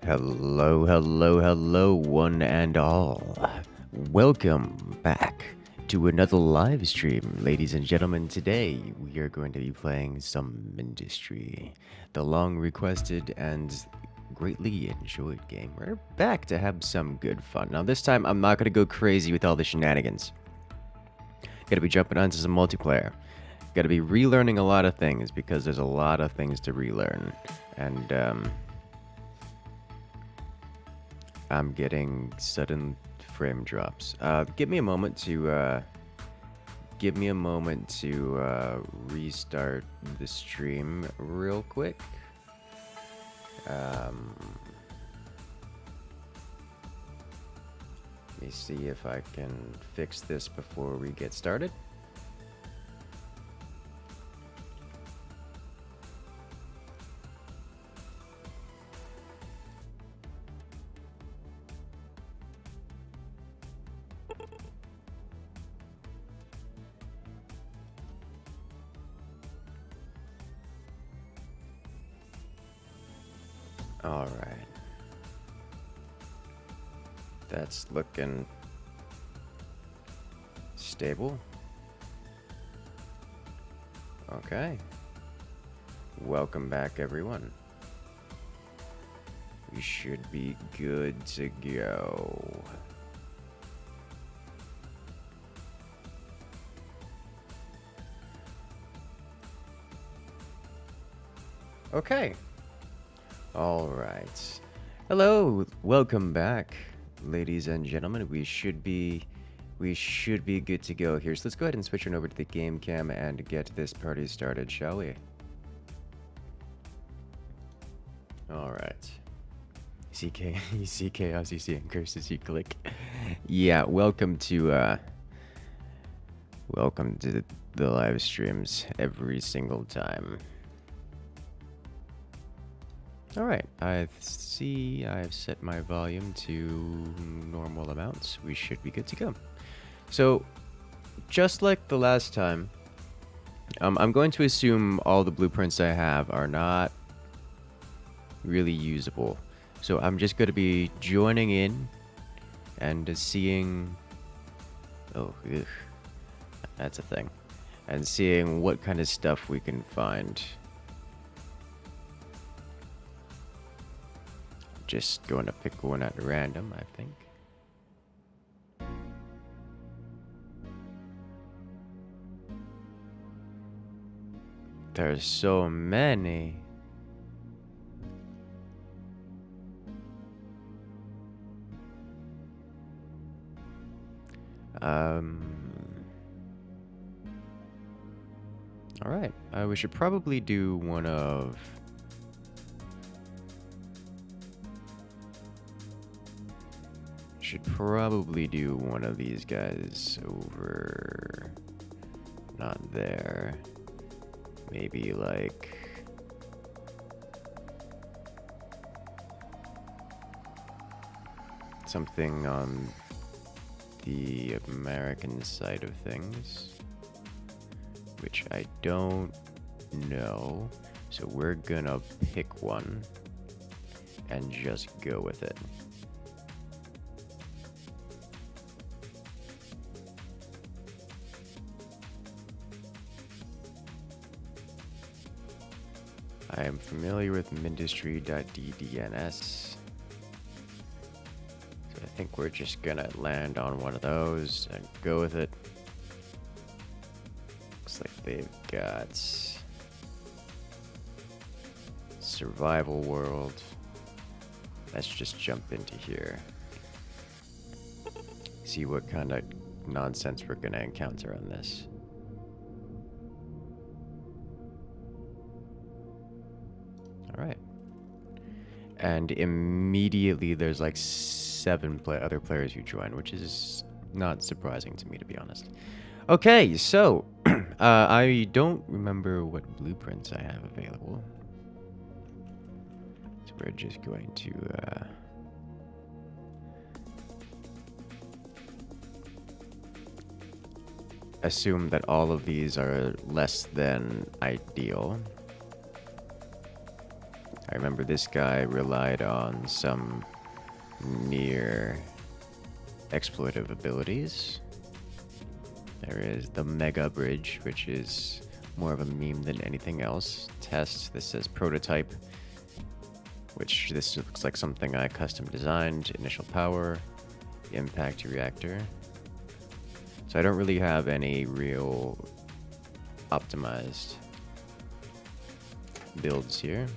Hello, hello, hello, one and all. Welcome back to another live stream, ladies and gentlemen. Today we are going to be playing some Mindustry, the long requested and greatly enjoyed game. We're back to have some good fun. Now this time I'm not going to go crazy with all the shenanigans. Gotta be jumping onto some multiplayer. Gotta be relearning a lot of things because there's a lot of things to relearn. And I'm getting sudden frame drops. Give me a moment to restart the stream real quick. Let me see if I can fix this before we get started. All right. That's looking stable. Okay. Welcome back, everyone. We should be good to go. Okay. All right. Hello. Welcome back, ladies and gentlemen. We should be good to go here. So let's go ahead and switch on over to the game cam and get this party started, shall we? All right. You see chaos, you see curses, you click. Yeah, welcome to the live streams every single time. All right, I see I've set my volume to normal amounts. We should be good to go. So, just like the last time, I'm going to assume all the blueprints I have are not really usable. So I'm just going to be joining in and seeing... Oh, ugh, that's a thing. And seeing what kind of stuff we can find. Just going to pick one at random, I think. There's so many. All right. We should probably do one of... Should probably do one of these guys over... Not there. Maybe like... something on the American side of things. Which I don't know. So we're gonna pick one and just go with it. I am familiar with Mindustry.ddns. So I think we're just gonna land on one of those and go with it. Looks like they've got survival world. Let's just jump into here. See what kind of nonsense we're gonna encounter on this. Alright. And immediately there's like 7 other players who join, which is not surprising to me, to be honest. Okay, so I don't remember what blueprints I have available. So we're just going to assume that all of these are less than ideal. I remember this guy relied on some near exploitive abilities. There is the Mega Bridge, which is more of a meme than anything else. Test, this says prototype, which this looks like something I custom designed. Initial power, impact reactor. So I don't really have any real optimized builds here.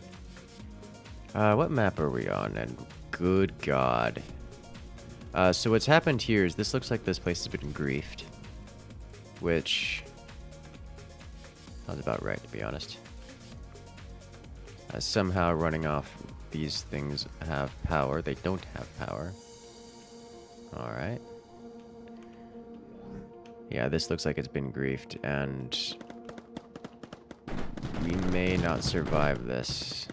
What map are we on? And good God. So what's happened here is this looks like this place has been griefed. Which sounds about right, to be honest. Somehow running off these things have power. They don't have power. Alright. Yeah, this looks like it's been griefed, and we may not survive this.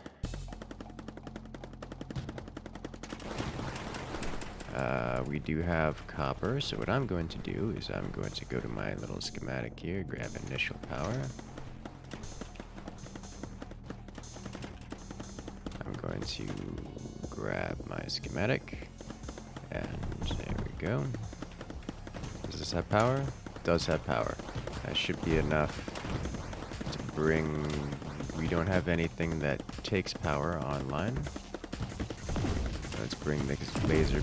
We do have copper, so what I'm going to do is I'm going to go to my little schematic here, grab initial power. I'm going to grab my schematic, and there we go. Does this have power? It does have power. That should be enough to bring... We don't have anything that takes power online. Let's bring the laser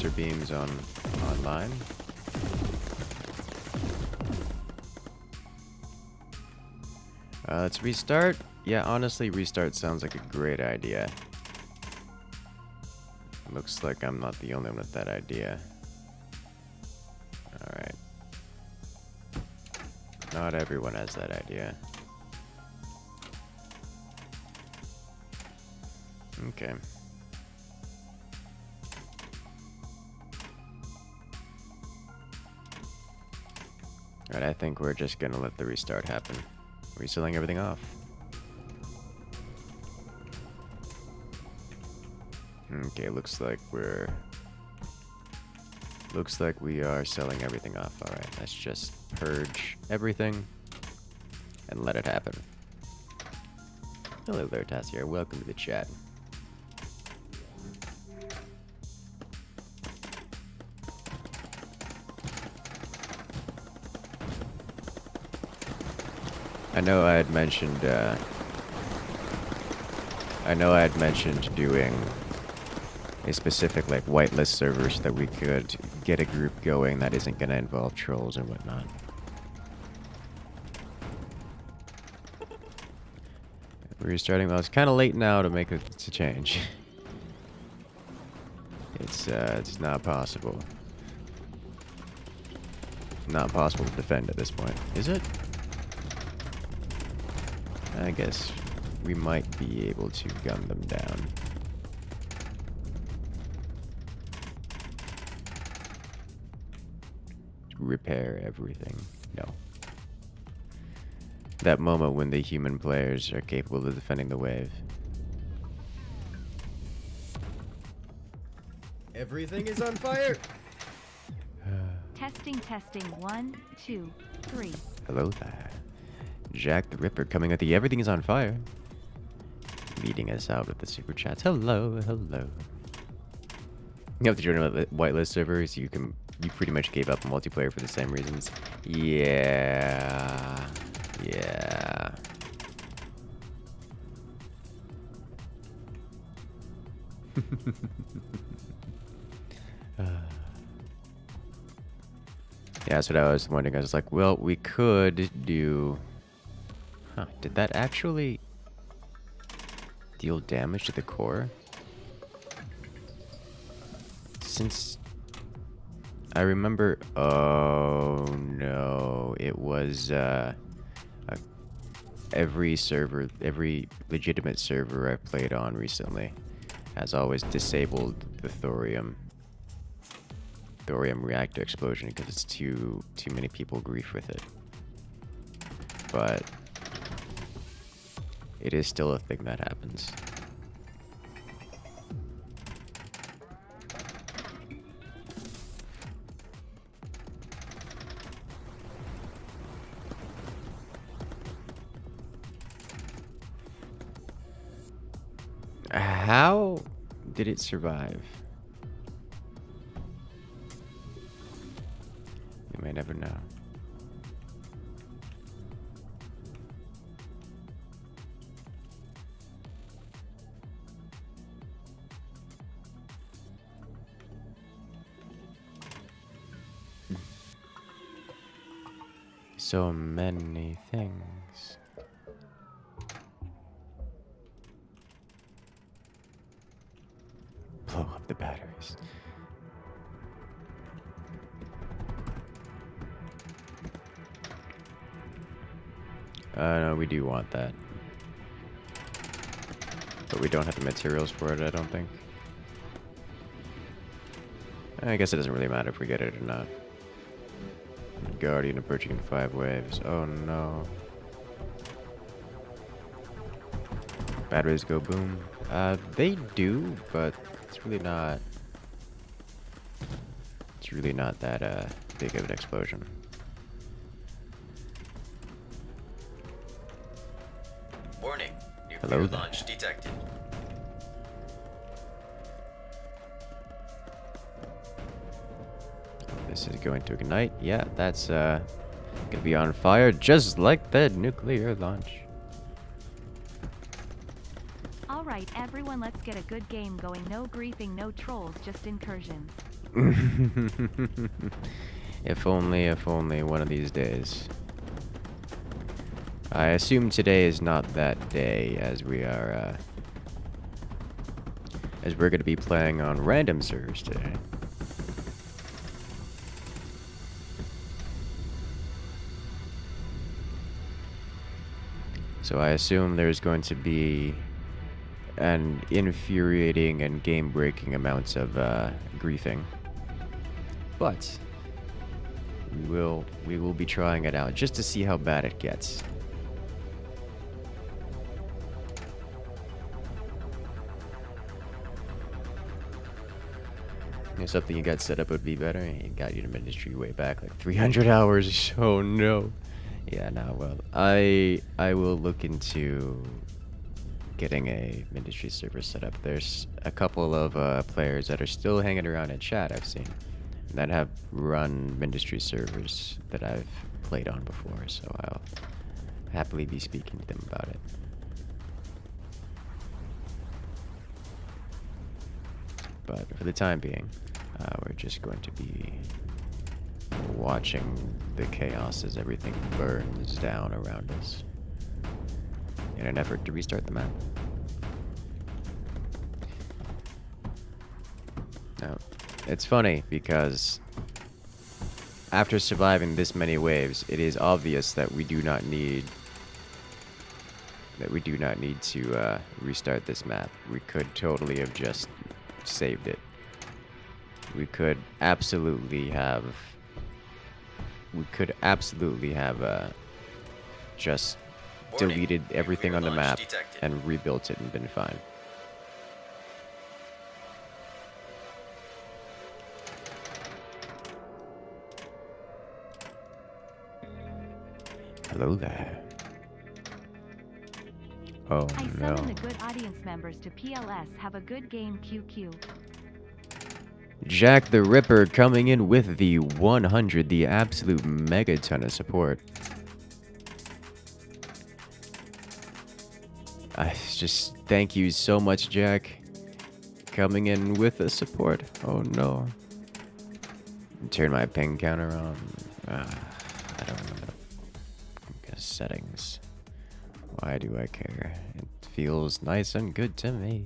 beams online. Let's restart. Yeah, honestly, restart sounds like a great idea. Looks like I'm not the only one with that idea. Alright. Not everyone has that idea. Okay. Alright, I think we're just gonna let the restart happen. Reselling everything off. Okay, looks like we are selling everything off. Alright, let's just purge everything and let it happen. Hello there, Tassier. Welcome to the chat. I know I had mentioned doing a specific like whitelist server so that we could get a group going that isn't gonna involve trolls and whatnot. We're starting. Well, it's kind of late now to make a change. It's not possible. Not possible to defend at this point, is it? I guess we might be able to gun them down. Repair everything. No. That moment when the human players are capable of defending the wave. Everything is on fire! Testing, testing. 1, 2, 3. Hello there. Jack the Ripper coming at the Everything is on Fire. Leading us out with the super chats. Hello, hello. You have to join a whitelist servers. You pretty much gave up multiplayer for the same reasons. Yeah. Yeah. Yeah, that's what I was wondering. I was like, well, we could do... Huh, did that actually deal damage to the core? Since I remember... Oh, no. It was, every legitimate server I've played on recently has always disabled the thorium reactor explosion because it's too many people grief with it. But it is still a thing that happens. How did it survive? We may never know. So many things. Blow up the batteries. No, we do want that. But we don't have the materials for it, I don't think. I guess it doesn't really matter if we get it or not. Guardian approaching in 5 waves. Oh no. Batteries go boom. They do, but it's really not. It's really not that big of an explosion. Warning. Hello Nuclear there. launch detected. This is going to ignite. Yeah, that's gonna be on fire just like the nuclear launch. Alright everyone, let's get a good game going. No griefing, no trolls, just incursions. If only one of these days. I assume today is not that day, as we are, as we're gonna be playing on random servers today. So I assume there's going to be an infuriating and game-breaking amounts of griefing. But we will be trying it out just to see how bad it gets. If something you got set up would be better, it got you to Mindustry way back like 300 hours. Oh no. Yeah, no, well, I will look into getting a Mindustry server set up. There's a couple of players that are still hanging around in chat I've seen that have run Mindustry servers that I've played on before, so I'll happily be speaking to them about it. But for the time being, we're just going to be watching the chaos as everything burns down around us in an effort to restart the map. Now, it's funny because after surviving this many waves, it is obvious that we do not need to restart this map. We could totally have just saved it. We could absolutely have just Warning. deleted everything on the Nuclear launch map detected. and rebuilt it and been fine. Hello there. Oh I no. summon the good audience members to PLS. Have a good game, QQ. Jack the Ripper coming in with the 100, the absolute megaton of support. I just thank you so much, Jack. Coming in with the support. Oh no. Turn my ping counter on. I don't know. Settings. Why do I care? It feels nice and good to me.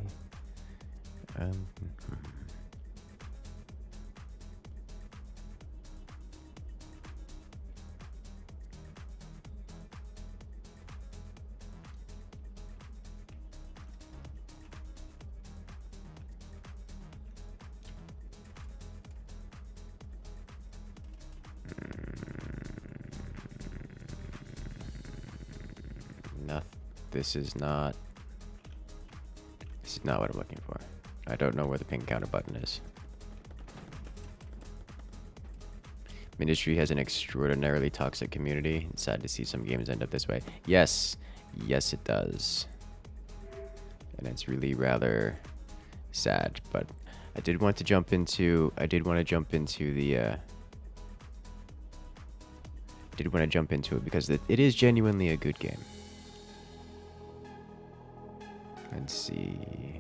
This is not what I'm looking for. I don't know where the ping counter button is. Mindustry has an extraordinarily toxic community. It's sad to see some games end up this way. Yes, it does. and it's really rather sad. But I did want to jump into the did want to jump into it because it is genuinely a good game. Let's see.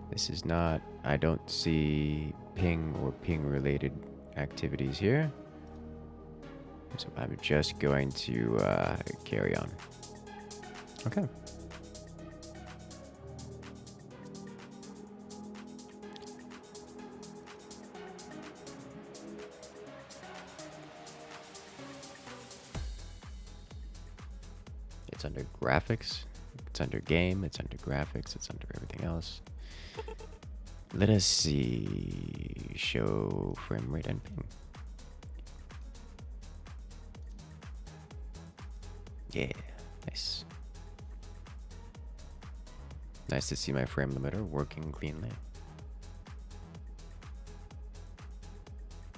This is not, I don't see ping or ping related activities here. So I'm just going to carry on. Okay. It's under graphics, it's under game, it's under graphics, it's under everything else. Let us see. Show frame rate and ping. Yeah, nice. Nice to see my frame limiter working cleanly.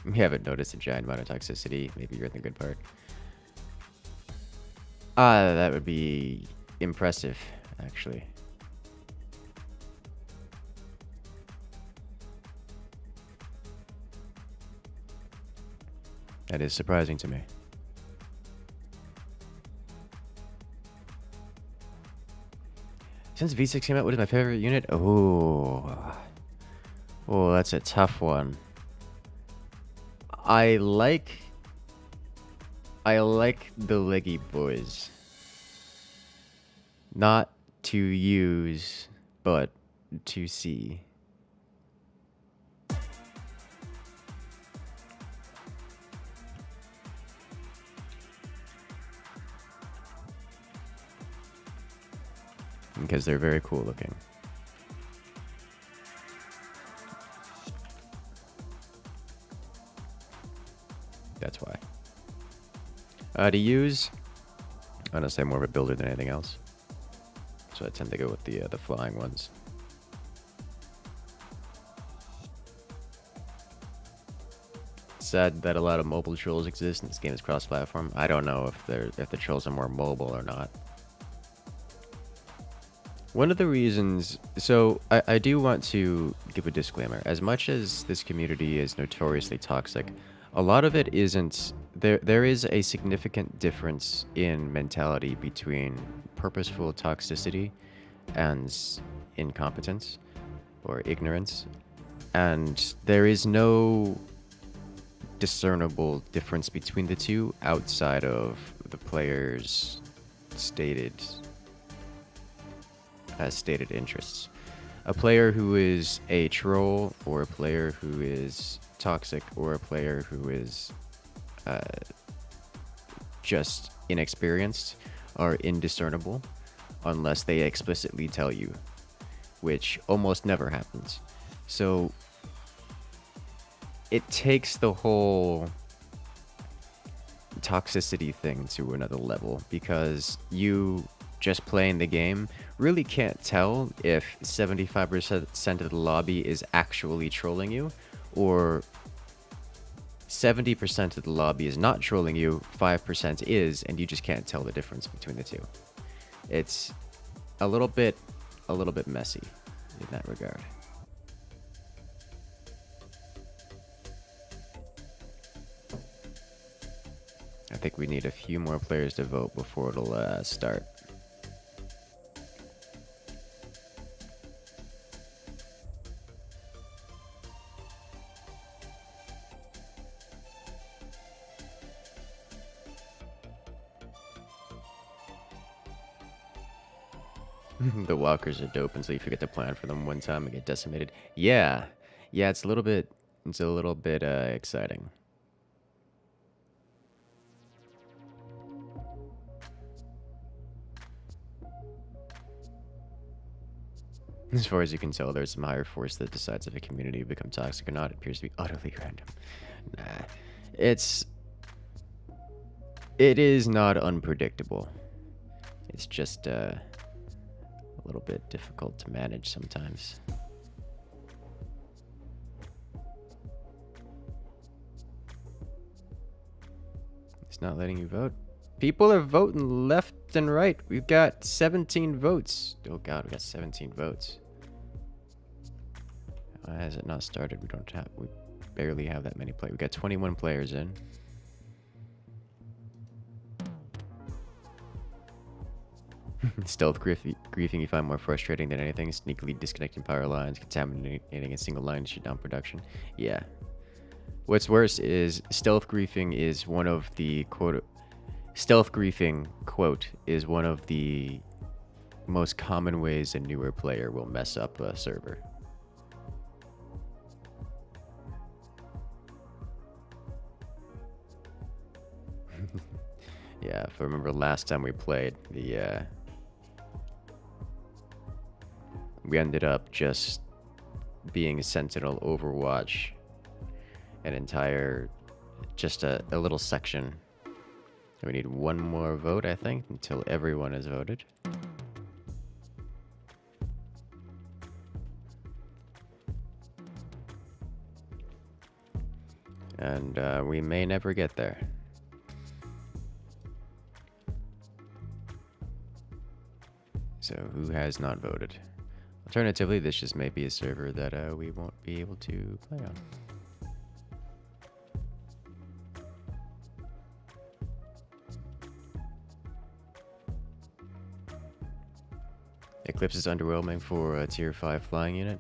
You haven't noticed a giant amount of toxicity. Maybe you're in the good part. That would be impressive, actually. That is surprising to me. Since V6 came out, what is my favorite unit? Oh, that's a tough one. I like the leggy boys. Not to use, but to see. Because they're very cool looking. That's why. To use, honestly, I'm more of a builder than anything else. So I tend to go with the flying ones. Sad that a lot of mobile trolls exist and this game is cross-platform. I don't know if the trolls are more mobile or not. One of the reasons, so I do want to give a disclaimer. As much as this community is notoriously toxic, a lot of it isn't. There is a significant difference in mentality between purposeful toxicity and incompetence or ignorance. And there is no discernible difference between the two outside of the player's stated interests. A player who is a troll, or a player who is toxic, or a player who is just inexperienced are indiscernible unless they explicitly tell you, which almost never happens. So it takes the whole toxicity thing to another level, because you just playing the game really can't tell if 75% of the lobby is actually trolling you, or 70% of the lobby is not trolling you, 5% is, and you just can't tell the difference between the two. It's a little bit messy in that regard. I think we need a few more players to vote before it'll start. The walkers are dope until you forget to plan for them one time and get decimated. Yeah, it's a little bit exciting. As far as you can tell, there's some higher force that decides if a community will become toxic or not. It appears to be utterly random. Nah, it is not unpredictable. It's just a little bit difficult to manage sometimes. It's not letting you vote. People are voting left and right. We've got 17 votes. Oh god, we got 17 votes. Why has it not started? We barely have that many players. We got 21 players in. Stealth griefing you find more frustrating than anything. Sneakily disconnecting power lines, contaminating a single line to shut down production. Yeah. What's worse is stealth griefing is one of the stealth griefing, quote, is one of the most common ways a newer player will mess up a server. Yeah, if I remember last time we played, we ended up just being Sentinel Overwatch an entire, just a little section. We need one more vote, I think, until everyone has voted. And we may never get there. So who has not voted? Alternatively, this just may be a server that we won't be able to play on. Eclipse is underwhelming for a tier 5 flying unit.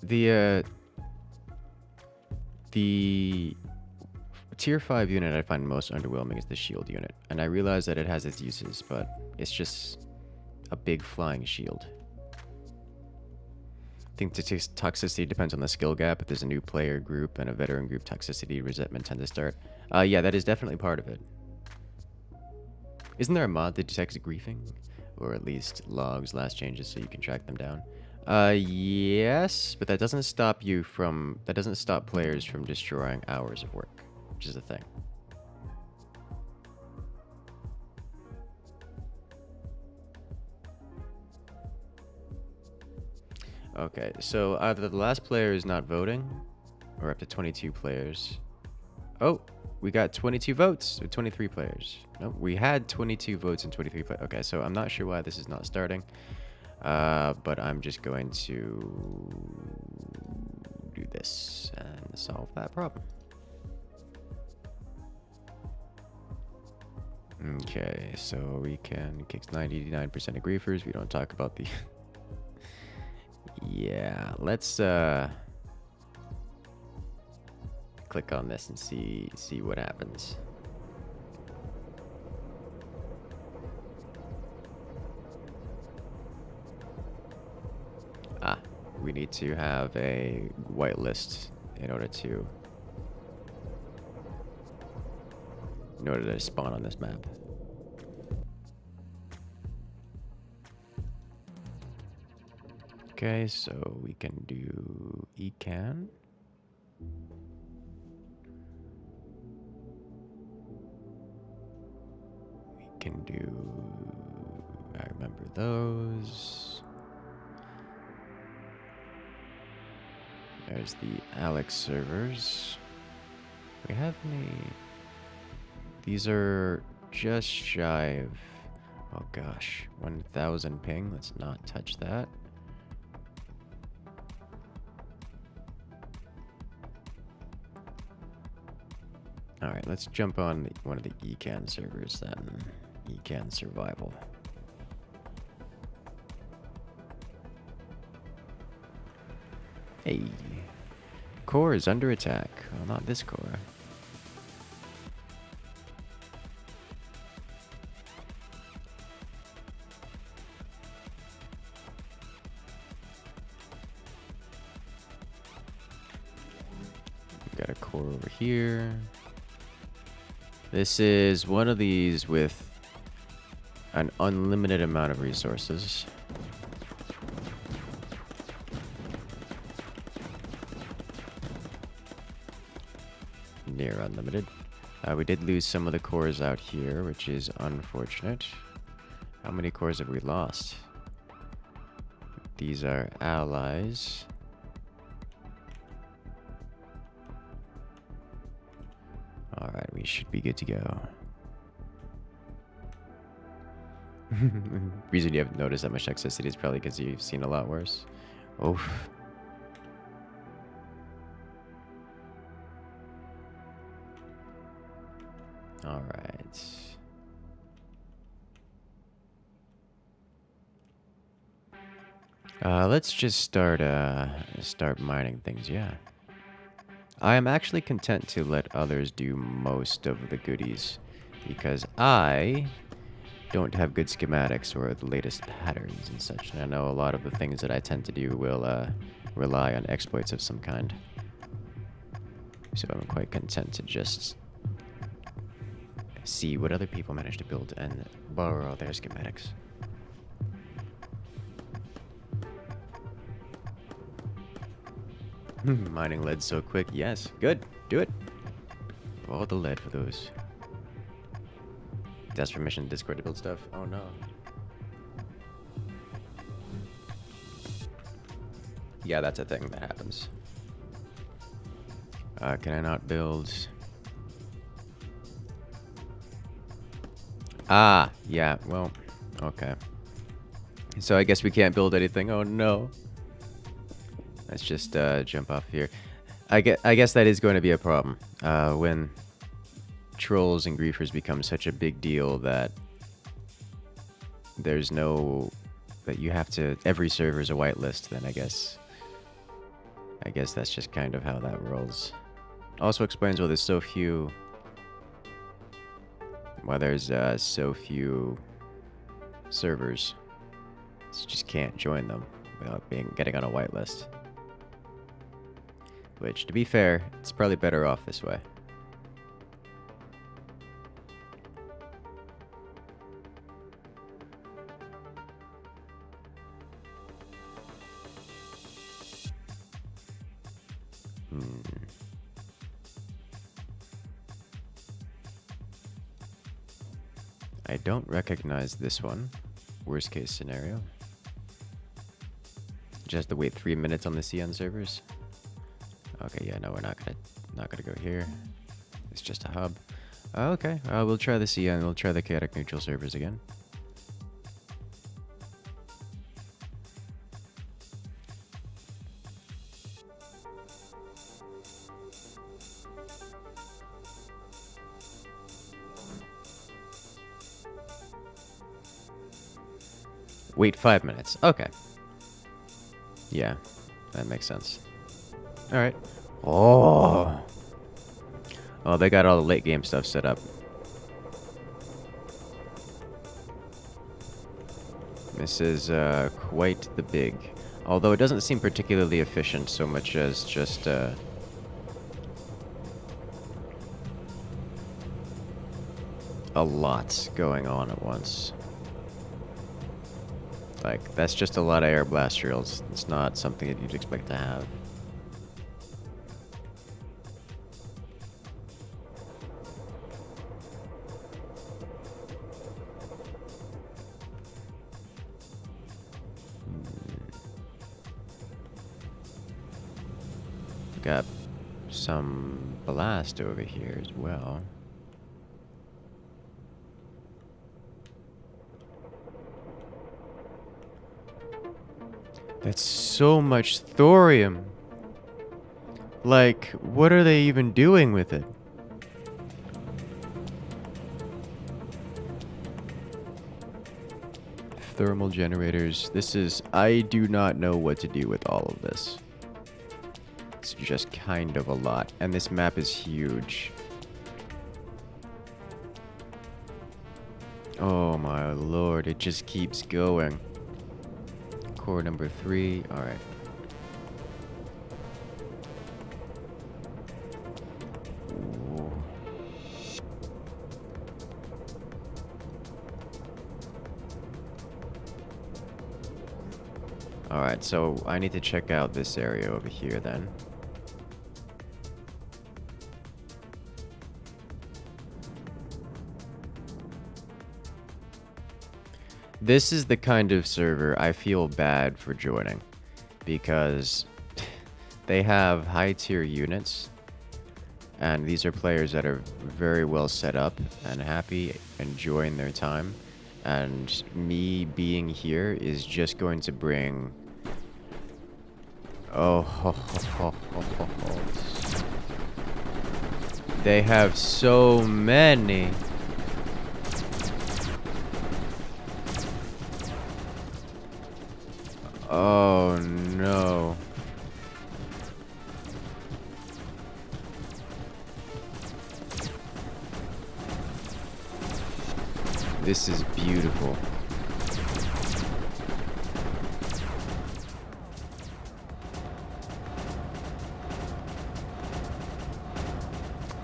The tier 5 unit I find most underwhelming is the shield unit. And I realize that it has its uses, but it's just a big flying shield. I think the toxicity depends on the skill gap. If there's a new player group and a veteran group, toxicity, resentment tend to start. Yeah, that is definitely part of it. Isn't there a mod that detects griefing? Or at least logs last changes so you can track them down? Yes, but that doesn't stop players from destroying hours of work, which is a thing. Okay, so either the last player is not voting, or up to 22 players. Oh, we got 22 votes with 23 players. Nope, we had 22 votes and 23 players. Okay, so I'm not sure why this is not starting, but I'm just going to do this and solve that problem. Okay, so we can kick 99% of griefers. We don't talk about the... Yeah, let's click on this and see what happens. We need to have a whitelist in order to spawn on this map. Okay, so we can do ecan. We can do, I remember those. There's the Alex servers. Do we have any? These are just shy of, oh gosh, 1000 ping. Let's not touch that. Alright, let's jump on one of the ecan servers then. Ecan survival. Hey. Core is under attack. Well, not this core. Got a core over here. This is one of these with an unlimited amount of resources. Near unlimited. We did lose some of the cores out here, which is unfortunate. How many cores have we lost? These are allies. Alright, we should be good to go. Reason you haven't noticed that much toxicity is probably because you've seen a lot worse. Oof. All right. Let's just start mining things, yeah. I am actually content to let others do most of the goodies because I don't have good schematics or the latest patterns and such. And I know a lot of the things that I tend to do will rely on exploits of some kind. So I'm quite content to just see what other people manage to build and borrow their schematics. Mining lead so quick. Yes, good. Do it. All the lead for those. That's permission Discord to build stuff. Oh no. Yeah, that's a thing that happens. Can I not build? Ah, yeah. Well, okay. So I guess we can't build anything. Oh no. Let's just jump off here. I guess that is going to be a problem when trolls and griefers become such a big deal that there's no that you have to every server's a whitelist. Then I guess that's just kind of how that rolls. Also explains why there's so few servers. So you just can't join them without getting on a whitelist. Which, to be fair, it's probably better off this way. I don't recognize this one. Worst case scenario. Just to wait 3 minutes on the CN servers. Okay, yeah, no, we're not gonna go here. It's just a hub. Okay, we'll try the CN. We'll try the chaotic neutral servers again. Wait 5 minutes. Okay. Yeah, that makes sense. All right. Oh, they got all the late game stuff set up. This is quite the big. Although it doesn't seem particularly efficient so much as just a lot going on at once. Like, that's just a lot of air blast drills. It's not something that you'd expect to have. Got some blast over here as well. That's so much thorium. Like, what are they even doing with it? Thermal generators. This is... I do not know what to do with all of this. It's just kind of a lot. And this map is huge. Oh my lord, it just keeps going. Core number 3. Alright. Alright, so I need to check out this area over here then. This is the kind of server I feel bad for joining because they have high tier units and these are players that are very well set up and happy, enjoying their time, And me being here is just going to bring... Oh, ho, ho, ho, ho, ho. They have so many. Oh no. This is beautiful.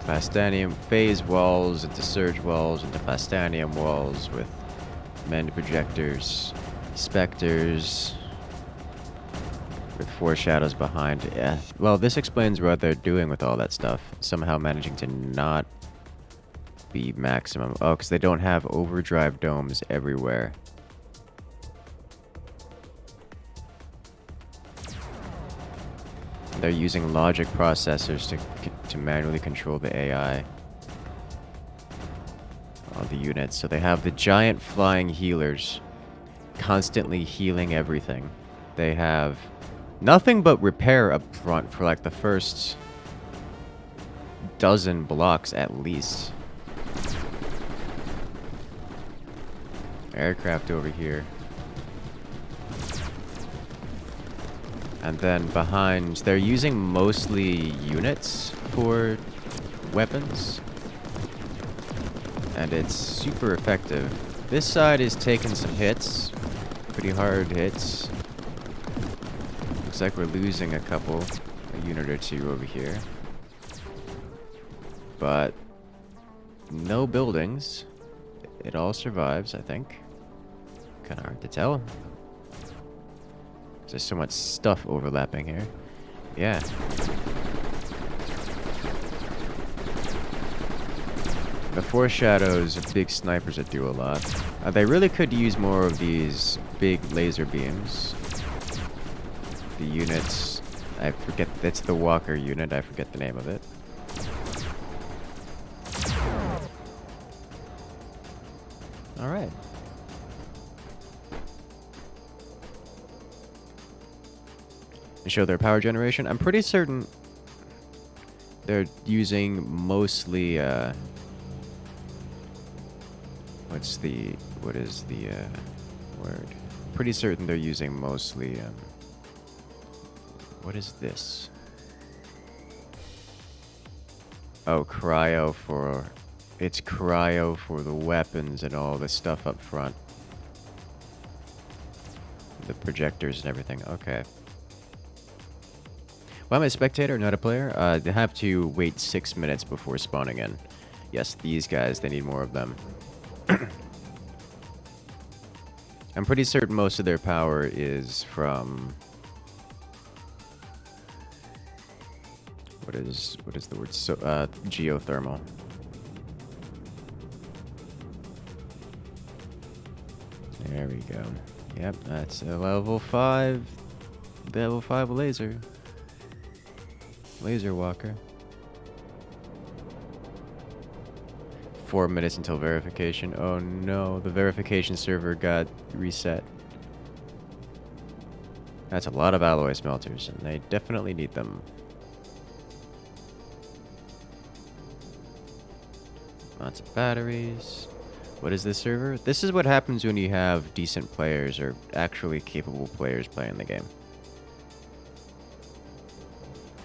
Plastanium phase walls into surge walls into plastanium walls with mend projectors, specters with foreshadows behind. Yeah. Well, this explains what they're doing with all that stuff. Somehow managing to not be maximum. Oh, because they don't have overdrive domes everywhere. They're using logic processors to manually control the AI on the units. So they have the giant flying healers constantly healing everything. They have nothing but repair up front for like the first dozen blocks at least. Aircraft over here. And then behind, they're using mostly units for weapons. And it's super effective. This side is taking some hits. Pretty hard hits. Looks like we're losing a unit or two over here. But no buildings. It all survives, I think. Kinda hard to tell. There's so much stuff overlapping here. Yeah. The foreshadows of big snipers that do a lot. They really could use more of these big laser beams. The units, I forget, that's the Walker unit, I forget the name of it. Alright. Show their power generation. I'm pretty certain they're using mostly what is the word? Pretty certain they're using mostly what is this? Oh, cryo for it's cryo for the weapons and all the stuff up front. The projectors and everything. Okay. Well, I'm a spectator, not a player. They have to wait 6 minutes before spawning in. Yes, these guys, they need more of them. I'm pretty certain most of their power is from... What is the word? So, geothermal. There we go. Yep, that's a level 5. Level 5 laser. Laser walker. 4 minutes until verification. Oh no, the verification server got reset. That's a lot of alloy smelters, and they definitely need them. Lots of batteries. What is this server? This is what happens when you have decent players or actually capable players playing the game.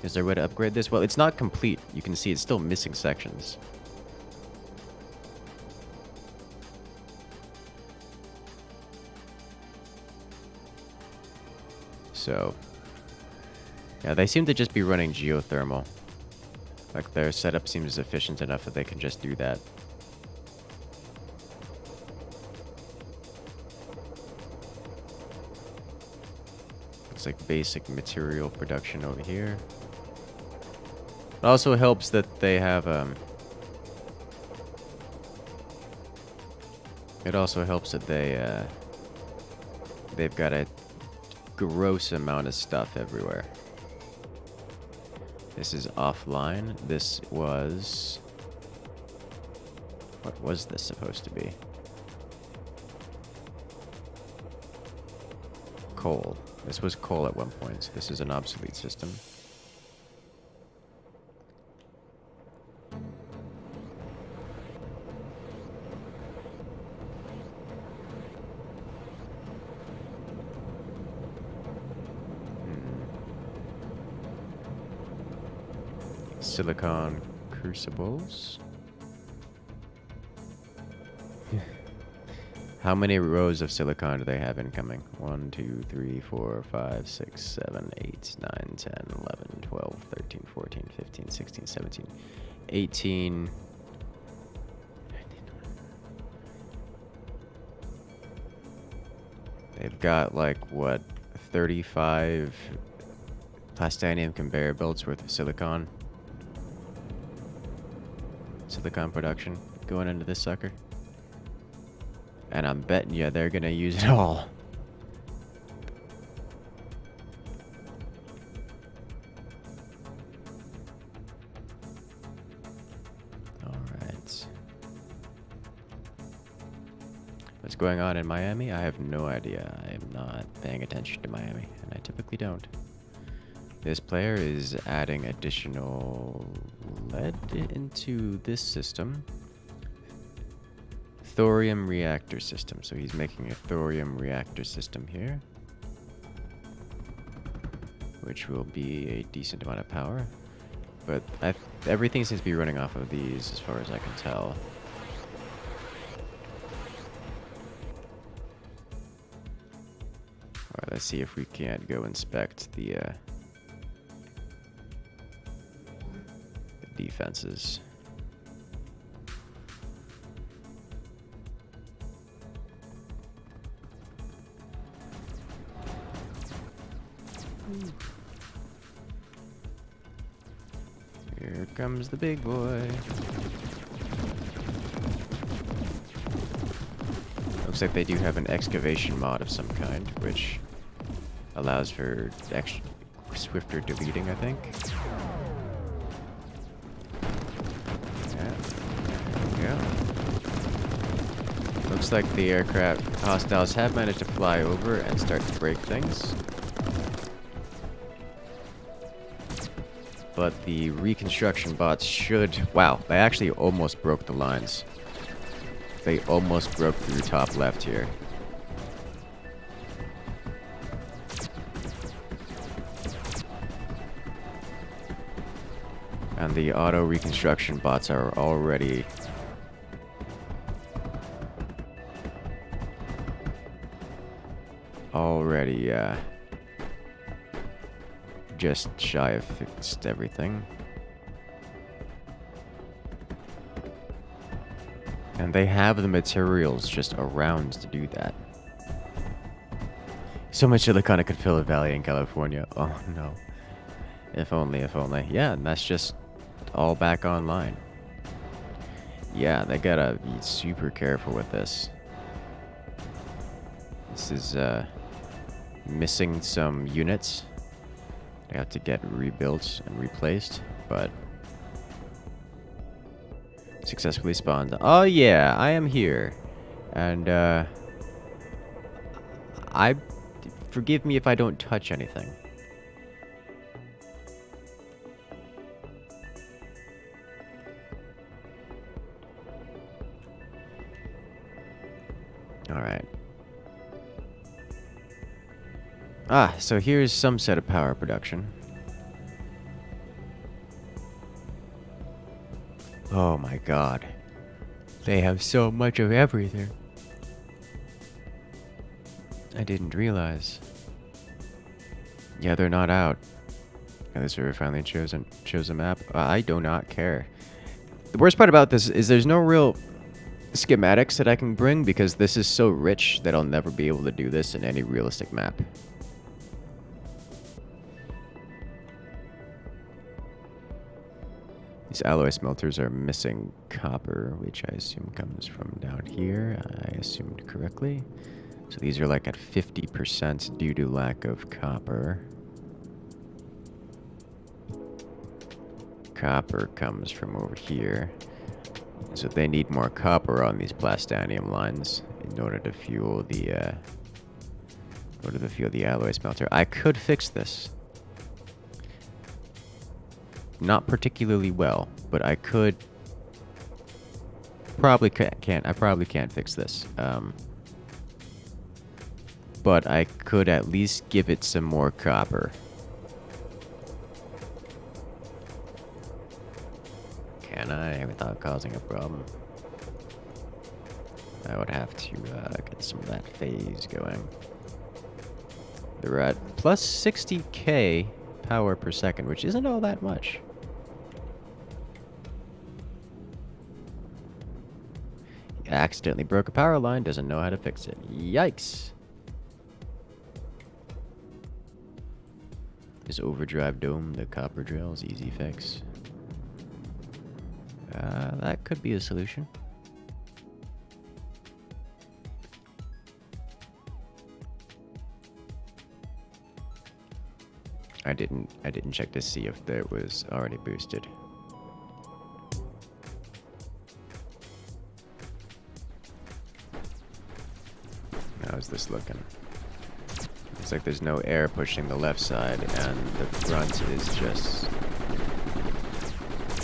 Is there a way to upgrade this? Well, it's not complete. You can see it's still missing sections. So, yeah, they seem to just be running geothermal. Like, their setup seems efficient enough that they can just do that. Looks like basic material production over here. It also helps that they have, it also helps that they've got a gross amount of stuff everywhere. This is offline. This was... What was this supposed to be? coal. This was coal at one point. This is an obsolete system. Silicon crucibles. How many rows of silicon do they have incoming? 1, 2, 3, 4, 5, 6, 7, 8, 9, 10, 11, 12, 13, 14, 15, 16, 17, 18. They've got like, what, 35 plastinium conveyor belts worth of silicon production going into this sucker. And I'm betting you they're gonna use it all. Alright. What's going on in Miami? I have no idea. I am not paying attention to Miami, and I typically don't. This player is adding additional lead into this system. Thorium reactor system. So he's making a thorium reactor system here, which will be a decent amount of power. But everything seems to be running off of these as far as I can tell. Alright, let's see if we can't go inspect the defenses. Here comes the big boy. Looks like they do have an excavation mod of some kind, which allows for swifter deleting, I think. Yeah. Looks like the aircraft hostiles have managed to fly over and start to break things. But the reconstruction bots should... Wow, they actually almost broke the lines. They almost broke through top left here. And the auto reconstruction bots are already... just shy of fixed everything. And they have the materials just around to do that. So much silicon it could fill a valley in California. Oh no. If only, if only. Yeah, and that's just all back online. Yeah, they gotta be super careful with this. This is missing some units. They have to get rebuilt and replaced, but successfully spawned. Oh yeah, I am here. And forgive me if I don't touch anything. Alright. Ah, so here's some set of power production. Oh my god. They have so much of everything. I didn't realize. Yeah, they're not out. And the server finally chose a map. I do not care. The worst part about this is there's no real schematics that I can bring because this is so rich that I'll never be able to do this in any realistic map. These alloy smelters are missing copper, which I assume comes from down here. I assumed correctly. So these are like at 50% due to lack of copper. Copper comes from over here. So they need more copper on these plastinium lines in order to fuel the Go to the field, the alloy smelter. I could fix this. Not particularly well, but I could. Probably can't. I probably can't fix this. But I could at least give it some more copper. Can I, without causing a problem? I would have to get some of that phase going. They're at plus 60k power per second, which isn't all that much. Accidentally broke a power line, doesn't know how to fix it. Yikes! This overdrive dome, the copper drills, easy fix. That could be a solution. I didn't check to see if it was already boosted. How's this looking? Looks like there's no air pushing the left side, and the front is just...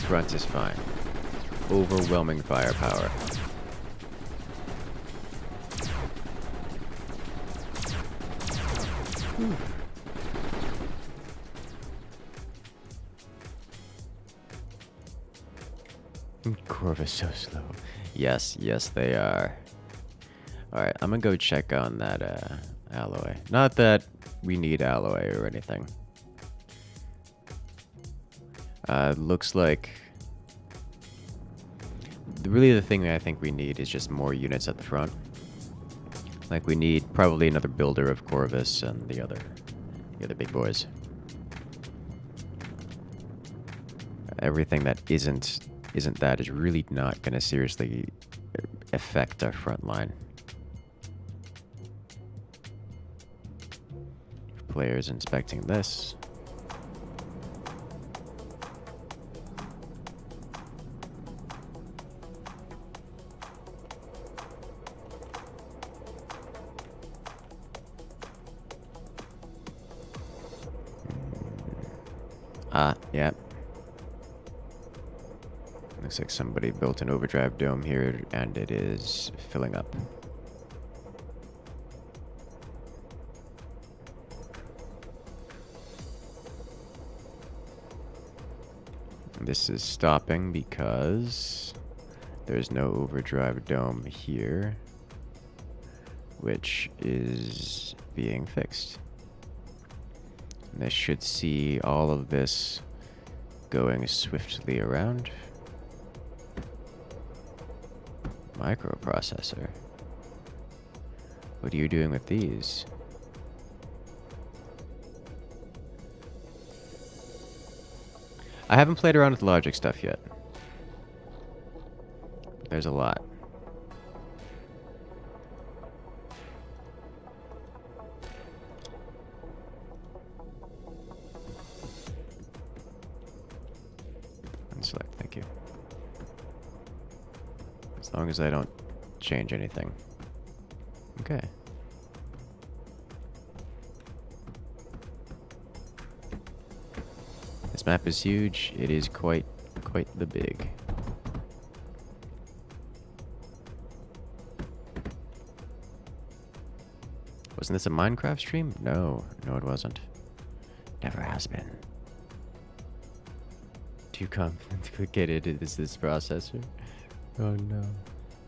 front is fine. Overwhelming firepower. Whew. Corvus so slow. Yes, they are. Alright, I'm gonna go check on that alloy. Not that we need alloy or anything. Looks like... really the thing that I think we need is just more units at the front. Like we need probably another builder of Corvus and the other big boys. Everything that isn't that is really not going to seriously affect our front line. Players inspecting this. Yeah. Looks like somebody built an overdrive dome here, and it is filling up. This is stopping because there's no overdrive dome here, which is being fixed. And this should see all of this going swiftly around. Microprocessor. What are you doing with these? I haven't played around with logic stuff yet. There's a lot. Unselect, thank you. As long as I don't change anything. Okay. This map is huge. It is quite the big. Wasn't this a Minecraft stream? No, it wasn't. Never has been. Too complicated is this processor? Oh no.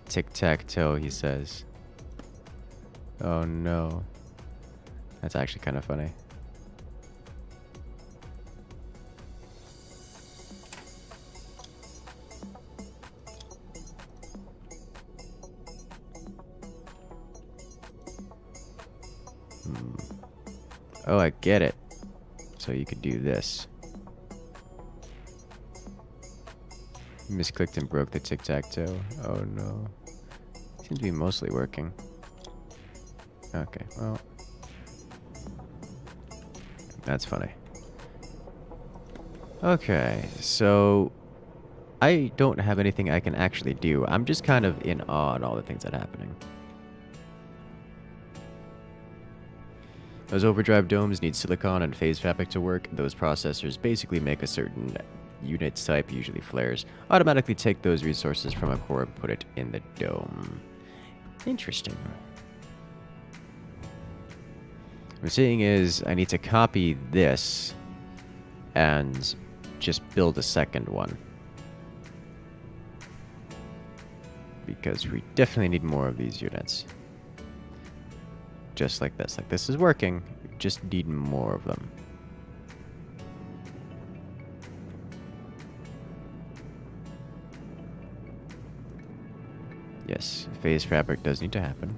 Tic-tac-toe, he says. Oh no. That's actually kind of funny. Oh, I get it. So you could do this. Misclicked and broke the tic-tac-toe. Oh no. Seems to be mostly working. Okay, well. That's funny. Okay, so I don't have anything I can actually do. I'm just kind of in awe at all the things that are happening. Those overdrive domes need silicon and phase fabric to work. Those processors basically make a certain unit type, usually flares, automatically take those resources from a core and put it in the dome. Interesting. What I'm seeing is I need to copy this and just build a second one. Because we definitely need more of these units. Just like this. Like this is working. We just need more of them. Yes, phase fabric does need to happen.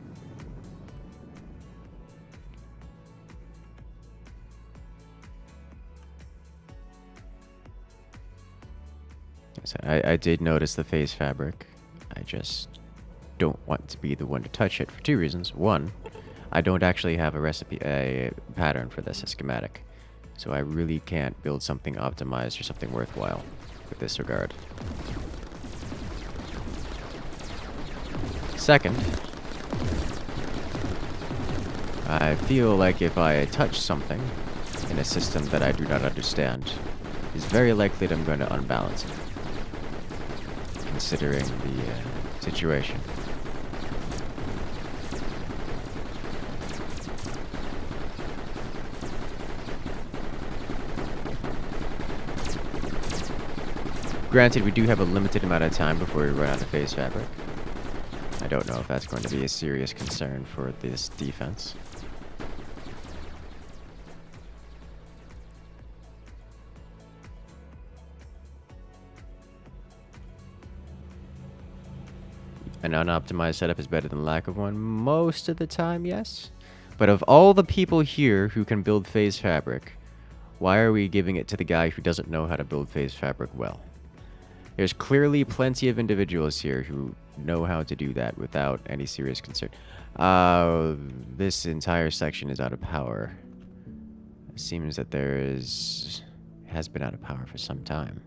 Yes, I did notice the phase fabric. I just don't want to be the one to touch it for two reasons. One, I don't actually have a pattern for this, a schematic. So I really can't build something optimized or something worthwhile with this regard. Second, I feel like if I touch something in a system that I do not understand, it's very likely that I'm going to unbalance it, considering the situation. Granted, we do have a limited amount of time before we run out of phase fabric. I don't know if that's going to be a serious concern for this defense. An unoptimized setup is better than lack of one. Most of the time, yes. But of all the people here who can build phase fabric, why are we giving it to the guy who doesn't know how to build phase fabric well? There's clearly plenty of individuals here who know how to do that without any serious concern. This entire section is out of power. It seems that has been out of power for some time.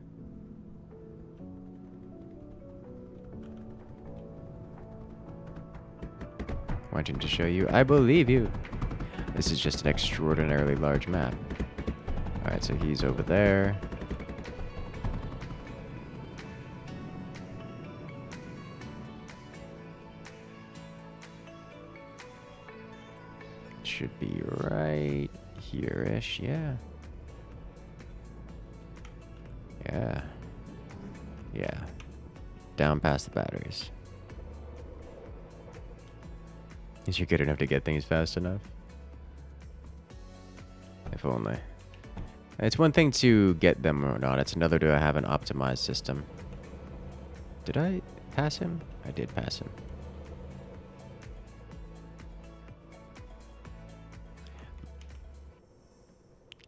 Wanting to show you, I believe you. This is just an extraordinarily large map. Alright, so he's over there. Should be right here-ish, yeah. Yeah. Yeah. Down past the batteries. Is you good enough to get things fast enough? If only. It's one thing to get them or not, it's another to have an optimized system. Did I pass him? I did pass him.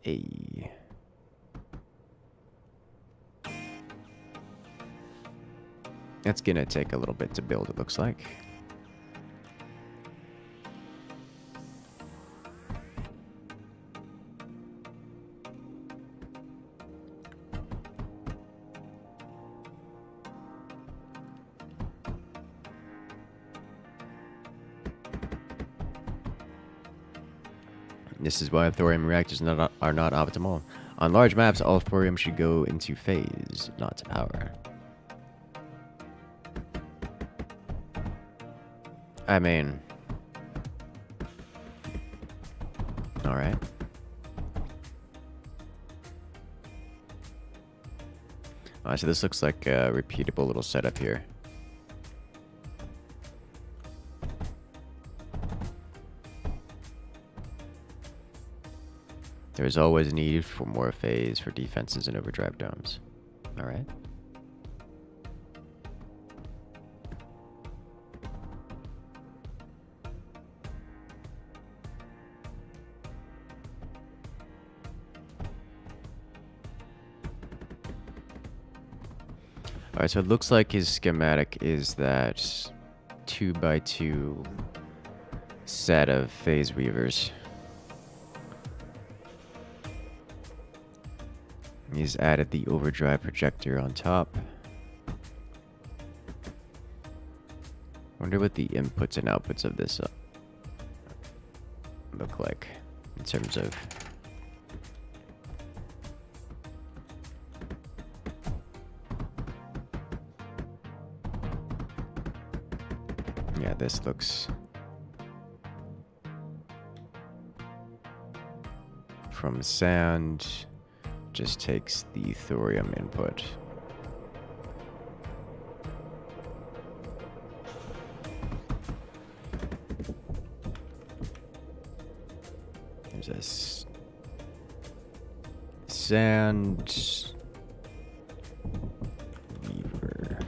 Hey. That's gonna take a little bit to build, it looks like. This is why thorium reactors are not optimal. On large maps, all thorium should go into phase, not to power. I mean... Alright. Alright, so this looks like a repeatable little setup here. There's always need for more phase for defenses and overdrive domes. Alright. Alright, so it looks like his schematic is that 2x2 set of phase weavers. He's added the overdrive projector on top. Wonder what the inputs and outputs of this look like. in terms of yeah, this looks from sand just takes the thorium input. There's this sand weaver.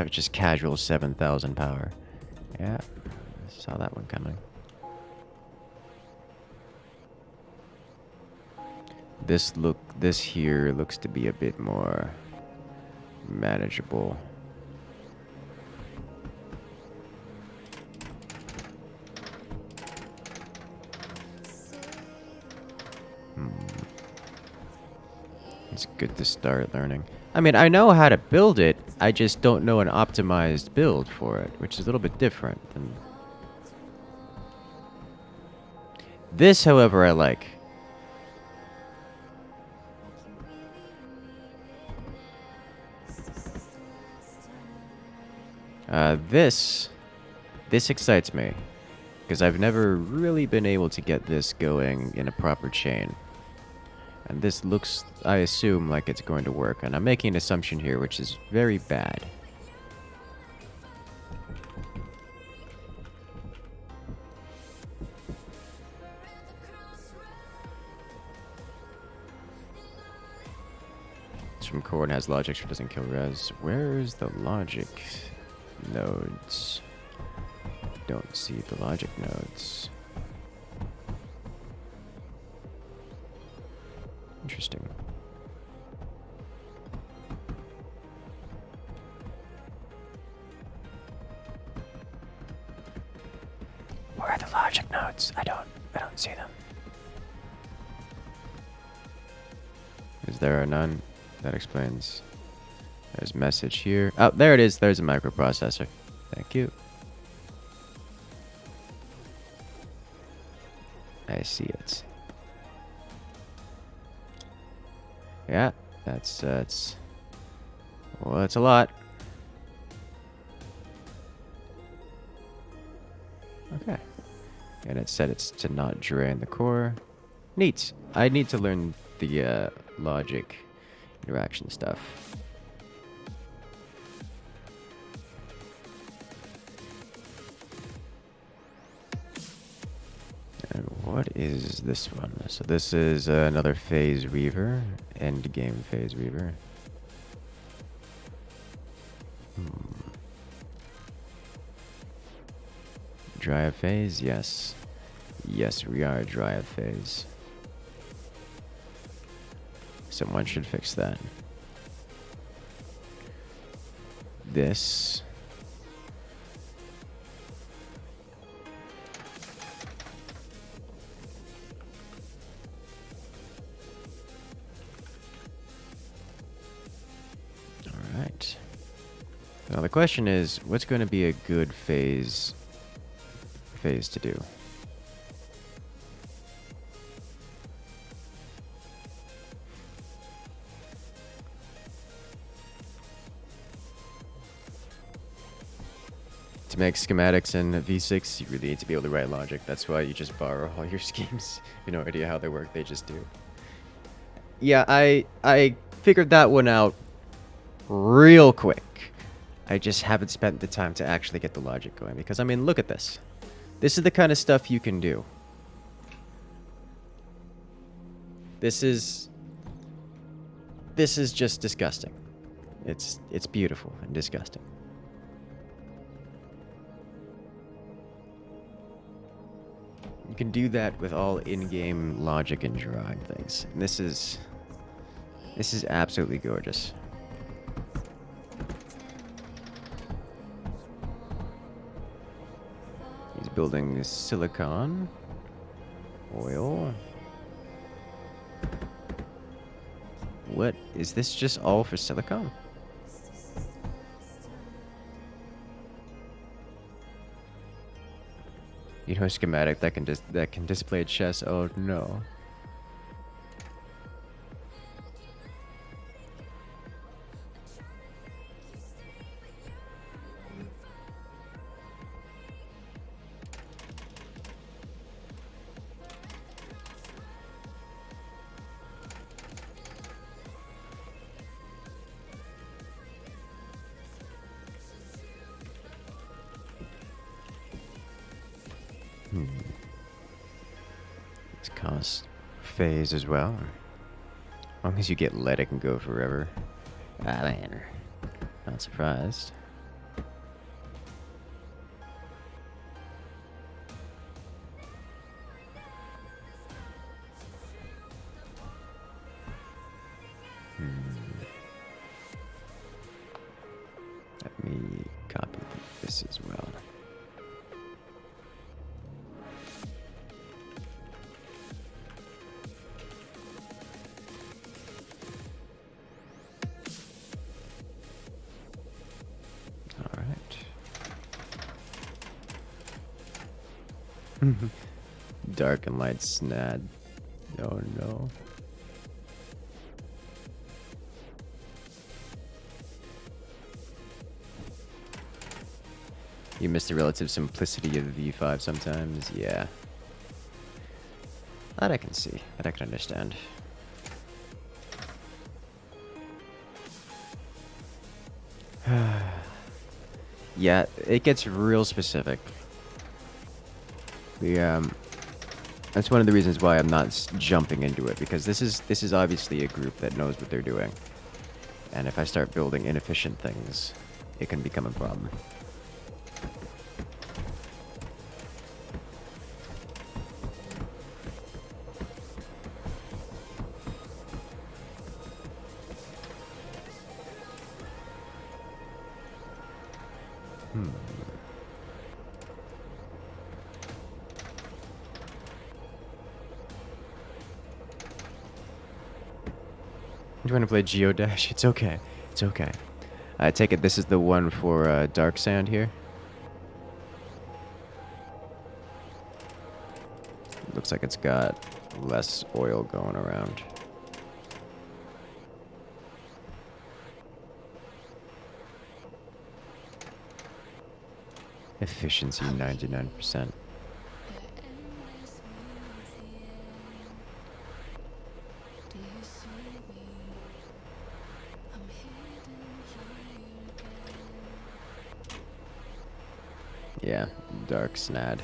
Just casual 7,000 power. Yeah, saw that one coming. This here looks to be a bit more manageable. It's good to start learning. I mean, I know how to build it, I just don't know an optimized build for it, which is a little bit different than... This, however, I like. This excites me, because I've never really been able to get this going in a proper chain. And this looks, I assume, like it's going to work. And I'm making an assumption here, which is very bad. It's from core and has logic, so it doesn't kill res. Where's the logic nodes? Don't see the logic nodes. Interesting. Where are the logic nodes? I don't see them. Is there a none? That explains. There's message here. Oh, there it is. There's a microprocessor. Thank you. I see it. Yeah, that's well, that's a lot. Okay. And it said it's to not drain the core. Neat. I need to learn the logic interaction stuff. And what is this one? So this is another phase weaver, end game phase weaver. Dryad phase, yes. Yes, we are Dryad phase. Someone should fix that. This. Alright. Now the question is, what's going to be a good phase to do? To make schematics in V6, you really need to be able to write logic. That's why you just borrow all your schemes. You have no idea how they work, they just do. Yeah, I figured that one out real quick. I just haven't spent the time to actually get the logic going. Because, I mean, look at this. This is the kind of stuff you can do. This is just disgusting. It's beautiful and disgusting. You can do that with all in-game logic and drawing things. And this is absolutely gorgeous. He's building silicon, oil. What is this? Just all for silicon? You know, a schematic that can display a chest. Oh no. It's cost phase as well. As long as you get lead, it can go forever. Ah, man. Not surprised. Let me copy this as well. Dark and light snad. Oh no. You miss the relative simplicity of the V5 sometimes, yeah. That I can see. That I can understand. Yeah, it gets real specific. That's one of the reasons why I'm not jumping into it, because this is obviously a group that knows what they're doing. And if I start building inefficient things, it can become a problem. Do you want to play Geodash? It's okay. It's okay. I take it this is the one for dark sand here. Looks like it's got less oil going around. Efficiency 99%. Yeah, dark snad.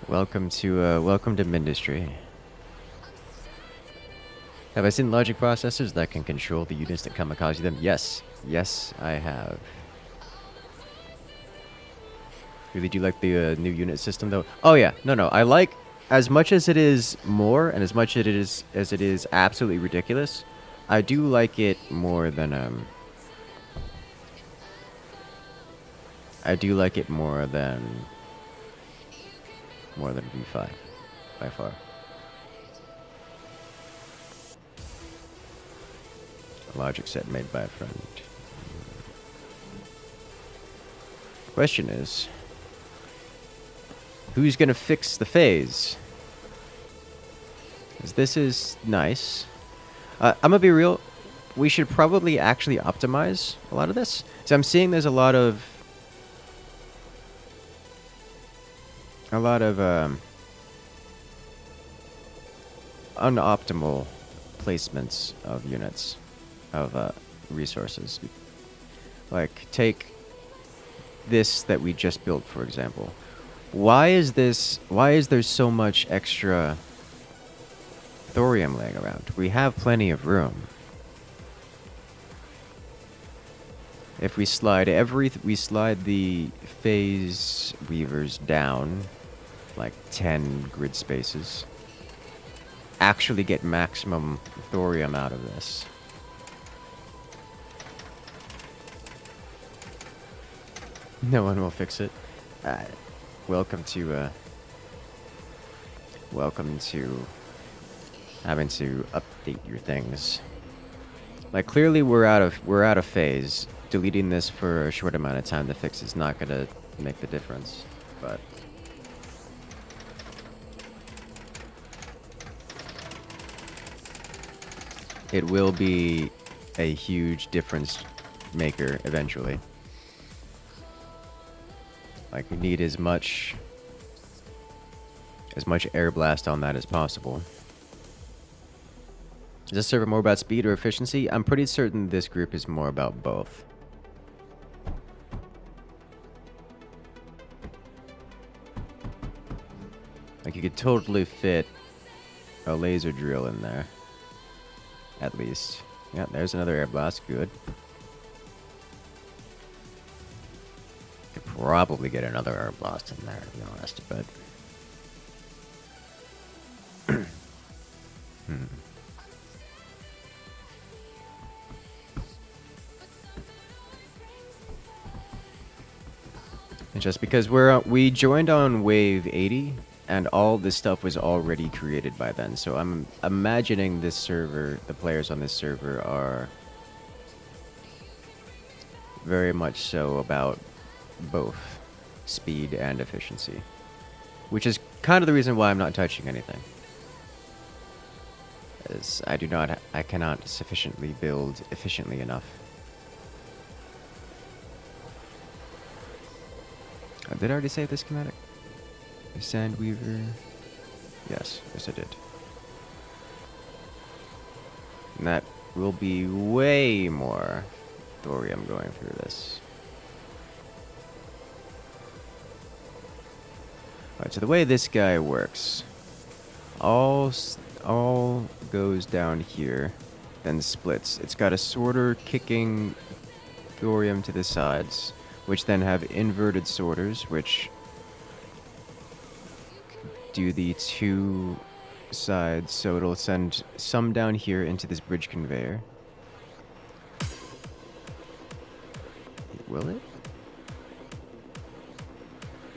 Welcome to Mindustry. Have I seen logic processors that can control the units that kamikaze them? Yes. Yes, I have. Really do like the new unit system though? Oh yeah, no, I like, as much as it is more and as much as it is absolutely ridiculous, I do like it more than I do like it more than V5 by far. A logic set made by a friend. Question is, who's gonna fix the phase? 'Cause this is nice. I'm gonna be real. We should probably actually optimize a lot of this. So I'm seeing there's a lot of unoptimal placements of units, of resources. Like, take this that we just built, for example. Why is there so much extra thorium laying around? We have plenty of room. If we slide the phase weavers down like 10 grid spaces, actually get maximum thorium out of this. No one will fix it. Welcome to having to update your things. Like clearly we're out of phase. Deleting this for a short amount of time to fix is not gonna make the difference, but it will be a huge difference maker eventually. Like we need as much air blast on that as possible. Is this server more about speed or efficiency? I'm pretty certain this group is more about both. Like you could totally fit a laser drill in there. At least. Yeah, there's another air blast. Good. Could probably get another air blast in there, to be honest, but... And just because we joined on wave 80, and all this stuff was already created by then, so I'm imagining this server, the players on this server are very much so about both speed and efficiency, which is kind of the reason why I'm not touching anything. As I cannot sufficiently build efficiently enough. Did I already save this schematic? The Sandweaver. Yes, I did. And that will be way more thorium going through this. Alright, so the way this guy works, all goes down here, then splits. It's got a sorter kicking thorium to the sides, which then have inverted sorters, which do the two sides, so it'll send some down here into this bridge conveyor. Will it?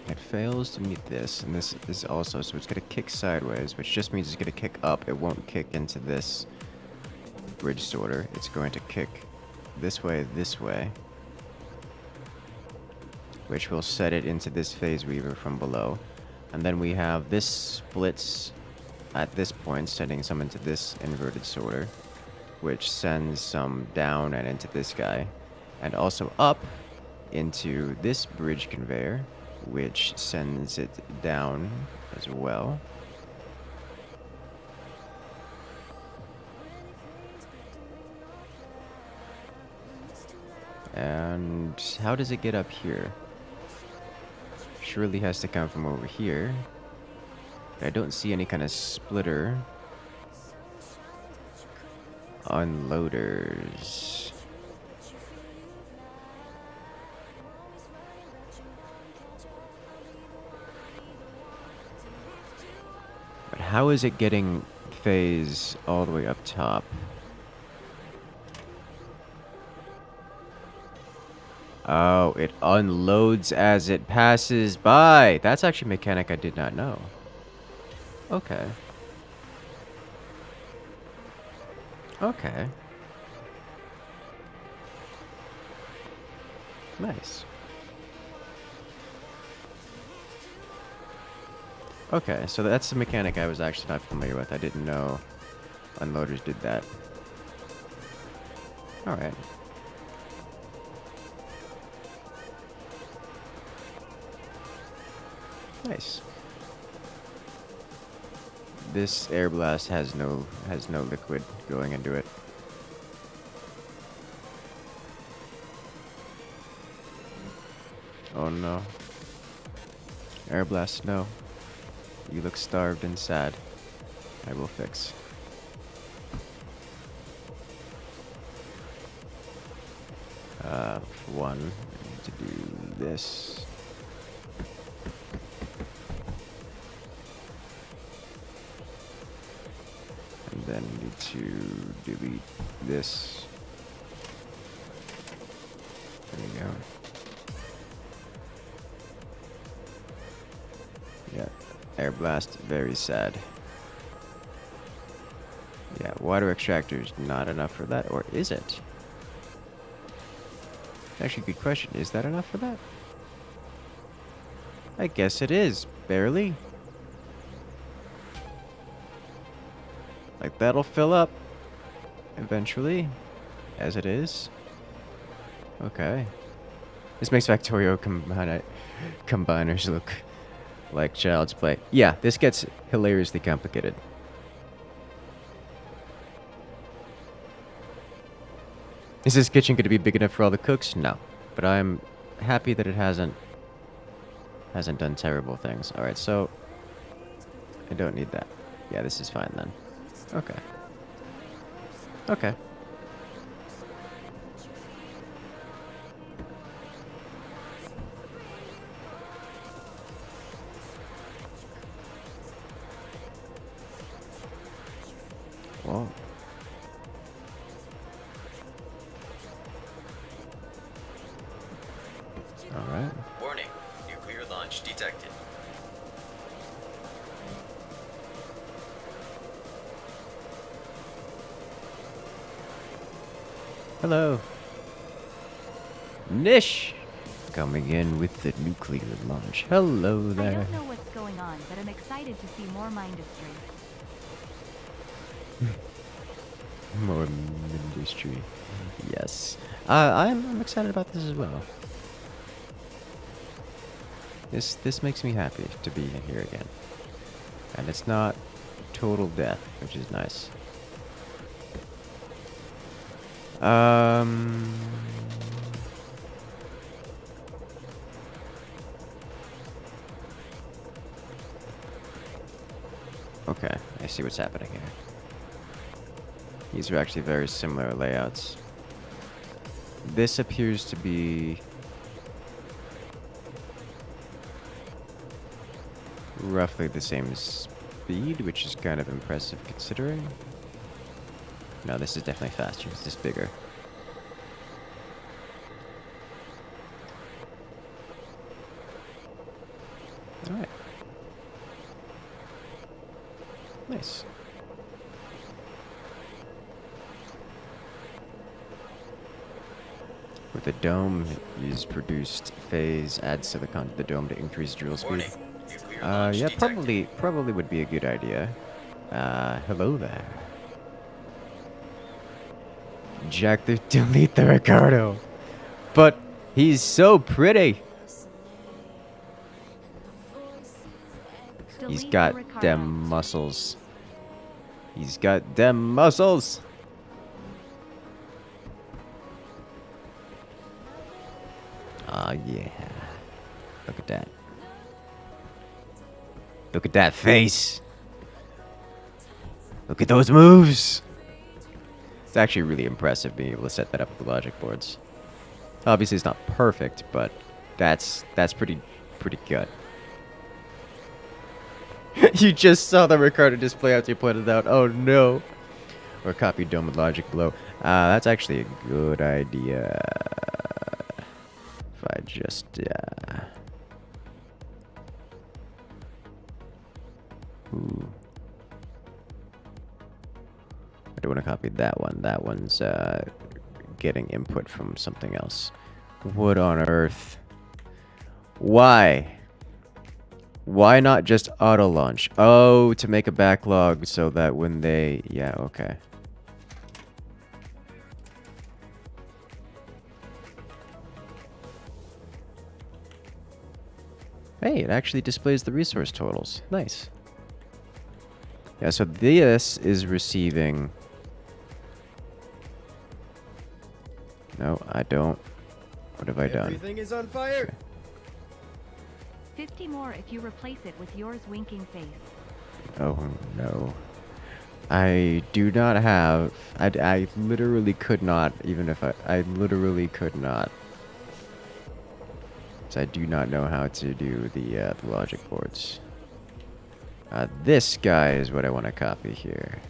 It fails to meet this, and this is also, so it's gonna kick sideways, which just means it's gonna kick up. It won't kick into this bridge sorter. It's going to kick this way, which will set it into this phase weaver from below. And then we have this splits at this point, sending some into this inverted sorter, which sends some down and into this guy, and also up into this bridge conveyor, which sends it down as well. And how does it get up here? Surely has to come from over here. I don't see any kind of splitter. Unloaders. But how is it getting phase all the way up top? Oh, it unloads as it passes by. That's actually a mechanic I did not know. Okay. Okay. Nice. Okay, so that's the mechanic I was actually not familiar with. I didn't know unloaders did that. Alright. Nice. This air blast has no liquid going into it. Oh no. Air blast, no. You look starved and sad. I will fix. For one, I need to do this. And then need to delete this. There you go. Yeah, air blast, very sad. water extractor's not enough for that, or is it? Actually, good question. Is that enough for that? I guess it is. Barely. Like, that'll fill up eventually, as it is. Okay. This makes Factorio combiners look like child's play. Yeah, this gets hilariously complicated. Is this kitchen going to be big enough for all the cooks? No. But I'm happy that it hasn't done terrible things. Alright, so I don't need that. Yeah, this is fine then. Okay. Okay. Well. Alright. Warning. Nuclear launch detected. Hello. Nish! Coming in with the nuclear launch. Hello I there. don't know what's going on, but I'm excited to see more Mindustry. More Mindustry. Yes. I'm excited about this as well. This makes me happy to be in here again. And it's not total death, which is nice. Okay, I see what's happening here. These are actually very similar layouts. This appears to be roughly the same speed, which is kind of impressive considering. No, this is definitely faster. It's just bigger. Alright. Nice. With the dome, use produced phase adds silicon to the dome to increase drill speed. Warning. Nuclear launch Yeah, detected. probably would be a good idea. Hello there. Jack, delete the Ricardo. But he's so pretty. He's Delete got the Ricardo. them muscles. He's got them muscles. Oh yeah. Look at that. Look at that face. Look at those moves. It's actually really impressive being able to set that up with the logic boards. Obviously it's not perfect, but that's pretty good. You just saw the Ricardo display after you pointed it out. Oh no. Or copy dome with logic below. That's actually a good idea. If I just ooh. I don't want to copy that one. That one's getting input from something else. What on earth? Why? Why not just auto launch? Oh, to make a backlog so that when they... Yeah, okay. Hey, it actually displays the resource totals. Nice. Yeah, so this is receiving... No, I don't. What have I done? Everything is on fire. Okay. 50 more if you replace it with yours winking face. Oh no. I do not have... I literally could not, even if I literally could not. So I do not know how to do the logic boards. This guy is what I want to copy here.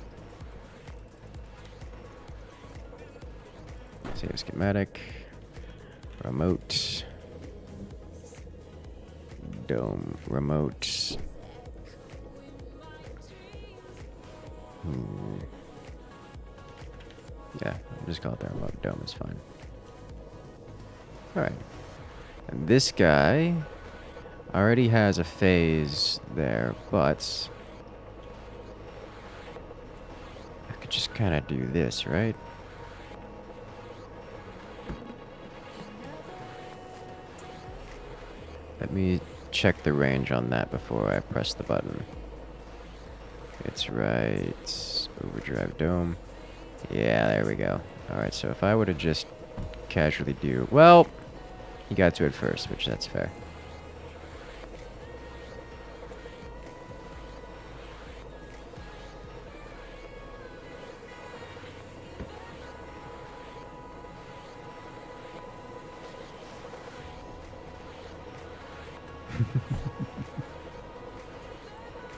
Save schematic. Remote. Dome. Remote. Yeah, just call it the remote dome. It's fine. All right. And this guy already has a phase there, but I could just kind of do this, right? Let me check the range on that before I press the button. It's right. Overdrive dome. Yeah, there we go. Alright, so if I were to just casually do... Well, he got to it first, which that's fair.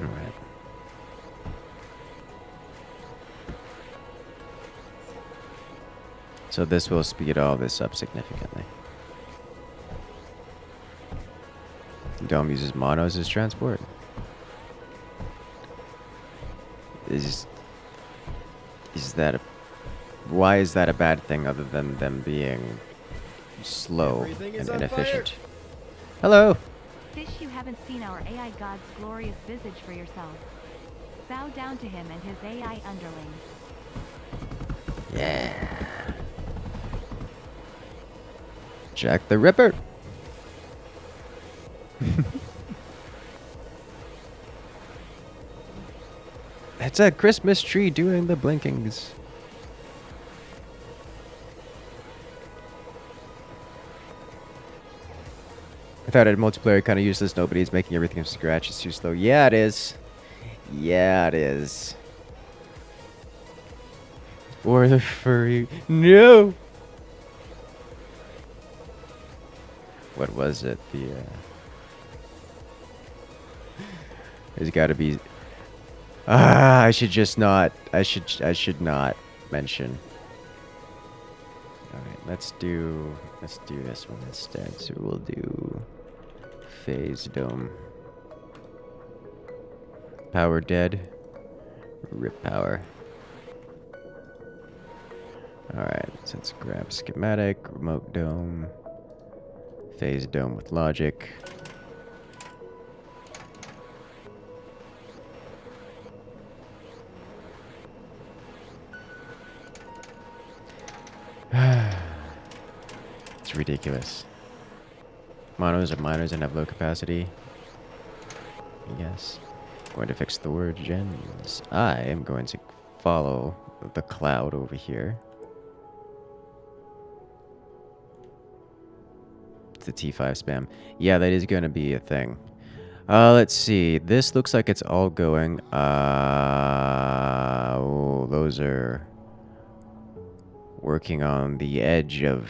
Alright. So this will speed all this up significantly. Dome uses monos as transport. Is that a... Why is that a bad thing other than them being slow and inefficient? Hello! Fish, you haven't seen our AI god's glorious visage for yourself. Bow down to him and his AI underlings. Yeah. Jack the Ripper. It's a Christmas tree doing the blinkings. I thought it multiplayer kind of useless. Nobody's making everything from scratch. It's too slow. Yeah, it is. Yeah, it is. Or the furry. No! What was it? There's got to be... I should just not... I should not mention. Alright, let's do this one instead. So we'll do... Phase Dome. Power dead. Rip power. Alright, so let's grab schematic, remote dome, phase dome with logic. It's ridiculous. Monos are minors and have low capacity. Yes. Going to fix the word gens. I am going to follow the cloud over here. The T5 spam. Yeah, that is going to be a thing. Let's see. This looks like it's all going. Oh, those are working on the edge of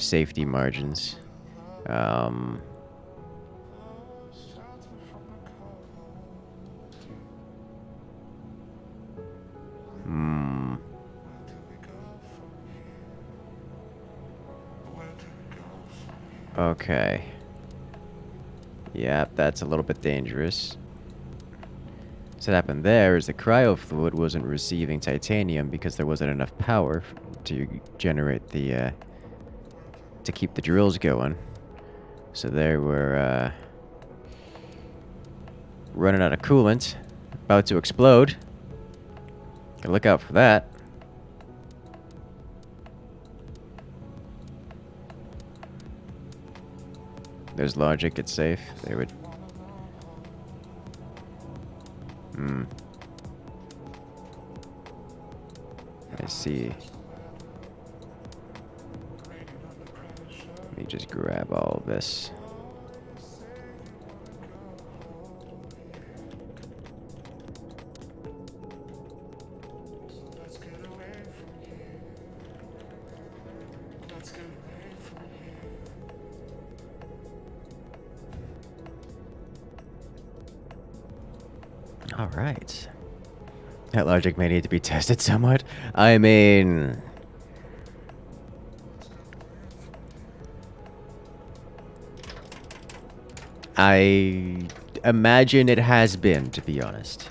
safety margins. Okay. Yep, that's a little bit dangerous. So what happened there is the cryo fluid wasn't receiving titanium because there wasn't enough power to generate the to keep the drills going. So they were running out of coolant, about to explode. Gotta look out for that. There's logic, it's safe. They would... I see. Let me just grab all this. All right. That logic may need to be tested somewhat. I mean... I imagine it has been, to be honest.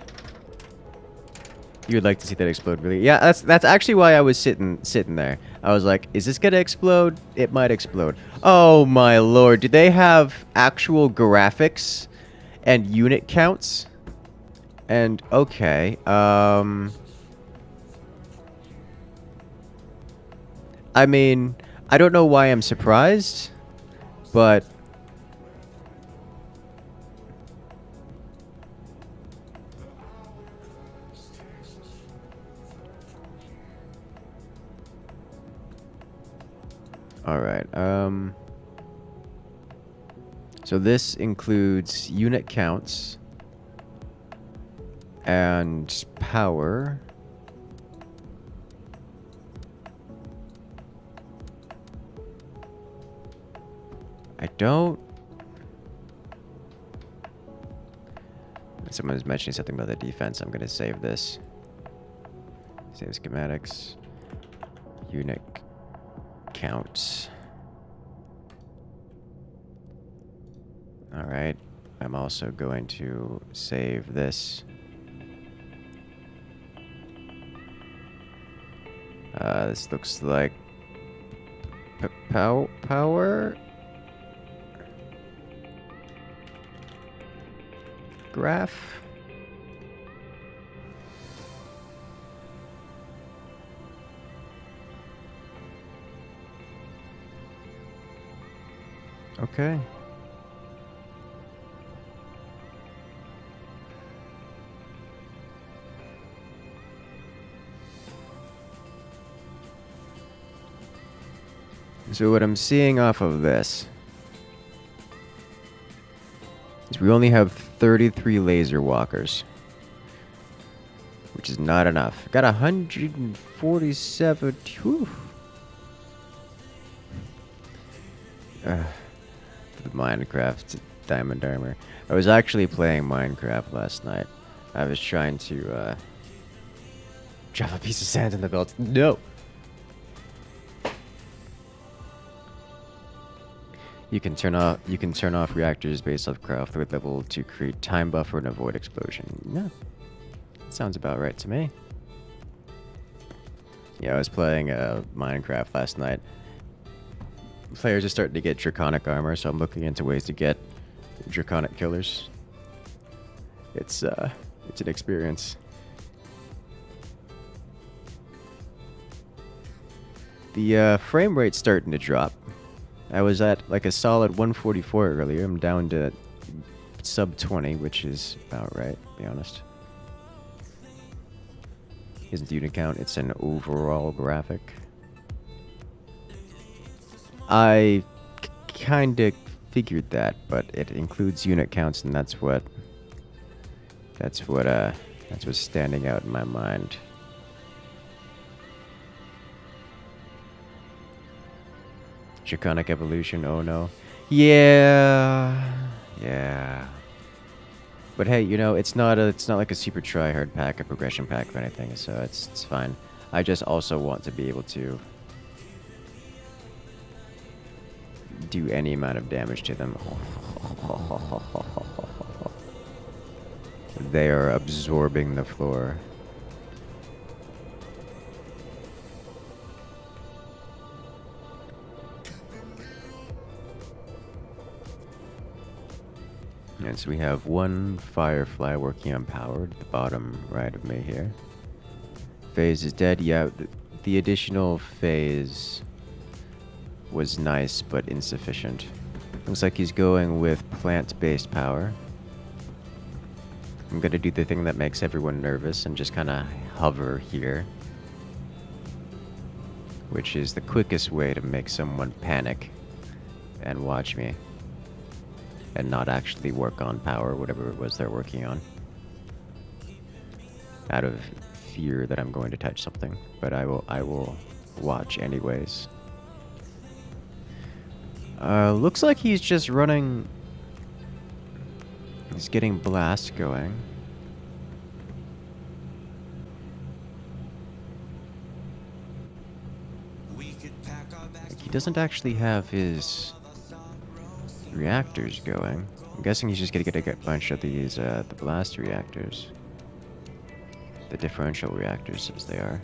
You'd like to see that explode, really? Yeah, that's actually why I was sitting there. I was like, is this gonna explode? It might explode. Oh my lord, do they have actual graphics and unit counts? And okay, I mean, I don't know why I'm surprised, but all right. So this includes unit counts and power. I don't. Someone was mentioning something about the defense. I'm gonna save this. Save schematics. Unit counts. Alright. I'm also going to save this. This looks like power graph. Okay. So what I'm seeing off of this is we only have 33 laser walkers, which is not enough. Got 147. Whew. The Minecraft diamond armor. I was actually playing Minecraft last night. I was trying to drop a piece of sand in the belt. No. You can turn off reactors based off craft with level to create time buffer and avoid explosion. Yeah, sounds about right to me. Yeah, I was playing Minecraft last night. Players are starting to get draconic armor, so I'm looking into ways to get draconic killers. It's an experience. The frame rate's starting to drop. I was at like a solid 144 earlier. I'm down to sub 20, which is about right, to be honest. Isn't the unit count, it's an overall graphic. I kinda figured that, but it includes unit counts, and that's what's standing out in my mind. Draconic evolution, oh no. Yeah. But hey, you know, it's not like a super try-hard pack, a progression pack or anything, so it's fine. I just also want to be able to do any amount of damage to them. They are absorbing the floor. And so we have one firefly working on power at the bottom right of me here. Phase is dead. Yeah, the additional phase was nice but insufficient. Looks like he's going with plant-based power. I'm gonna do the thing that makes everyone nervous and just kind of hover here, which is the quickest way to make someone panic and watch me and not actually work on power, whatever it was they're working on, out of fear that I'm going to touch something. But I will watch anyways. Looks like he's just running. He's getting blast going. He doesn't actually have his reactors going. I'm guessing he's just gonna get a bunch of these the blast reactors. the differential reactors as they are.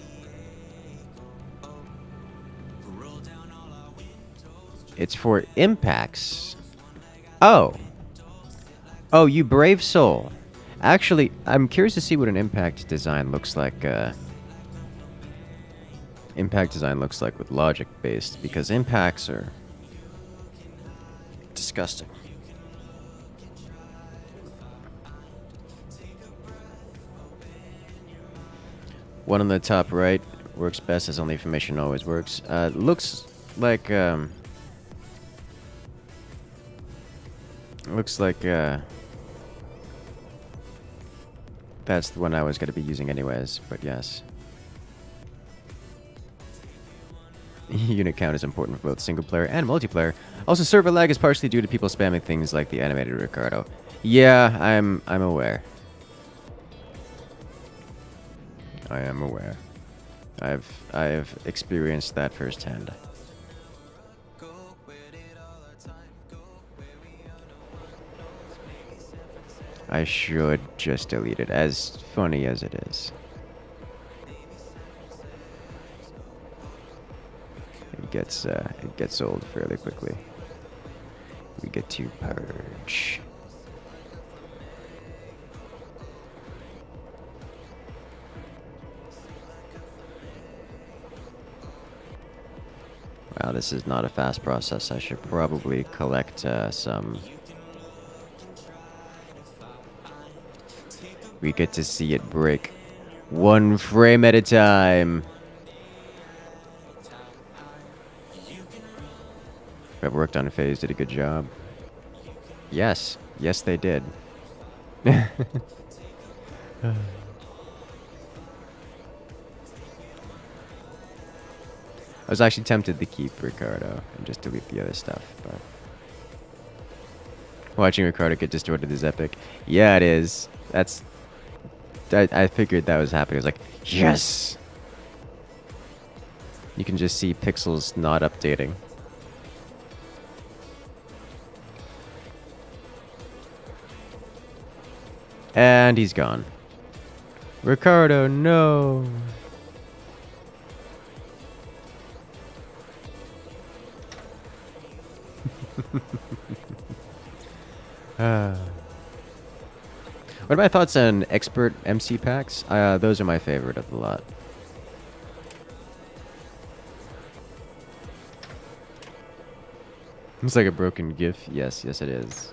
It's for impacts. Oh. Oh, you brave soul. Actually, I'm curious to see what an impact design looks like. Impact design looks like with logic based, because impacts are disgusting. One on the top right works best as only information always works. Looks like that's the one I was going to be using anyways, but yes. Unit count is important for both single player and multiplayer. Also, server lag is partially due to people spamming things like the animated Ricardo. Yeah, I'm aware. I am aware. I've experienced that firsthand. I should just delete it, as funny as it is. It gets old fairly quickly. We get to purge. Wow, this is not a fast process. I should probably collect some. We get to see it break one frame at a time. Whoever worked on phase did a good job. Yes. Yes, they did. I was actually tempted to keep Ricardo and just delete the other stuff, but watching Ricardo get distorted is epic. Yeah, it is. I figured that was happening. I was like, yes! You can just see pixels not updating. And he's gone. Ricardo, no! What are my thoughts on expert MC packs? Those are my favorite of the lot. It's like a broken GIF. Yes, yes it is.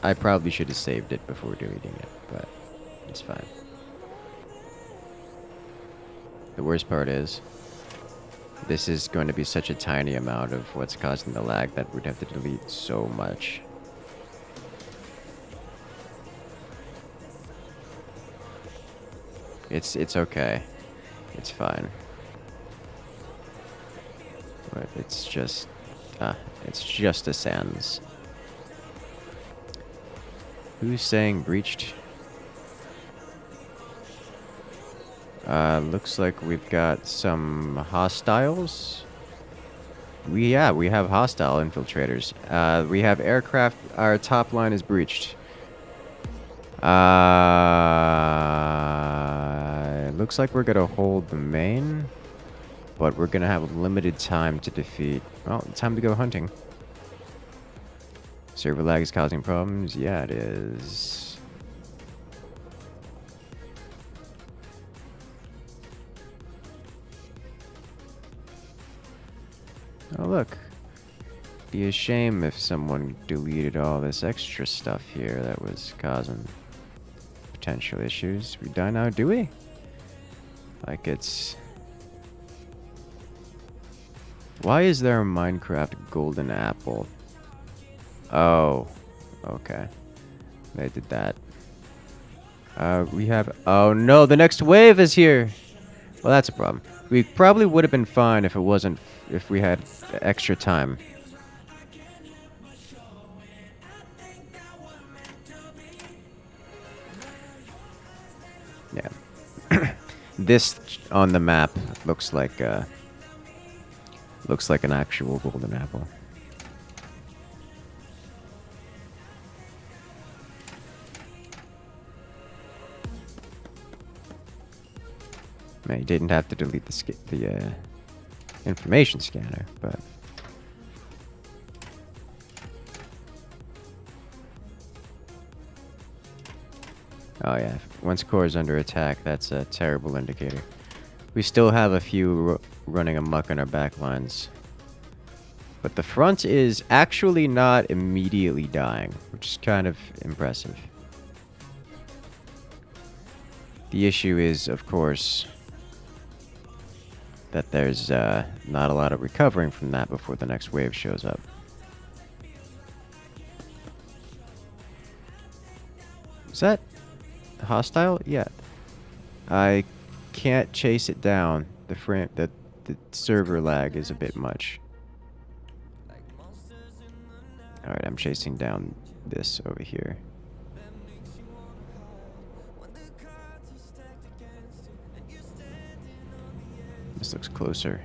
I probably should have saved it before deleting it, but it's fine. The worst part is, this is going to be such a tiny amount of what's causing the lag that we'd have to delete so much. It's okay. It's fine. But it's just a sans. Who's saying breached? Looks like we've got some hostiles. We have hostile infiltrators. We have aircraft. Our top line is breached. Looks like we're gonna hold the main, but we're gonna have limited time to defeat. Well, time to go hunting. Server lag is causing problems. Yeah, it is. Oh, look. Be a shame if someone deleted all this extra stuff here that was causing potential issues. We done now, do we? Like it's... Why is there a Minecraft golden apple? Oh, okay. They did that. We have... Oh no, the next wave is here! Well, that's a problem. We probably would have been fine if it wasn't... If we had extra time. Yeah. This on the map looks like an actual golden apple. I mean, you didn't have to delete the information scanner, but... Oh yeah, once core is under attack, that's a terrible indicator. We still have a few running amok in our back lines. But the front is actually not immediately dying, which is kind of impressive. The issue is, of course, that there's not a lot of recovering from that before the next wave shows up. Is that hostile? Yeah. I can't chase it down. The server lag is a bit much. Alright, I'm chasing down this over here. This looks closer.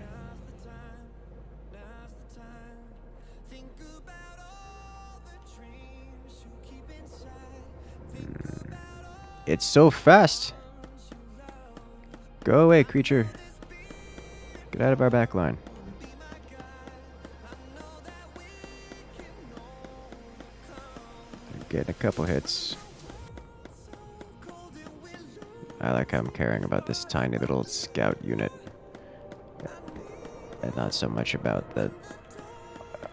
It's so fast! Go away, creature. Get out of our back line. Getting a couple hits. I like how I'm caring about this tiny little scout unit. And not so much about the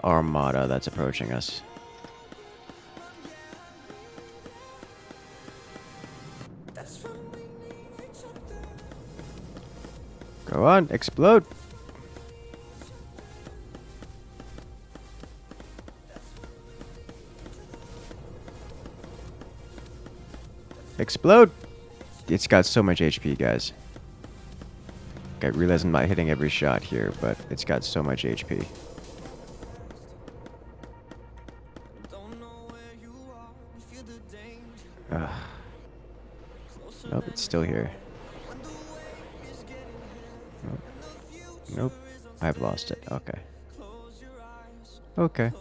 armada that's approaching us. Go on, explode! Explode! It's got so much HP, guys. I realize I'm not hitting every shot here, but it's got so much HP. Ugh. Nope, it's still here. Nope. Nope. I've lost it. Okay. Okay.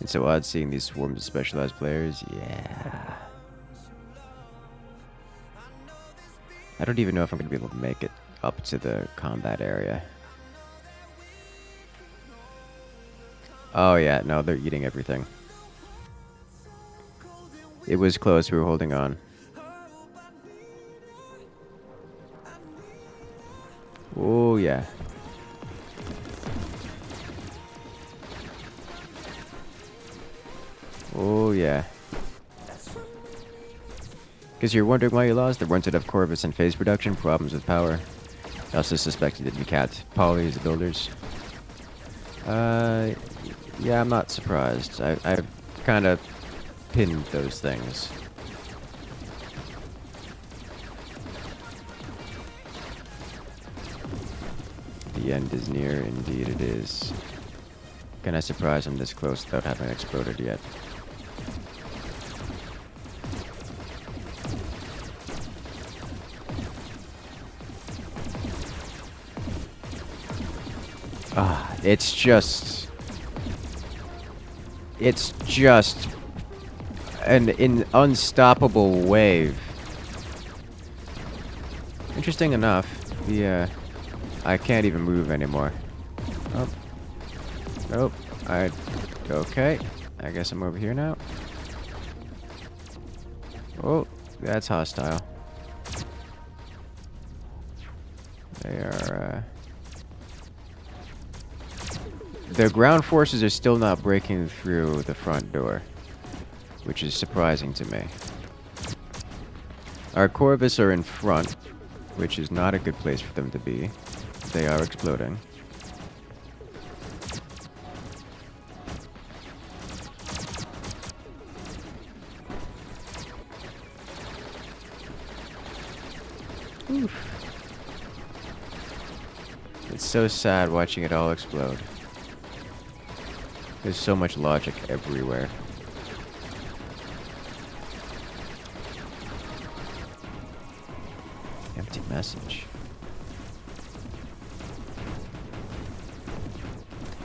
It's so odd seeing these swarms of specialized players. Yeah. I don't even know if I'm going to be able to make it up to the combat area. Oh yeah, no, they're eating everything. It was close, we were holding on. Oh yeah. Oh yeah. Because you're wondering why you lost? There weren't enough Corvus and phase production, problems with power. I also suspected that you cat Poly as the builders. Yeah, I'm not surprised. I kind of pinned those things. The end is near, indeed it is. Can I surprise him this close without having exploded yet? Ah, it's just an unstoppable wave. Interesting enough, I can't even move anymore. Oh. Nope. Okay. I guess I'm over here now. Oh, that's hostile. They are, the ground forces are still not breaking through the front door, which is surprising to me. Our Corvus are in front, which is not a good place for them to be. They are exploding. Oof. It's so sad watching it all explode. There's so much logic everywhere. Empty message.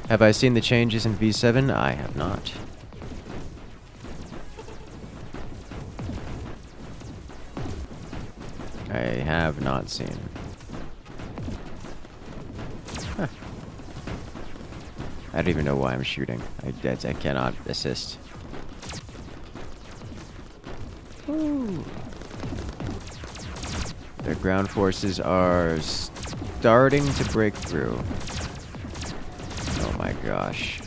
Have I seen the changes in V7? I have not. I have not seen. Huh. I don't even know why I'm shooting. I cannot assist. Ooh. Their ground forces are starting to break through. Oh my gosh.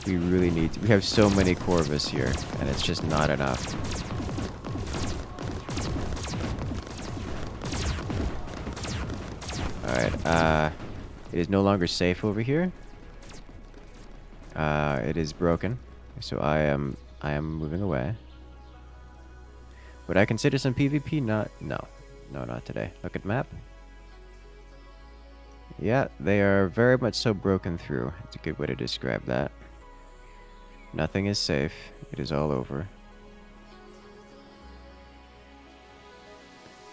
We really need to. We have so many Corvus here, and it's just not enough. Alright, it is no longer safe over here. It is broken. So I am moving away. Would I consider some PvP? No, not today. Look at map. Yeah, they are very much so broken through. It's a good way to describe that. Nothing is safe. It is all over.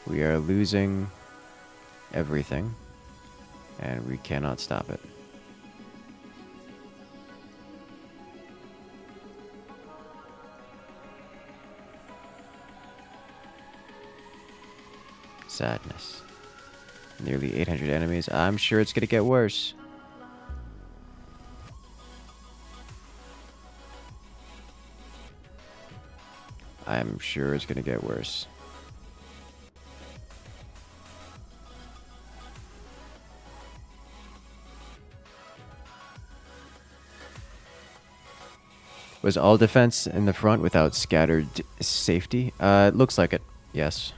We are losing everything, and we cannot stop it. Sadness. Nearly 800 enemies. I'm sure it's gonna get worse. I'm sure it's gonna get worse. Was all defense in the front without scattered safety? It looks like it, yes.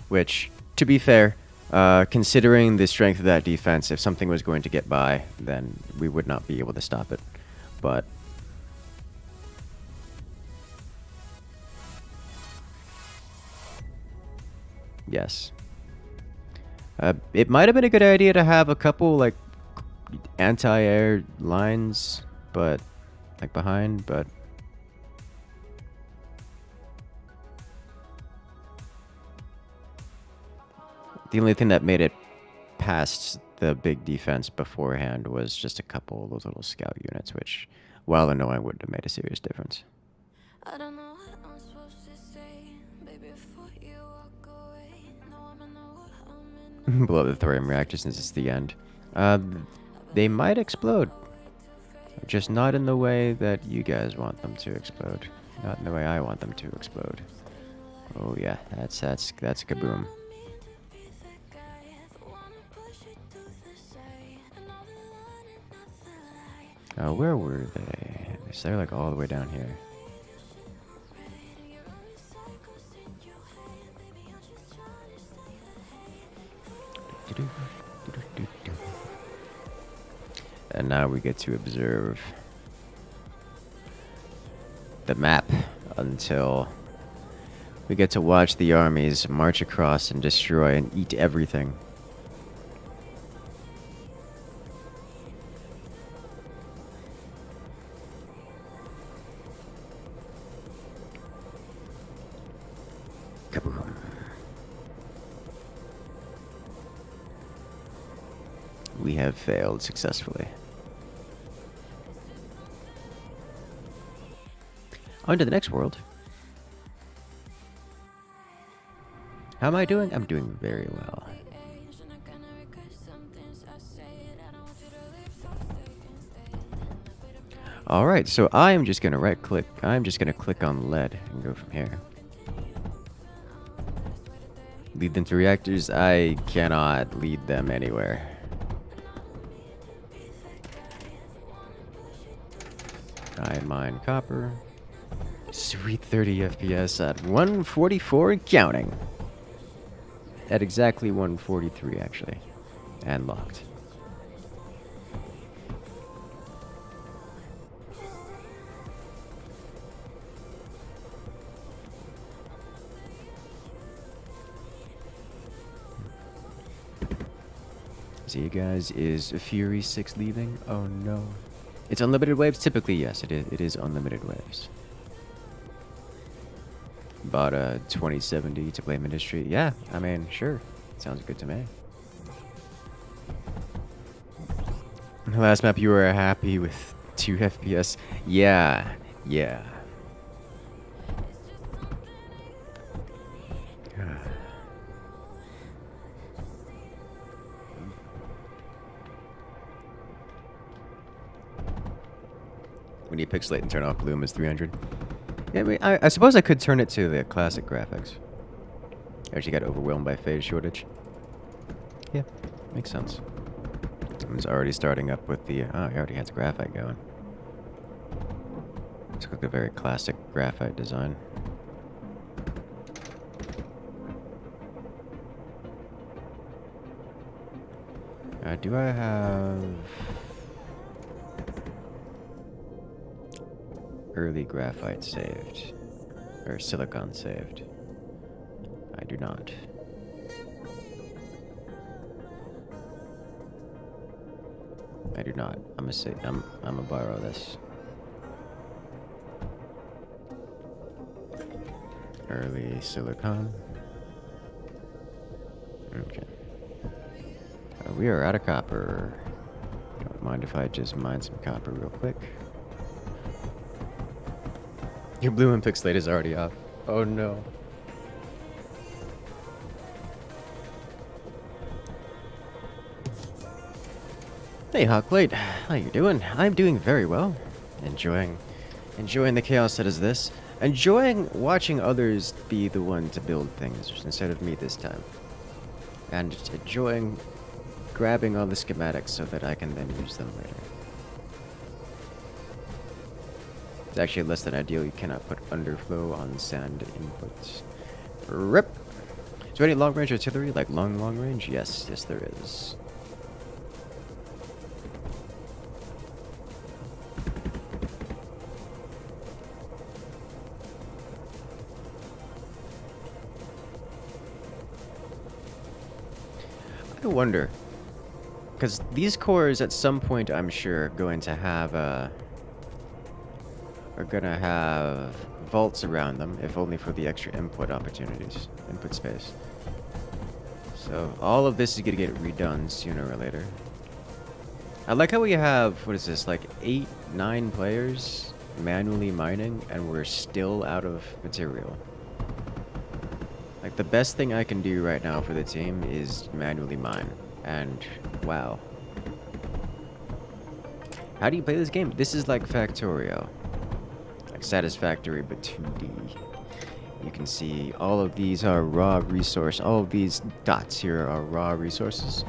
Which, to be fair, considering the strength of that defense, if something was going to get by, then we would not be able to stop it. But yes. It might have been a good idea to have a couple, like, anti-air lines, but, like, behind, but... The only thing that made it past the big defense beforehand was just a couple of those little scout units, which, while annoying, would have made a serious difference. I don't know what I'm supposed to say, baby, before you walk away. No, I'm in the what I'm in. Blow the thorium reactor since it's the end. They might explode. Just not in the way that you guys want them to explode. Not in the way I want them to explode. Oh yeah, that's kaboom. Where were they? They're like all the way down here. And now we get to observe the map until we get to watch the armies march across and destroy and eat everything. Kaboom. We have failed successfully. On to the next world. How am I doing? I'm doing very well. Alright, so I am just going to right click. I'm just going to click on lead and go from here. Lead them to reactors. I cannot lead them anywhere. I mine copper. Sweet 30 FPS at 144 and counting. At exactly 143 actually. And locked. See you guys, is Fury 6 leaving? Oh no. It's unlimited waves? Typically, yes, it is unlimited waves. Bought a 2070 to play Mindustry. Yeah, I mean, sure. Sounds good to me. The last map you were happy with 2 FPS? Yeah. When you pixelate and turn off bloom is 300. Yeah, I suppose I could turn it to the classic graphics. I actually got overwhelmed by phase shortage. Yeah, makes sense. It's already starting up with the... Oh, he already has graphite going. It's like a very classic graphite design. Do I have... early graphite saved? Or silicon saved? I do not. I do not. I'm gonna borrow this. Early silicon. Okay. We are out of copper. Don't mind if I just mine some copper real quick. Your blue and pixelate is already off. Oh no. Hey Hawkblade, how you doing? I'm doing very well. Enjoying the chaos that is this. Enjoying watching others be the one to build things instead of me this time. And enjoying grabbing all the schematics so that I can then use them later. It's actually less than ideal. You cannot put underflow on sand inputs. RIP! Is there any long-range artillery? Like long range? Yes, there is. I wonder, because these cores at some point I'm sure are going to have vaults around them, if only for the extra input opportunities, input space. So all of this is going to get redone sooner or later. I like how we have, what is this, like 8, 9 players manually mining, and we're still out of material. Like, the best thing I can do right now for the team is manually mine. And, wow. How do you play this game? This is like Factorio. Like Satisfactory, but 2D. You can see all of these are raw resource. All of these dots here are raw resources.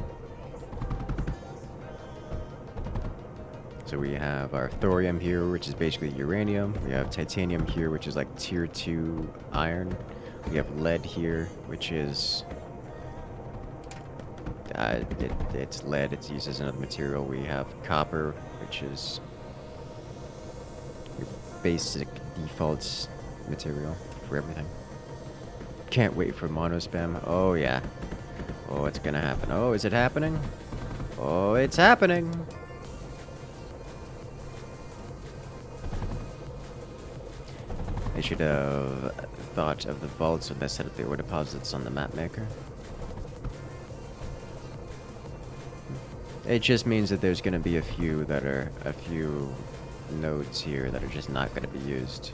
So we have our thorium here, which is basically uranium. We have titanium here, which is like tier 2 iron. We have lead here, which is... it's lead. It's used as another material. We have copper, which is your basic default material for everything. Can't wait for mono spam. Oh, yeah. Oh, it's gonna happen. Oh, is it happening? Oh, it's happening! I should have thought of the vaults when I set up the ore deposits on the map maker. It just means that there's going to be a few nodes here that are just not going to be used.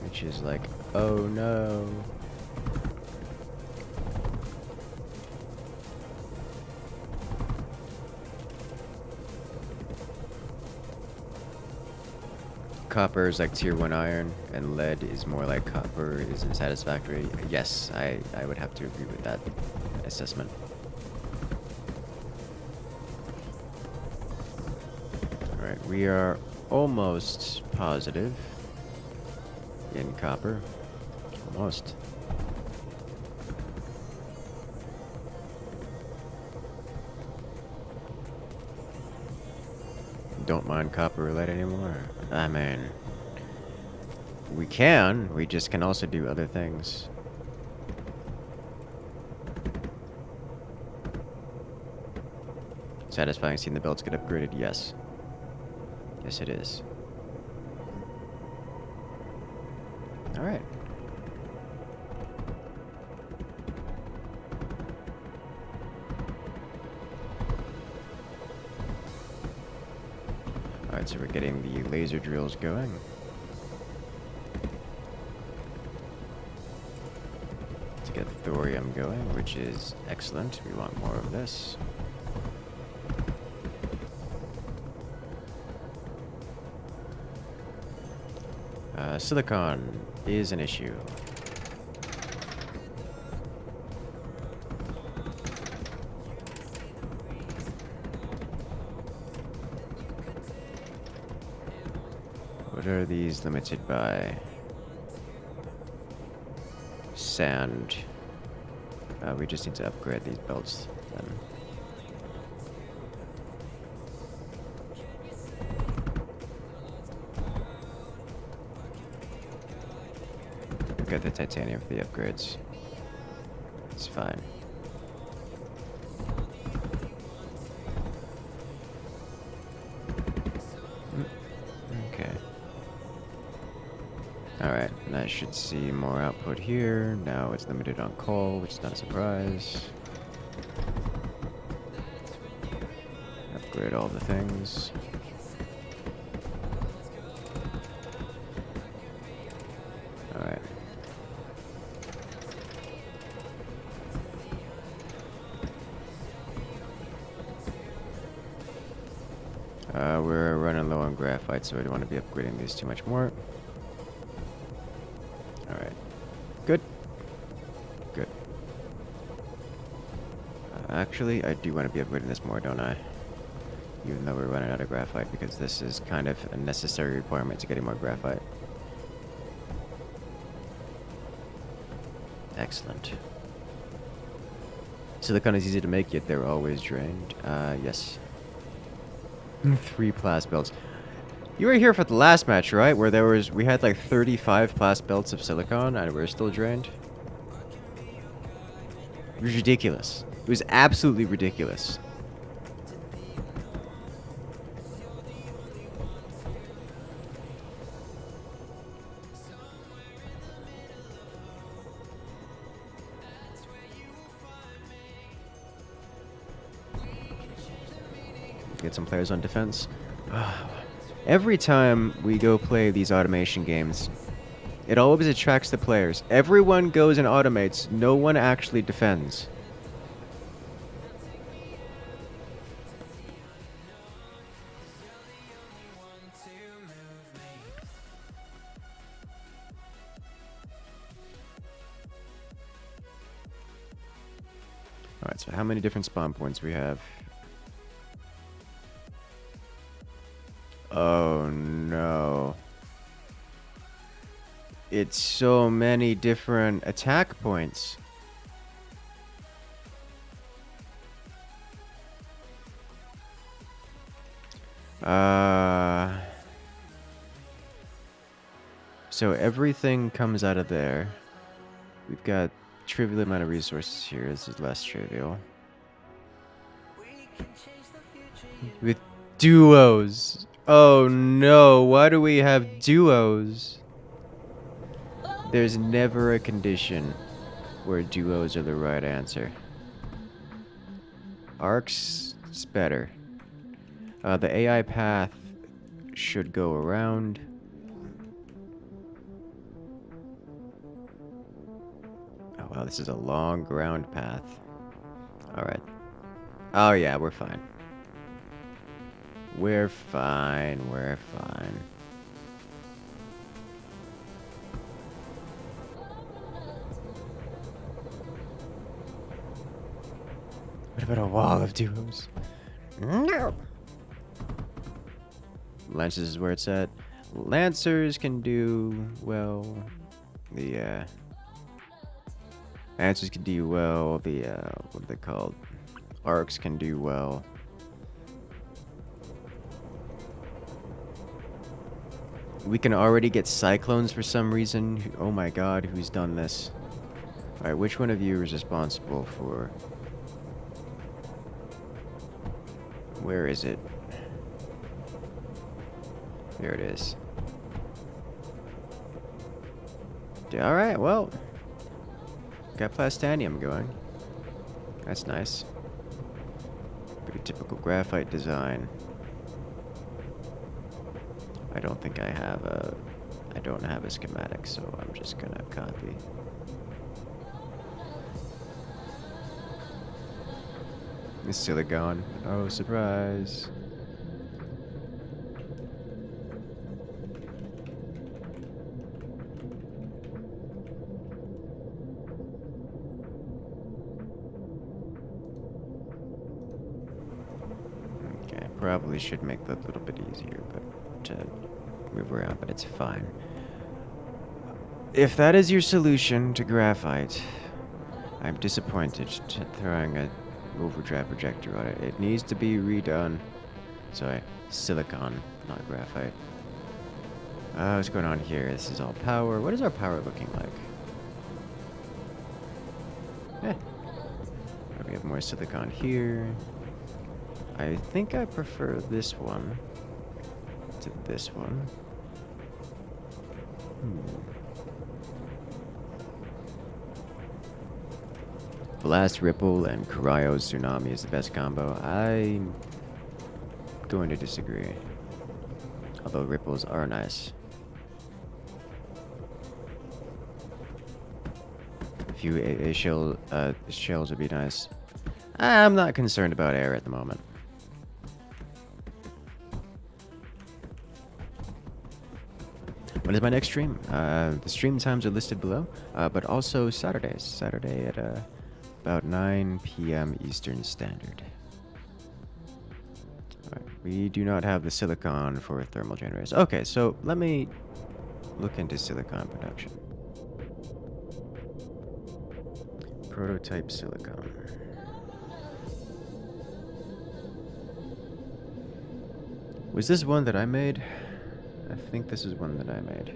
Which is like, oh no. Copper is like tier 1 iron, and lead is more like copper isn't satisfactory. Yes, I would have to agree with that assessment. Alright, we are almost positive in copper. Almost. Don't mind copper or lead anymore. I mean, we can. We just can also do other things. Satisfying seeing the belts get upgraded? Yes. Yes, it is. Alright. Alright, so we're getting the laser drills going. Let's get thorium going, which is excellent. We want more of this. Silicon is an issue. What are these limited by? Sand. We just need to upgrade these belts then. Get the titanium for the upgrades. It's fine. Okay. Alright, and I should see more output here. Now it's limited on coal, which is not a surprise. Upgrade all the things. Alright. We're running low on graphite, so I don't want to be upgrading these too much more. Alright. Good. Good. Actually, I do want to be upgrading this more, don't I? Even though we're running out of graphite, because this is kind of a necessary requirement to getting more graphite. Excellent. Silicon is easy to make, yet they're always drained. Yes. 3 blast belts. You were here for the last match, right? Where we had like 35 blast belts of silicon and we're still drained? It was ridiculous. It was absolutely ridiculous. Get some players on defense. Every time we go play these automation games, it always attracts the players. Everyone goes and automates. No one actually defends. Alright, so how many different spawn points we have? Oh no. It's so many different attack points. So everything comes out of there. We've got trivial amount of resources here. This is less trivial. With duos. Oh no, why do we have duos? There's never a condition where duos are the right answer. Arcs is better. The AI path should go around. Oh wow, this is a long ground path. Alright. Oh yeah, we're fine. We're fine, we're fine. What about a wall of duos? No! Lancers is where it's at. Lancers can do well. The Lancers can do well. The what are they called? Arcs can do well. We can already get cyclones for some reason. Oh my god, who's done this? Alright, which one of you is responsible for... Where is it? There it is. Alright, well. Got plastanium going. That's nice. Pretty typical graphite design. I don't think I have a... I don't have a schematic, so I'm just gonna copy. It's still gone. Oh, surprise. probably should make that a little bit easier, but to move around, but it's fine. If that is your solution to graphite, I'm disappointed throwing a overdrive projector on it. It needs to be redone. Sorry, silicon, not graphite. What's going on here? This is all power. What is our power looking like? We have more silicon here. I think I prefer this one to this one. Blast Ripple and Cryo Tsunami is the best combo. I'm going to disagree. Although Ripples are nice. A few shells would be nice. I'm not concerned about air at the moment. When is my next stream? The stream times are listed below, but also Saturdays. Saturday at about 9 p.m. Eastern Standard. Alright, we do not have the silicon for thermal generators. Okay, so let me look into silicon production. Prototype silicon. Was this one that I made? I think this is one that I made.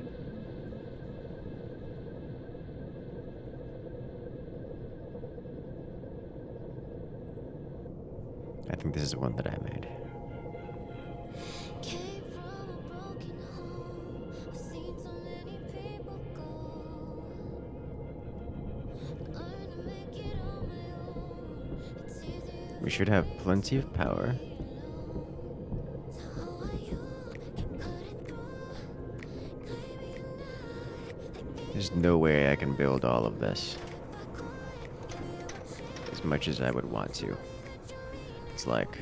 I think this is the one that I made. We should have plenty of power. There's no way I can build all of this as much as I would want to. It's like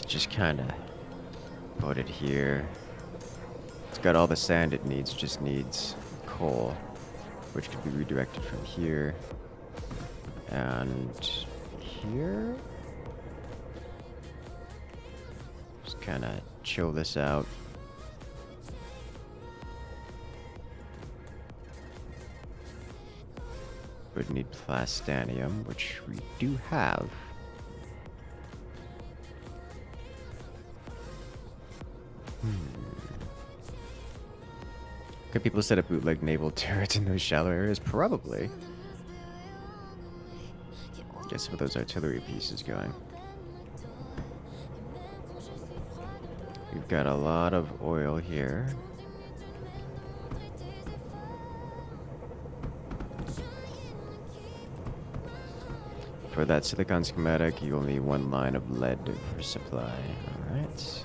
just kind of put it here. It's got all the sand it needs, just needs coal, which could be redirected from here and here. Just kind of chill this out. Would need plastanium, which we do have. Could people set up bootleg naval turrets in those shallow areas? Probably. Get some of those artillery pieces going. We've got a lot of oil here. For that silicon schematic, you'll need one line of lead for supply. Alright.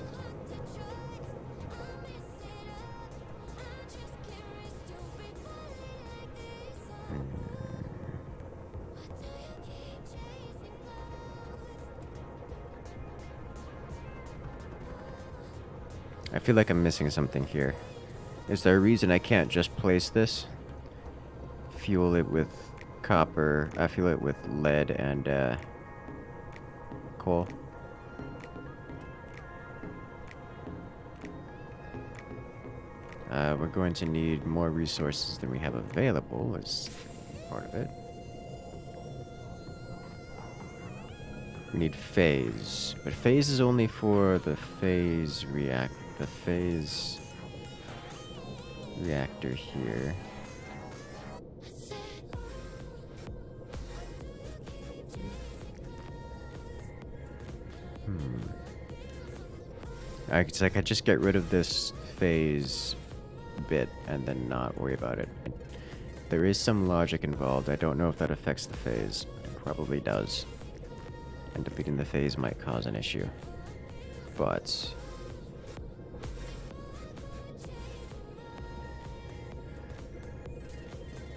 I feel like I'm missing something here. Is there a reason I can't just place this? Fuel it with copper. I fuel it with lead and coal. We're going to need more resources than we have available as part of it. We need phase, but phase is only for the phase reactor here. It's like I just get rid of this phase bit and then not worry about it. There is some logic involved. I don't know if that affects the phase. It probably does. And deleting the phase might cause an issue. But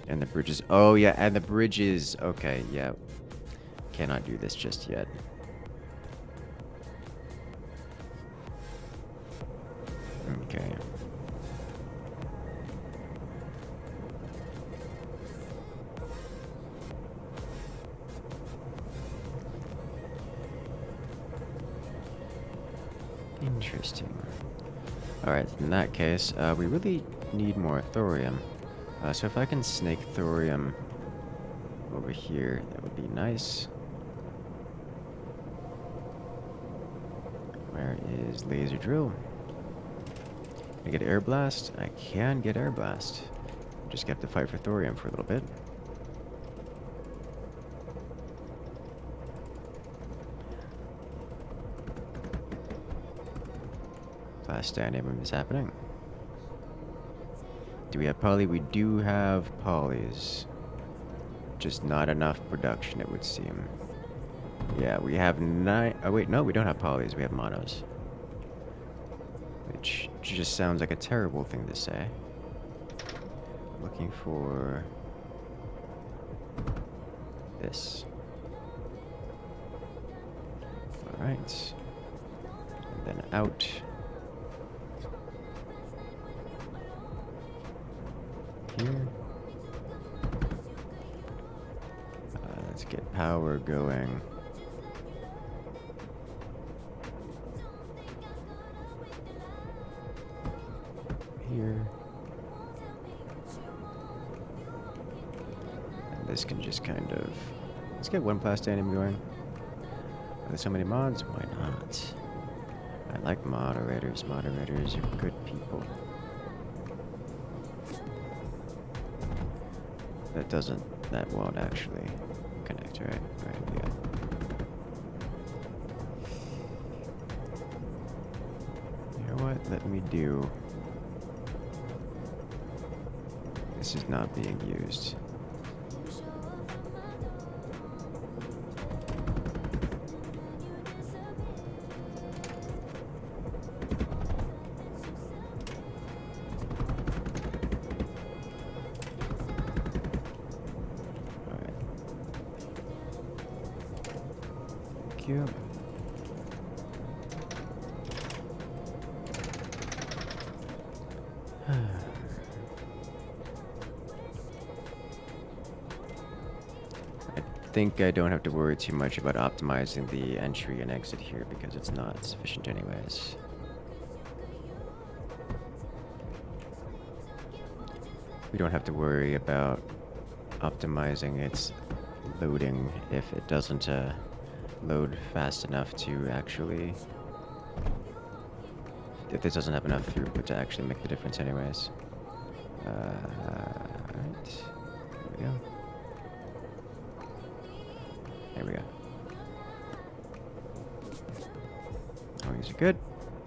and the bridges. Oh yeah, and the bridges. Okay, yeah. Cannot do this just yet. Okay. Interesting. Alright, in that case, we really need more thorium. So if I can snake thorium over here, that would be nice. Where is laser drill? Can I get air blast? I can get air blast. Just have to fight for thorium for a little bit. Fast standing is happening. Do we have poly? We do have polys. Just not enough production, it would seem. Yeah, we have 9. Oh, wait, no, we don't have polys. We have monos. Which just sounds like a terrible thing to say. Looking for this. Alright. And then out. Here. Let's get power going. Here. And this can just kind of... Let's get one plastanium going. Are there so many mods? Why not? I like moderators. Moderators are good people. That won't actually connect, right? Right, yeah. You know what? Let me do... This is not being used. You. I think I don't have to worry too much about optimizing the entry and exit here because it's not sufficient anyways. We don't have to worry about optimizing its loading if it doesn't load fast enough to actually... If this doesn't have enough throughput to actually make the difference anyways. Right. There we go. There we go. Oh, these are good.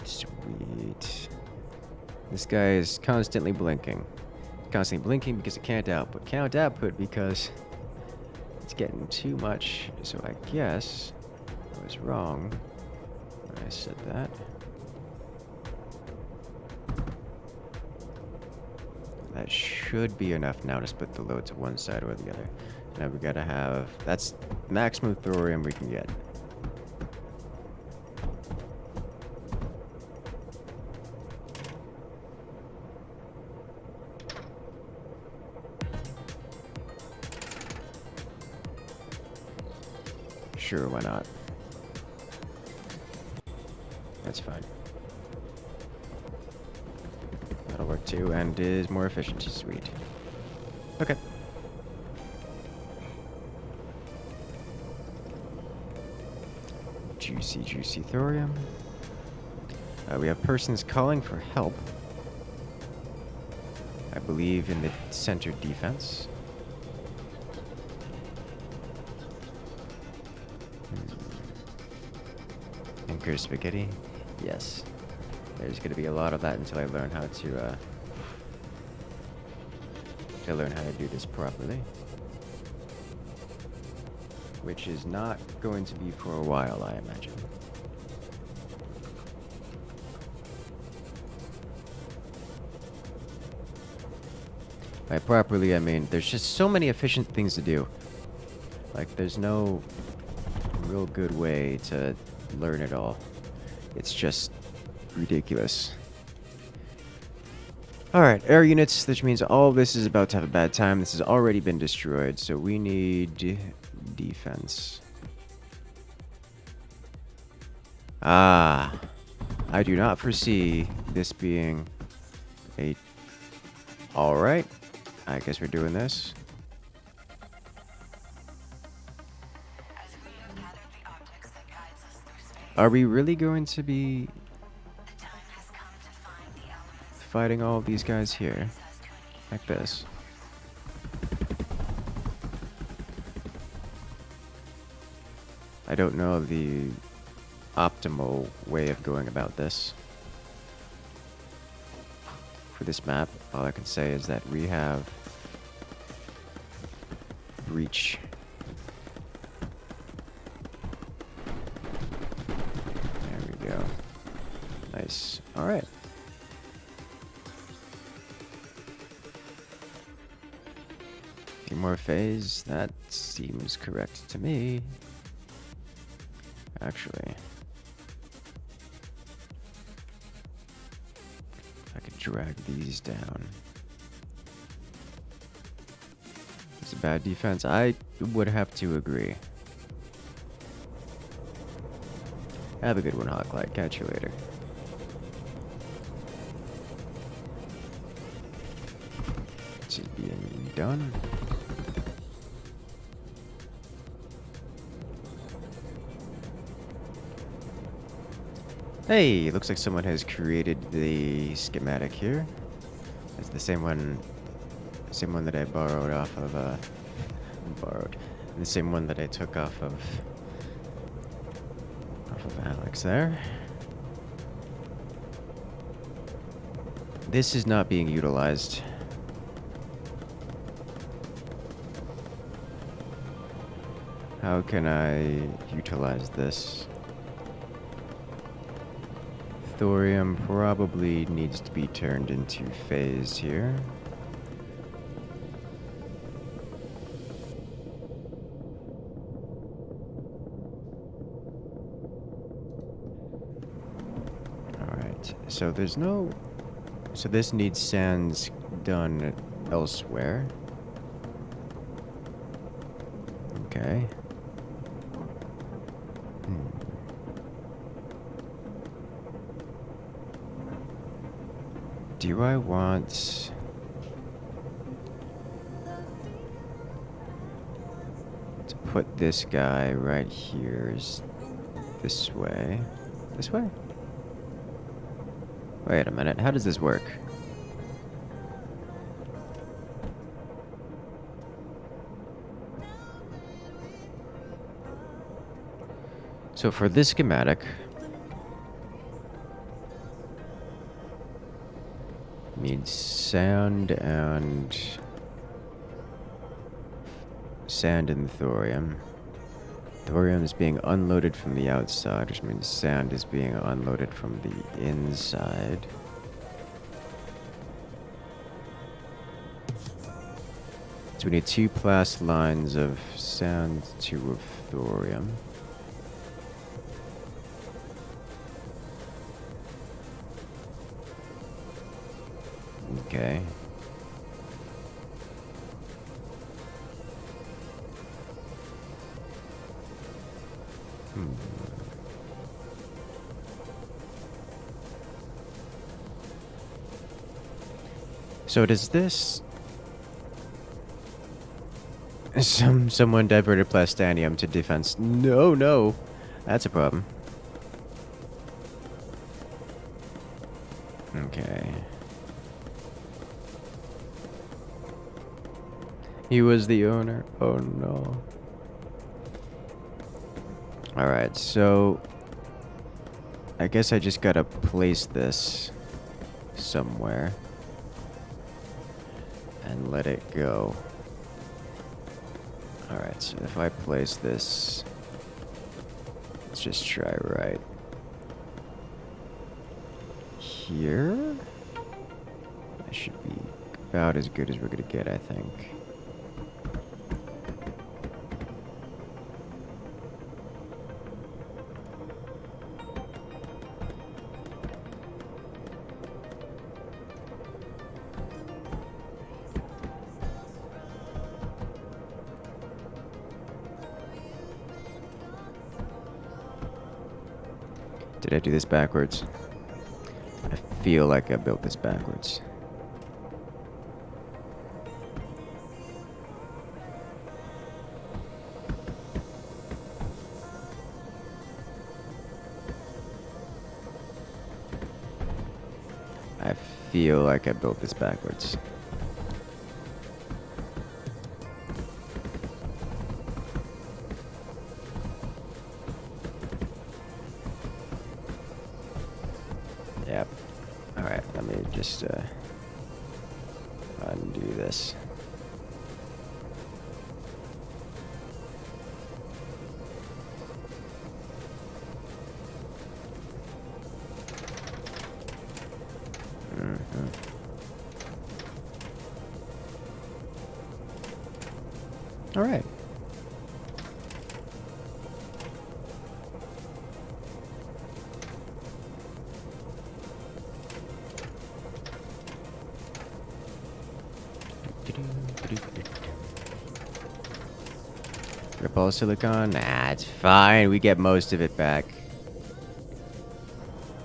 Sweet. This guy is constantly blinking. Constantly blinking because it can't output. Can't output because it's getting too much. So I guess I was wrong when I said that. That should be enough now to split the load to one side or the other. Now we gotta have... That's maximum thorium we can get. Sure, why not? That's fine. That'll work too, and is more efficient. Sweet. Okay. Juicy, juicy thorium. We have persons calling for help. I believe in the center defense. Anchor spaghetti? Yes. There's going to be a lot of that until I learn how to do this properly. Which is not going to be for a while, I imagine. By properly, I mean there's just so many efficient things to do. Like, there's no real good way to learn it all. It's just ridiculous. Alright, air units, which means all of this is about to have a bad time. This has already been destroyed, so we need defense. Ah. I do not foresee this being a... Alright, I guess we're doing this. Are we really going to be fighting all of these guys here? Like this? I don't know the optimal way of going about this. For this map, all I can say is that we have breach. There we go. Nice. Alright. Few more phase. That seems correct to me. Actually, I could drag these down. It's a bad defense. I would have to agree. Have a good one, Hawklight. Catch you later. This is being done. Hey, looks like someone has created the schematic here. It's the same one that I borrowed off of, the same one that I took off of Alex there. This is not being utilized. How can I utilize this? Thorium probably needs to be turned into phase here. Alright, so there's no... So this needs sands done elsewhere. Okay. Do I want... to put this guy right here this way? This way? Wait a minute, how does this work? So for this schematic, needs sand and thorium. Thorium is being unloaded from the outside, which means sand is being unloaded from the inside. So we need 2 plus lines of sand, 2 of thorium. Okay. So does this... Someone diverted plastanium to defense. No. That's a problem. Okay. He was the owner. Oh no. Alright, so... I guess I just gotta place this somewhere. And let it go. Alright, so if I place this... Let's just try right here. That should be about as good as we're gonna get, I think. Did I do this backwards? I feel like I built this backwards. I feel like I built this backwards. Yep. Alright, let me just undo this. All right. Rip all silicon? Nah, it's fine. We get most of it back.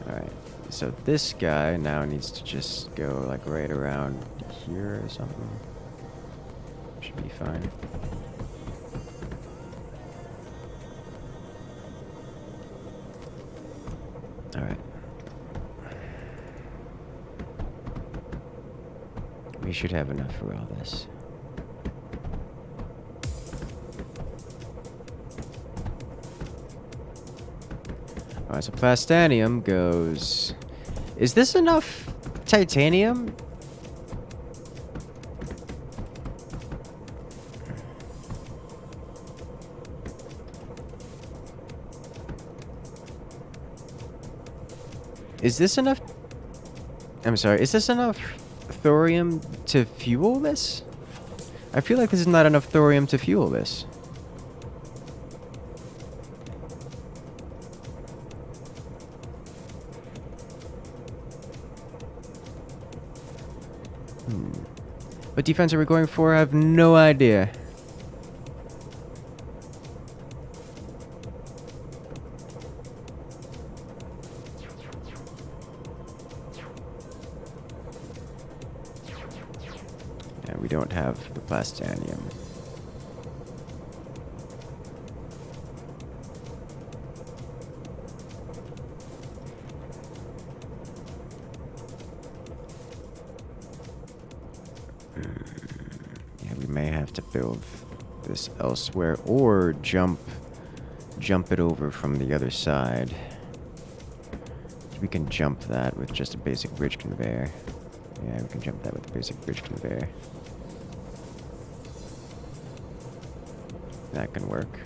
Alright. So this guy now needs to just go like right around here or something. Should be fine. Alright. We should have enough for all this. Alright, so plastanium goes... Is this enough titanium? Is this enough... I'm sorry, is this enough thorium to fuel this? I feel like this is not enough thorium to fuel this. What defense are we going for? I have no idea. Yeah, we don't have the plastanium. May have to build this elsewhere or jump it over from the other side. We can jump that with just a basic bridge conveyor. Yeah, we can jump that with a basic bridge conveyor. That can work.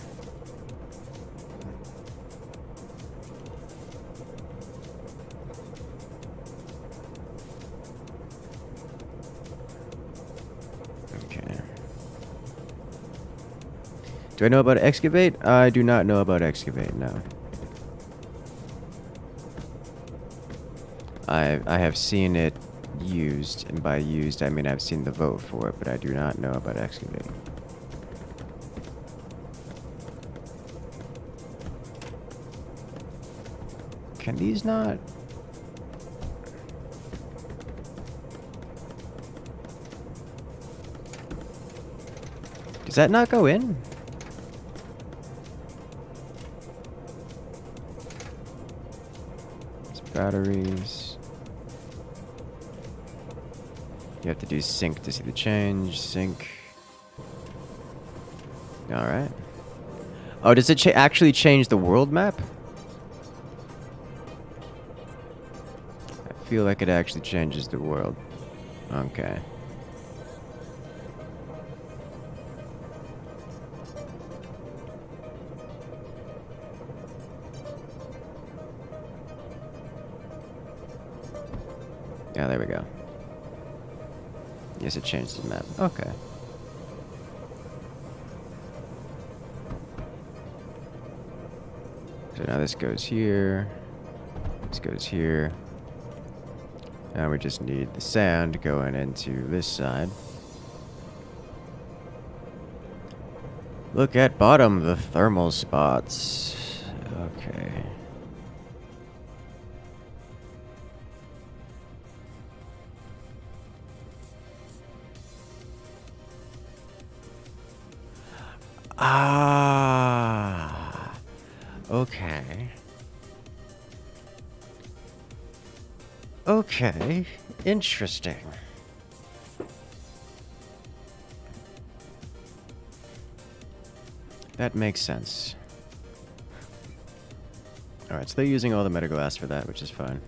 Do I know about excavate? I do not know about excavate, no. I have seen it used, and by used I mean I've seen the vote for it, but I do not know about excavate. Can these not? Does that not go in? Batteries. You have to do sync to see the change. Sync. Alright. Oh, does it actually change the world map? I feel like it actually changes the world. Okay. Yeah, there we go. Yes, it changed the map. Okay. So now this goes here. This goes here. Now we just need the sand going into this side. Look at bottom, the thermal spots. Okay. Ah. Okay. Okay. Interesting. That makes sense. Alright, so they're using all the metaglass for that, which is fine.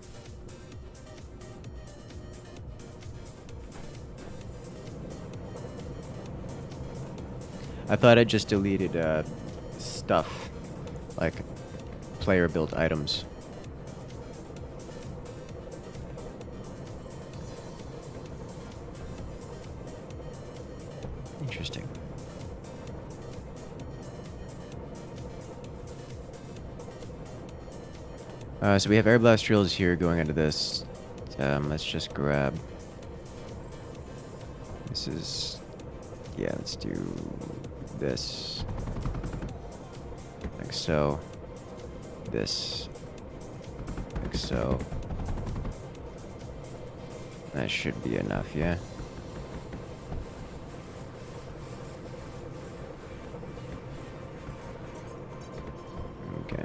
I thought I just deleted stuff, like player-built items. Interesting. So we have air blast drills here going into this. Let's just grab. This is. Yeah, let's do this. Like so. This. Like so. That should be enough, yeah? Okay.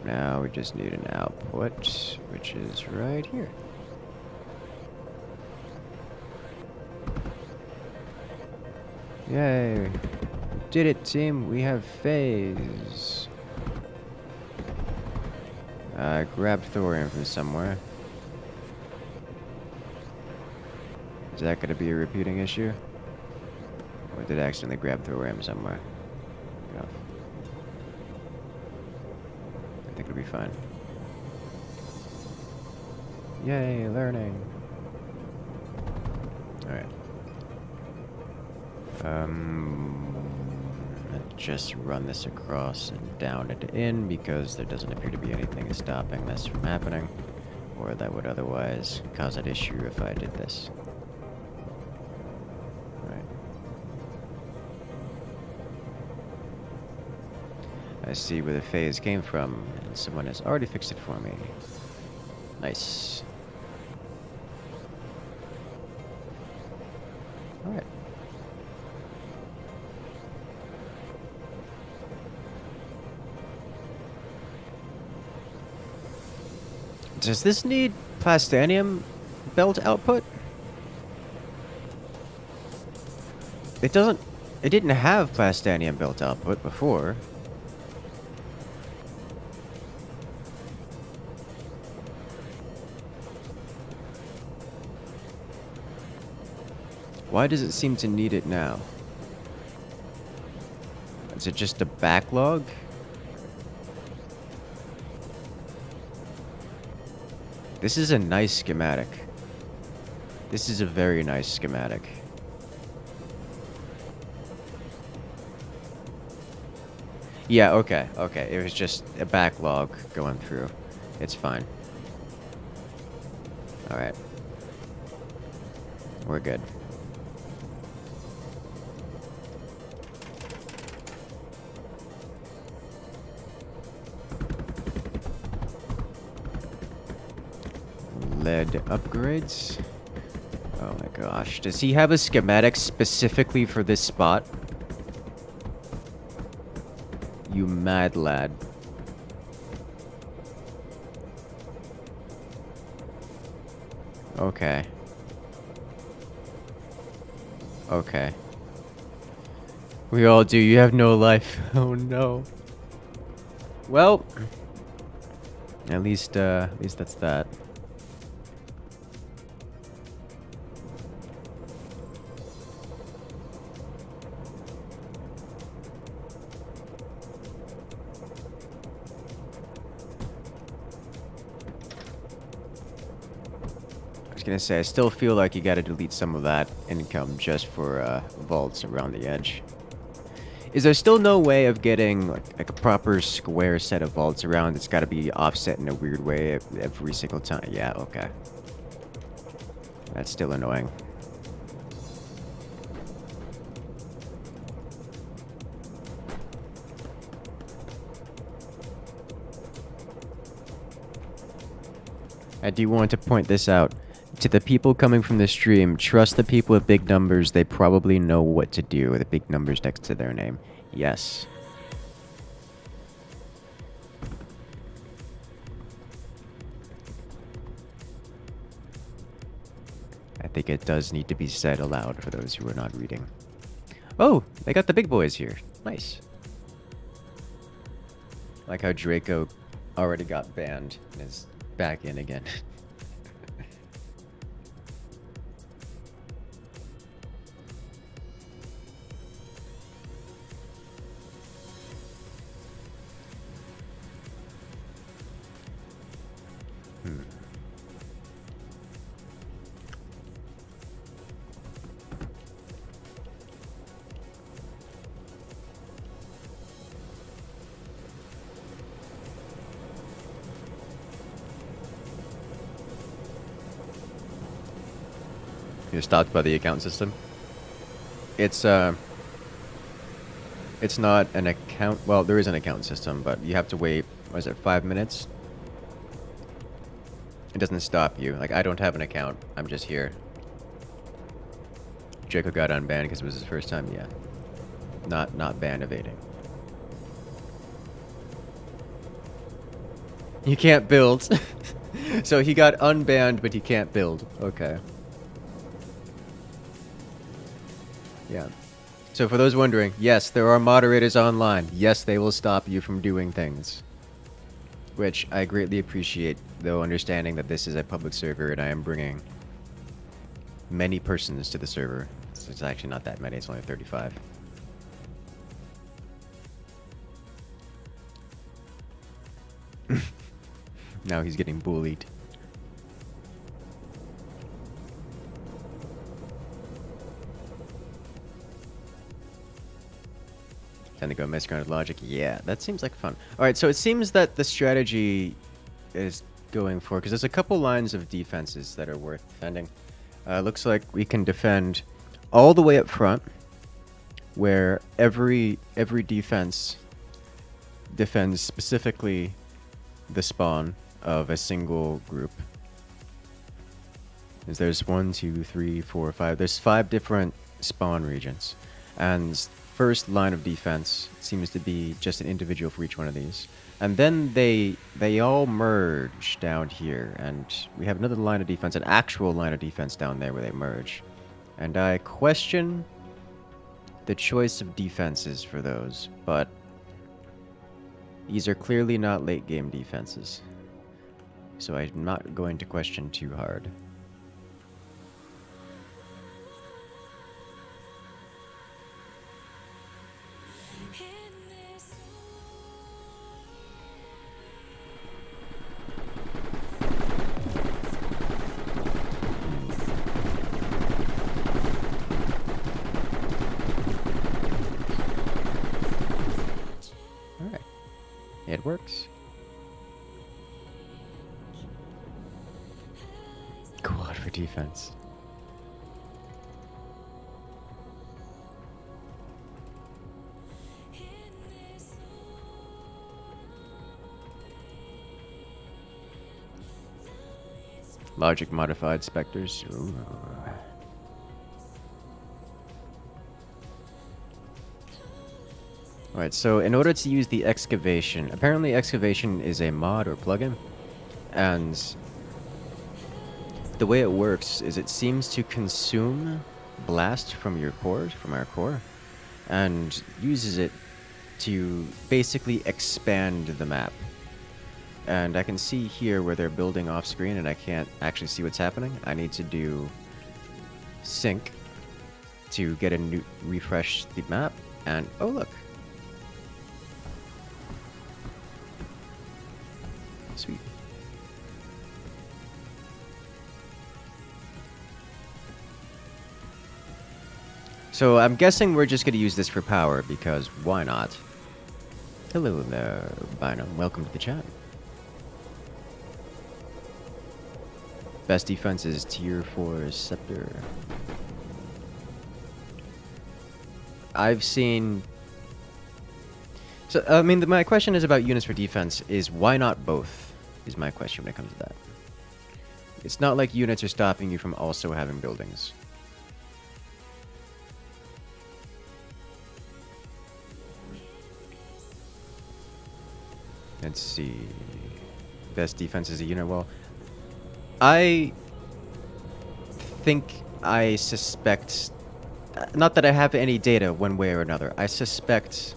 Now we just need an output, which is right here. Yay. Did it, team. We have phase. Grab thorium from somewhere. Is that going to be a repeating issue? Or did I accidentally grab thorium somewhere? No. I think it'll be fine. Yay, learning. Alright. Just run this across and down and in because there doesn't appear to be anything stopping this from happening, or that would otherwise cause an issue if I did this. Right. I see where the phase came from, and someone has already fixed it for me. Nice. Alright. Does this need plastanium belt output? It doesn't... It didn't have plastanium belt output before. Why does it seem to need it now? Is it just a backlog? This is a nice schematic. This is a very nice schematic. Yeah, okay, okay. It was just a backlog going through. It's fine. Alright. We're good. Lead upgrades. Oh my gosh. Does he have a schematic specifically for this spot? You mad lad. Okay. Okay. We all do. You have no life. Oh no. Well, at least that's that. Gonna say, I still feel like you gotta delete some of that income just for vaults around the edge. Is there still no way of getting like a proper square set of vaults around? It's gotta be offset in a weird way every single time. Yeah, okay. That's still annoying. I do want to point this out. To the people coming from the stream, trust the people with big numbers. They probably know what to do with the big numbers next to their name. Yes. I think it does need to be said aloud for those who are not reading. Oh, they got the big boys here. Nice. Like how Draco already got banned and is back in again. You're stopped by the account system. It's not an account. Well, there is an account system, but you have to wait. What is it? 5 minutes. It doesn't stop you. Like I don't have an account. I'm just here. Draco got unbanned because it was his first time. Yeah. Not ban evading. You can't build. So he got unbanned, but he can't build. Okay. Yeah. So for those wondering, yes, there are moderators online. Yes, they will stop you from doing things. Which I greatly appreciate, though understanding that this is a public server and I am bringing many persons to the server. So it's actually not that many, it's only 35. Now he's getting bullied. Time to go misgrounded logic. Yeah, that seems like fun. Alright, so it seems that the strategy is going for... Because there's a couple lines of defenses that are worth defending. Looks like we can defend all the way up front, where every defense defends specifically the spawn of a single group. There's 1, 2, 3, 4, 5. There's 5 different spawn regions. And first line of defense seems to be just an individual for each one of these. And then they all merge down here. And we have another line of defense, an actual line of defense down there where they merge. And I question the choice of defenses for those, but these are clearly not late game defenses. So I'm not going to question too hard. Alright. It works. Quad for defense. Logic modified specters. Ooh. Alright, so in order to use the excavation, apparently excavation is a mod or plugin, and the way it works is it seems to consume blast from your core, from our core, and uses it to basically expand the map. And I can see here where they're building off screen and I can't actually see what's happening. I need to do sync to get a new refresh the map, and oh look. Sweet. So I'm guessing we're just going to use this for power, because why not? Hello there, Bino. Welcome to the chat. Best defense is tier 4 Scepter. I've seen... So, I mean, my question is about units for defense is why not both? Is my question when it comes to that. It's not like units are stopping you from also having buildings. Let's see. Best defense is a unit wall. I think I suspect, not that I have any data one way or another. I suspect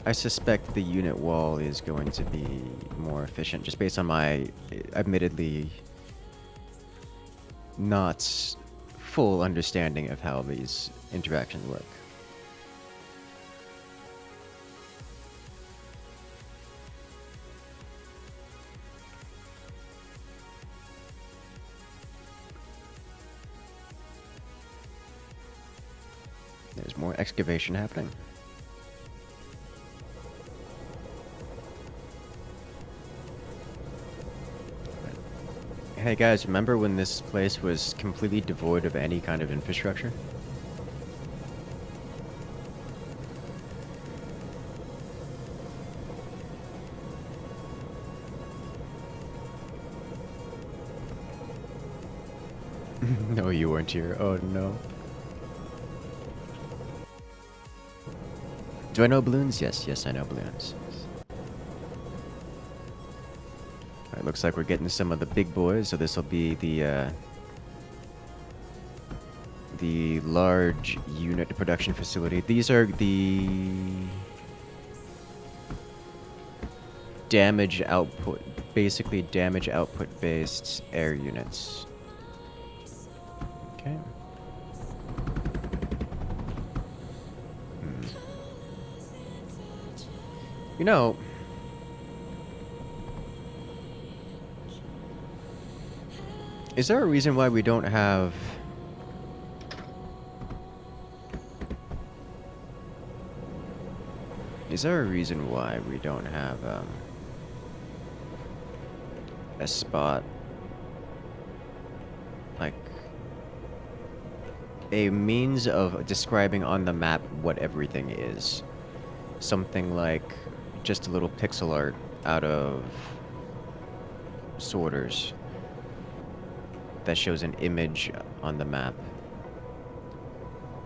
the unit wall is going to be more efficient, just based on my admittedly not full understanding of how these interactions work. There's more excavation happening. Hey guys, remember when this place was completely devoid of any kind of infrastructure? No, you weren't here. Oh no. Do I know balloons? Yes, I know balloons. Alright, looks like we're getting some of the big boys, so this will be the large unit production facility. These are the damage output, basically damage output based air units. Okay. You know, is there a reason why we don't have a spot, like a means of describing on the map what everything is? Something like just a little pixel art out of sorters that shows an image on the map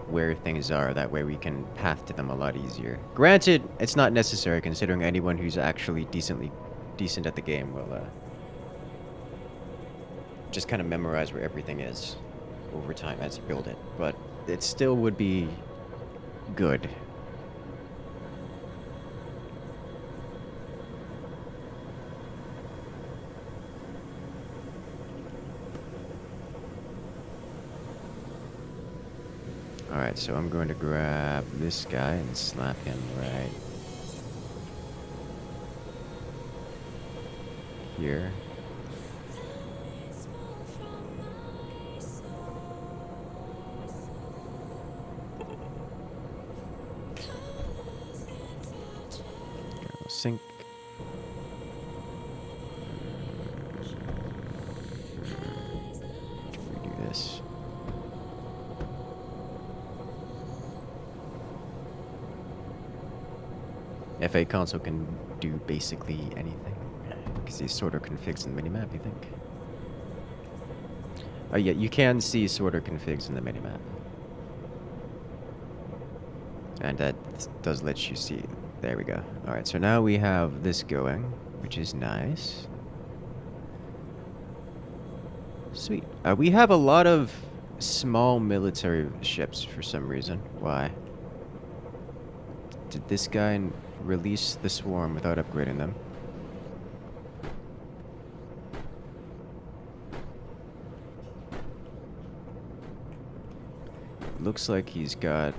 where things are. That way we can path to them a lot easier. Granted, it's not necessary, considering anyone who's actually decent at the game will just kind of memorize where everything is over time as you build it. But it still would be good. Alright, so I'm going to grab this guy and slap him right here. Go sink. Redo this. FA console can do basically anything, because he's sorter configs in the minimap, you think? Oh yeah, you can see sorter configs in the minimap. And that does let you see. There we go. Alright, so now we have this going, which is nice. Sweet. We have a lot of small military ships for some reason. Why? Did this guy release the swarm without upgrading them? Looks like he's got...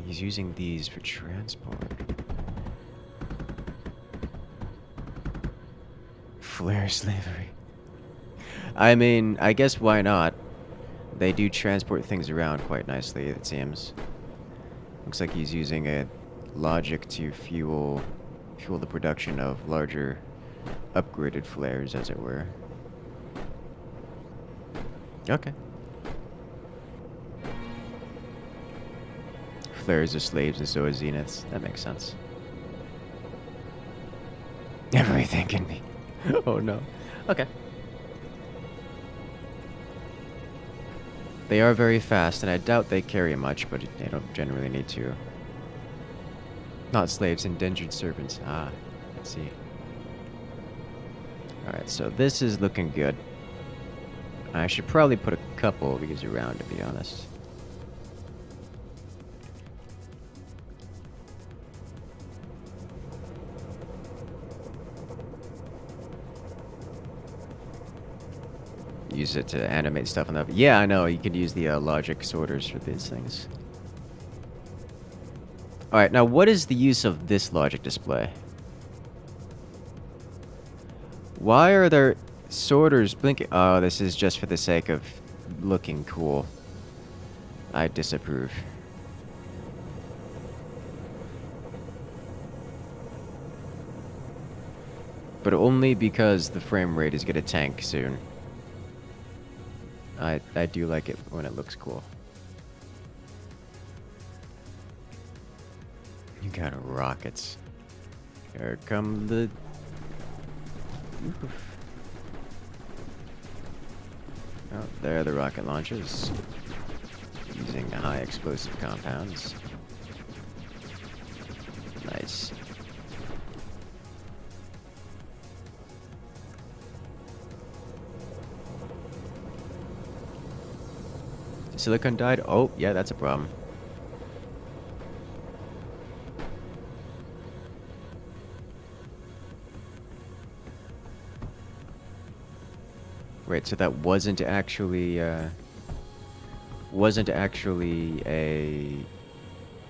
he's using these for transport. Flare slavery. I mean, I guess why not? They do transport things around quite nicely, it seems. Looks like he's using a logic to fuel the production of larger upgraded flares, as it were. Okay. Flares are slaves and so are zeniths. That makes sense. Everything can be. Oh no. Okay. They are very fast, and I doubt they carry much, but they don't generally need to. Not slaves, indentured servants. Ah, I see. Alright, so this is looking good. I should probably put a couple of these around, to be honest. Use it to animate stuff on the... Yeah, I know, you can use the logic sorters for these things. Alright, now what is the use of this logic display? Why are there sorters blinking? Oh, this is just for the sake of looking cool. I disapprove. But only because the frame rate is gonna tank soon. I do like it when it looks cool. You got rockets. Here come the... Oof. Oh, there are the rocket launchers. Using high explosive compounds. Nice. Silicon died? Oh, yeah, that's a problem. Right, so that wasn't actually a...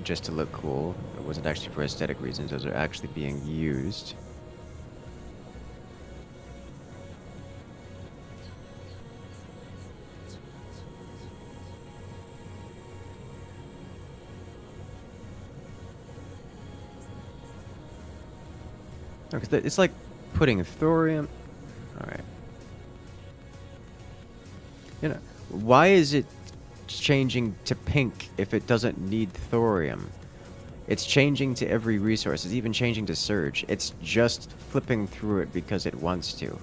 just to look cool. It wasn't actually for aesthetic reasons. Those are actually being used. Okay, it's like putting thorium... Alright. You know, why is it changing to pink if it doesn't need thorium? It's changing to every resource. It's even changing to surge. It's just flipping through it because it wants to.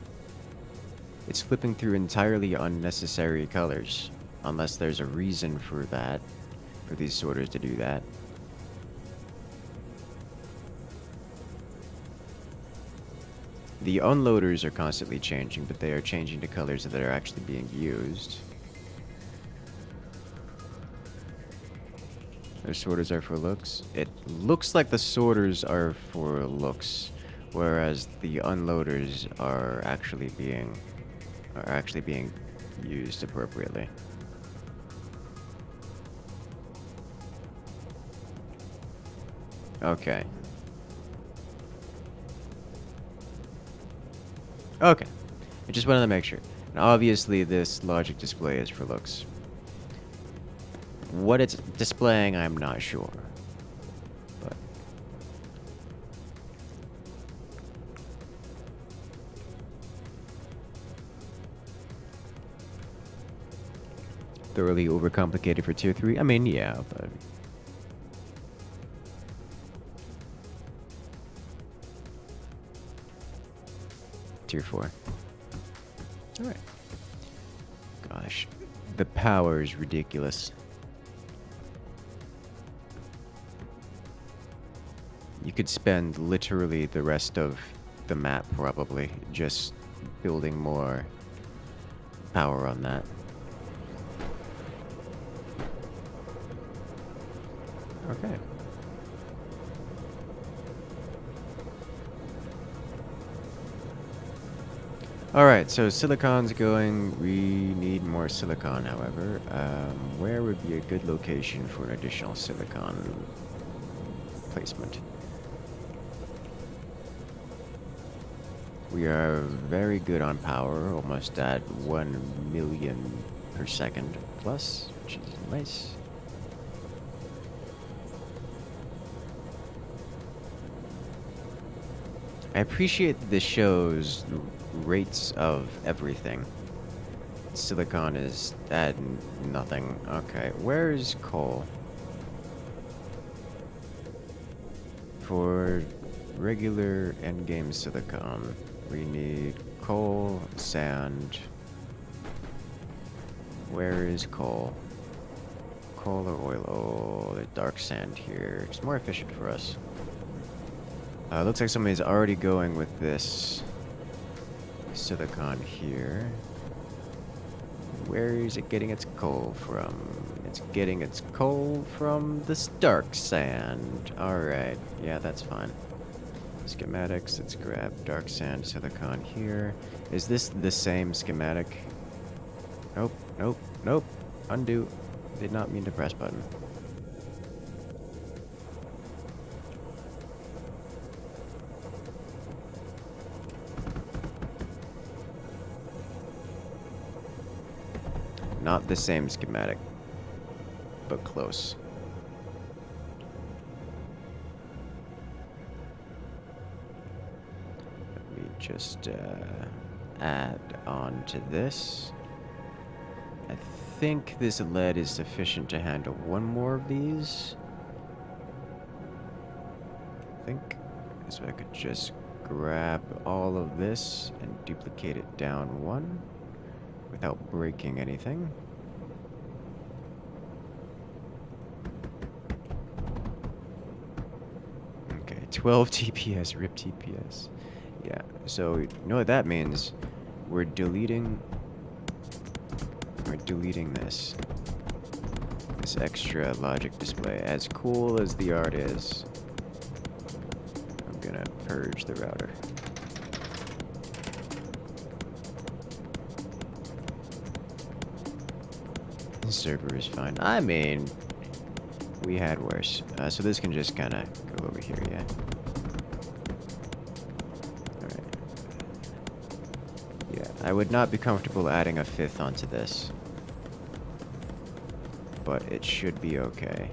It's flipping through entirely unnecessary colors. Unless there's a reason for that. For these sorters to do that. The unloaders are constantly changing, but they are changing to colors that are actually being used. Their sorters are for looks. It looks like the sorters are for looks, whereas the unloaders are actually being used appropriately. Okay. Okay. I just wanted to make sure. And obviously this logic display is for looks. What it's displaying, I'm not sure. But thoroughly overcomplicated for tier 3? I mean, yeah, but tier 4. Alright. Gosh. The power is ridiculous. You could spend literally the rest of the map, probably, just building more power on that. Okay. Alright, so silicon's going. We need more silicon, however. Where would be a good location for an additional silicon placement? We are very good on power, almost at 1 million per second plus, which is nice. I appreciate that this shows rates of everything. Silicon is at nothing. Okay, where is coal? For regular endgame silicon, we need coal, sand. Where is coal? coal or oil? Oh, the dark sand here. It's more efficient for us. Looks like somebody's already going with this silicon here. Where is it getting its coal from? It's getting its coal from this dark sand. Alright, yeah, that's fine. Schematics, let's grab dark sand silicon here. Is this the same schematic? Nope, nope, nope. Undo. Did not mean to press button. Not the same schematic, but close. Let me just add on to this. I think this lead is sufficient to handle one more of these. I think. So I could just grab all of this and duplicate it down one without breaking anything. Okay, 12 TPS, rip TPS. Yeah, so you know what that means? We're deleting this extra logic display. As cool as the art is, I'm gonna purge the router. The server is fine. I mean, we had worse. So this can just kind of go over here, yeah. Alright. Yeah, I would not be comfortable adding a fifth onto this, but it should be okay.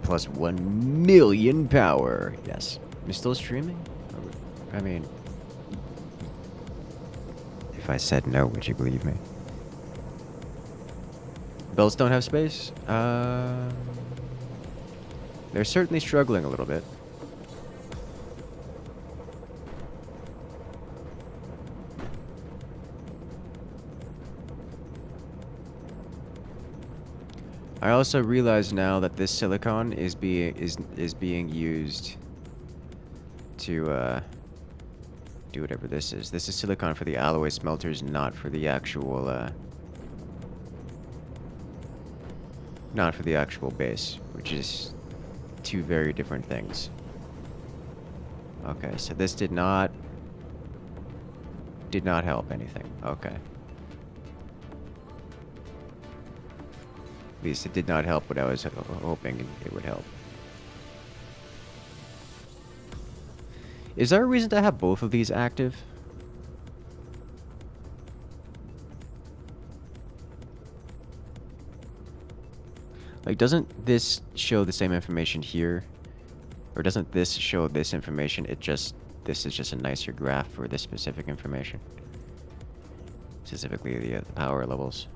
Plus 1 million power. Yes. Am I still streaming? I mean, if I said no, would you believe me? Bells don't have space? They're certainly struggling a little bit. I also realize now that this silicon is being used to do whatever this is. This is silicon for the alloy smelters, not for the actual base, which is two very different things. Okay, so this did not help anything. Okay. At least it did not help what I was hoping it would help. Is there a reason to have both of these active? Like, doesn't this show the same information here? Or doesn't this show this information? This is just a nicer graph for this specific information. Specifically the power levels.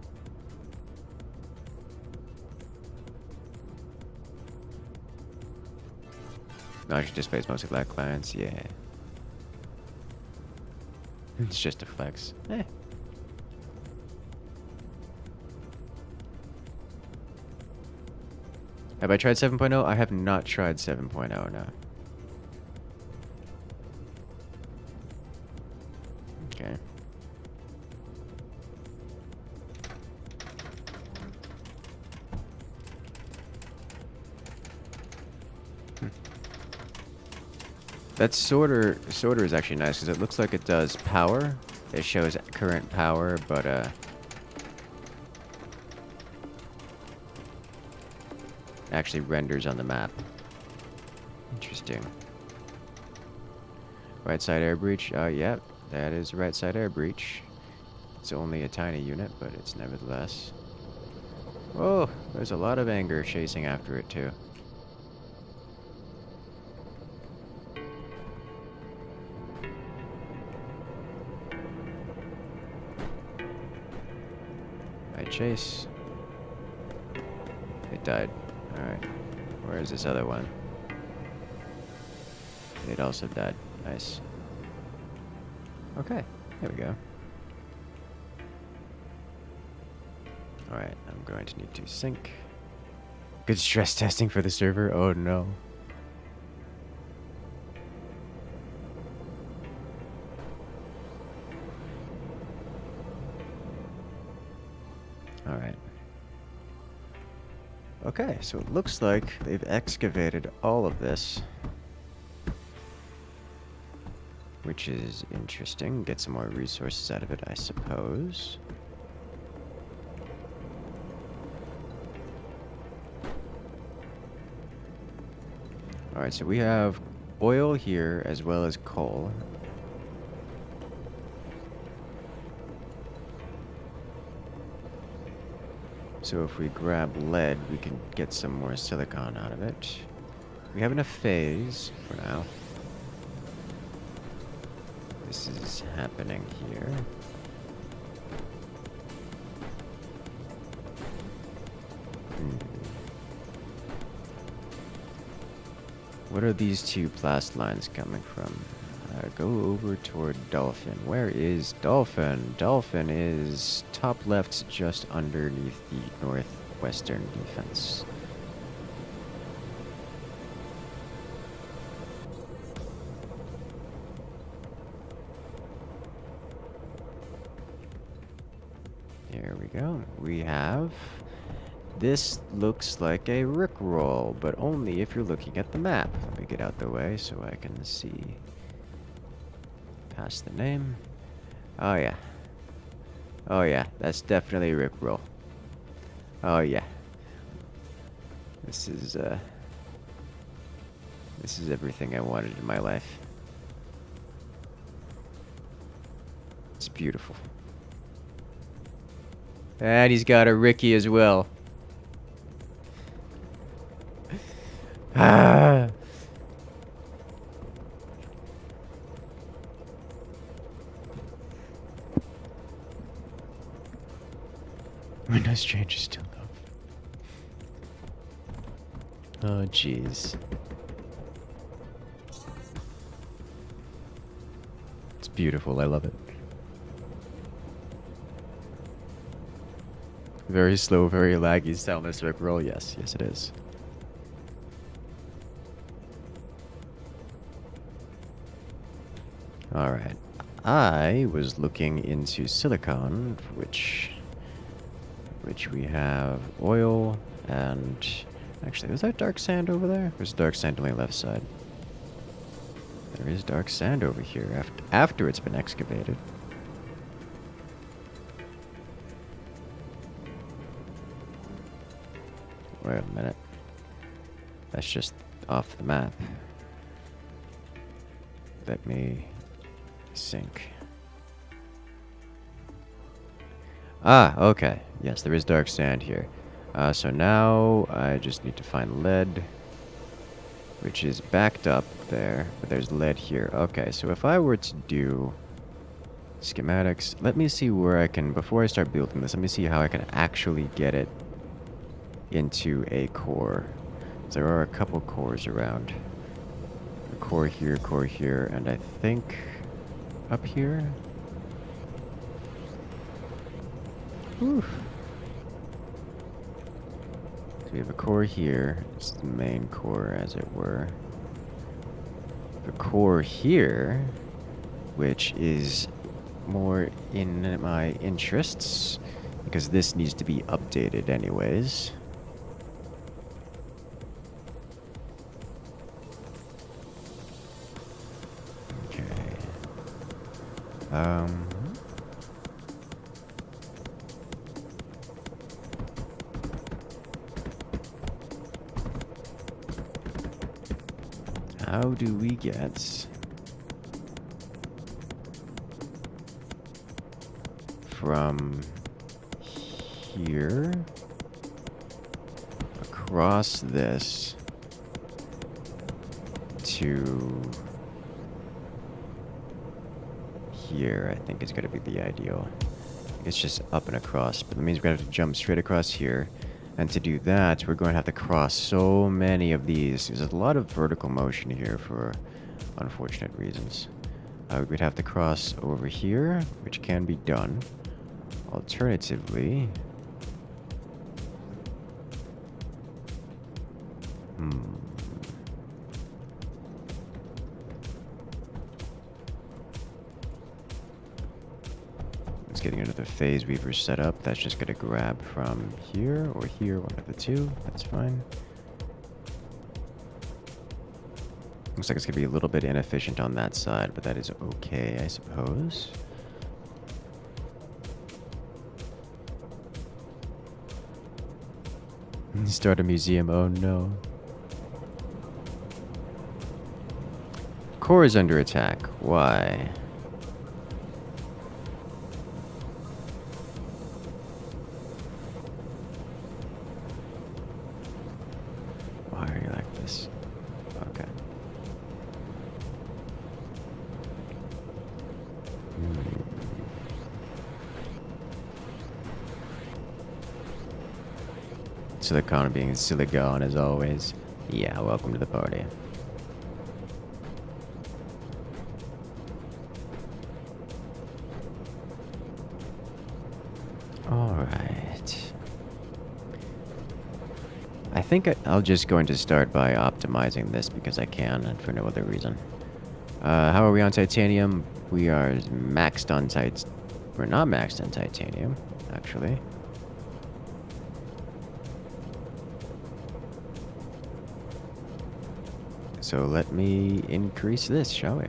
Logic displays mostly black clients, yeah. It's just a flex. Eh. Have I tried 7.0? I have not tried 7.0, no. Okay. That sorter is actually nice because it looks like it does power. It shows current power, but actually renders on the map. Interesting. Right side air breach. Yeah, that is right side air breach. It's only a tiny unit, but it's nevertheless. Oh, there's a lot of anger chasing after it too. Chase. It died. Alright. Where is this other one? It also died. Nice. Okay. There we go. Alright, I'm going to need to sync. Good stress testing for the server? Oh no. Alright. Okay, so it looks like they've excavated all of this. Which is interesting. Get some more resources out of it, I suppose. Alright, so we have oil here as well as coal. So if we grab lead, we can get some more silicon out of it. We have enough phase for now. This is happening here. What are these two blast lines coming from? Go over toward Dolphin. Where is Dolphin? Dolphin is top left, just underneath the northwestern defense. There we go. We have... This looks like a rickroll, but only if you're looking at the map. Let me get out the way so I can see past the name. Oh yeah. Oh yeah, that's definitely a rickroll. Oh yeah. This is everything I wanted in my life. It's beautiful. And he's got a Ricky as well. Ah. Windows change is still up. Oh, jeez. It's beautiful. I love it. Very slow, very laggy soundless rickroll. Yes, yes, it is. Alright. I was looking into silicon, which we have oil and... Actually, was that dark sand over there? There's dark sand on the left side. There is dark sand over here after it's been excavated. Wait a minute. That's just off the map. Let me sync. Ah, okay. Yes, there is dark sand here. So now I just need to find lead, which is backed up there, but there's lead here. Okay, so if I were to do schematics, let me see where I can, before I start building this, let me see how I can actually get it into a core. There are a couple cores around. A core here, and I think up here. Whew. So we have a core here. It's the main core, as it were. The core here, which is more in my interests, because this needs to be updated anyways. How do we get from here across this to here? I think is going to be the ideal. It's just up and across, but that means we're going to have to jump straight across here. And to do that, we're going to have to cross so many of these. There's a lot of vertical motion here for unfortunate reasons. We'd have to cross over here, which can be done. Alternatively... It's getting another phase weaver set up. That's just going to grab from here or here, one of the two. That's fine. Looks like it's going to be a little bit inefficient on that side, but that is okay, I suppose. Start a museum, oh no. Core is under attack. Why? Why are you like this? Okay. Silicon being Silicon as always. Yeah, welcome to the party. Alright. I think I'll just going to start by optimizing this because I can and for no other reason. How are we on titanium? We are maxed on We're not maxed on titanium, actually. So let me increase this, shall we?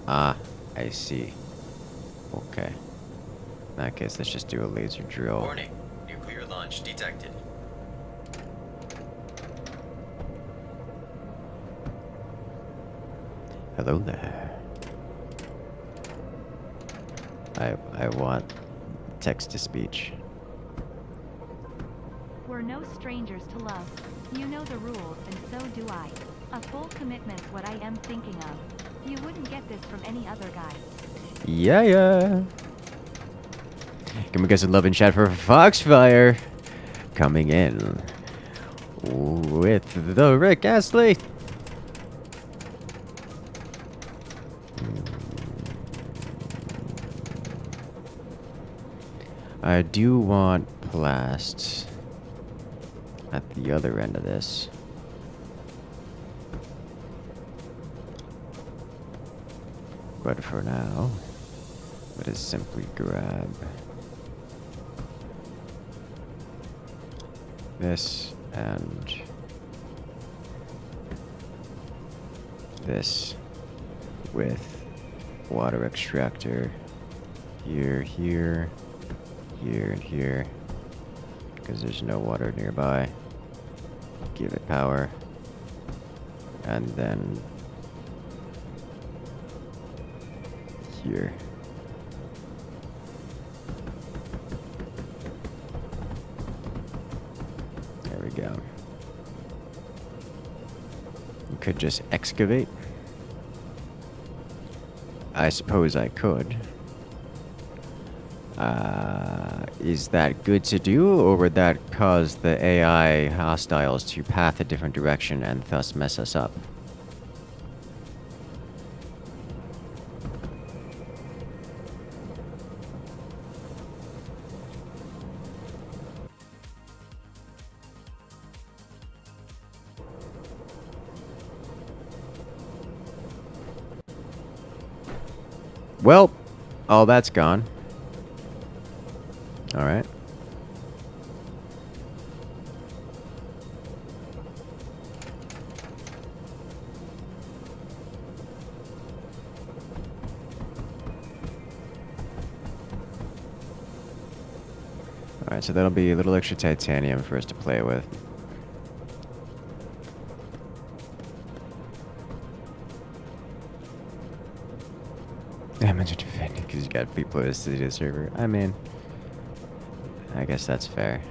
Ah, I see. Okay. In that case, let's just do a laser drill. Warning. Nuclear launch detected. Hello there. I want text-to-speech. We're no strangers to love. You know the rules, and so do I. A full commitment's what I am thinking of. You wouldn't get this from any other guy. Yeah. Can we get some love in chat for Foxfire? Coming in with the Rick Astley. I do want plasts at the other end of this. But for now, let us simply grab this and this with water extractor here, here, here, and here, because there's no water nearby. Give it power, and then here. There we go. You could just excavate. I suppose I could. Is that good to do, or would that cause the AI hostiles to path a different direction and thus mess us up? Well, all that's gone. All right. All right, so that'll be a little extra titanium for us to play with. Damage defending because you got people close to the server. I mean, I guess that's fair.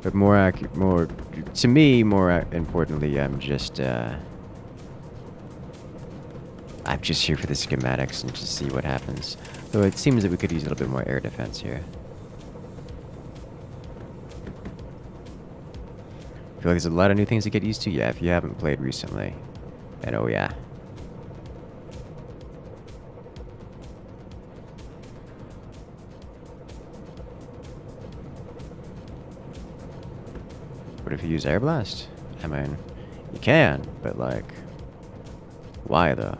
But more to me, more importantly, I'm just here for the schematics and just see what happens. Though it seems that we could use a little bit more air defense here. feel like there's a lot of new things to get used to. Yeah, if you haven't played recently. And oh yeah. What if you use Air Blast? I mean, you can, but like, why though?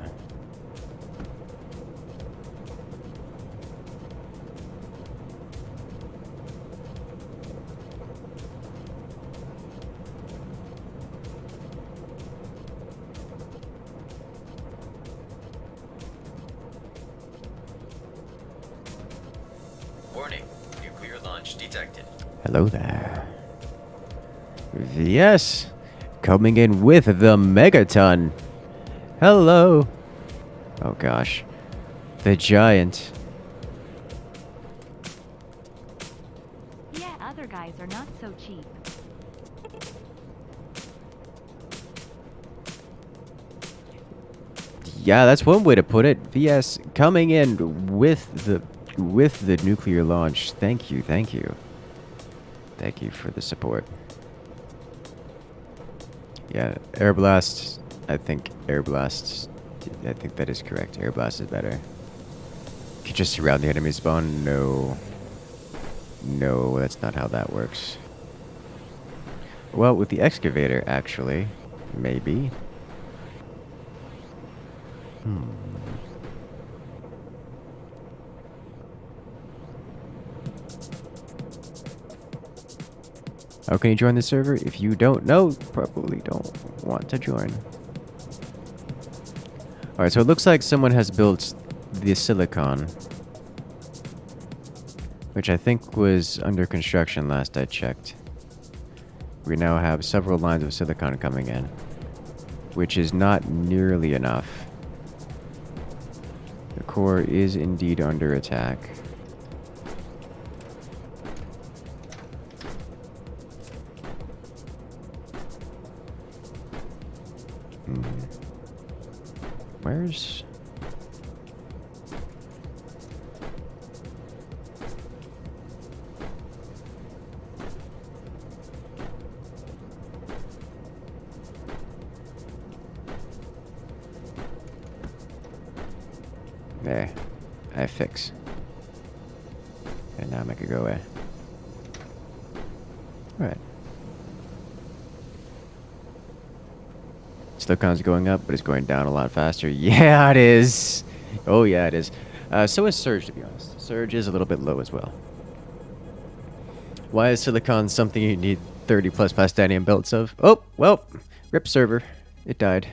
Warning. Nuclear launch detected. Hello there. Yes, coming in with the Megaton. Hello. Oh gosh, the giant. Yeah, other guys are not so cheap. Yeah, that's one way to put it. VS coming in with the nuclear launch. Thank you, thank you. Thank you for the support. Yeah, Air Blast. I think Air Blast. I think that is correct. Air Blast is better. You could just surround the enemy spawn. No. No, that's not how that works. Well, with the excavator, actually, maybe. How can you join the server? If you don't know, probably don't want to join. Alright, so it looks like someone has built the silicon, which I think was under construction last I checked. We now have several lines of silicon coming in, which is not nearly enough. The core is indeed under attack. Where's... There. I fix. And now make it go away. Alright. Silicon's going up, but it's going down a lot faster. Yeah, it is! Oh, yeah, it is. So is Surge, to be honest. Surge is a little bit low as well. Why is Silicon something you need 30 plus Pastanium belts of? Oh, well, rip server. It died.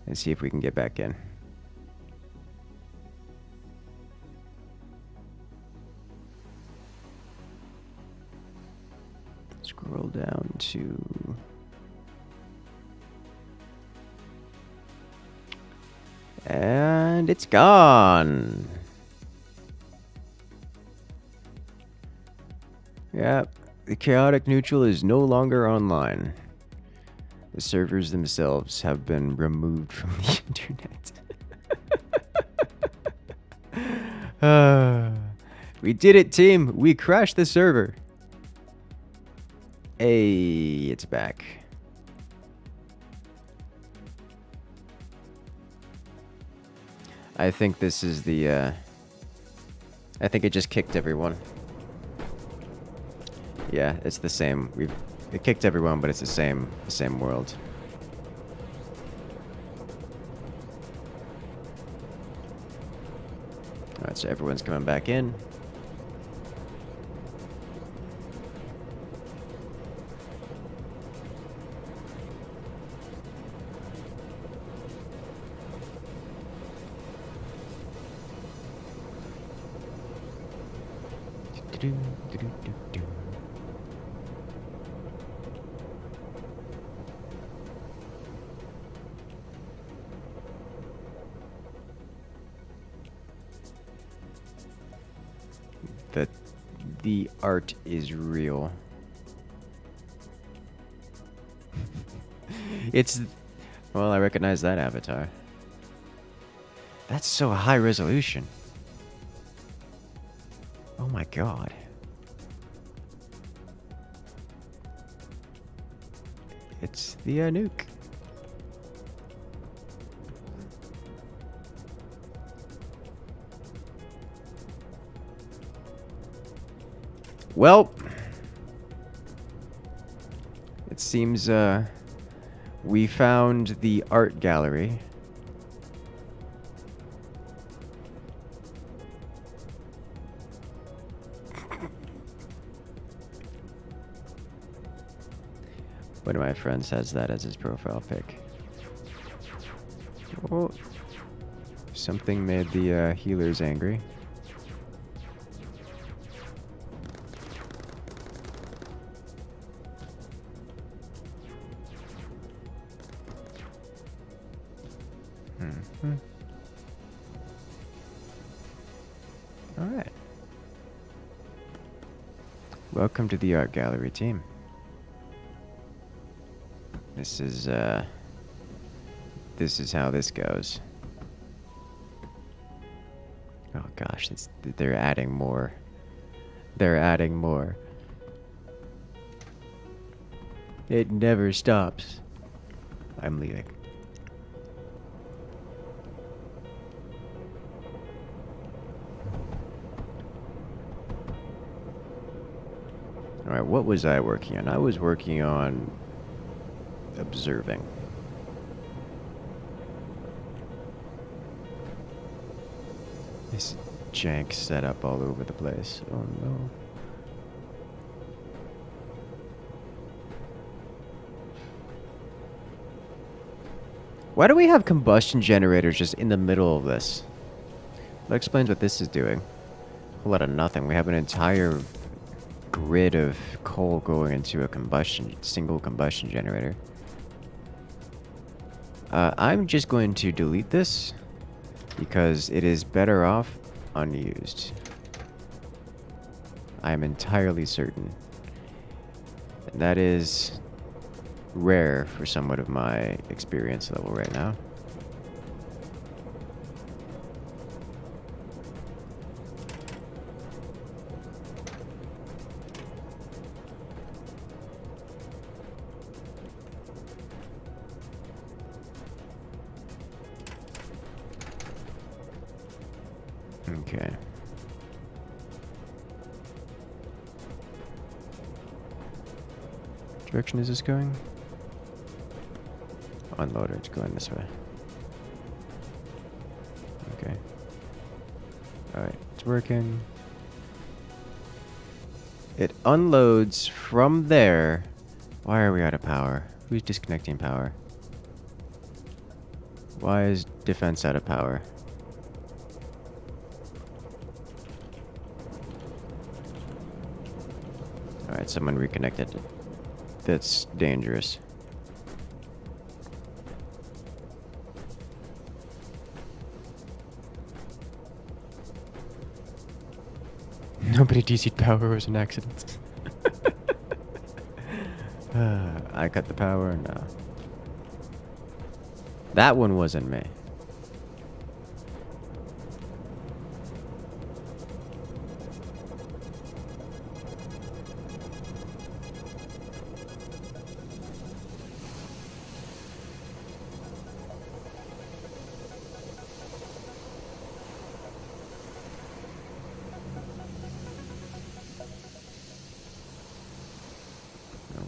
Let's see if we can get back in. Scroll down to... And it's gone. Yep, the chaotic neutral is no longer online. The servers themselves have been removed from the internet. We did it, team. We crashed the server. Hey, it's back. I think this is the, I think it just kicked everyone. Yeah, it's the same. It kicked everyone, but it's the same world. Alright, so everyone's coming back in. The art is real. It's... Well, I recognize that avatar. That's so high resolution. Oh my god. It's the nuke. Well, it seems we found the art gallery. One of my friends has that as his profile pic. Oh, something made the healers angry. All right. Welcome to the art gallery team. This is how this goes. Oh gosh, they're adding more. They're adding more. It never stops. I'm leaving. Alright, what was I working on? I was working on observing. This jank set up all over the place. Oh no. Why do we have combustion generators just in the middle of this? That explains what this is doing. A whole lot of nothing. We have an entire grid of coal going into a single combustion generator. I'm just going to delete this because it is better off unused. I am entirely certain. And that is rare for somewhat of my experience level right now. Okay. Direction is this going? Unloader, it's going this way. Okay. Alright, it's working. It unloads from there. Why are we out of power? Who's disconnecting power? Why is defense out of power? Alright, someone reconnected. That's dangerous. Nobody DC'd power was an accident. I cut the power? No. That one wasn't me.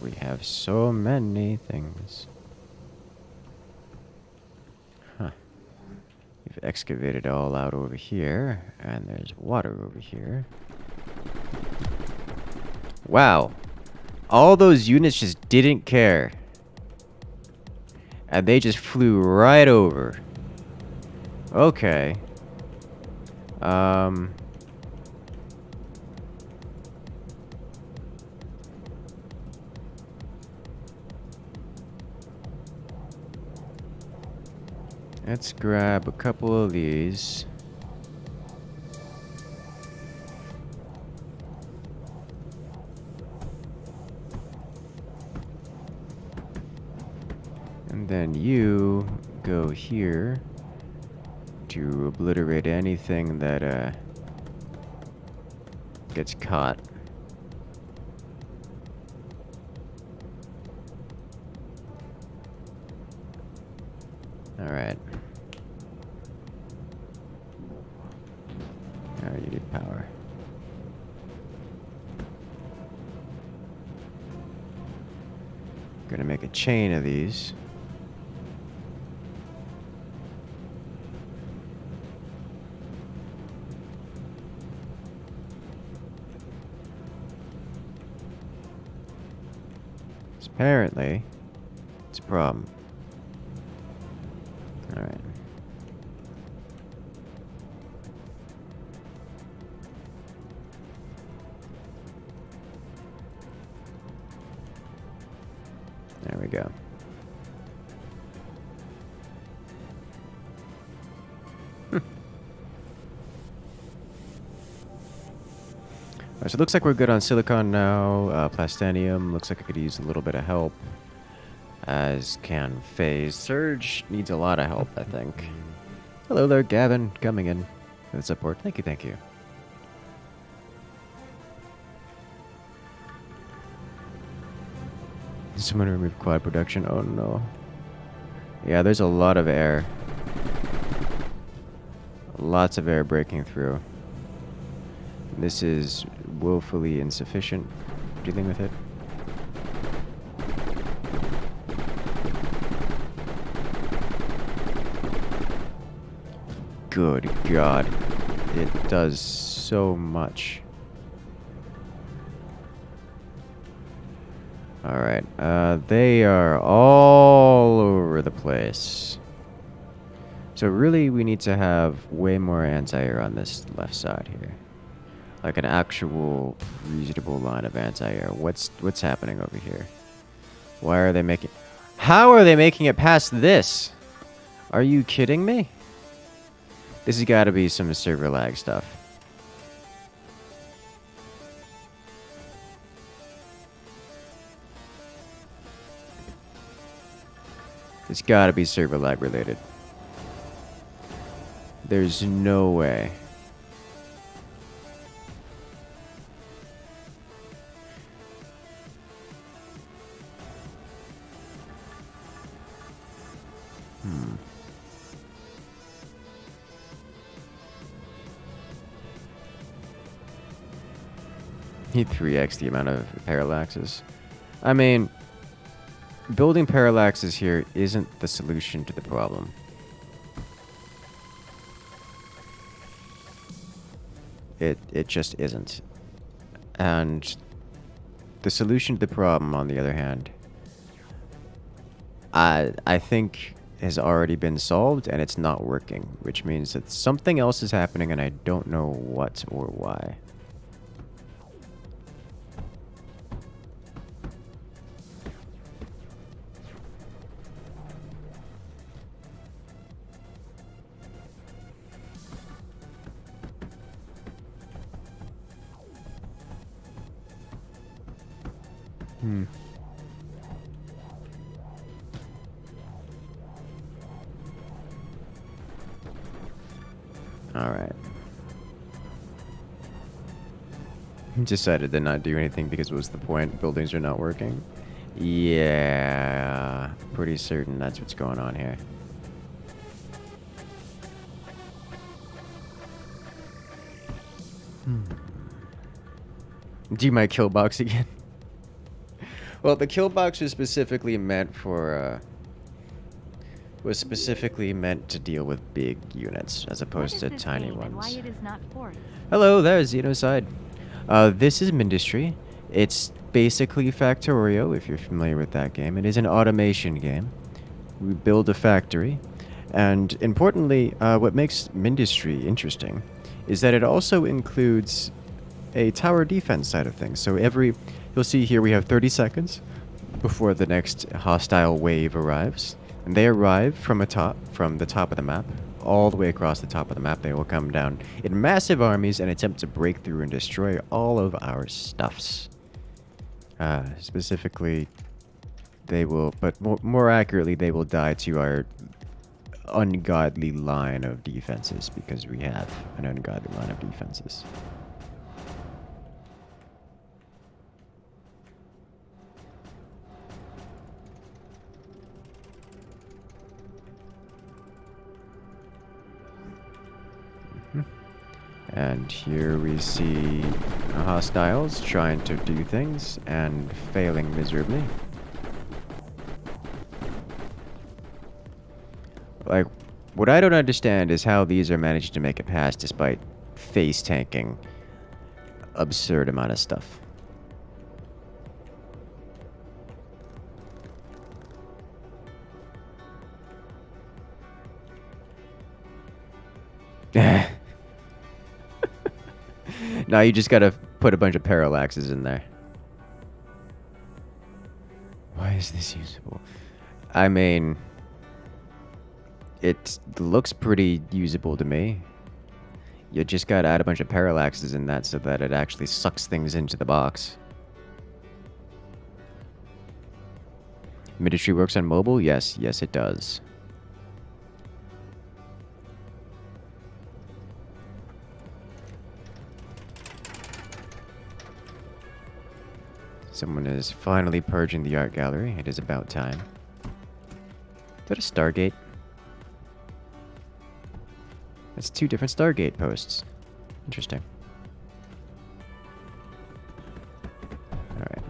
We have so many things. Huh. We've excavated all out over here, and there's water over here. Wow. All those units just didn't care. And they just flew right over. Okay. Let's grab a couple of these. And then you go here to obliterate anything that gets caught. power. Gonna make a chain of these. Apparently, it's a problem. Alright. There we go. Alright, so it looks like we're good on silicon now. Plastanium looks like I could use a little bit of help. As can Phase. Surge needs a lot of help, I think. Hello there, Gavin, coming in with support. Thank you, thank you. Someone remove quad production. Oh no. Yeah, there's a lot of air. Lots of air breaking through. This is woefully insufficient dealing with it. Good God. It does so much. Alright, they are all over the place. So really we need to have way more anti-air on this left side here. Like an actual reasonable line of anti-air. What's happening over here? Why are they making... How are they making it past this? Are you kidding me? This has got to be some server lag stuff. It's got to be server lag related. There's no way. Need 3x the amount of parallaxes. I mean, building parallaxes here isn't the solution to the problem. It just isn't. And the solution to the problem, on the other hand, I think has already been solved and it's not working, which means that something else is happening and I don't know what or why. Alright. Decided to not do anything because what's the point? Buildings are not working? Yeah, pretty certain that's what's going on here. Do my kill box again? Well, the kill box was specifically meant for was specifically meant to deal with big units as opposed to tiny ones. Why it is not forced? Hello there, Xenocide. This is Mindustry. It's basically Factorio, if you're familiar with that game. It is an automation game. We build a factory. And importantly, what makes Mindustry interesting is that it also includes a tower defense side of things. So you'll see here we have 30 seconds before the next hostile wave arrives. And they arrive from the top of the map, all the way across the top of the map. They will come down in massive armies and attempt to break through and destroy all of our stuffs. Specifically, they will, but more accurately, they will die to our ungodly line of defenses, because we have an ungodly line of defenses. And here we see hostiles trying to do things and failing miserably. Like, what I don't understand is how these are managed to make it past despite face tanking absurd amount of stuff. Now you just gotta put a bunch of parallaxes in there. Why is this usable? I mean, it looks pretty usable to me. You just gotta add a bunch of parallaxes in that so that it actually sucks things into the box. Mindustry works on mobile? Yes, yes it does. Someone is finally purging the art gallery. It is about time. Is that a Stargate? That's 2 different Stargate posts. Interesting. Alright.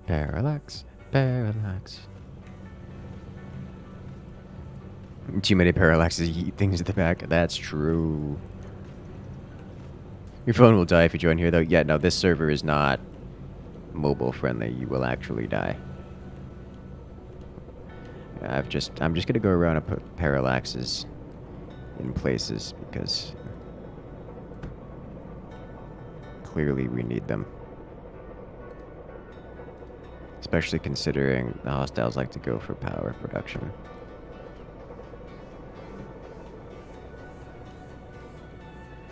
Parallax. Parallax. Too many parallaxes eat things at the back. That's true. Your phone will die if you join here, though. Yeah, no, this server is not mobile friendly. You will actually die. I'm just gonna go around and put parallaxes in places because clearly we need them. Especially considering the hostiles like to go for power production.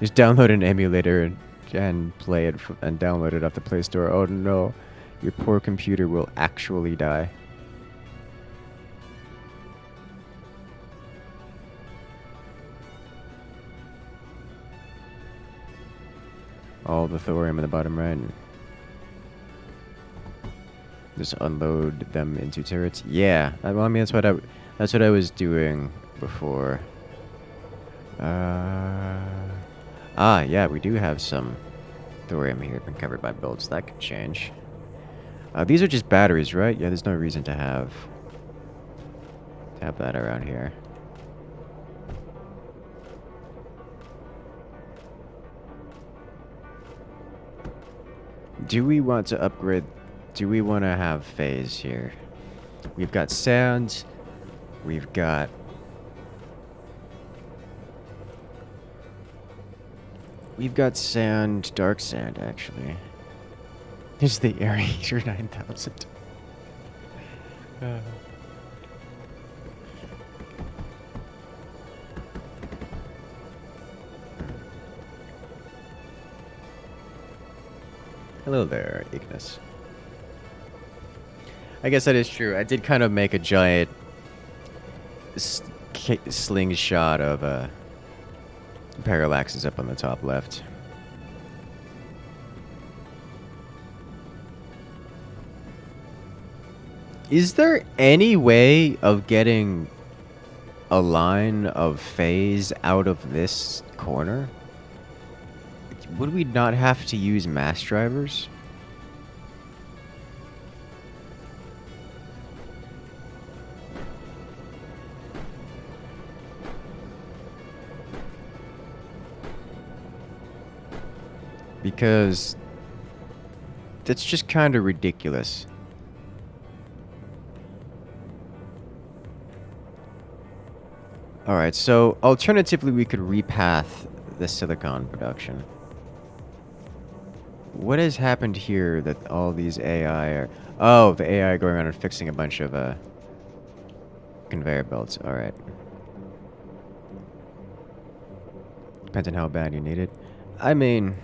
Just download an emulator and play it and download it off the Play Store. Oh no, your poor computer will actually die. All the thorium in the bottom right. Just unload them into turrets. Yeah, well, I mean that's what I was doing before. Yeah, we do have some thorium here, been covered by builds. That could change. These are just batteries, right? Yeah, there's no reason to have that around here. Do we want to upgrade? Do we want to have phase here? We've got sand. We've got sand, dark sand, actually. Here's the Air Heater 9000. Hello there, Ignis. I guess that is true. I did kind of make a giant slingshot of parallaxes up on the top left. Is there any way of getting a line of phase out of this corner? Would we not have to use mass drivers? Because that's just kind of ridiculous. Alright, so alternatively we could repath the silicon production. What has happened here that all these AI are... Oh, the AI going around and fixing a bunch of conveyor belts. Alright. Depends on how bad you need it. I mean...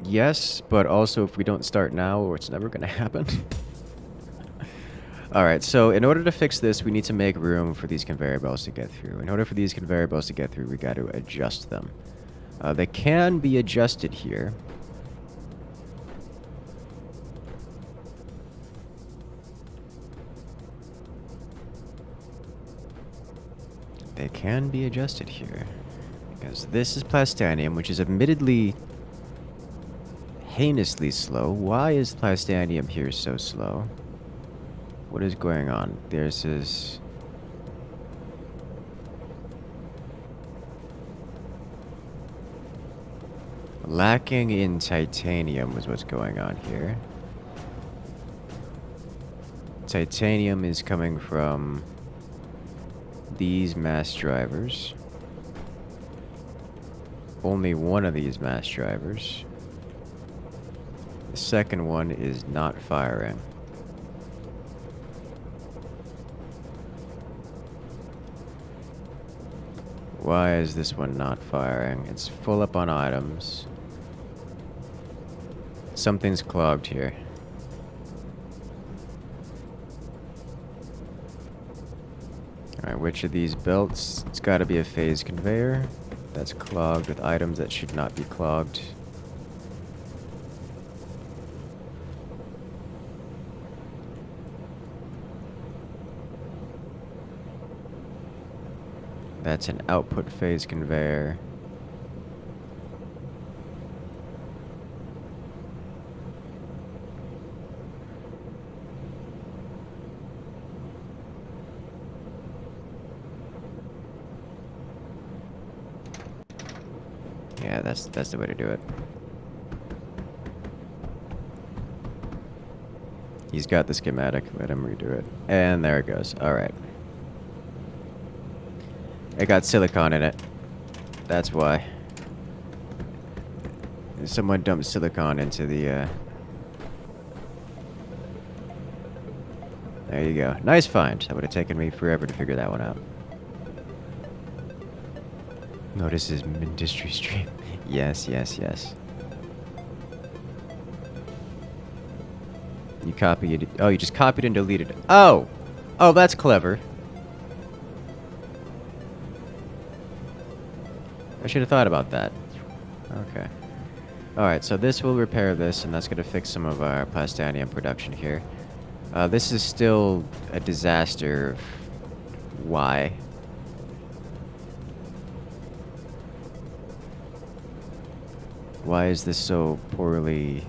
Yes, but also if we don't start now, it's never going to happen. Alright, so in order to fix this, we need to make room for these conveyor belts to get through. In order for these conveyor belts to get through, we got to adjust them. They can be adjusted here. they can be adjusted here. Because this is plastanium, which is admittedly heinously slow. Why is plastanium here so slow? What is going on? There's this... lacking in titanium was what's going on here. Titanium is coming from these mass drivers. Only one of these mass drivers. The second one is not firing. Why is this one not firing? It's full up on items. Something's clogged here. Alright, which of these belts? It's gotta be a phase conveyor. That's clogged with items that should not be clogged. That's an output phase conveyor. Yeah, that's the way to do it. He's got the schematic. Let him redo it. And there it goes. All right. It got silicon in it. That's why. Someone dumped silicon into the, There you go. Nice find. That would have taken me forever to figure that one out. No, this is Mindustry stream. Yes, yes, yes. You copied it. Oh, you just copied and deleted it. Oh! Oh, that's clever. I should have thought about that. Okay. Alright, so this will repair this, and that's going to fix some of our plastanium production here. This is still a disaster. Why? Why is this so poorly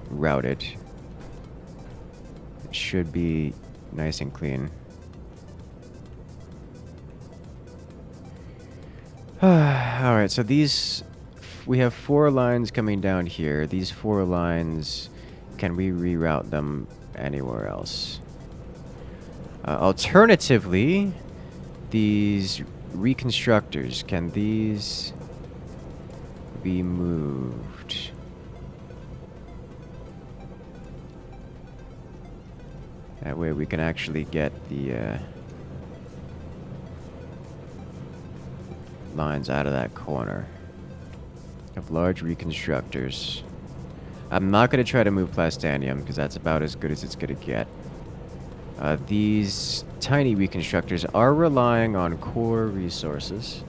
routed? It should be nice and clean. Alright, so these... we have 4 lines coming down here. These 4 lines, can we reroute them anywhere else? Alternatively, these reconstructors, can these be moved? That way we can actually get the lines out of that corner of large reconstructors. I'm not going to try to move plastanium because that's about as good as it's going to get. These tiny reconstructors are relying on core resources,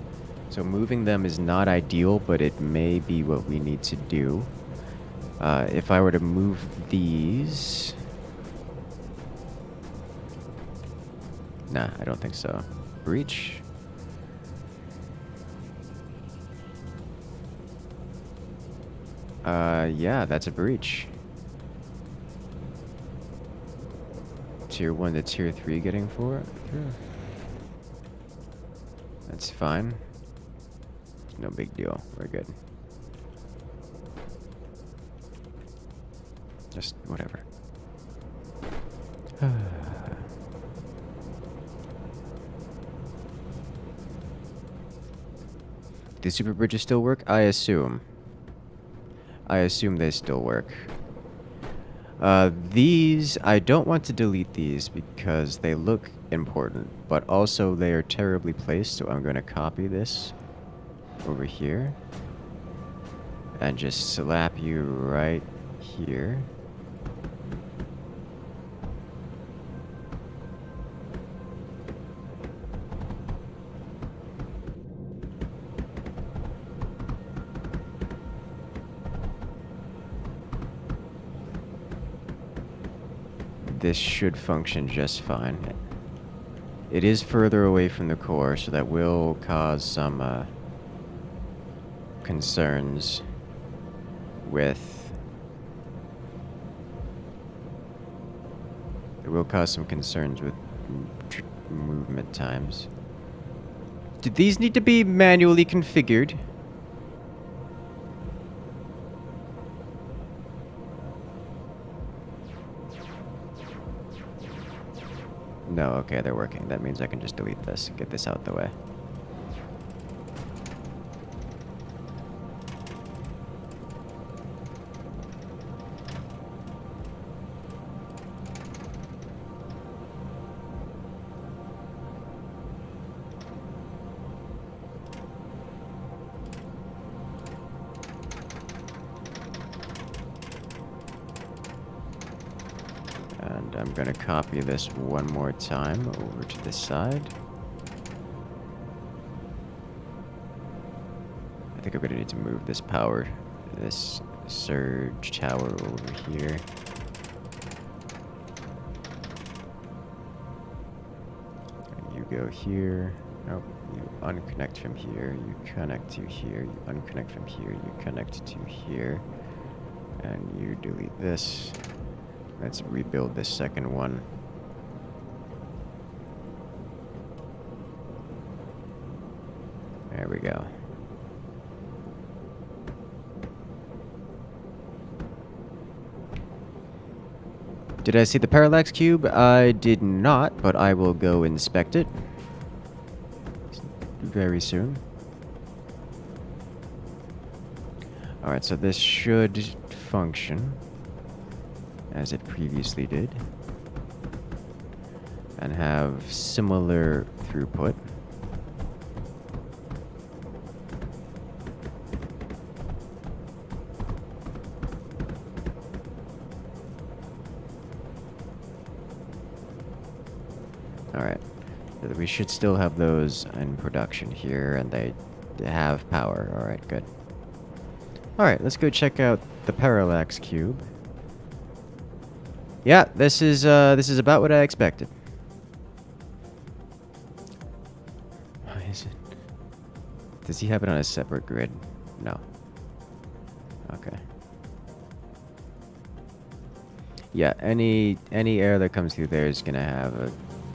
so moving them is not ideal, but it may be what we need to do. If I were to move these... Nah, I don't think so. Breach? Yeah, that's a breach. Tier 1 to Tier 3 getting through. That's fine. No big deal. We're good. Just whatever. Do super bridges still work? I assume. I assume they still work. These, I don't want to delete these because they look important, but also they are terribly placed, so I'm going to copy this over here and just slap you right here. This should function just fine. It is further away from the core, so that will cause some concerns with... It will cause some concerns with movement times. Do these need to be manually configured? No, okay, they're working. That means I can just delete this and get this out the way. And I'm gonna copy this one more time over to the side. I think I'm gonna need to move this surge tower over here. And you go here. Nope, you unconnect from here, you connect to here, you unconnect from here, you connect to here. And you delete this. Let's rebuild this second one. There we go. Did I see the parallax cube? I did not, but I will go inspect it very soon. Alright, so this should function as it previously did, and have similar throughput. Alright, we should still have those in production here, and they have power. Alright, good. Alright, let's go check out the parallax cube. Yeah, this is about what I expected. Why is it? Does he have it on a separate grid? No. Okay. Yeah, any air that comes through there is gonna have a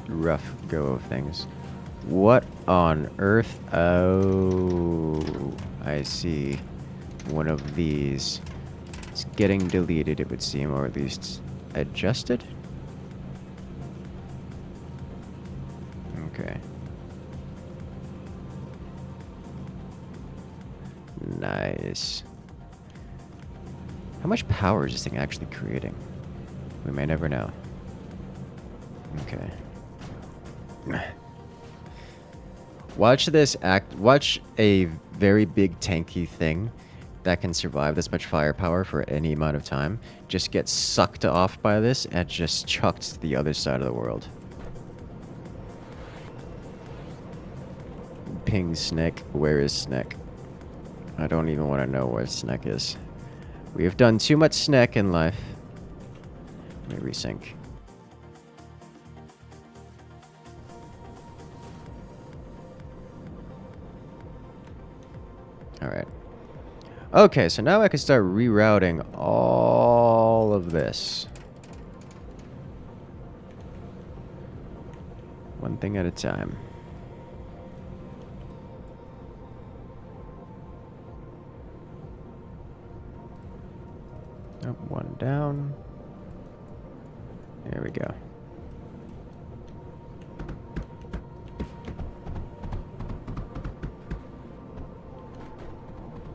rough go of things. What on earth? Oh, I see. One of these. It's getting deleted, it would seem, or at least adjusted? Okay. Nice. How much power is this thing actually creating? We may never know. Okay. Watch a very big tanky thing that can survive this much firepower for any amount of time just get sucked off by this and just chucked to the other side of the world. Ping Snick. Where is Snick? I don't even want to know where Snick is. We have done too much Snick in life. Let me resync. Alright. Okay, so now I can start rerouting all of this. One thing at a time. Oh, one down. There we go.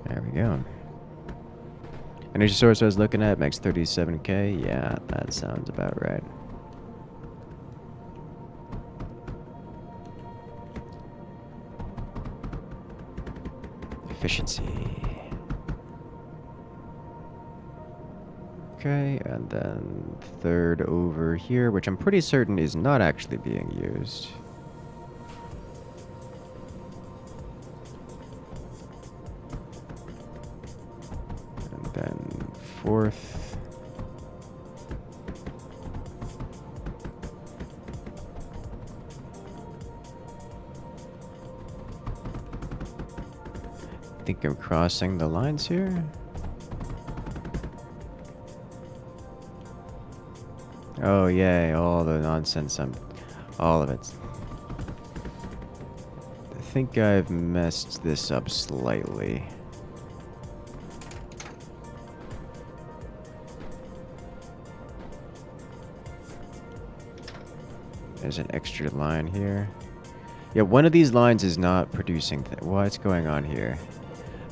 There we go. Energy source I was looking at makes 37k. Yeah, that sounds about right. Efficiency. Okay, and then third over here, which I'm pretty certain is not actually being used. And then fourth. think I'm crossing the lines here. Oh yay, all the nonsense, all of it. I think I've messed this up slightly. There's an extra line here. Yeah, one of these lines is not producing. What's going on here?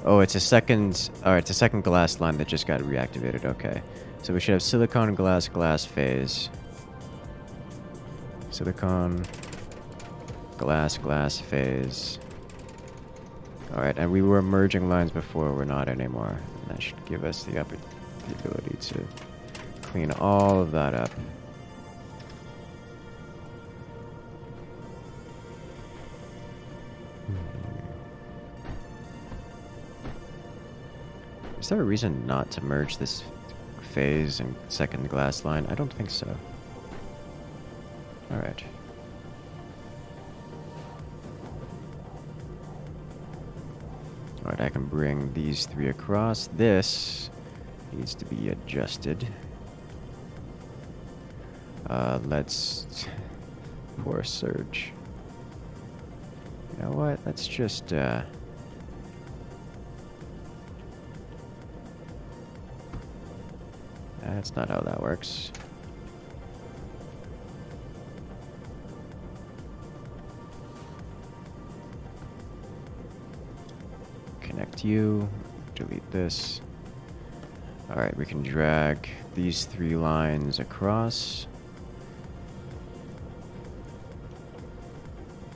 Oh, it's a second. Alright, it's a second glass line that just got reactivated. Okay. So we should have silicon, glass, glass phase. Silicon, glass, glass phase. Alright, and we were merging lines before, we're not anymore. And that should give us the ability to clean all of that up. Is there a reason not to merge this phase and second glass line? I don't think so. Alright. Alright, I can bring these three across. This needs to be adjusted. Let's pour surge. You know what? Let's just that's not how that works. Connect you. Delete this. Alright, we can drag these three lines across.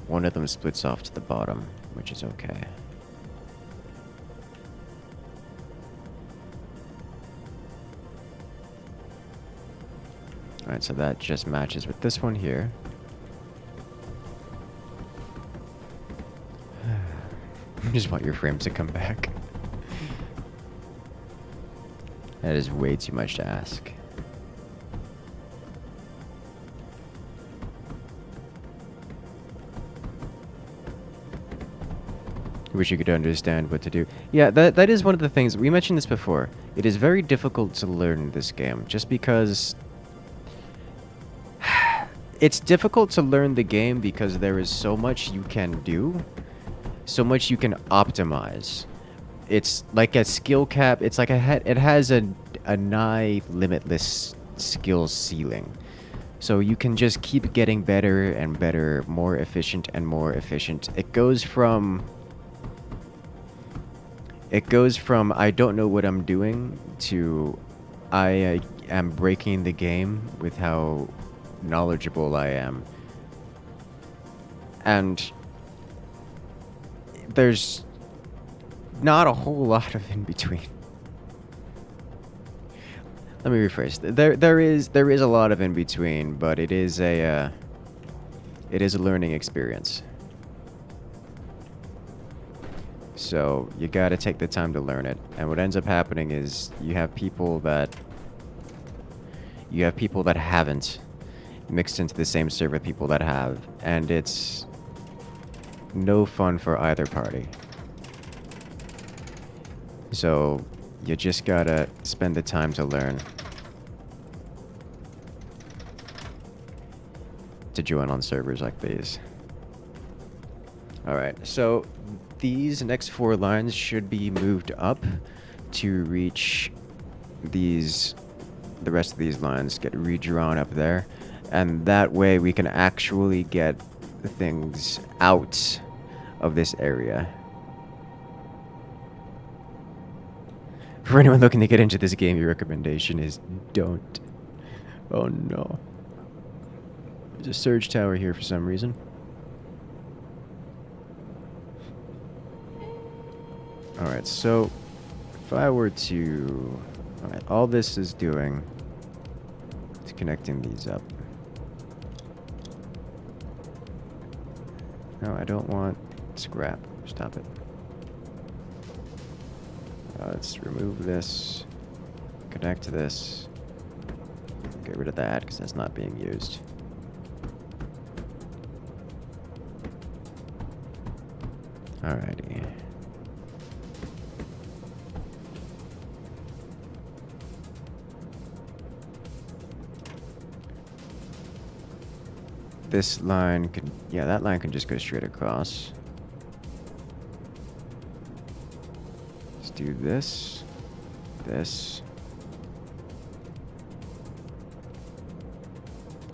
One of them splits off to the bottom, which is okay. Alright, so that just matches with this one here. I just want your frames to come back. That is way too much to ask. Wish you could understand what to do. Yeah, that is one of the things. We mentioned this before. It is very difficult to learn this game, just because it's difficult to learn the game because there is so much you can do, so much you can optimize. It's like a skill cap. It's like it has a nigh limitless skill ceiling. So you can just keep getting better and better, more efficient and more efficient. It goes from I don't know what I'm doing to I am breaking the game with how knowledgeable I am. And there's not a whole lot of in between. Let me rephrase. There is a lot of in between, but it is a learning experience. So you gotta take the time to learn it. And what ends up happening is you have people that haven't mixed into the same server with people that have, and it's no fun for either party. So you just gotta spend the time to learn to join on servers like these. Alright, so these next four lines should be moved up to reach the rest of these lines get redrawn up there, and that way we can actually get things out of this area. For anyone looking to get into this game, your recommendation is don't. Oh no. There's a surge tower here for some reason. Alright, so if I were to... Alright, all this is doing is connecting these up. No, I don't want scrap. Stop it. Let's remove this. Connect to this. Get rid of that because that's not being used. Alrighty. this line could... Yeah, that line can just go straight across. Let's do this. This.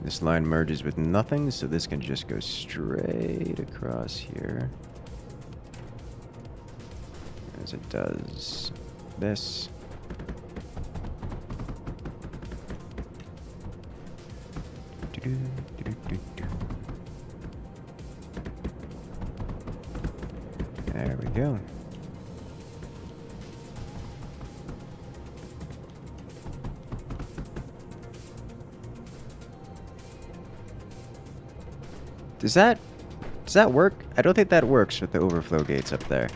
This line merges with nothing, so this can just go straight across here. As it does this. There we go. Does that work? I don't think that works with the overflow gates up there.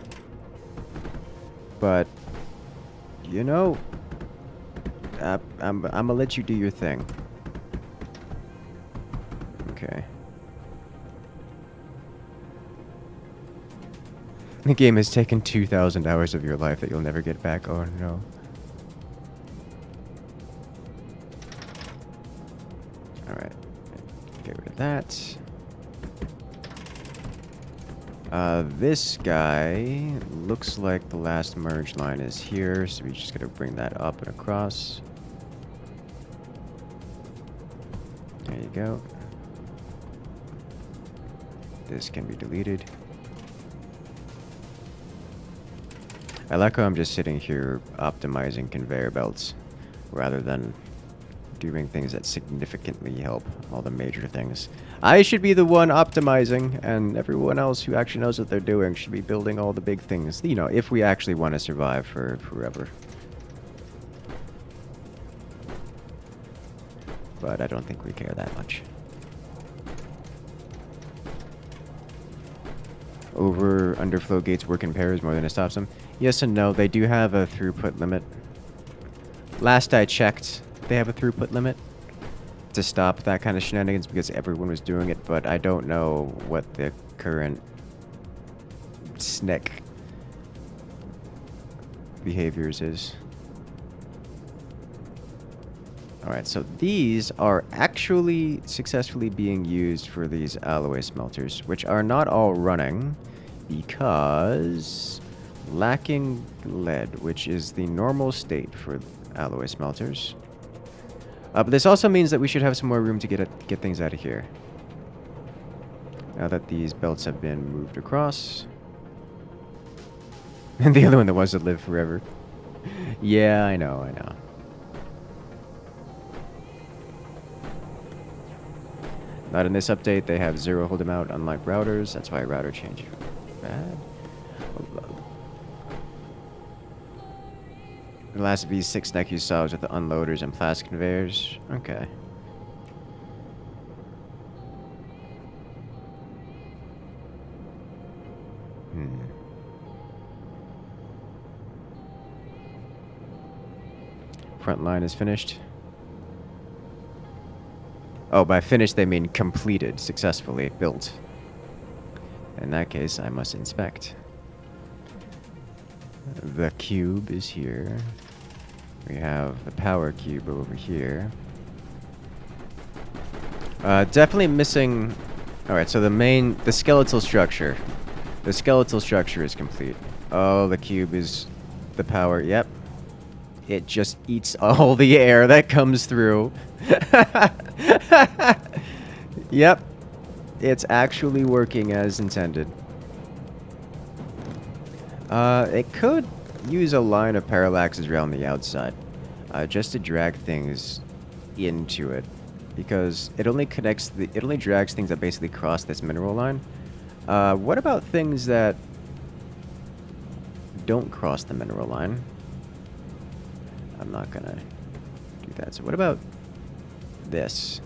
But you know, I'm gonna let you do your thing. Okay. The game has taken 2,000 hours of your life that you'll never get back. Oh no. Alright. Get rid of that. This guy looks like the last merge line is here, so we just gotta bring that up and across. There you go. This can be deleted. I like how I'm just sitting here optimizing conveyor belts rather than doing things that significantly help all the major things. I should be the one optimizing, and everyone else who actually knows what they're doing should be building all the big things. You know, if we actually want to survive for forever. But I don't think we care that much. Underflow gates work in pairs more than it stops them. Yes and no. They do have a throughput limit. Last I checked, they have a throughput limit to stop that kind of shenanigans because everyone was doing it, but I don't know what the current SNCC behaviors is. Alright, so these are actually successfully being used for these alloy smelters, which are not all running because lacking lead, which is the normal state for alloy smelters. But this also means that we should have some more room to get things out of here. Now that these belts have been moved across. And the other one that wants to live forever. Yeah, I know. Not in this update, they have 0 hold them out, unlike routers. That's why router change bad. The last of these 6 neck you saw was with the unloaders and plastic conveyors. Okay. Front line is finished. Oh, by finished they mean completed, successfully built. In that case, I must inspect. The cube is here. We have the power cube over here. Definitely missing... Alright, so the skeletal structure. The skeletal structure is complete. Oh, the cube is the power. Yep. It just eats all the air that comes through. Yep. It's actually working as intended. It could use a line of parallaxes around the outside, just to drag things into it, because it only drags things that basically cross this mineral line. What about things that don't cross the mineral line? I'm not gonna do that. So what about this?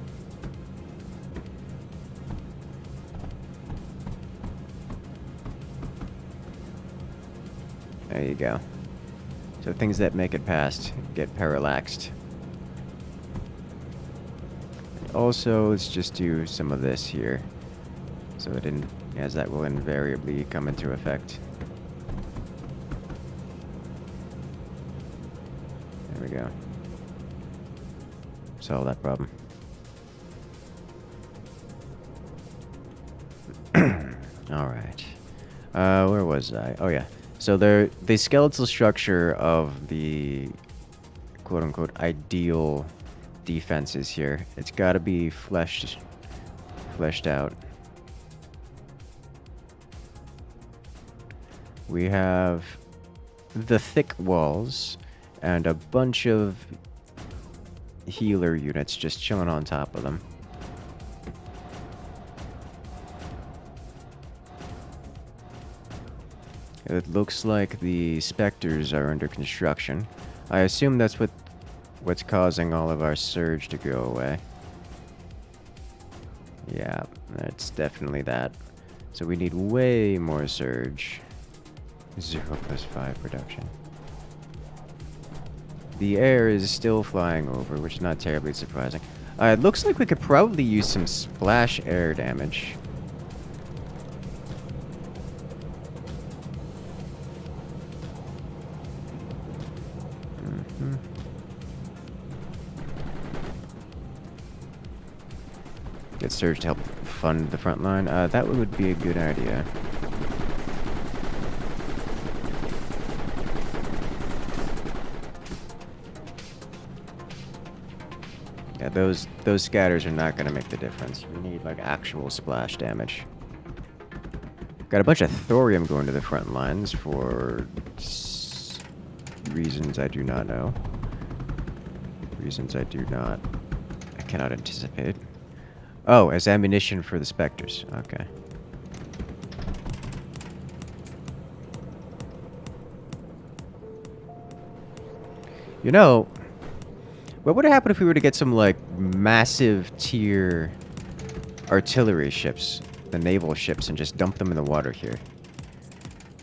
There you go. So things that make it past get parallaxed. Also, let's just do some of this here, so it as that will invariably come into effect. There we go. Solve that problem. where was I? Oh yeah. So the skeletal structure of the quote-unquote ideal defenses here. It's got to be fleshed out. We have the thick walls and a bunch of healer units just chilling on top of them. It looks like the specters are under construction. I assume that's what's causing all of our surge to go away. Yeah, that's definitely that. So we need way more surge. 0+5 reduction. The air is still flying over, which is not terribly surprising. It looks like we could probably use some splash air damage. Get surge to help fund the front line. That would be a good idea. Yeah, those scatters are not going to make the difference. We need like actual splash damage. Got a bunch of thorium going to the front lines for reasons I do not know. Reasons I cannot anticipate. Oh, as ammunition for the specters. Okay. You know, what would happen if we were to get some, like, massive tier artillery ships, the naval ships, and just dump them in the water here?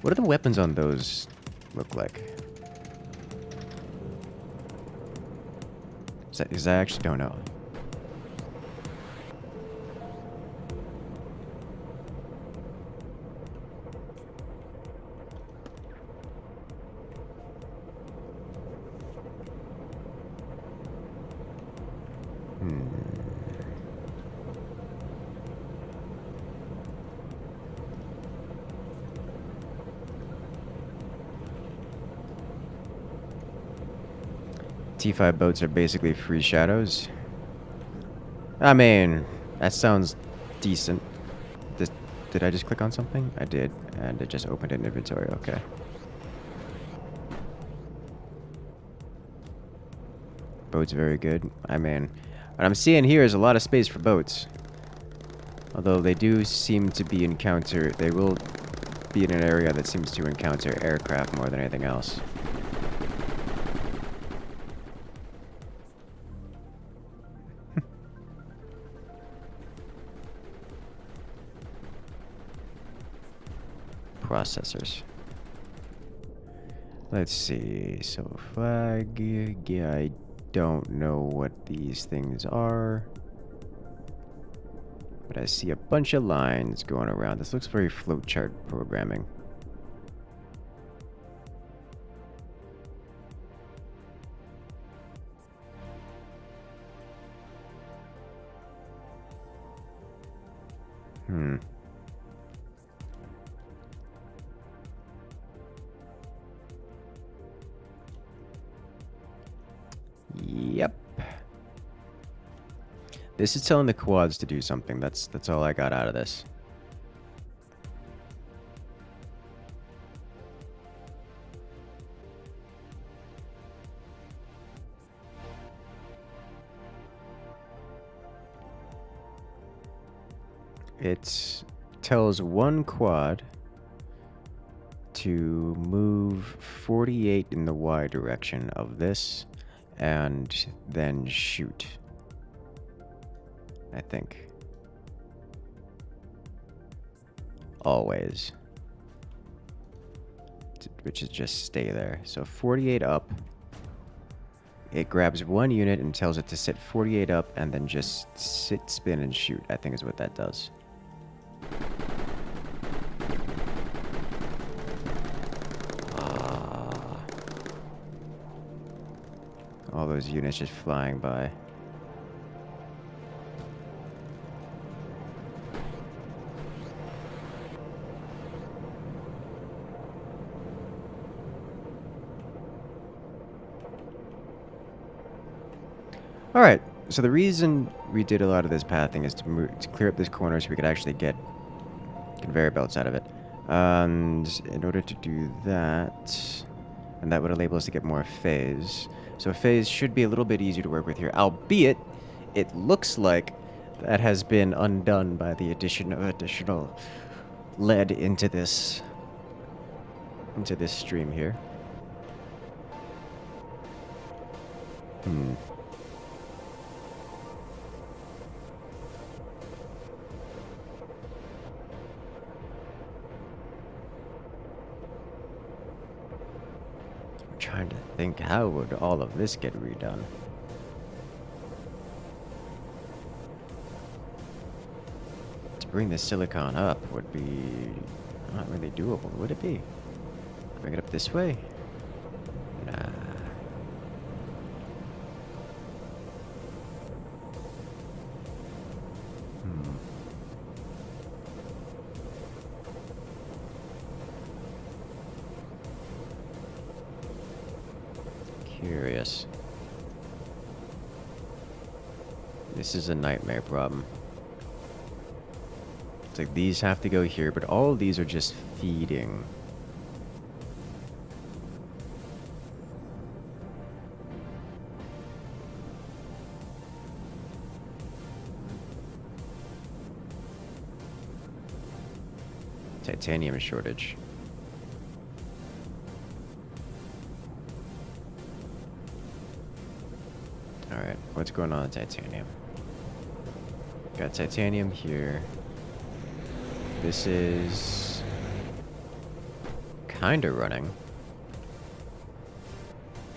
What do the weapons on those look like? Because I actually don't know. T5 boats are basically free shadows. I mean, that sounds decent. Did I just click on something? I did, and it just opened an inventory. Okay. Boats very good. I mean, what I'm seeing here is a lot of space for boats. Although they do seem to be they will be in an area that seems to encounter aircraft more than anything else. Processors. Let's see. So flag. Yeah, I don't know what these things are. But I see a bunch of lines going around. This looks very flowchart programming. Yep. This is telling the quads to do something. That's all I got out of this. It tells one quad to move 48 in the Y direction of this and then shoot. I think. Always. Which is just stay there. So 48 up. It grabs one unit and tells it to sit 48 up and then just sit, spin, and shoot, I think is what that does. All those units just flying by. Alright, so the reason we did a lot of this pathing is to clear up this corner so we could actually get conveyor belts out of it. And in order to do that, and that would enable us to get more phase. So phase should be a little bit easier to work with here, albeit it looks like that has been undone by the addition of additional lead into this stream here. Trying to think, how would all of this get redone? To bring the silicon up would be not really doable, would it be? Bring it up this way? Nah. Curious. This is a nightmare problem. It's like these have to go here, but all of these are just feeding. Titanium shortage. Alright, what's going on with titanium? Got titanium here. This is kinda running.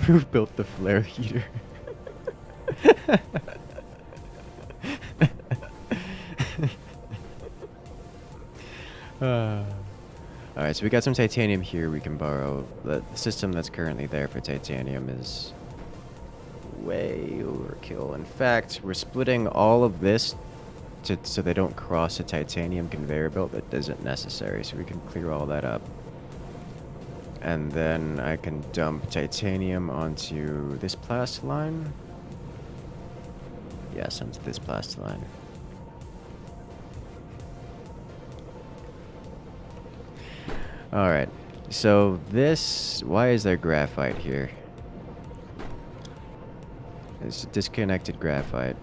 Who built the flare heater? Alright, so we got some titanium here we can borrow. The system that's currently there for titanium is way overkill. In fact, we're splitting all of this so they don't cross a titanium conveyor belt that isn't necessary, so we can clear all that up. And then I can dump titanium onto this plastiline. Yes, onto this plastiline. Alright, so this... Why is there graphite here? It's disconnected graphite.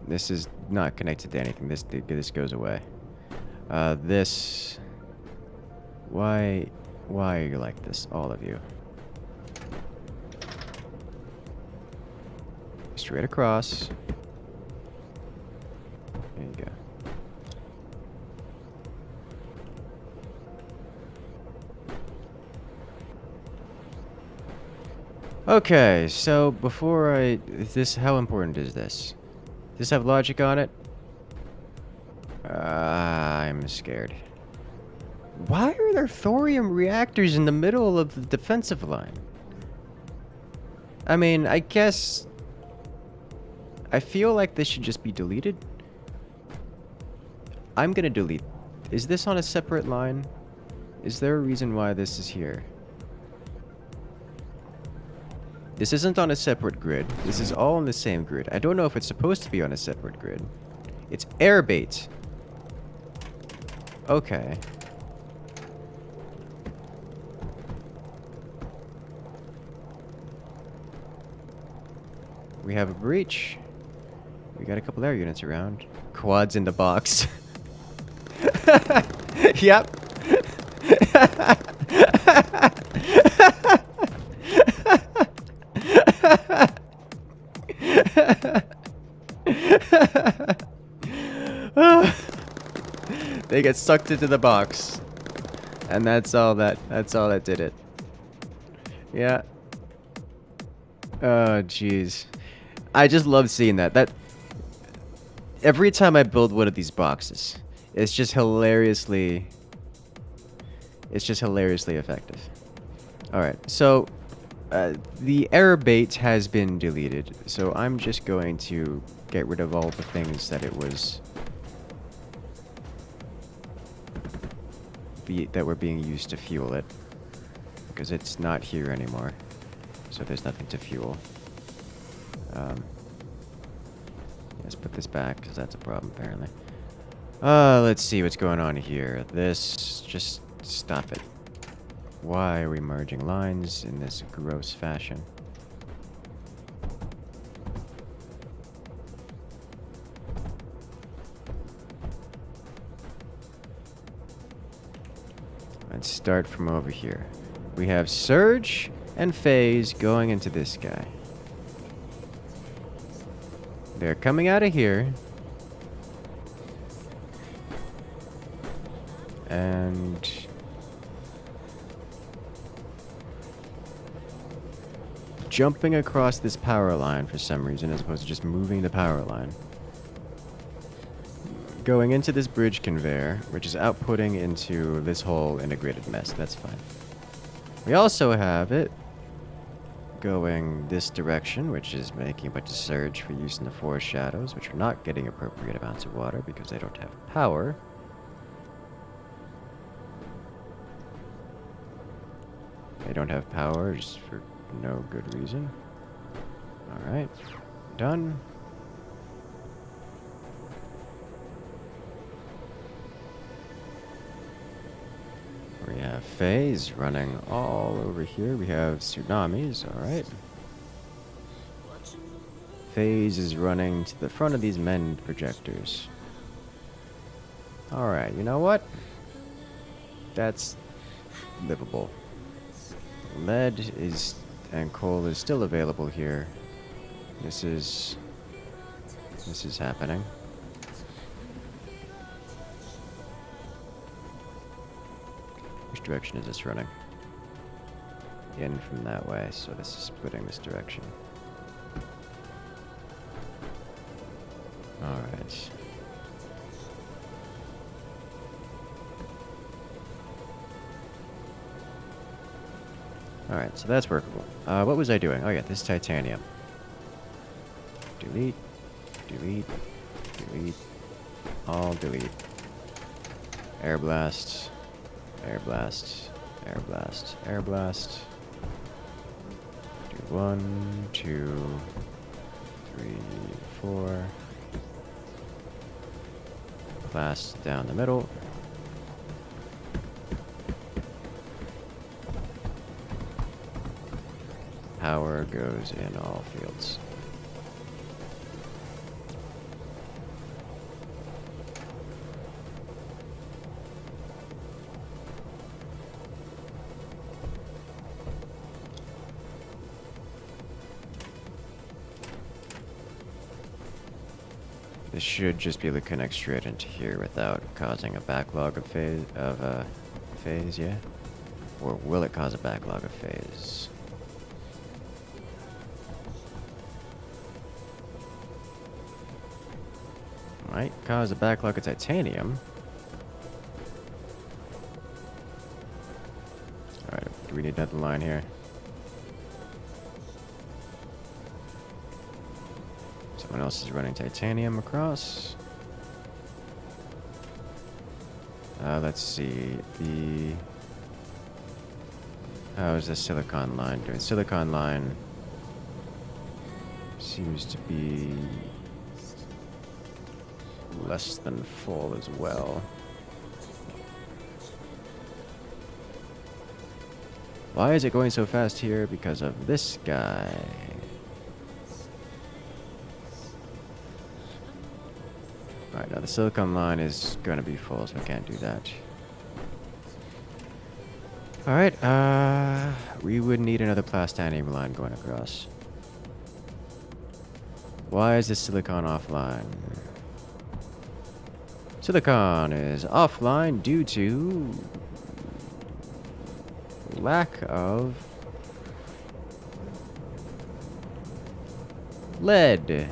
This is not connected to anything. This goes away. This... Why are you like this, all of you? Straight across. There you go. Okay, so before how important is this? Does this have logic on it? I'm scared. Why are there thorium reactors in the middle of the defensive line? I mean, I guess... I feel like this should just be deleted. I'm gonna delete. Is this on a separate line? Is there a reason why this is here? This isn't on a separate grid. This is all on the same grid. I don't know if it's supposed to be on a separate grid. It's airbait. Okay. We have a breach. We got a couple air units around. Quads in the box. Yep. They get sucked into the box. And that's all that did it. Yeah. Oh jeez. I just love seeing that. Every time I build one of these boxes, it's just hilariously effective. Alright, so the error bait has been deleted, so I'm just going to get rid of all the things that that were being used to fuel it. because it's not here anymore. So there's nothing to fuel. Let's put this back, because that's a problem, apparently. Let's see what's going on here. This, just stop it. Why are we merging lines in this gross fashion? Let's start from over here. We have Surge and Phase going into this guy. They're coming out of here. And jumping across this power line for some reason, as opposed to just moving the power line. Going into this bridge conveyor, which is outputting into this whole integrated mess. That's fine. We also have it going this direction, which is making a bunch of surge for use in the forest shadows, which are not getting appropriate amounts of water because they don't have power. They don't have power just for no good reason. Alright. Done. We have Phase running all over here. We have tsunamis, alright. Phase is running to the front of these mend projectors. Alright, you know what? That's livable. Lead is and coal is still available here. This is happening. Which direction is this running? In from that way, so this is splitting this direction. Alright. Alright, so that's workable. What was I doing? Oh yeah, this titanium. Delete, delete, delete, all delete. Air blast, air blast, air blast, air blast. Do 1, 2, 3, 4. Blast down the middle. Power goes in all fields. This should just be able to connect straight into here without causing a backlog of phase, yeah? Or will it cause a backlog of phase? Might cause a backlog of titanium. Alright, do we need another line here? Someone else is running titanium across. Let's see. How is the silicon line doing? Silicon line seems to be less than full as well. Why is it going so fast here? Because of this guy. Alright, now the silicon line is gonna be full, so I can't do that. Alright, we would need another plastanium line going across. Why is this silicon offline? Silicon is offline due to lack of lead.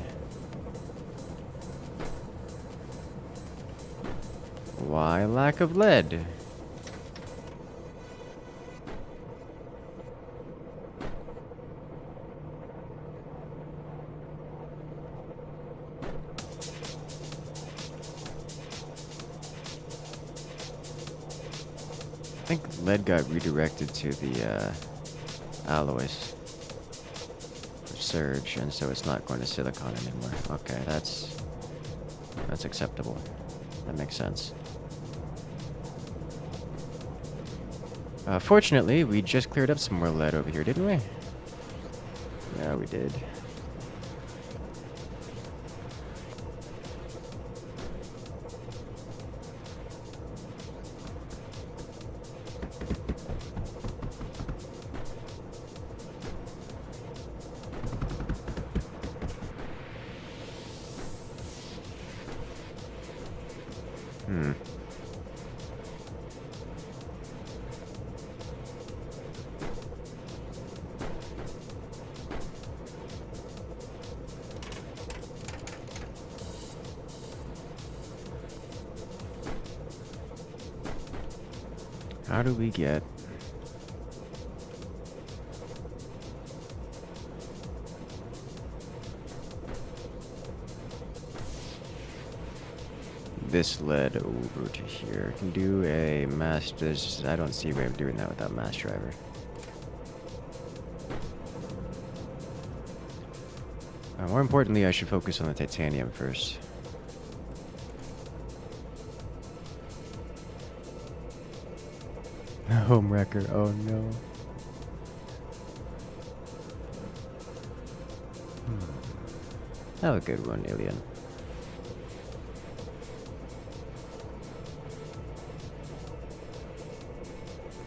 Why lack of lead? I think lead got redirected to the alloys of surge, and so it's not going to silicon anymore. Okay, that's acceptable. That makes sense. Fortunately, we just cleared up some more lead over here, didn't we? Yeah, we did. How do we get this lead over to here? Can do a mass. I don't see a way of doing that without mass driver. More importantly, I should focus on the titanium first. Home wrecker. Oh no. Have a good one, alien.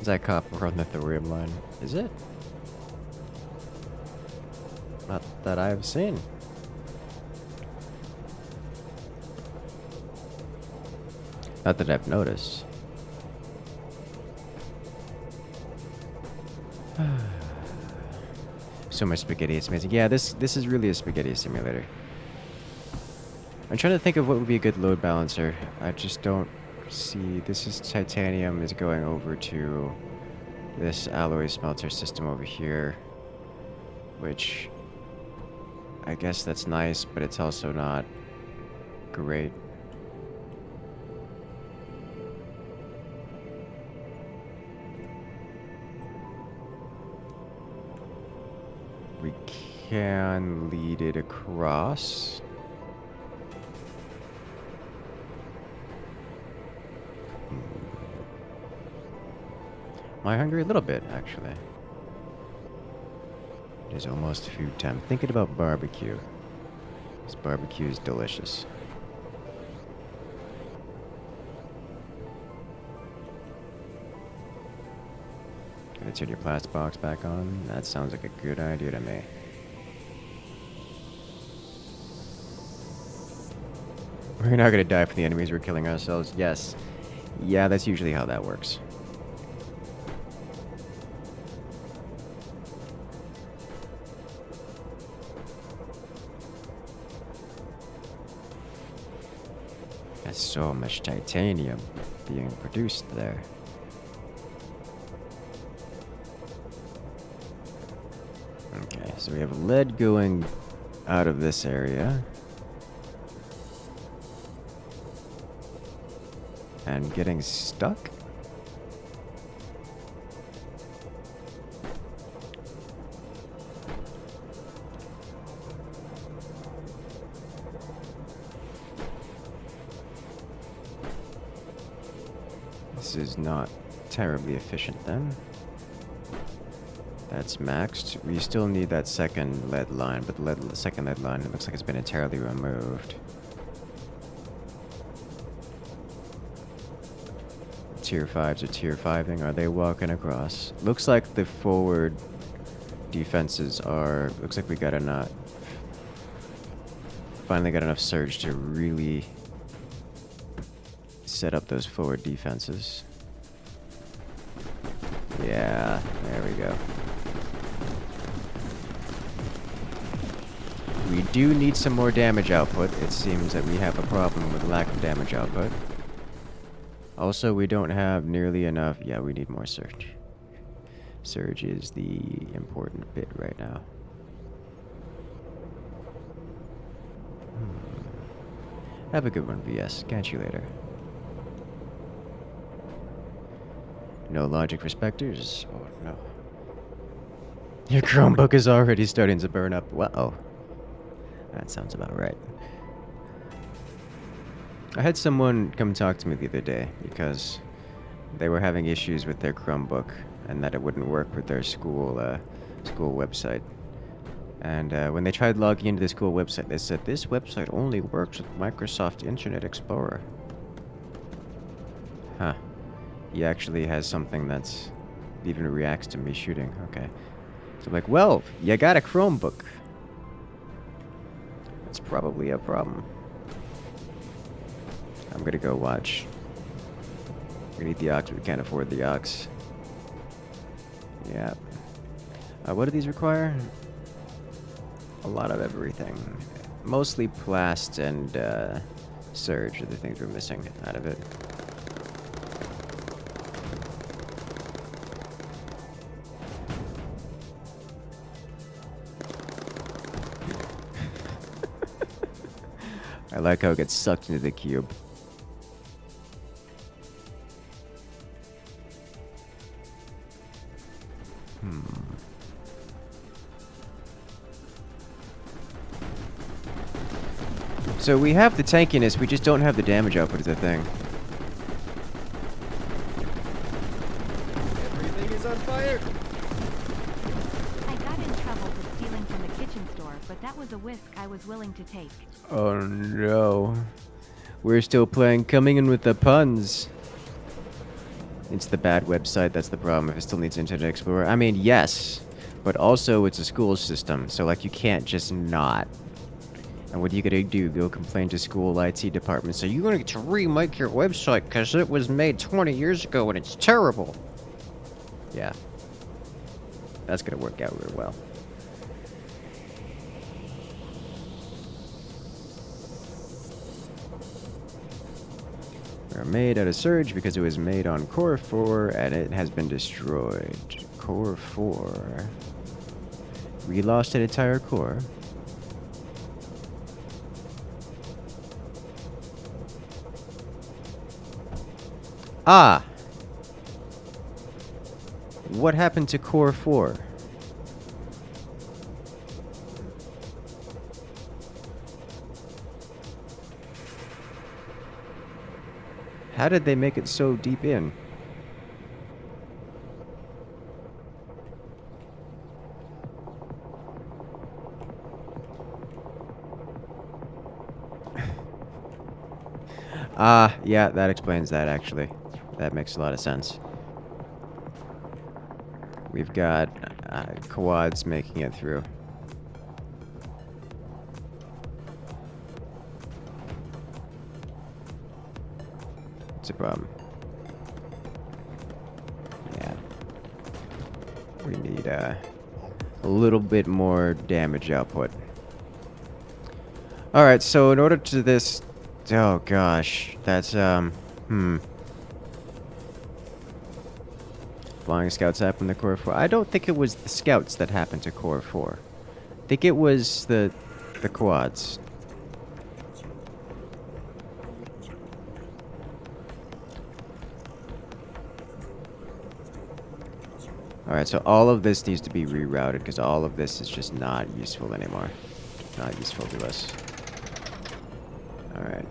Is that copper on the thorium line? Is it? Not that I've seen. Not that I've noticed. So much spaghetti, it's amazing. Yeah, this is really a spaghetti simulator. I'm trying to think of what would be a good load balancer. I just don't see. This is titanium is going over to this alloy smelter system over here, which I guess that's nice, but it's also not great. We can lead it across. Am I hungry? A little bit, actually. It is almost food time. Thinking about barbecue. This barbecue is delicious. Gonna turn your plastic box back on? That sounds like a good idea to me. We're not gonna die from the enemies, we're killing ourselves. Yes. Yeah, that's usually how that works. There's so much titanium being produced there. Okay, so we have lead going out of this area. And getting stuck? This is not terribly efficient then. That's maxed. We still need that second lead line, but the second lead line, it looks like it's been entirely removed. Tier 5s are tier 5ing. Are they walking across? Looks like the forward defenses are... Looks like we got enough... Finally got enough surge to really set up those forward defenses. Yeah, there we go. We do need some more damage output. It seems that we have a problem with lack of damage output. Also, we don't have nearly enough... Yeah, we need more surge. Surge is the important bit right now. Have a good one, VS. Catch you later. No logic respecters. Oh no. Your Chromebook is already starting to burn up. Uh-oh. That sounds about right. I had someone come talk to me the other day because they were having issues with their Chromebook and that it wouldn't work with their school website. And when they tried logging into the school website, they said, this website only works with Microsoft Internet Explorer. Huh. He actually has something that's even reacts to me shooting. Okay. So I'm like, well, you got a Chromebook. That's probably a problem. I'm gonna go watch. We need the aux, but we can't afford the aux. Yeah. What do these require? A lot of everything. Mostly plast and surge are the things we're missing out of it. I like how it gets sucked into the cube. So we have the tankiness, we just don't have the damage output of the thing. Everything is on fire! I got in trouble for stealing from the kitchen store, but that was a risk I was willing to take. Oh no. We're still playing coming in with the puns. It's the bad website, that's the problem. If it still needs Internet Explorer. I mean, yes. But also, it's a school system, so like you can't just not. And what are you gonna do? Go complain to school IT department? So you're gonna get to remake your website because it was made 20 years ago and it's terrible. Yeah. That's gonna work out real well. We're made out of surge because it was made on Core 4 and it has been destroyed. Core 4. We lost an entire core. Ah! What happened to Core 4? How did they make it so deep in? Yeah, that explains that actually. That makes a lot of sense. We've got quads making it through. What's the problem? Yeah. We need a little bit more damage output. Alright, so in order to this... Oh gosh, that's, Flying scouts happened to Core 4. I don't think it was the scouts that happened to Core 4. I think it was the quads. Alright, so all of this needs to be rerouted because all of this is just not useful anymore. Not useful to us. Alright,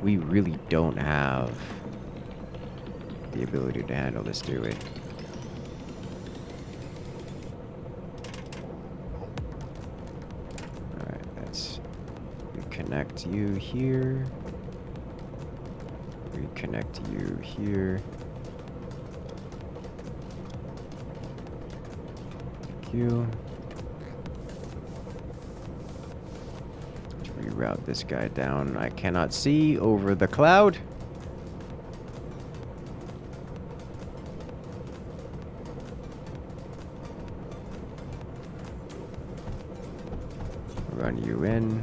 we really don't have the ability to handle this, do we? Alright, let's reconnect you here. Reconnect you here. Thank you. Reroute this guy down. I cannot see over the cloud. Run you in.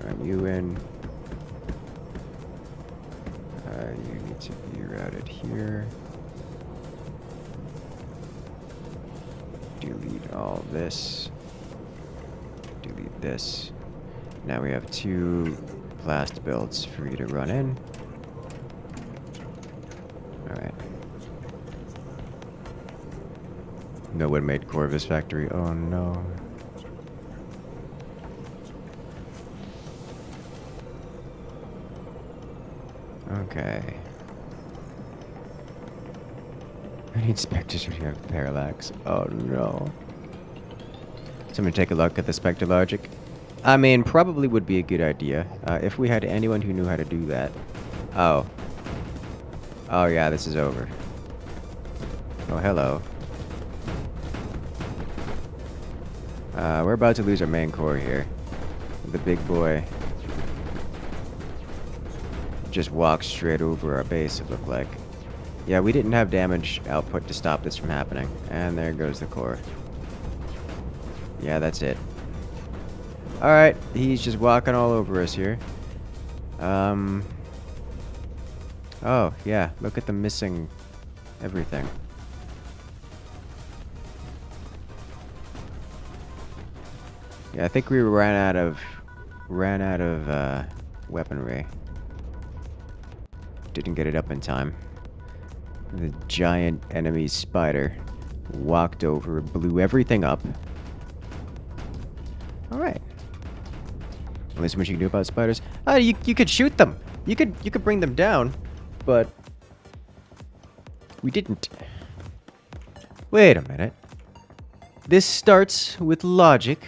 Run you in. You need to be Route it here. Delete all this. Delete this. Now we have 2 blast builds for you to run in. Alright. No one made Corvus Factory. Oh no. Okay. I need specters who have parallax. Oh no. Someone take a look at the specter logic. I mean, probably would be a good idea if we had anyone who knew how to do that. Oh. Oh yeah, this is over. Oh, hello. We're about to lose our main core here. The big boy just walked straight over our base, it looked like. Yeah, we didn't have damage output to stop this from happening. And there goes the core. Yeah, that's it. Alright, he's just walking all over us here. Oh, yeah, look at the missing everything. Yeah, I think we ran out of weaponry. Didn't get it up in time. The giant enemy spider walked over, blew everything up. Alright. Only so much you can do about spiders. You could shoot them. You could bring them down, but we didn't. Wait a minute. This starts with logic.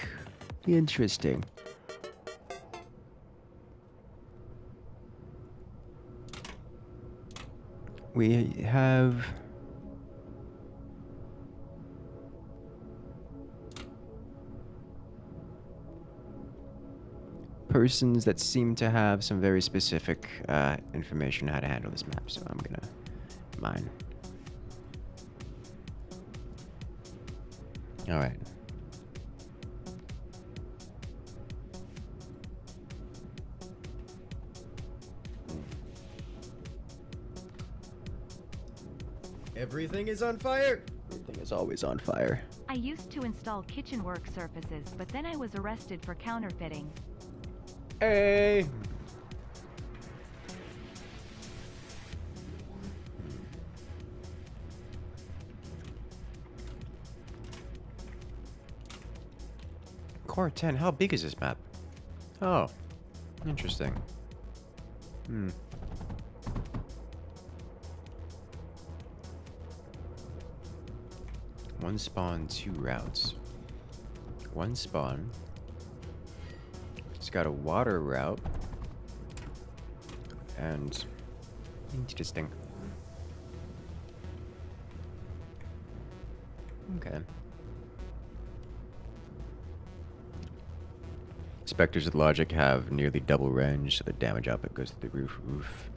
Interesting. We have persons that seem to have some very specific information how to handle this map, so I'm gonna mine. Alright. Everything is on fire! Everything is always on fire. I used to install kitchen work surfaces, but then I was arrested for counterfeiting. Hey! Core 10, how big is this map? Oh, interesting. One spawn, 2 routes. One spawn. It's got a water route. And interesting. Okay. Specters with logic have nearly double range, so the damage output goes to the roof.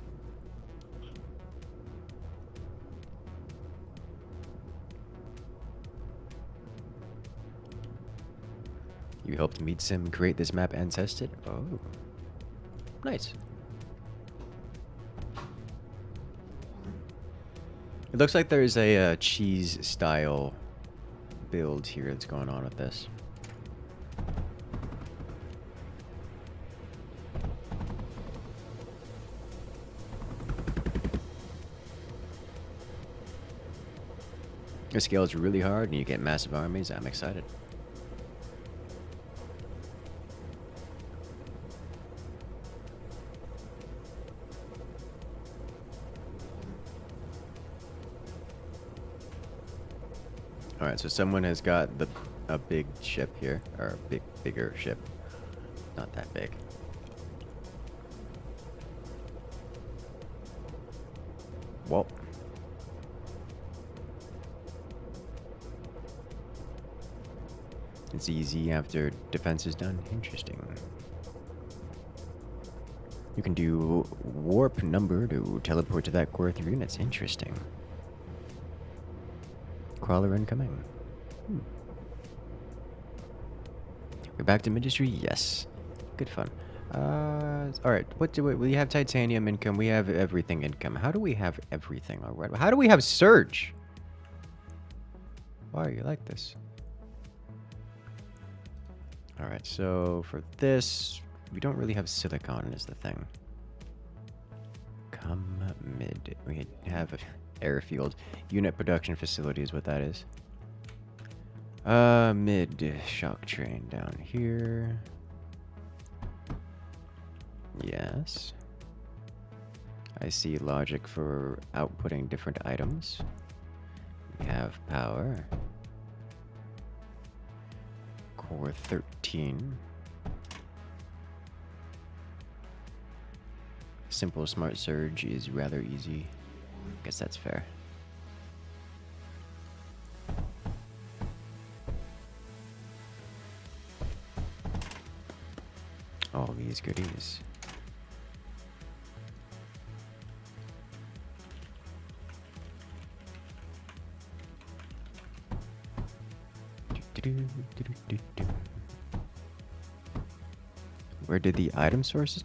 You helped MeetSim create this map and test it? Oh. Nice. It looks like there's a cheese-style build here that's going on with this. This scales really hard and you get massive armies. I'm excited. Alright, so someone has got a big ship here, or a bigger ship. Not that big. Well. It's easy after defense is done. Interesting. You can do warp number to teleport to that core 3 units. Interesting. Crawler incoming. We're back to Mindustry? Yes. Good fun. All right. What do we have? Titanium income. We have everything income. How do we have everything? All right. How do we have surge? Why are you like this? All right. So for this, we don't really have silicon is the thing. Come mid. We have an airfield. Unit production facility is what that is. Mid shock train down here. Yes. I see logic for outputting different items. We have power. Core 13. Simple smart surge is rather easy. Guess that's fair. All these goodies. Where did the item sources?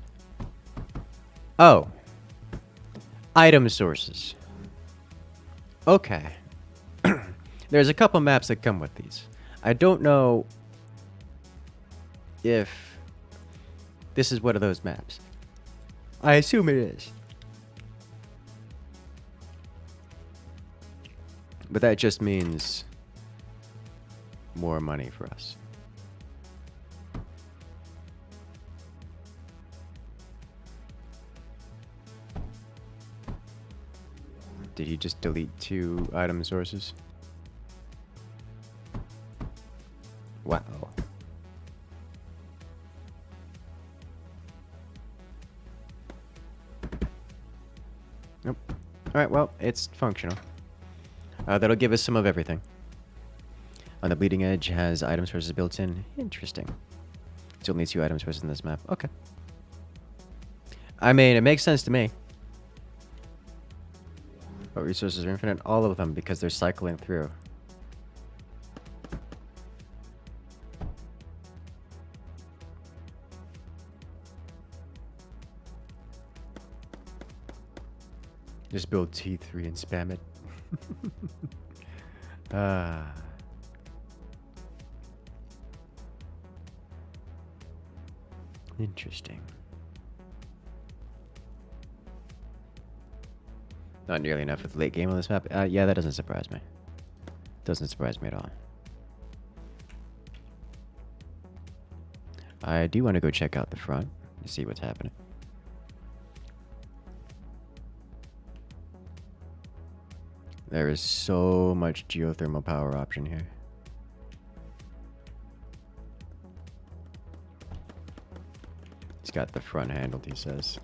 Oh. Item sources. Okay. There's a couple maps that come with these. I don't know if this is one of those maps. I assume it is. But that just means more money for us. Did he just delete 2 item sources? Wow. Nope. Alright, well, it's functional. That'll give us some of everything. On the bleeding edge has item sources built in. Interesting. It's only 2 item sources in this map. Okay. I mean, it makes sense to me. But resources are infinite. All of them, because they're cycling through. Just build T3 and spam it. Interesting. Not nearly enough with late game on this map. Yeah, that doesn't surprise me. Doesn't surprise me at all. I do want to go check out the front to see what's happening. There is so much geothermal power option here. He's got the front handled, he says.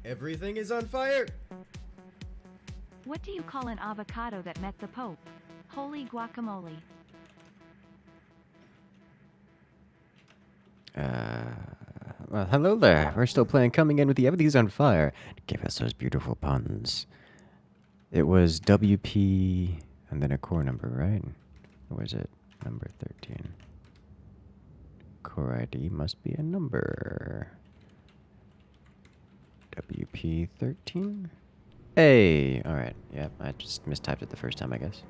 Everything is on fire! What do you call an avocado that met the Pope? Holy guacamole. Well, hello there. We're still playing Coming In with the Everything's on Fire. Give us those beautiful puns. It was WP and then a core number, right? Or was it number 13? Core ID must be a number. WP13? Hey! Alright, yep, I just mistyped it the first time, I guess.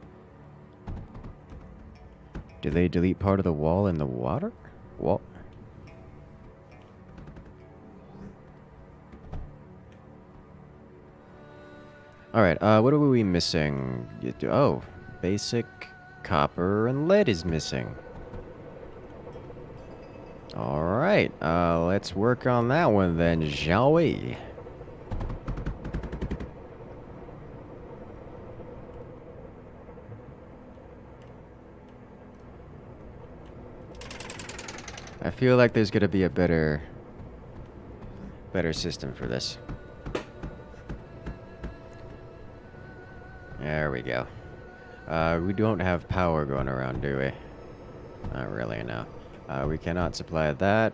Did they delete part of the wall in the water? Wall? Alright, what are we missing? Oh, basic copper and lead is missing. Alright, let's work on that one then, shall we? I feel like there's gonna be a better system for this. There we go. We don't have power going around, do we? Not really, no. We cannot supply that.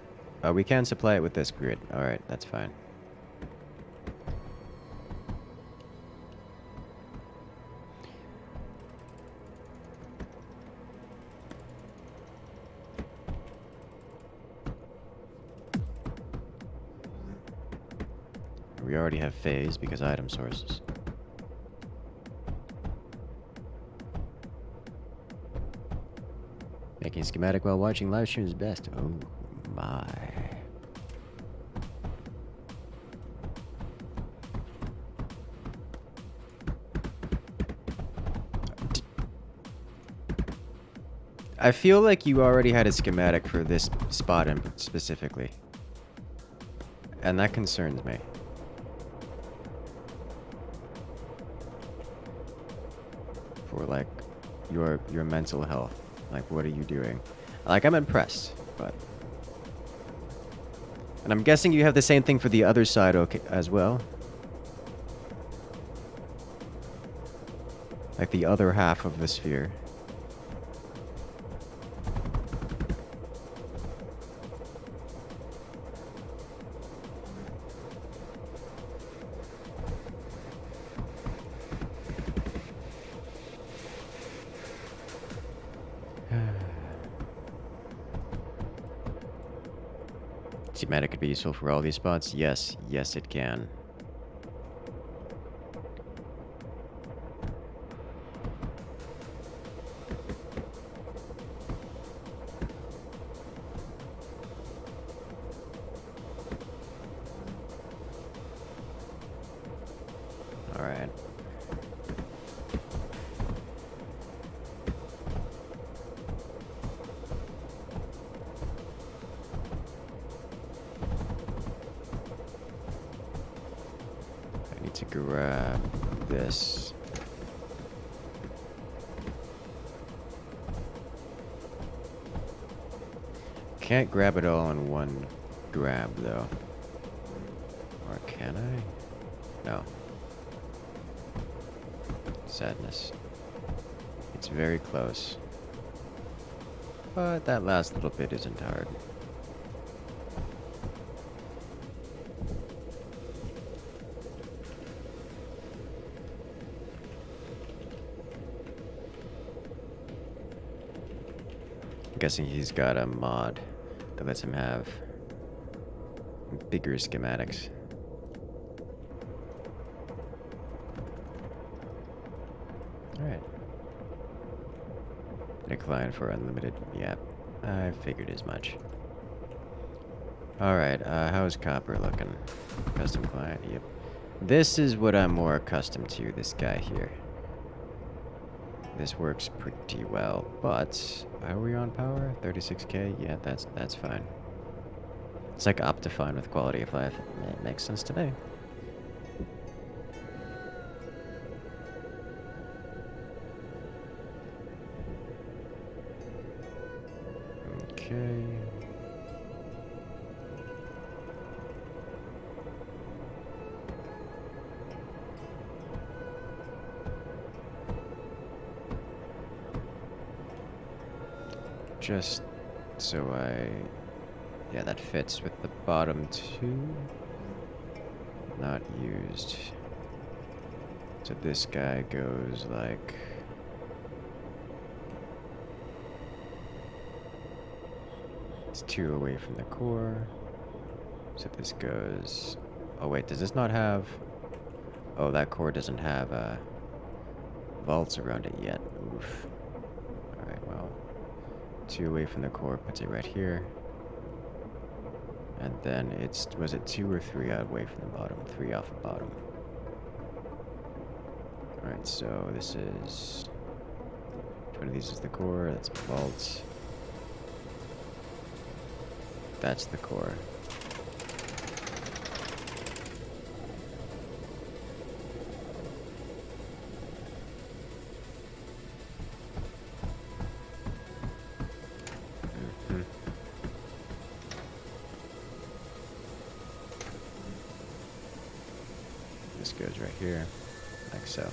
We can supply it with this grid. Alright, that's fine. We already have phase because item sources. Making a schematic while watching live stream is best. Oh my. I feel like you already had a schematic for this spot specifically. And that concerns me. For like your mental health. Like, what are you doing? Like, I'm impressed, but... And I'm guessing you have the same thing for the other side, okay, as well? Like, the other half of the sphere. Schematic could be useful for all these spots. Yes, yes it can. All right. To grab this. Can't grab it all in one grab though. Or can I? No. Sadness. It's very close. But that last little bit isn't hard. I'm guessing he's got a mod that lets him have bigger schematics. Alright. Decline for unlimited. Yep. I figured as much. Alright, how's Copper looking? Custom client, yep. This is what I'm more accustomed to, this guy here. This works pretty well, but are we on power? 36k? Yeah, that's fine. It's like Optifine with quality of life. It makes sense to me. Okay. Just so yeah, that fits with the bottom two. Not used. So this guy goes like... It's 2 away from the core. So this goes... Oh wait, does this not have... Oh, that core doesn't have vaults around it yet. Oof. Alright, well... 2 away from the core puts it right here. And then it's... Was it 2 or 3 away from the bottom? 3 off the bottom. Alright, so this is... One of these is the core, that's vaults. That's the core. This goes right here, like so.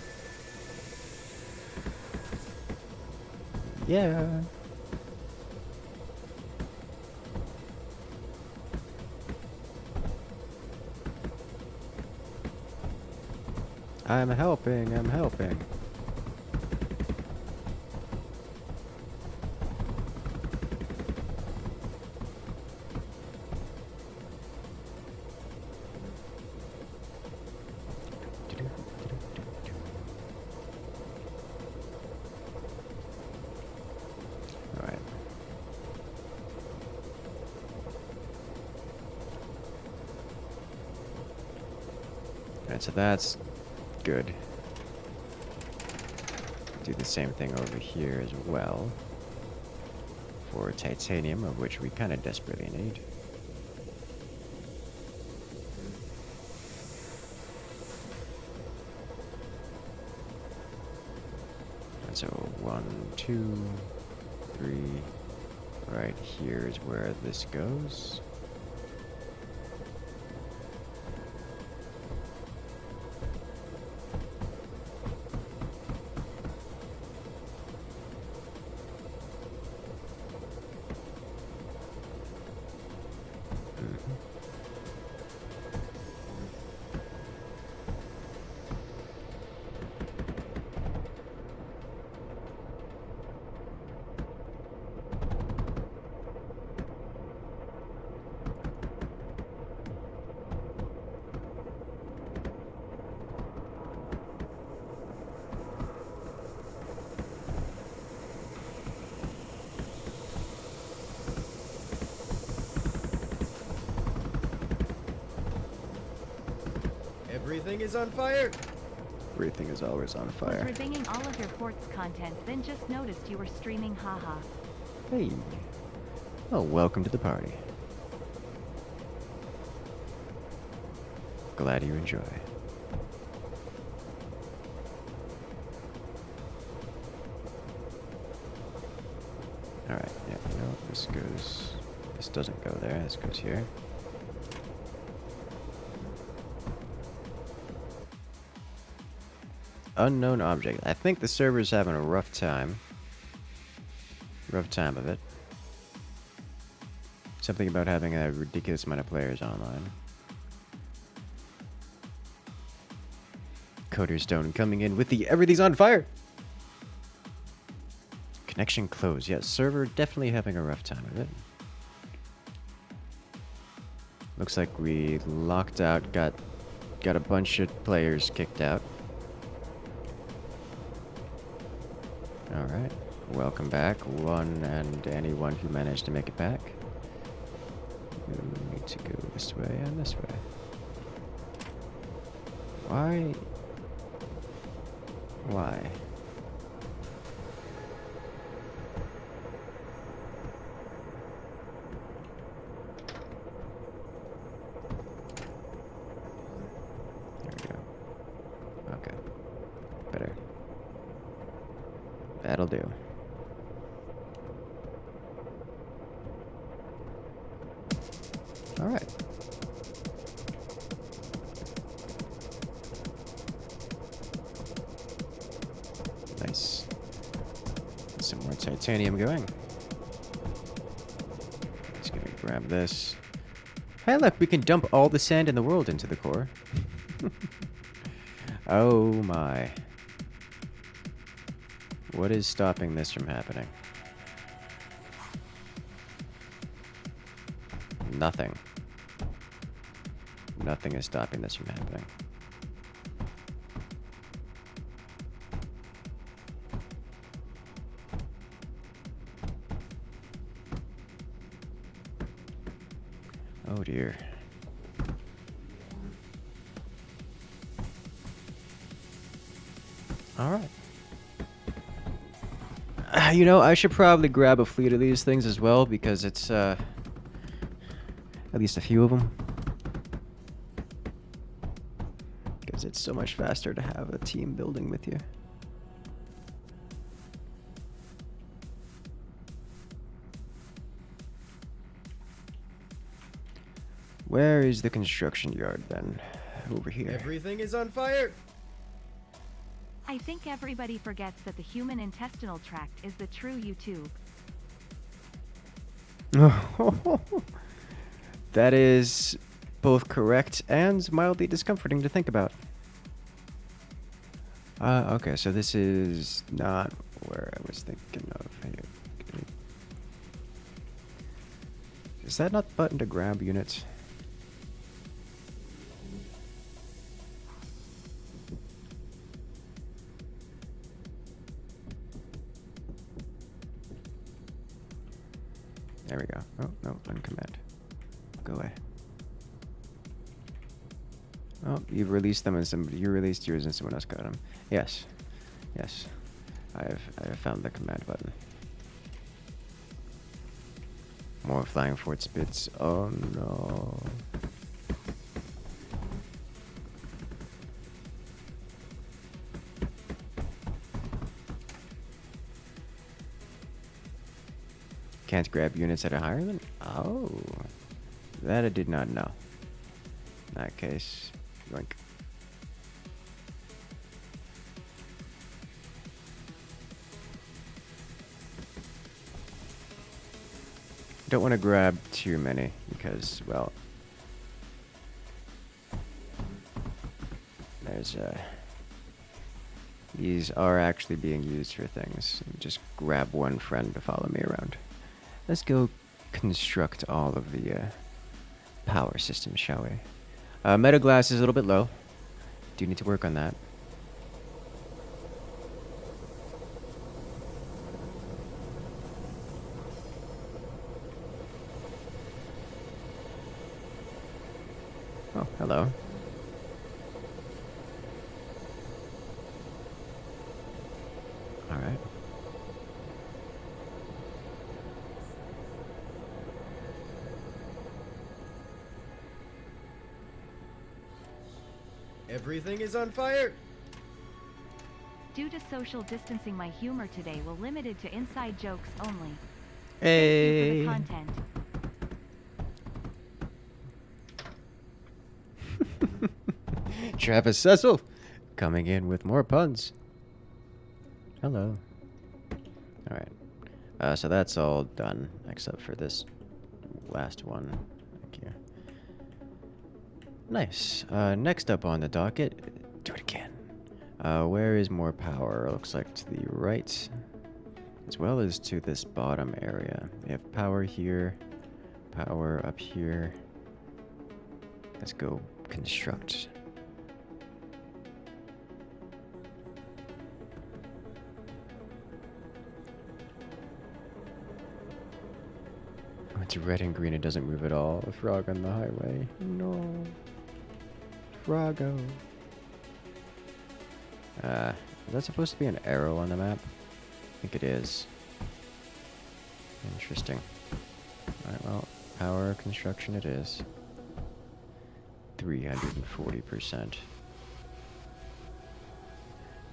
I'm helping, I'm helping. Alright. Alright, so that's good. Do the same thing over here as well. For titanium, of which we kind of desperately need. And so 1, 2, 3. Right here is where this goes. Everything is on fire. Everything is always on Was fire. reviewing all of your port's content, then just noticed you were streaming, haha. Hey. Oh, welcome to the party. Glad you enjoy. Alright, yeah, you know, this goes... This doesn't go there, this goes here. Unknown object. I think the server's having a rough time. Rough time of it. Something about having a ridiculous amount of players online. Coder Stone coming in with the everything's on fire! Connection closed. Yes, server definitely having a rough time of it. Looks like we locked out, got a bunch of players kicked out. Alright, welcome back, one and anyone who managed to make it back. We need to go this way and this way. Why? Why? There we go. Okay. Better. That'll do. All right. Nice. Some more titanium going. Just gonna grab this. Hey, look, we can dump all the sand in the world into the core. Oh my. What is stopping this from happening? Nothing. Nothing is stopping this from happening. Oh dear. All right. You know, I should probably grab a fleet of these things as well because it's at least a few of them. Because it's so much faster to have a team building with you. Where is the construction yard then? Over here. Everything is on fire. I think everybody forgets that the human intestinal tract is the true YouTube. That is both correct and mildly discomforting to think about. Okay, so this is not where I was thinking of. Is that not the button to grab units? There we go. Oh, no, uncommand. Go away. Oh, you've released them and you released yours and someone else got them. Yes. Yes. I have found the command button. More flying fort spits. Oh no. Can't grab units at a higher limit? Oh. That I did not know. In that case, yoink. Don't want to grab too many because, well, there's these are actually being used for things. Just grab one friend to follow me around. Let's go construct all of the power systems, shall we? Meta glass is a little bit low. Do need to work on that. Oh, hello. All right. Everything is on fire! Due to social distancing, my humor today will limited to inside jokes only. Hey. Thank you for the content. Travis Cecil coming in with more puns. Hello. All right. So that's all done except for this last one. Thank you. Nice. Next up on the docket, do it again. Where is more power? Looks like to the right, as well as to this bottom area. We have power here, power up here. Let's go construct. It's red and green, it doesn't move at all. A frog on the highway. No. Froggo. Is that supposed to be an arrow on the map? I think it is. Interesting. Alright, well, power construction it is. 340%.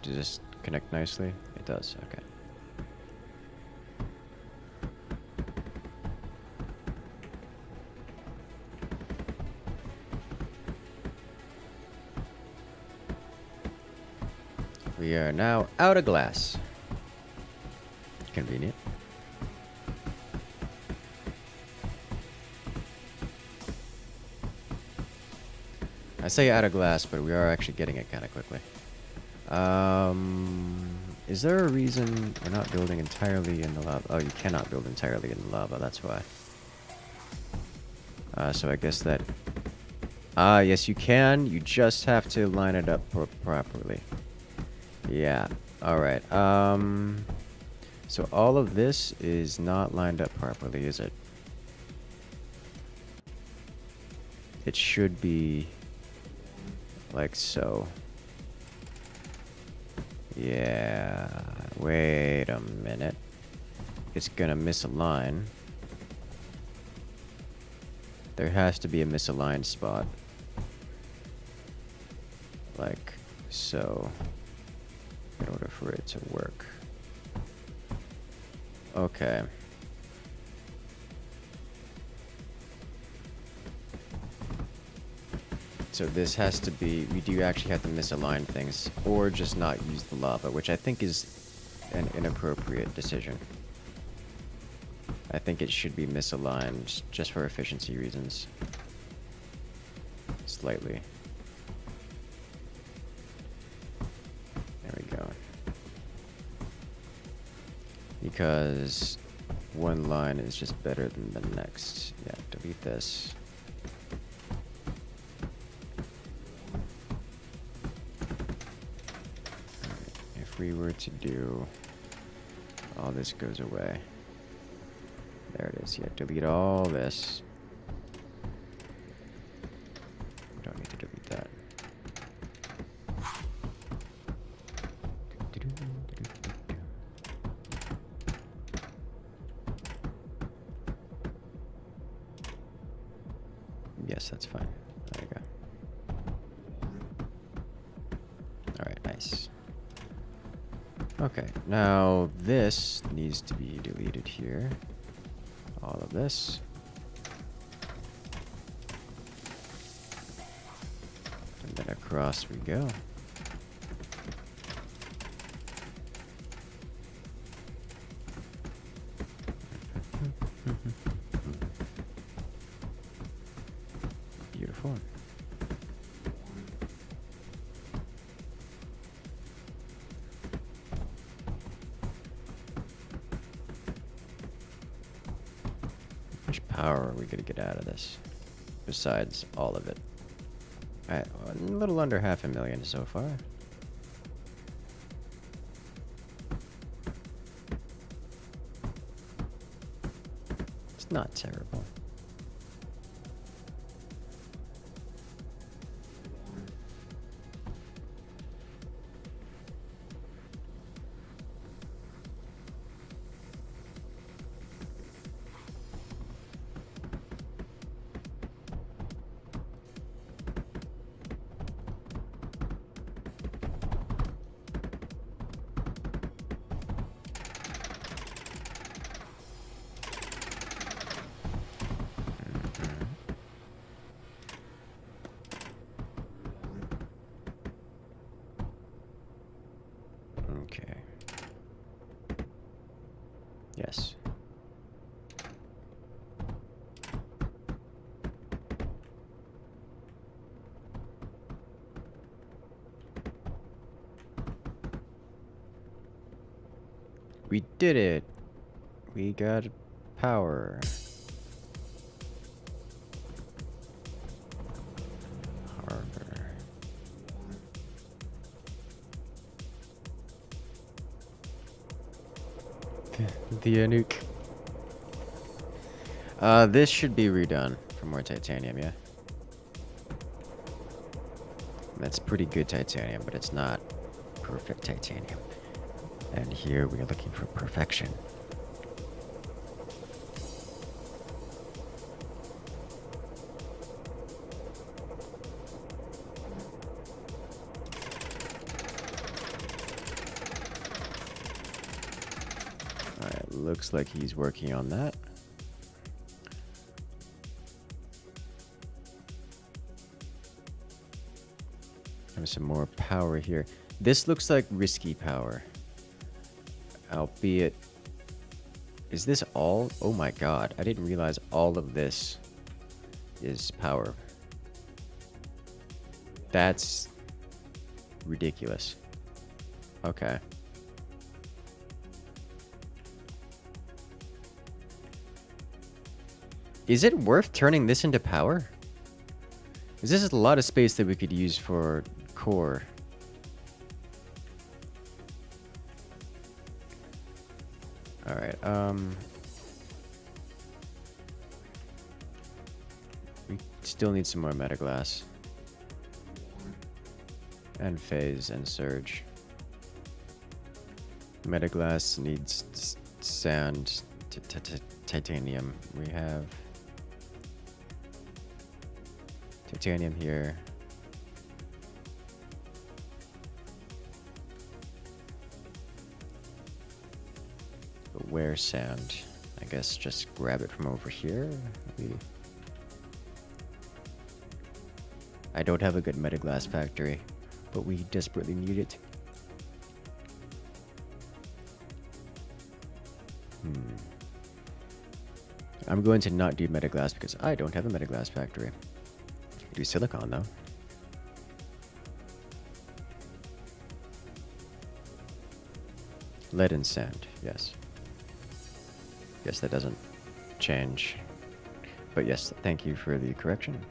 Does this connect nicely? It does, okay. We are now out of glass. Convenient. I say out of glass, but we are actually getting it kind of quickly. Is there a reason we're not building entirely in the lava? Oh, you cannot build entirely in the lava, that's why. So I guess that... yes you can. You just have to line it up properly. Yeah, alright. So all of this is not lined up properly, is it? It should be like so. Yeah, wait a minute. It's gonna misalign. There has to be a misaligned spot. Like so. In order for it to work. Okay. So this has to be, we do actually have to misalign things, or just not use the lava, which I think is an inappropriate decision. I think it should be misaligned just for efficiency reasons. Slightly. There we because one line is just better than the next. Yeah, delete this. If we were to do, all this goes away. There it is. Yeah, delete all this. Don't need to delete that. Yes, that's fine. There you go. Alright, nice. Okay, now this needs to be deleted here. All of this. And then across we go. Beautiful. How much power are we going to get out of this? Besides all of it. Alright, a little under 500,000 so far. It's not terrible. Okay. Yes. We did it. We got power. Harbor. The nuke. This should be redone for more titanium, yeah? That's pretty good titanium, but it's not perfect titanium. And here we are looking for perfection. Alright, looks like he's working on that. Have some more power here. This looks like risky power. Albeit, is this all? Oh my god, I didn't realize all of this is power. That's ridiculous. Okay. Is it worth turning this into power? Because this is a lot of space that we could use for core. Alright, we still need some more metaglass. And phase and surge. Metaglass needs sand, titanium. We have titanium here. But where's sand? I guess just grab it from over here. Maybe. I don't have a good metaglass factory, but we desperately need it. I'm going to not do metaglass because I don't have a metaglass factory. I do silicon though. Lead and sand, yes. guess that doesn't change. But yes, thank you for the correction.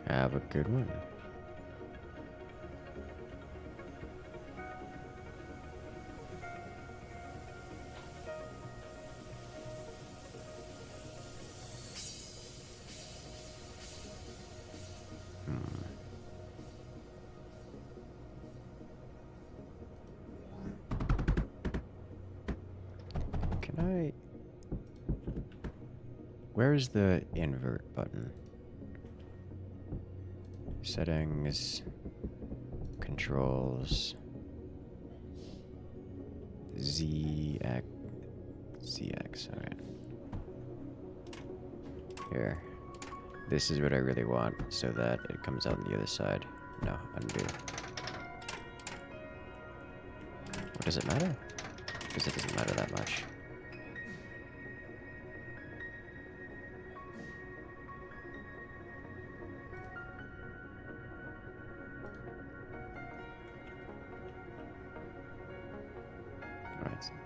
Have a good one. Where's the invert button? Settings, controls, ZX, alright. Here. This is what I really want, so that it comes out on the other side. No, undo. What does it matter? Because it doesn't matter that much.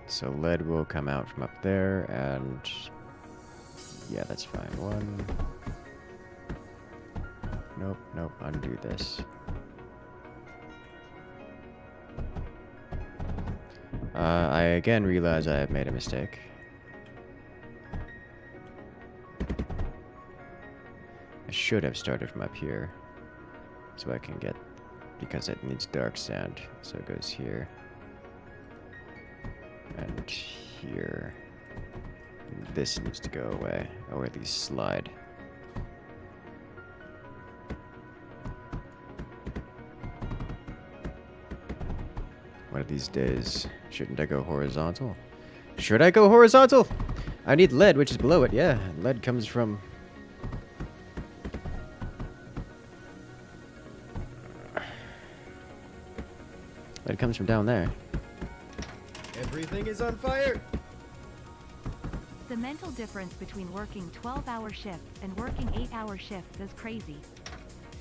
So lead will come out from up there, and yeah, that's fine. One. Nope, nope, undo this. I again realize I have made a mistake. I should have started from up here, so I can get, because it needs dark sand, so it goes here. And here. This needs to go away, or at least slide. One of these days, shouldn't I go horizontal? Should I go horizontal? I need lead, which is below it, yeah. Lead comes from... Lead comes from down there. Everything is on fire! The mental difference between working 12-hour shifts and working 8-hour shifts is crazy.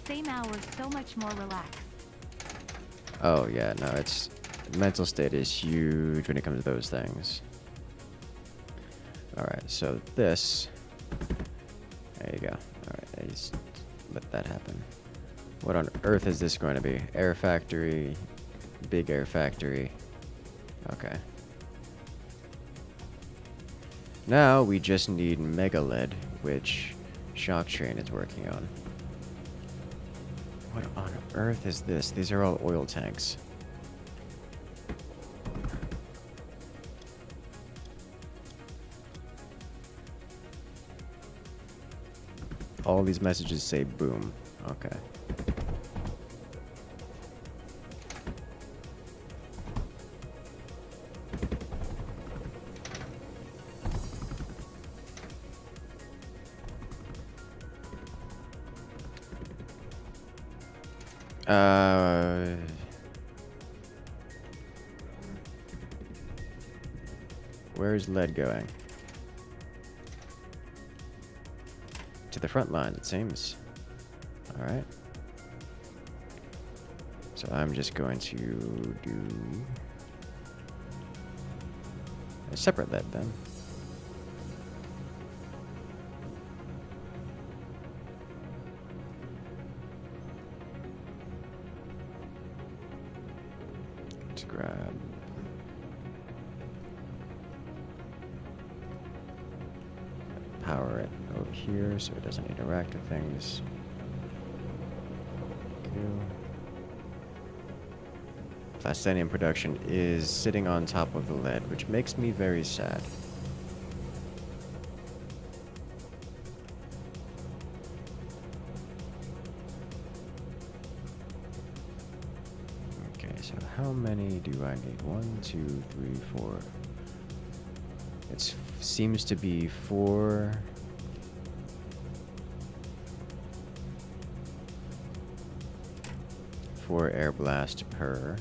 Same hours, so much more relaxed. Oh yeah, no, it's... Mental state is huge when it comes to those things. Alright, so this... There you go. Alright, I just let that happen. What on earth is this going to be? Air factory... Big air factory. Okay. Now we just need mega lead, which Shock Train is working on. What on earth is this? These are all oil tanks. All these messages say boom. Okay. Where's lead going? To the front lines, it seems. Alright. So I'm just going to do a separate lead then. Let's grab... power it over here so it doesn't interact with things. Plastinium production is sitting on top of the lead, which makes me very sad. Okay, so how many do I need? 1, 2, 3, 4. It seems to be 4. Four air blast per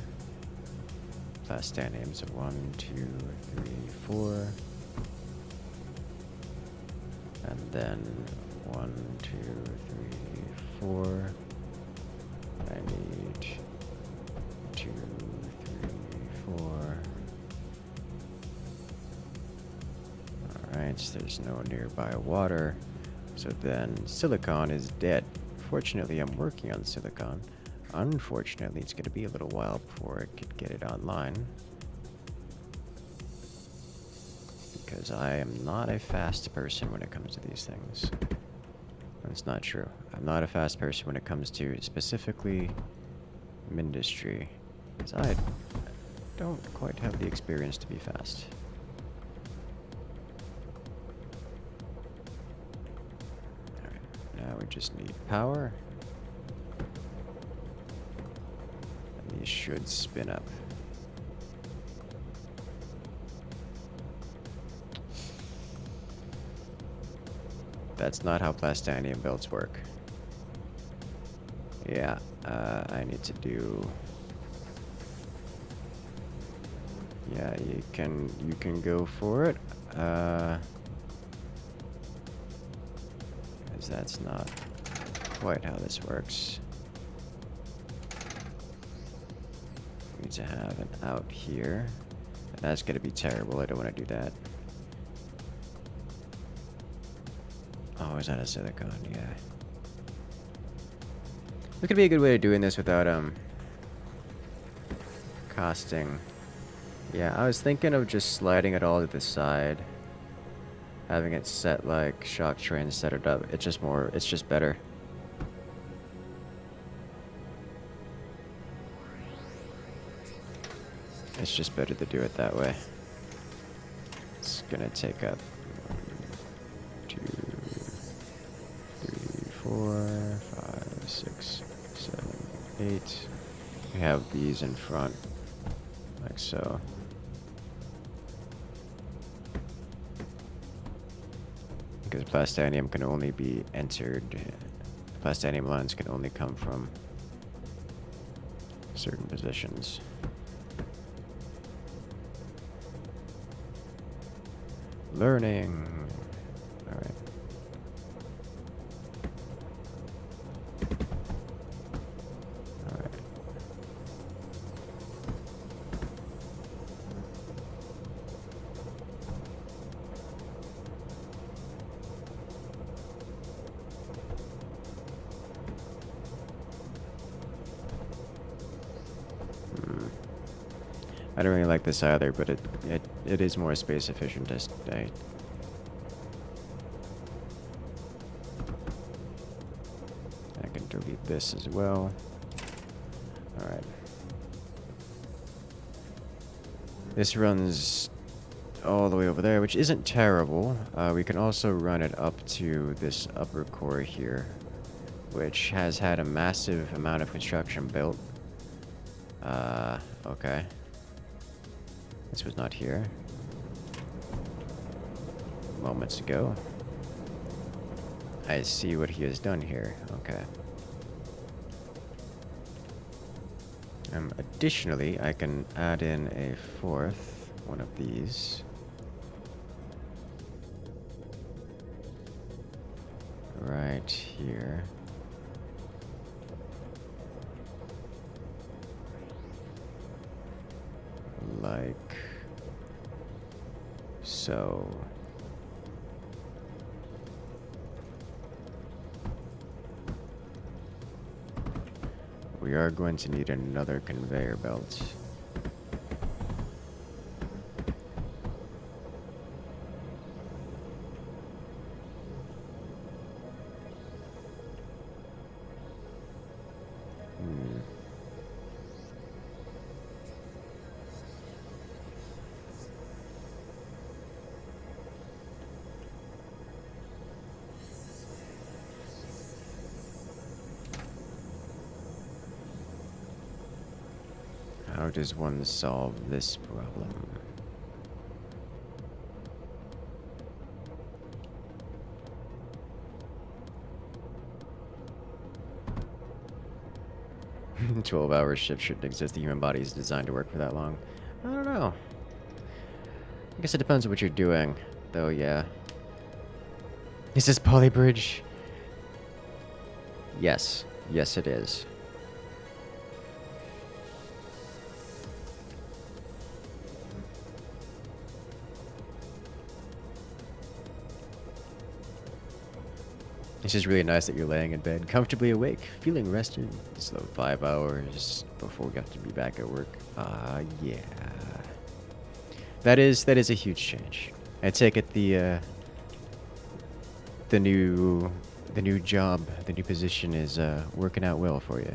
plastanium. So 1, 2, 3, 4. And then 1, 2, 3, 4. I need 2, 3, 4. Alright, so there's no nearby water. So then silicon is dead. Fortunately, I'm working on silicon. Unfortunately, it's going to be a little while before I could get it online. Because I am not a fast person when it comes to these things. That's not true. I'm not a fast person when it comes to specifically Mindustry. Because I don't quite have the experience to be fast. Alright, now we just need power. And these should spin up. That's not how plastinium belts work. Yeah, I need to do... Yeah, you can go for it. Because that's not quite how this works. We need to have an out here. That's gonna be terrible. I don't want to do that. Oh, is that a silicon? Yeah. This could be a good way of doing this without costing. Yeah, I was thinking of just sliding it all to the side, having it set like shock train, set it up. It's just better. It's just better to do it that way. It's gonna take up 1, 2, 3, 4, 5, 6, 7, 8. We have these in front, like so. Because plastinium can only be entered, plastinium lines can only come from certain positions. Learning. All right. All right. I don't really like this either, but it is more space efficient. I can delete this as well. All right. This runs all the way over there, which isn't terrible. We can also run it up to this upper core here, which has had a massive amount of construction built. Okay. This was not here moments ago. I see what he has done here. Okay. Additionally, I can add in a fourth one of these. Right here. Like so. We are going to need another conveyor belt. How does one solve this problem? A 12-hour shift shouldn't exist. The human body is designed to work for that long. I don't know. I guess it depends on what you're doing, though, yeah. Is this Polybridge? Yes. Yes, it is. It's just really nice that you're laying in bed, comfortably awake, feeling rested. It's like 5 hours before we have to be back at work. Yeah. That is a huge change. I take it the new job, the new position is working out well for you.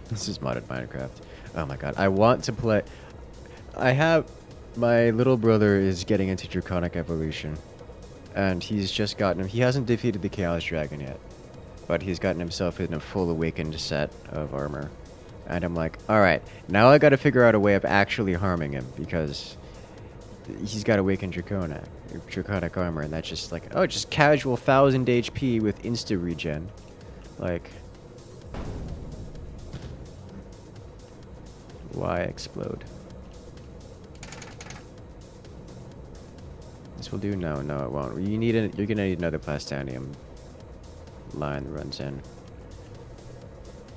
This is modded Minecraft. Oh my god, I want to play. My little brother is getting into Draconic Evolution, and he's just gotten him. He hasn't defeated the Chaos Dragon yet, but he's gotten himself in a full awakened set of armor. And I'm like, alright, now I gotta figure out a way of actually harming him, because he's got awakened Draconic armor, and that's just like, oh, just casual 1000 HP with insta regen. Like, why explode? This will do? No, it won't. You're gonna need another plastanium line that runs in.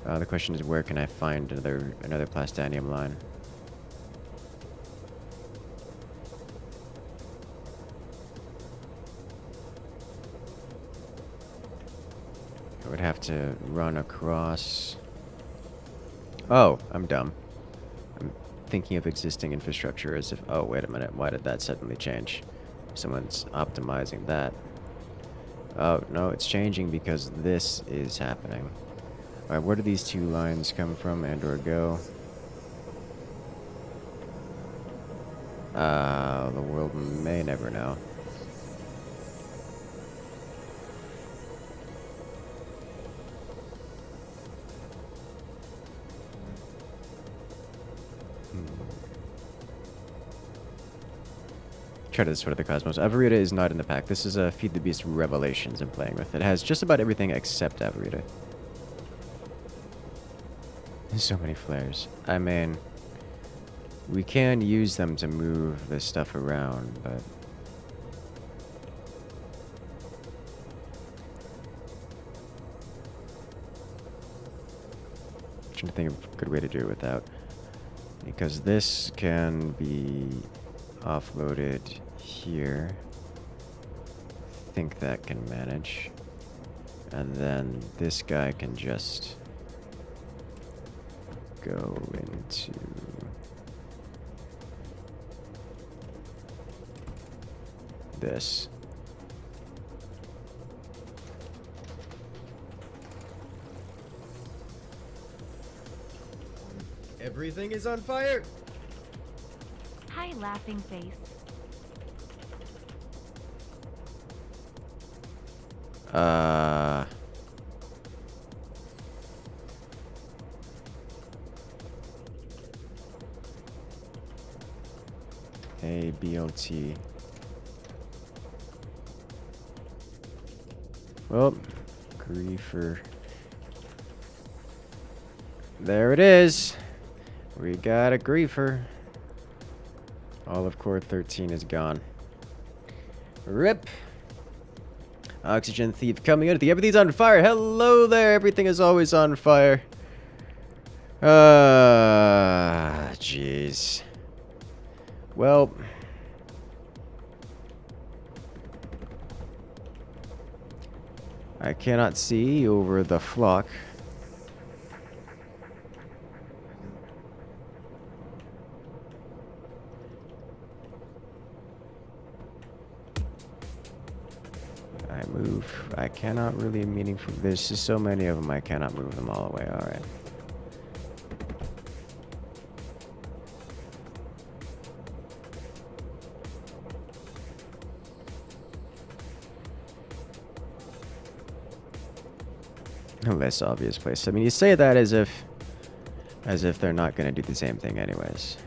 The question is, where can I find another plastanium line? I would have to run across. Oh, I'm dumb. I'm thinking of existing infrastructure as if. Oh, wait a minute. Why did that suddenly change? Someone's optimizing that. Oh, no, it's changing because this is happening. Alright, where do these two lines come from and or go? The world may never know. Try to destroy the cosmos. Avarita is not in the pack. This is a Feed the Beast Revelations I'm playing with. It has just about everything except Avarita. There's so many flares. I mean, we can use them to move this stuff around, but... I'm trying to think of a good way to do it without. Because this can be offloaded here. I think that can manage. And then this guy can just go into this. Everything is on fire! Hi, laughing face. A BLT. Well, griefer. There it is. We got a griefer. All of core 13 is gone. RIP. Oxygen thief coming out. Everything's on fire. Hello there. Everything is always on fire. Jeez. Well. I cannot see over the flock. I cannot really meaningful. There's just so many of them. I cannot move them all away. All right. A less obvious place. I mean, you say that as if they're not going to do the same thing anyways.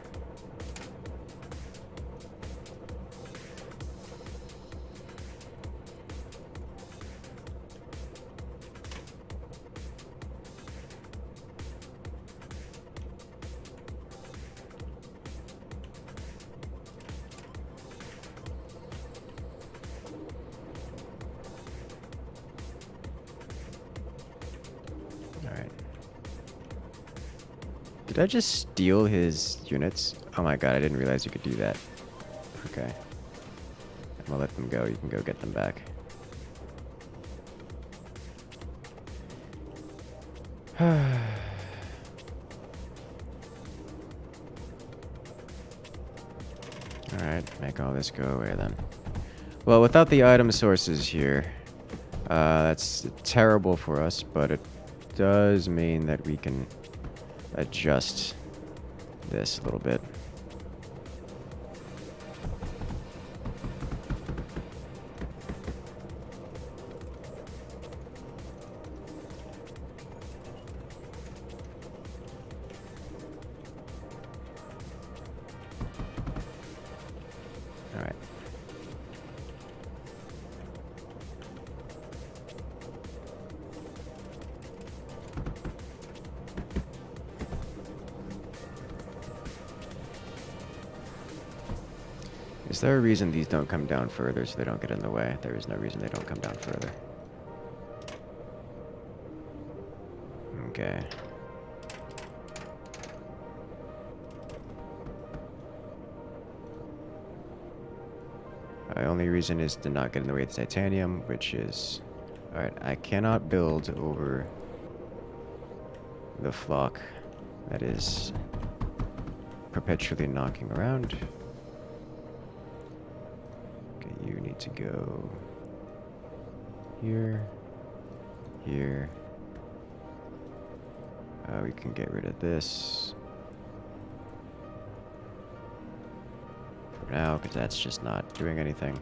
Did I just steal his units? Oh my god, I didn't realize you could do that. Okay. I'm gonna let them go. You can go get them back. Alright, make all this go away then. Well, without the item sources here, that's terrible for us, but it does mean that we can adjust this a little bit. All right. Is there a reason these don't come down further so they don't get in the way? There is no reason they don't come down further. Okay. The only reason is to not get in the way of the titanium, which is... Alright, I cannot build over the flock that is perpetually knocking around. Okay, you need to go here, here. We can get rid of this for now, because that's just not doing anything.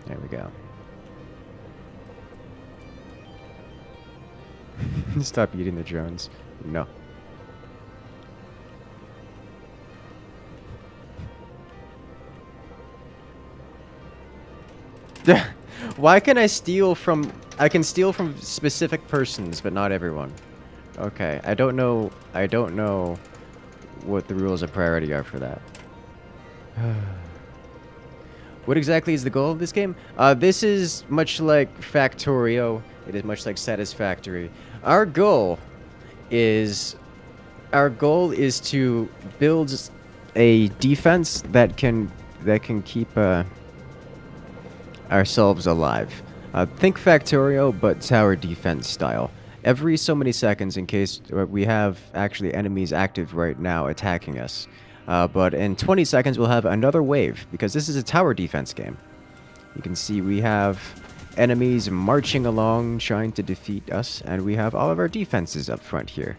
There we go. Stop eating the drones. No. Why can I steal from... I can steal from specific persons, but not everyone. Okay, I don't know what the rules of priority are for that. What exactly is the goal of this game? This is much like Factorio. It is much like Satisfactory. Our goal is to build a defense that can keep ourselves alive. Think Factorio, but tower defense style. Every so many seconds, in case we have actually enemies active right now attacking us. But in 20 seconds, we'll have another wave, because this is a tower defense game. You can see we have enemies marching along, trying to defeat us, and we have all of our defenses up front here.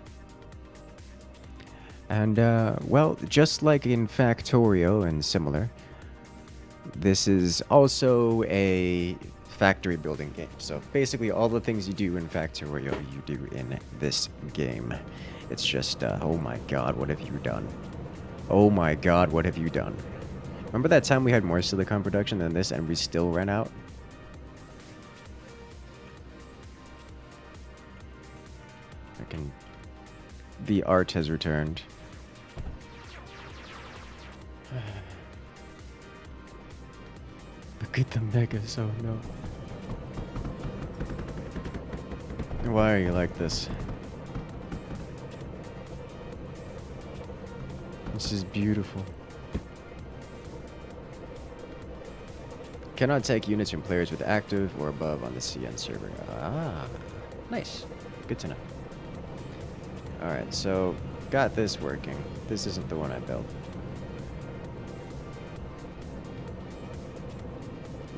And, well, just like in Factorio and similar, this is also a factory building game. So basically all the things you do in Factorio, you do in this game. It's just, oh my god, what have you done? Oh my god, what have you done? Remember that time we had more silicon production than this and we still ran out? The art has returned. Look at the megas, oh no. Why are you like this? This is beautiful. Cannot take units from players with active or above on the CN server. Ah, nice. Good to know. Alright, so got this working. This isn't the one I built.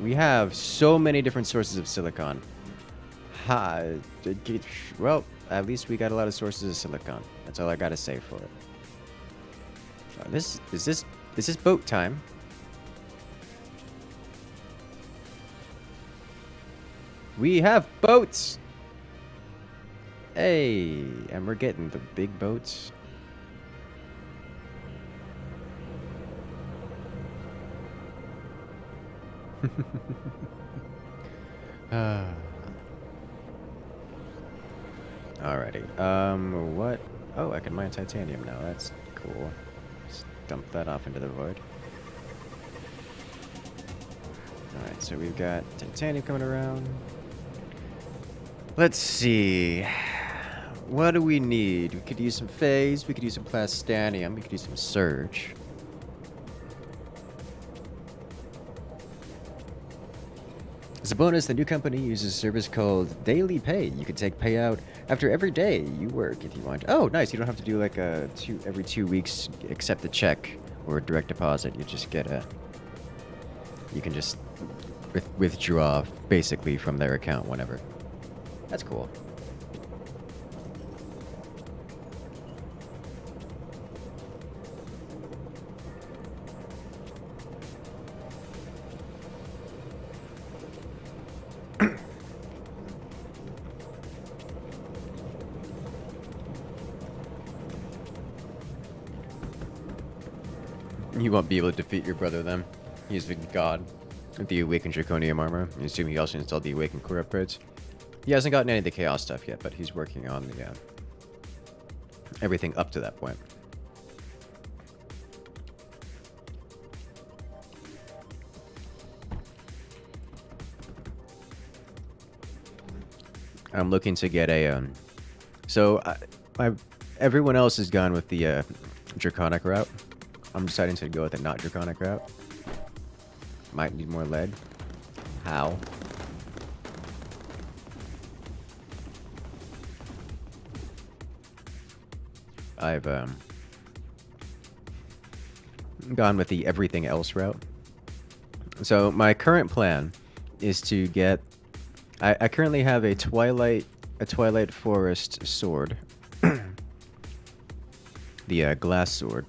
We have so many different sources of silicon. Well, at least we got a lot of sources of silicon. That's all I gotta say for it. Is this boat time? We have boats! Hey, and we're getting the big boats. Alrighty. What? Oh, I can mine titanium now. That's cool. Just dump that off into the void. Alright, so we've got titanium coming around. Let's see. What do we need? We could use some phase, we could use some plastanium, we could use some surge. As a bonus, the new company uses a service called Daily Pay. You can take payout after every day you work if you want. Oh, nice. You don't have to do like every 2 weeks accept a check or a direct deposit. You just get a... You can just withdraw basically from their account whenever. That's cool. You won't be able to defeat your brother then. He's the god with the Awakened Draconium armor. I assume he also installed the Awakened Core upgrades. He hasn't gotten any of the Chaos stuff yet, but he's working on the everything up to that point. I'm looking to get a so everyone else has gone with the Draconic route. I'm deciding to go with a not Draconic route. Might need more lead. How? I've gone with the everything else route. So my current plan is to get... I currently have a Twilight Forest sword. The glass sword.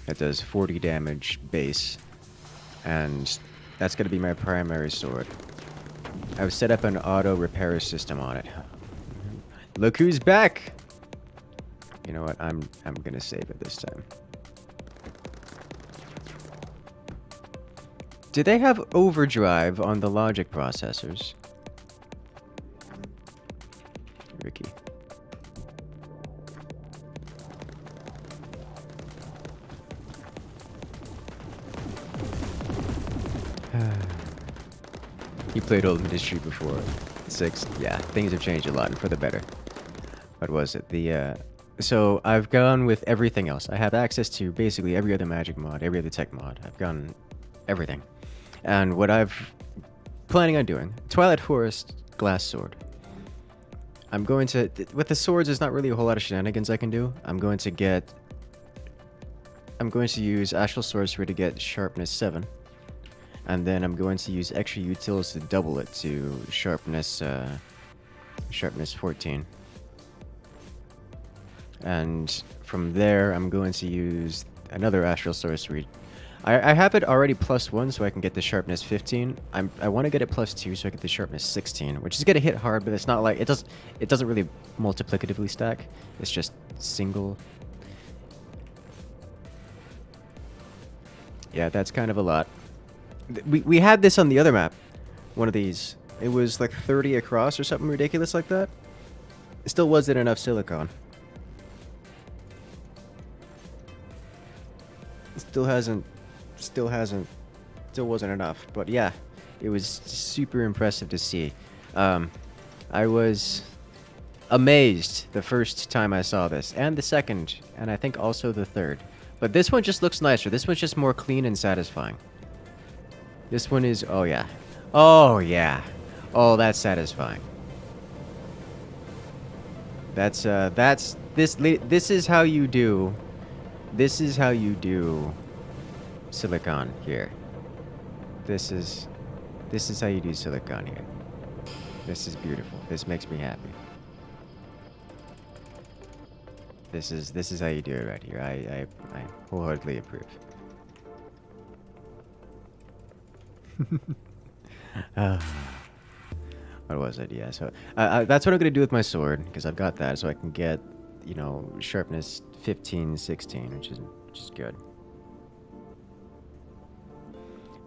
That does 40 damage base. And that's going to be my primary sword. I've set up an auto repair system on it. Look who's back! You know what? I'm going to save it this time. Do they have overdrive on the logic processors? Ricky. You played old Mindustry before. 6. Yeah, things have changed a lot and for the better. What was it? So I've gone with everything else. I have access to basically every other magic mod, every other tech mod. I've gone everything. And what I've planning on doing, Twilight Forest glass sword. I'm going to, with the swords, there's not really a whole lot of shenanigans I can do. I'm going to use Astral Sorcery to get sharpness 7. And then I'm going to use extra utils to double it to sharpness 14. And from there, I'm going to use another Astral Sorcery. I have it already +1, so I can get the sharpness 15. I want to get it +2, so I get the sharpness 16, which is gonna hit hard, but it's not like it doesn't really multiplicatively stack. It's just single. Yeah, that's kind of a lot. We had this on the other map, one of these. It was like 30 across or something ridiculous like that. It still wasn't enough silicon. It still wasn't enough. But yeah, it was super impressive to see. I was amazed the first time I saw this, and the second, and I think also the third. But this one just looks nicer. This one's just more clean and satisfying. This one is, oh yeah. Oh yeah. Oh, that's satisfying. This is how you do silicon here. This is how you do silicon here. This is beautiful. This makes me happy. This is how you do it right here. I wholeheartedly approve. What was it? Yeah, so that's what I'm gonna do with my sword, because I've got that, so I can get, you know, sharpness 15, 16, which is good.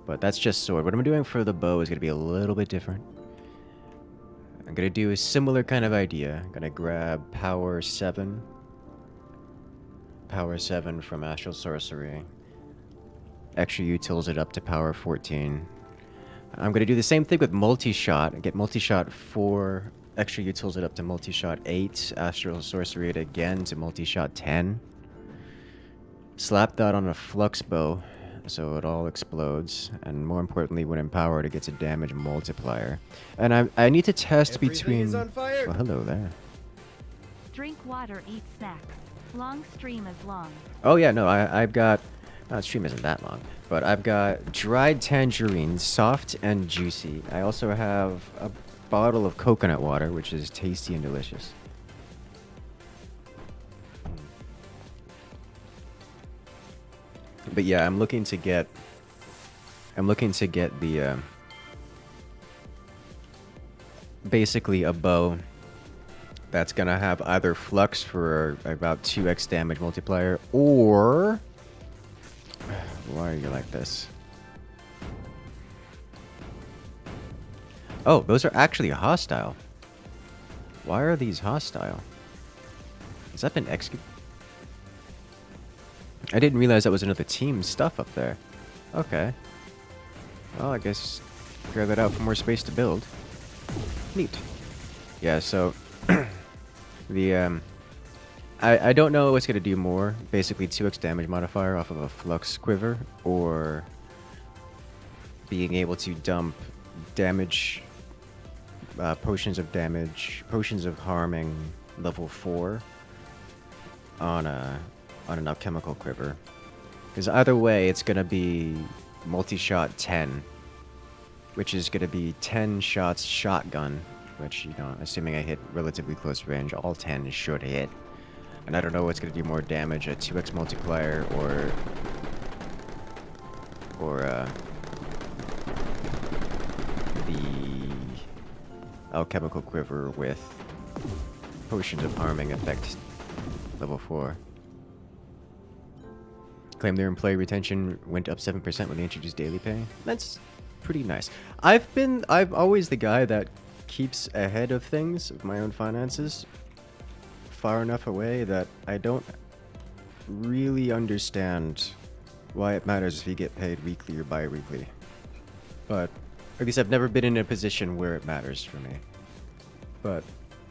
But that's just sword. What I'm doing for the bow is gonna be a little bit different. I'm gonna do a similar kind of idea. I'm gonna grab power 7. Power 7 from Astral Sorcery. Extra utils it up to power 14. I'm gonna do the same thing with multi-shot. Get multi-shot 4, extra utils it up to multi-shot 8, Astral Sorcery it again to multi-shot 10. Slap that on a flux bow so it all explodes, and more importantly, when empowered, it gets a damage multiplier. And I need to test Everything between. is on fire. Well, hello there. Drink water, eat snacks. Long stream is long. Oh yeah, no, I've got. Stream isn't that long, but I've got dried tangerines, soft and juicy. I also have a bottle of coconut water, which is tasty and delicious. But yeah, I'm looking to get the basically a bow that's gonna have either flux for about 2x damage multiplier, or why are you like this? Oh, those are actually hostile. Why are these hostile? Has that been executed? I didn't realize that was another team stuff up there. Okay. Well, I guess grab that out for more space to build. Neat. Yeah, so the I don't know what's gonna do more. Basically 2x damage modifier off of a flux quiver, or being able to dump damage potions of harming level 4 on an alchemical quiver. Because either way, it's gonna be multi-shot 10, which is gonna be 10 shots shotgun, which, you know, assuming I hit relatively close range, all 10 should hit. And I don't know what's gonna do more damage, a 2x multiplier or the alchemical quiver with potions of harming effect level 4. Claim their employee retention went up 7% when they introduced daily pay. That's pretty nice. I'm always the guy that keeps ahead of things, of my own finances, far enough away that I don't really understand why it matters if you get paid weekly or bi-weekly. But at least I've never been in a position where it matters for me. But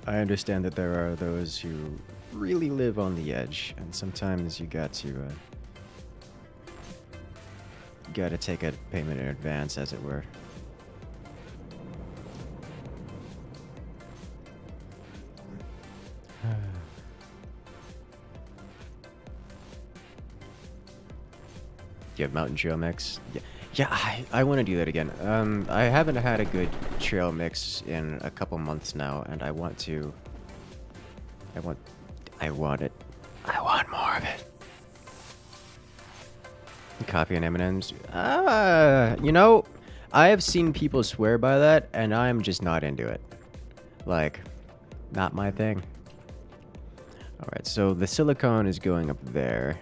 I understand that there are those who really live on the edge, and sometimes you got to take a payment in advance, as it were. Do you have mountain trail mix? Yeah, I want to do that again. I haven't had a good trail mix in a couple months now, and I want it. I want more of it. Coffee and M&Ms. You know, I have seen people swear by that, and I'm just not into it. Like, not my thing. Alright, so the silicon is going up there.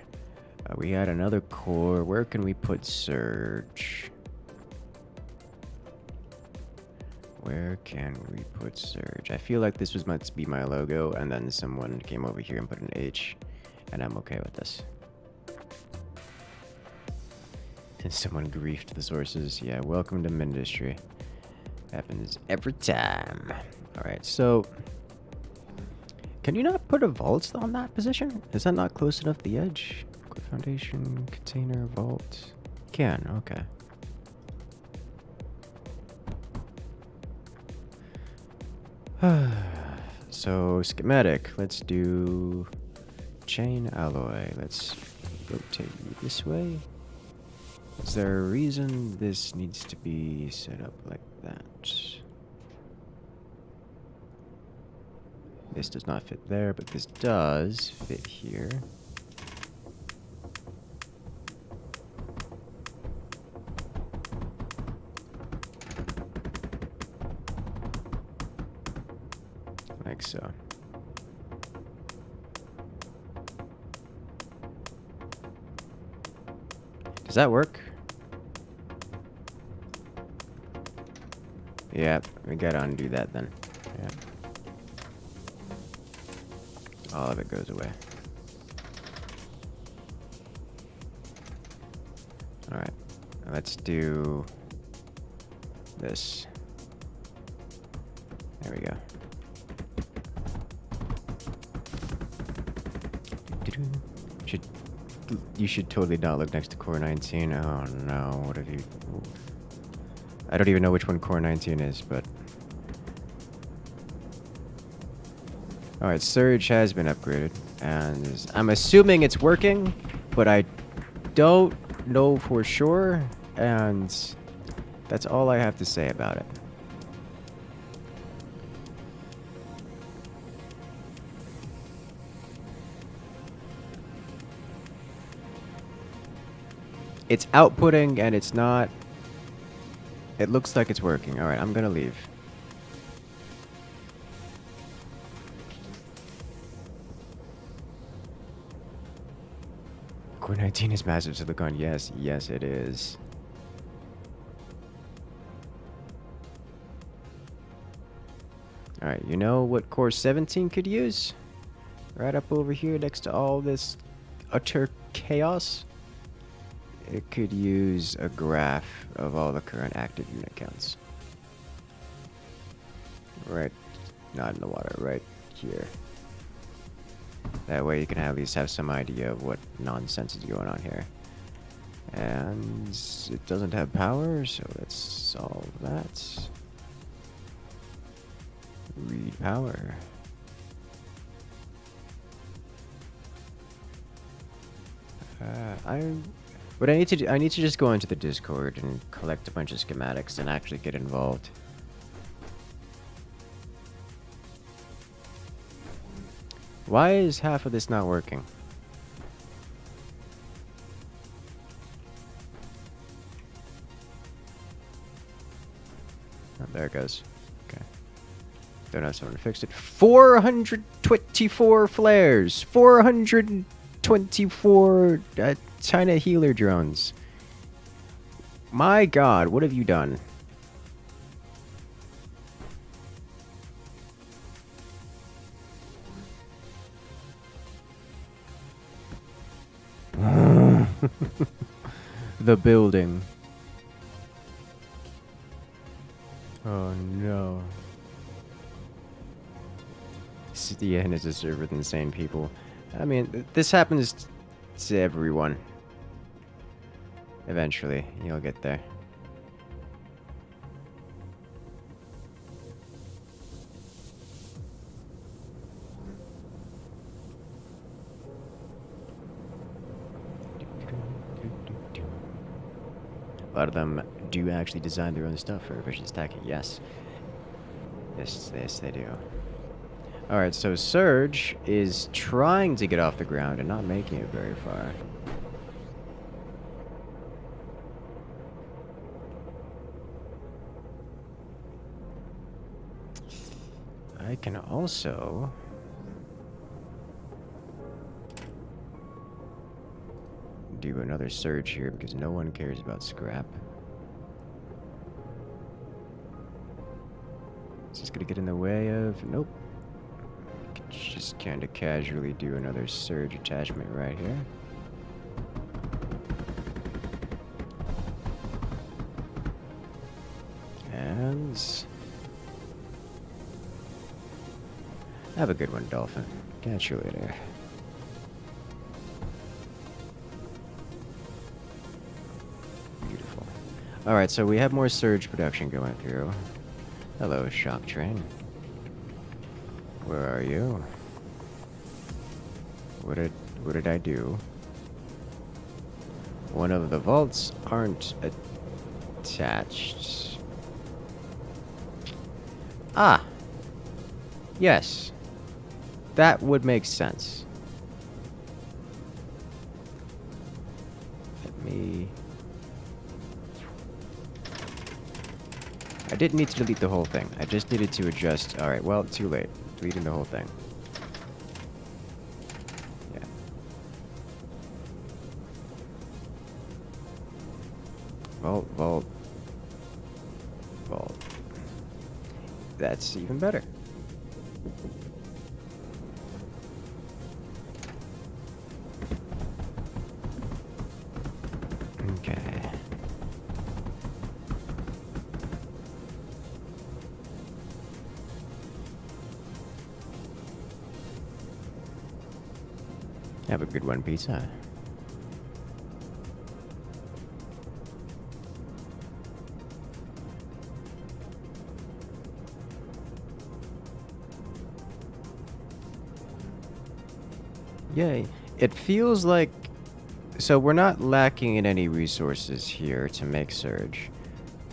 We had another core. Where can we put Surge? Where can we put Surge? I feel like this was meant to be my logo, and then someone came over here and put an H, and I'm okay with this. And someone griefed the sources. Yeah, welcome to Mindustry. Happens every time. Alright, so can you not put a vault on that position? Is that not close enough to the edge? Foundation, container, vault. Can, okay. So, schematic. Let's do chain alloy. Let's rotate you this way. Is there a reason this needs to be set up like that? This does not fit there, but this does fit here. Like so. Does that work? Yeah, we gotta undo that then. Yeah. All of it goes away. Alright. Let's do this. There we go. You should totally not look next to core 19. Oh no, what have you... I don't even know which one core 19 is, but... Alright, Surge has been upgraded, and I'm assuming it's working, but I don't know for sure, and that's all I have to say about it. It's outputting and it's not. It looks like it's working. Alright, I'm gonna leave. Core 19 is massive silicon. Yes, yes it is. Alright, you know what Core 17 could use? Right up over here next to all this utter chaos? It could use a graph of all the current active unit counts. Right, not in the water, right here. That way you can at least have some idea of what nonsense is going on here. And it doesn't have power, so let's solve that. Read power. What I need to do, I need to just go into the Discord and collect a bunch of schematics and actually get involved. Why is half of this not working? Oh, there it goes. Okay. Don't have someone to fix it. 424 flares! 424 China healer drones. My god, what have you done? The building. Oh no. CDN is a server with insane people. I mean, this happens to everyone. Eventually, you'll get there. A lot of them do actually design their own stuff for efficient stacking. Yes. Yes, they do. Alright, so Surge is trying to get off the ground and not making it very far. I can also... do another Surge here because no one cares about scrap. Is this gonna get in the way of... Nope. Just kind of casually do another Surge attachment right here. And... have a good one, Dolphin. Catch you later. Beautiful. Alright, so we have more Surge production going through. Hello, Shock Train. Where are you? What did I do? One of the vaults aren't attached. Ah! Yes. That would make sense. Let me... I didn't need to delete the whole thing. I just needed to adjust... Alright, well, too late. Deleting the whole thing. Yeah. Vault, vault. Vault. That's even better. Have a good one, pizza. Yay. It feels like... So we're not lacking in any resources here to make Surge.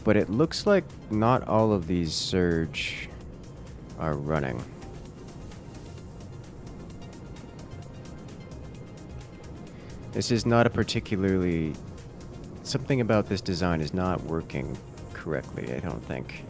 But it looks like not all of these Surge are running. This is not a particularly... Something about this design is not working correctly, I don't think.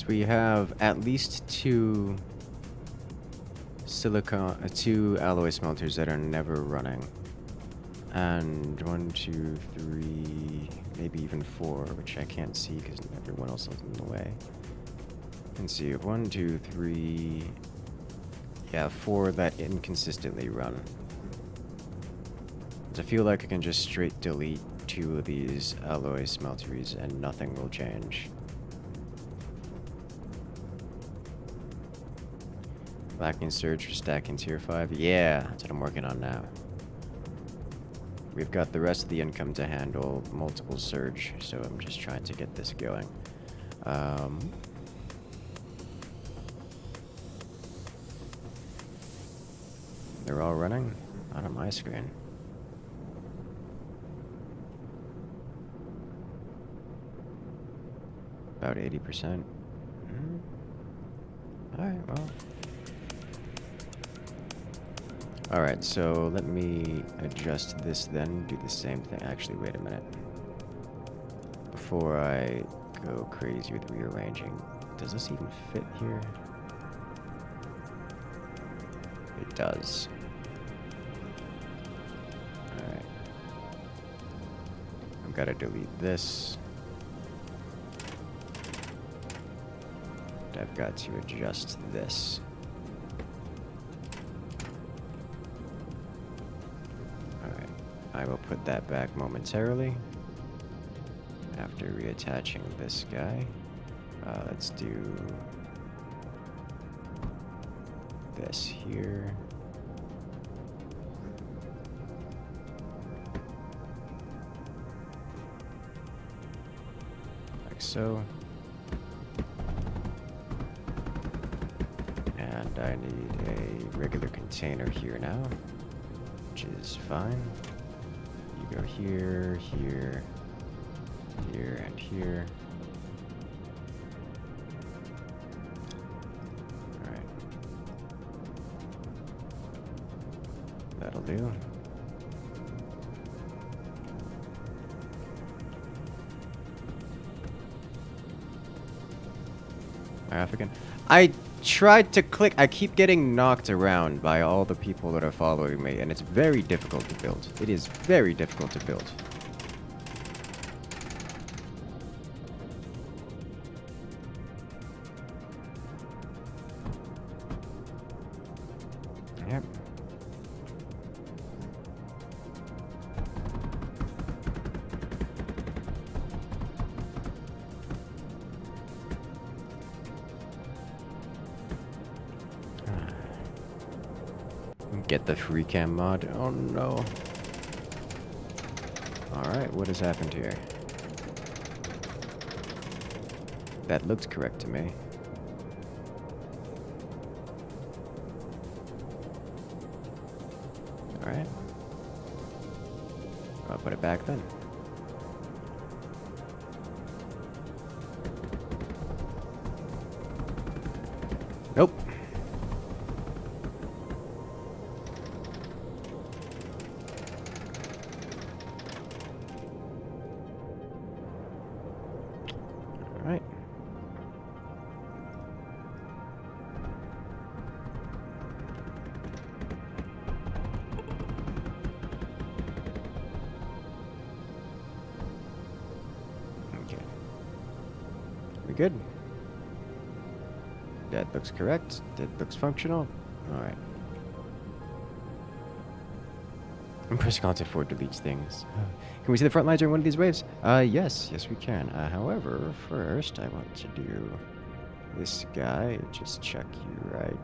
We have at least two alloy smelters that are never running, and 1, 2, 3, maybe even 4, which I can't see because everyone else is in the way. Let's see, 1, 2, 3, yeah, 4 that inconsistently run. So I feel like I can just straight delete 2 of these alloy smelteries and nothing will change. Lacking Surge for stacking tier 5. Yeah, that's what I'm working on now. We've got the rest of the income to handle multiple Surge, so I'm just trying to get this going. They're all running? Not on my screen. About 80%. Alright, well. Alright, so let me adjust this then, do the same thing. Actually, wait a minute. Before I go crazy with rearranging, does this even fit here? It does. Alright. I've got to delete this. I've got to adjust this. Alright, I will put that back momentarily after reattaching this guy. Let's do this here. Like so. And I need a regular container here now, which is fine. You go here, here, here, and here. Alright. That'll do. African. I tried to click. I keep getting knocked around by all the people that are following me, and it's very difficult to build. It is very difficult to build. Yep. Get the free cam mod. Oh no. Alright, what has happened here? That looks correct to me. Alright. I'll put it back then. Nope. Alright. Okay. We good? That looks correct. That looks functional. Alright. I'm pressing Alt F4 deletes things. Can we see the front lines during one of these waves? Yes, we can. However, first I want to do this guy. Just check you right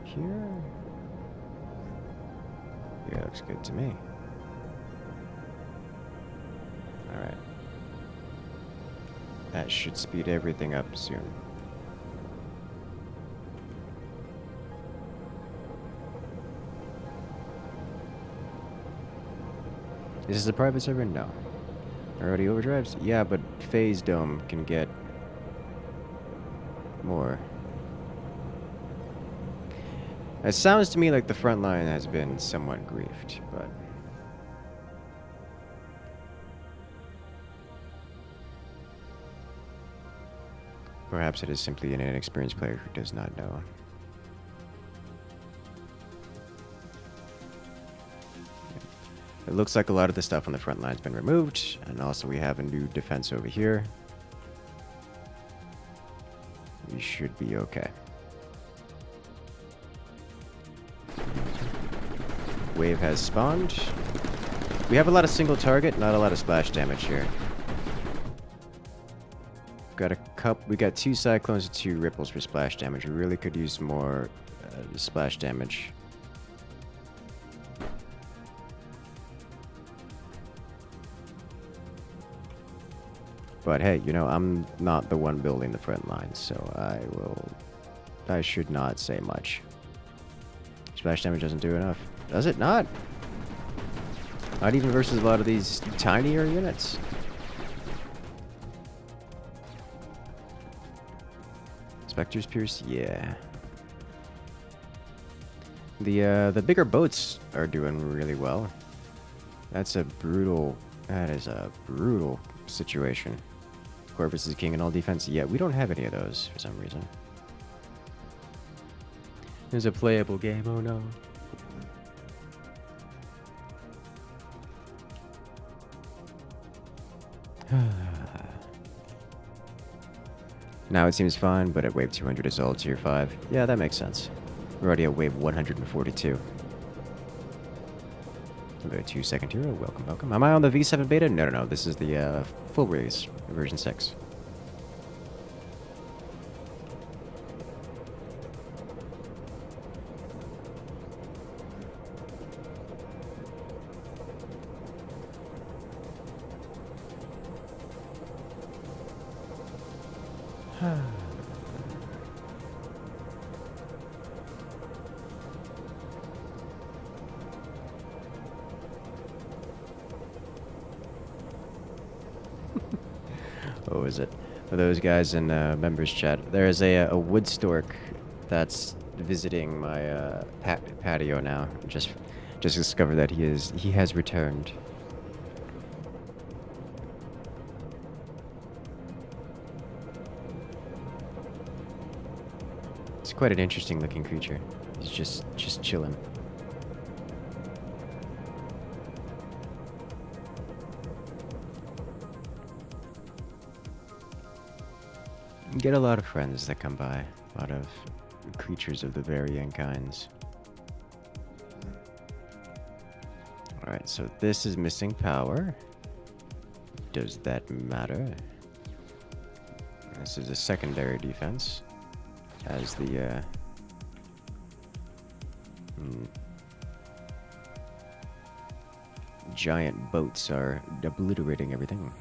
here. Yeah, looks good to me. Alright. That should speed everything up soon. Is this a private server? No. Already overdrives? Yeah, but Phase Dome can get more. It sounds to me like the front line has been somewhat griefed, but... perhaps it is simply an inexperienced player who does not know. It looks like a lot of the stuff on the front line's been removed, and also we have a new defense over here. We should be okay. Wave has spawned. We have a lot of single target, not a lot of splash damage here. We got 2 cyclones and 2 ripples for splash damage. We really could use more splash damage. But hey, you know, I'm not the one building the front lines, so I should not say much. Splash damage doesn't do enough. Does it not? Not even versus a lot of these tinier units. Spectre's Pierce? Yeah. The bigger boats are doing really well. That is a brutal situation. Corvus is king in all defense. Yeah, we don't have any of those for some reason. There's a playable game, oh no. Now it seems fine, but at wave 200 it's all tier 5. Yeah, that makes sense. We're already at wave 142. Hello, 2-second hero. Welcome, welcome. Am I on the V7 beta? No. This is the full release, version 6. What was it? For those guys in members chat, there is a wood stork that's visiting my patio now. Just discovered that he has returned. It's quite an interesting looking creature. He's just chilling. You get a lot of friends that come by, a lot of creatures of the varying kinds. Alright, so this is missing power. Does that matter? This is a secondary defense, as the giant boats are obliterating everything.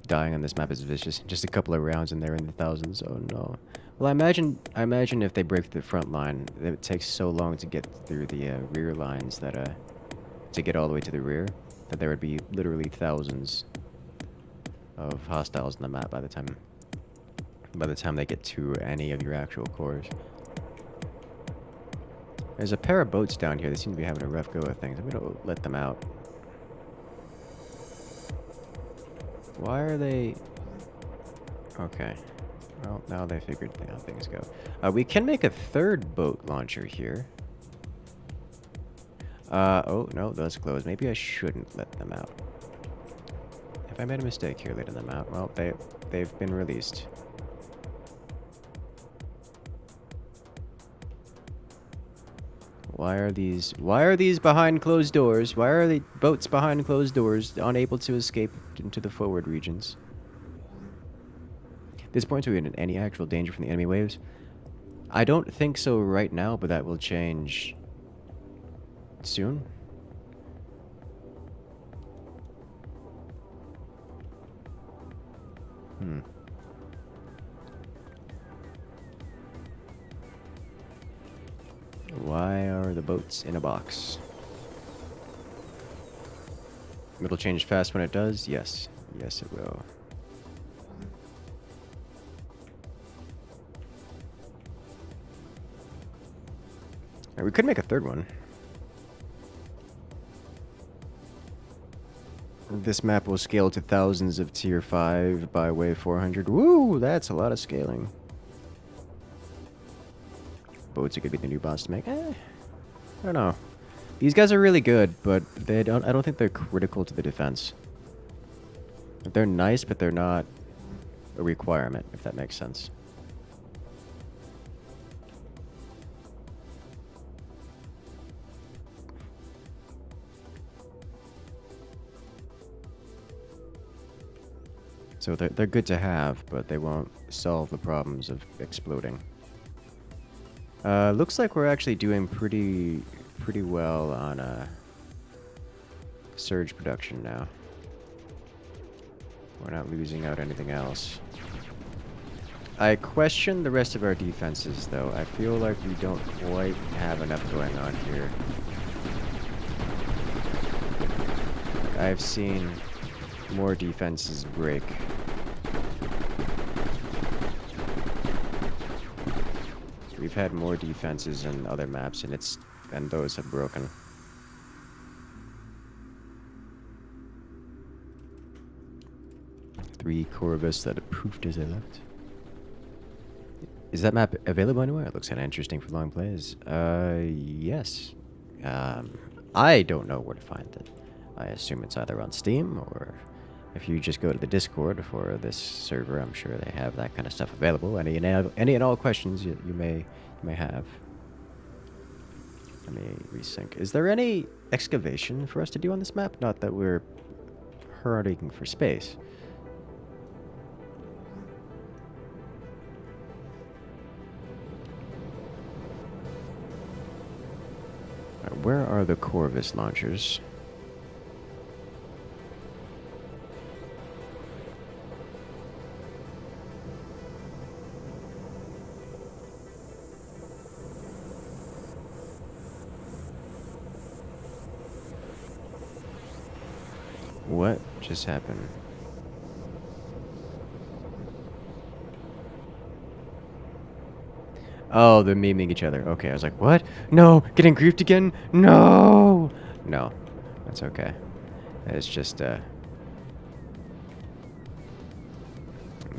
Dying on this map is vicious. Just a couple of rounds and they're in the thousands. Oh no. Well, I imagine if they break the front line, it takes so long to get through the rear lines that to get all the way to the rear, that there would be literally thousands of hostiles on the map by the time they get to any of your actual cores. There's a pair of boats down here. They seem to be having a rough go of things. I'm gonna let them out. Why are they... Okay. Well, now they figured how things go. We can make a third boat launcher here. Oh, no, that's closed. Maybe I shouldn't let them out. If I made a mistake here leading them out. Well, they've been released. Why are these behind closed doors? Why are the boats behind closed doors unable to escape into the forward regions? At this point, are we in any actual danger from the enemy waves? I don't think so right now, but that will change soon. Why are the boats in a box? It'll change fast when it does? Yes. Yes, it will. Alright, we could make a third one. This map will scale to thousands of tier 5 by wave 400. Woo! That's a lot of scaling. Boats are gonna be the new boss to make. I don't know. These guys are really good, but I don't think they're critical to the defense. They're nice, but they're not a requirement, if that makes sense. So they're good to have, but they won't solve the problems of exploding. Looks like we're actually doing pretty well on surge production now. We're not losing out anything else. I question the rest of our defenses, though. I feel like we don't quite have enough going on here. I've seen more defenses break. We've had more defenses in other maps, and those have broken. Three Corvus that approved as I left. Is that map available anywhere? It looks kind of interesting for long plays. Yes. I don't know where to find it. I assume it's either on Steam, or if you just go to the Discord for this server, I'm sure they have that kind of stuff available. Any and all questions you may have. Let me resync. Is there any excavation for us to do on this map? Not that we're hurrying for space. Where are the Corvus launchers? What just happened? Oh, they're memeing each other. Okay, I was like, what? No! Getting griefed again? No! No. That's okay. It's just, they're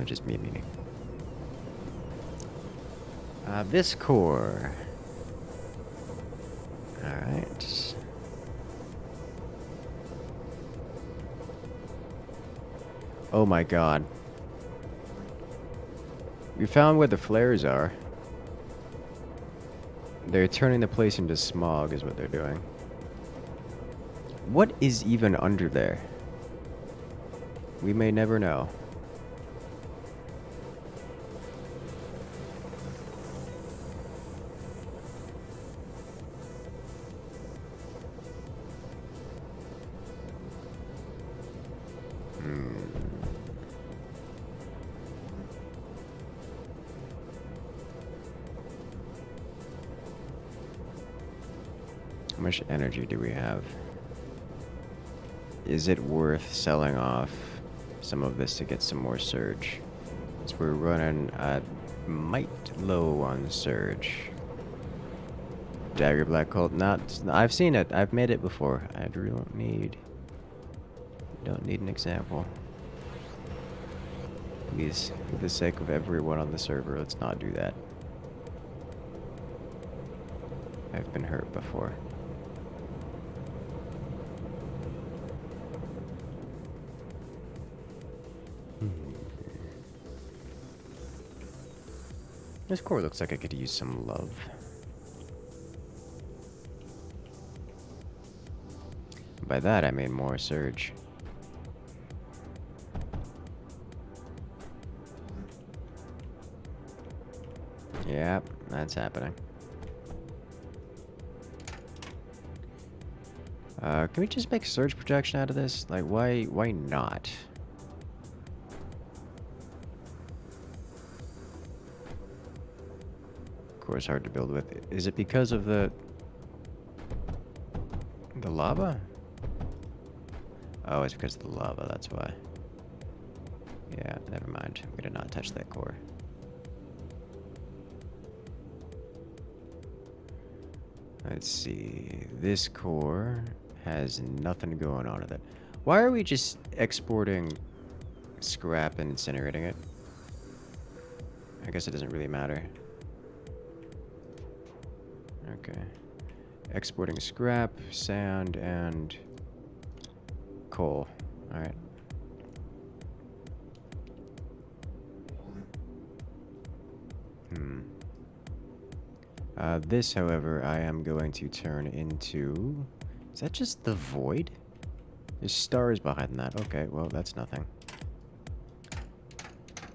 just memeing. This core. Alright. Oh my god. We found where the flares are. They're turning the place into smog is what they're doing. What is even under there? We may never know. How much energy do we have? Is it worth selling off some of this to get some more surge? Because we're running might low on surge. Dagger Black Cult, I've seen it. I've made it before. I don't need an example. Please, for the sake of everyone on the server, let's not do that. I've been hurt before. This core looks like it could use some love. By that I mean more surge. Yep, that's happening. Can we just make surge protection out of this? Like, why not? Of course, hard to build with. Is it because of the lava? Oh, it's because of the lava, that's why. Yeah, never mind. We did not touch that core. Let's see. This core has nothing going on with it. Why are we just exporting scrap and incinerating it? I guess it doesn't really matter. Okay. Exporting scrap, sand, and coal. Alright. This, however, I am going to turn into... Is that just the void? There's stars behind that. Okay, well, that's nothing.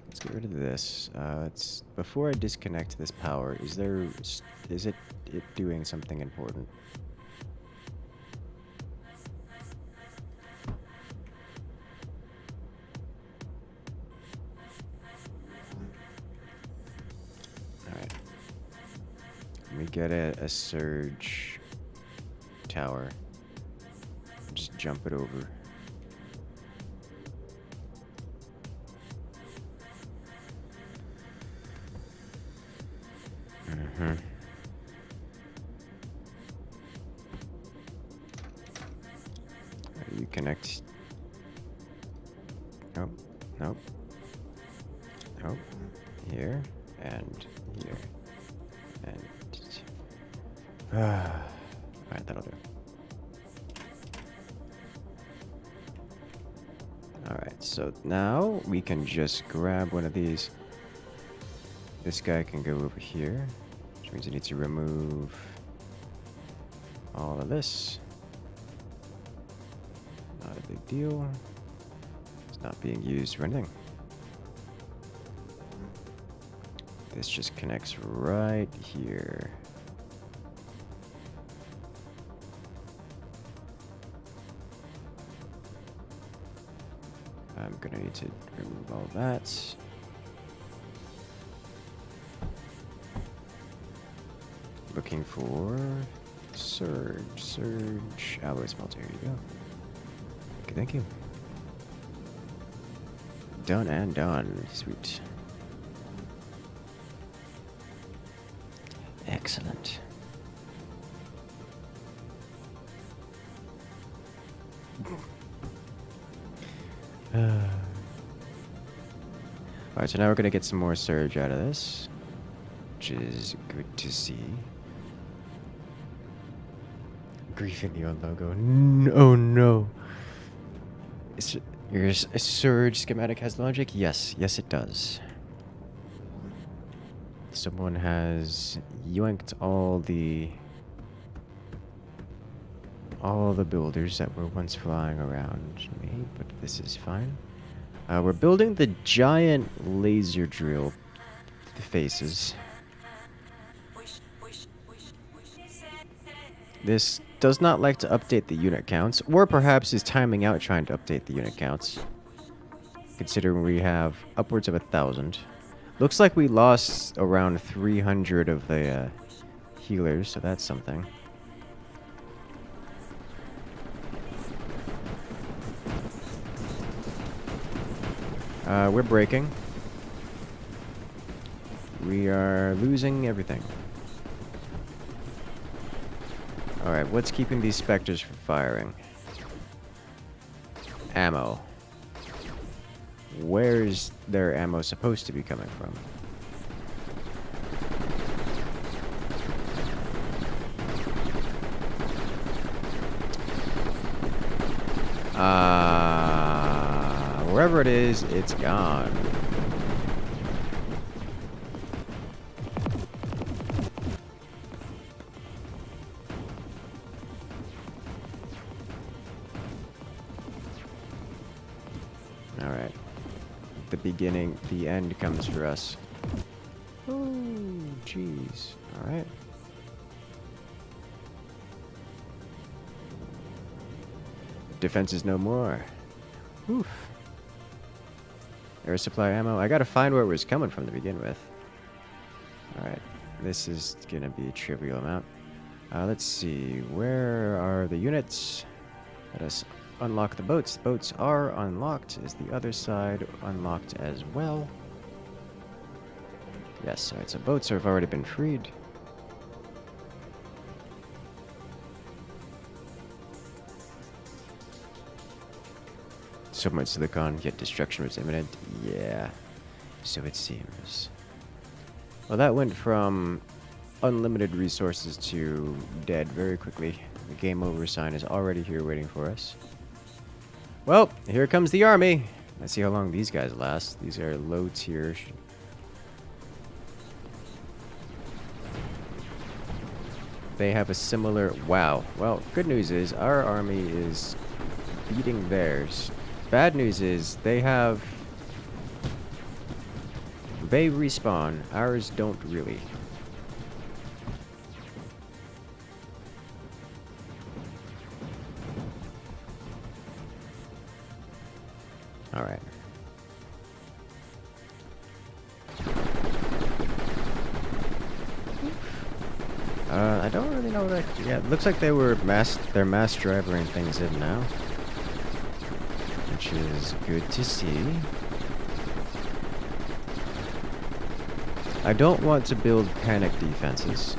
Let's get rid of this. Let's... Before I disconnect this power, is it doing something important? Alright. Let me get a surge tower. Just jump it over. You connect. Nope. Nope. Nope. Here and here. And alright, that'll do. Alright, so now we can just grab one of these. This guy can go over here, which means I need to remove all of this. Not a big deal. It's not being used for anything. This just connects right here. I'm gonna need to remove all that. Looking for surge alloy smelter. Here you go. Okay, thank you. Done and done. Sweet. Excellent. Alright, so now we're gonna get some more surge out of this, which is good to see. Grief in your logo. Oh no. Your surge schematic has logic? Yes, yes it does. Someone has yoinked all the builders that were once flying around me, but this is fine. We're building the giant laser drill faces. This does not like to update the unit counts, or perhaps is timing out trying to update the unit counts, considering we have upwards of 1,000. Looks like we lost around 300 of the healers, so that's something. We're breaking. We are losing everything. Alright, what's keeping these specters from firing? Ammo. Where's their ammo supposed to be coming from? Wherever it is, it's gone. Alright. The beginning, the end comes for us. Oh, jeez. Alright. Defense is no more. Oof. Air supply ammo. I gotta find where it was coming from to begin with. Alright. This is gonna be a trivial amount. Let's see. Where are the units? Let us unlock the boats. Boats are unlocked. Is the other side unlocked as well? Yes, alright, so boats have already been freed. So much silicon, yet destruction was imminent. Yeah, so it seems. Well, that went from unlimited resources to dead very quickly. The game over sign is already here waiting for us. Well, here comes the army. Let's see how long these guys last. These are low tier. They have a similar... Wow. Well, good news is our army is beating theirs. Bad news is they have... They respawn. Ours don't really. Alright. I don't really know that. Yeah, it looks like they're mass driving things in now, which is good to see. I don't want to build panic defenses.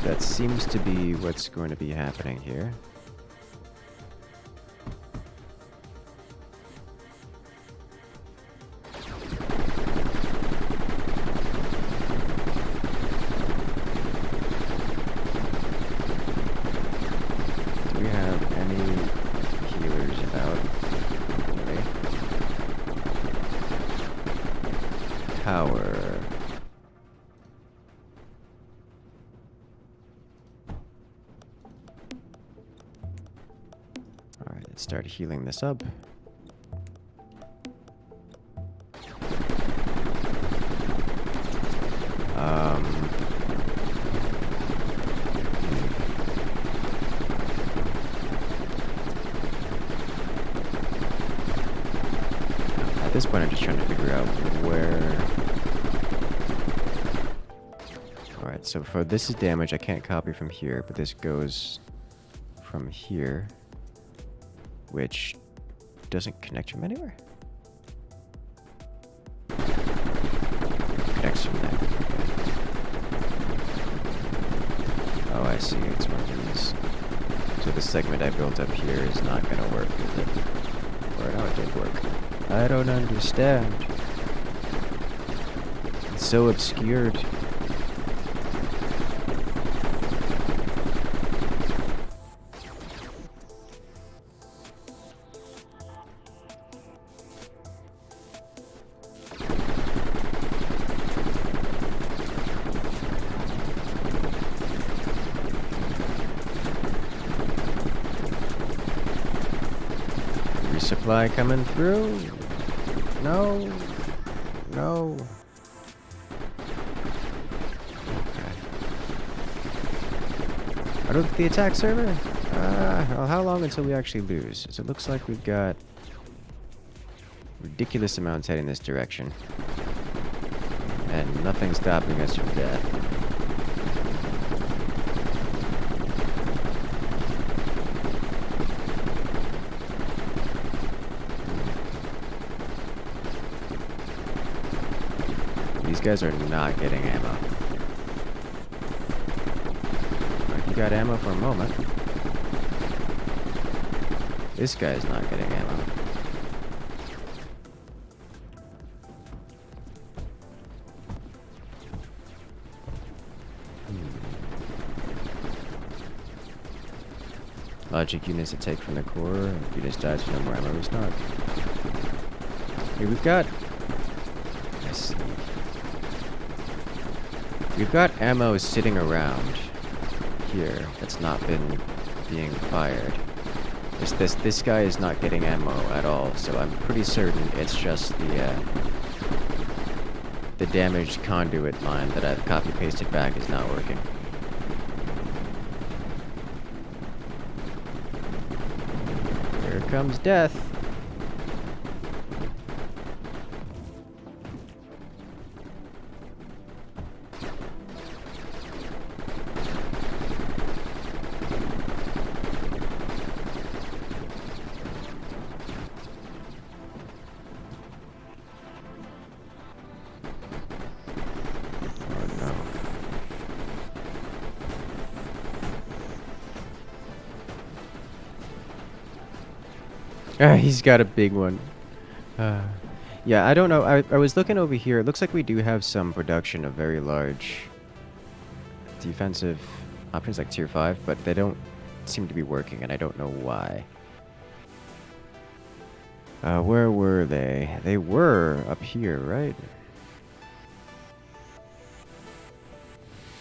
That seems to be what's going to be happening here. Power. Alright, let's start healing this up. At this point, I'm just trying to figure out where... Alright, so for this is damage, I can't copy from here, but this goes from here, which doesn't connect from anywhere. Connects from there. Oh, I see. It's one of these. So the segment I built up here is not going to work, is it? Or no, it did work. I don't understand. It's so obscured. Resupply coming through. No. No. Okay. Out of the attack server? Well, how long until we actually lose? So it looks like we've got ridiculous amounts heading this direction. And nothing stopping us from that. These guys are not getting ammo. You got ammo for a moment. This guy's not getting ammo. Logic units to take from the core. Units dies for no more ammo restock. Here we've got... Let's see. We've got ammo sitting around here that's not been being fired. This guy is not getting ammo at all, so I'm pretty certain it's just the damaged conduit line that I've copy pasted back is not working. Here comes death. He's got a big one. Yeah, I don't know. I was looking over here. It looks like we do have some production of very large defensive options like tier 5, but they don't seem to be working, and I don't know why. Where were they? They were up here, right?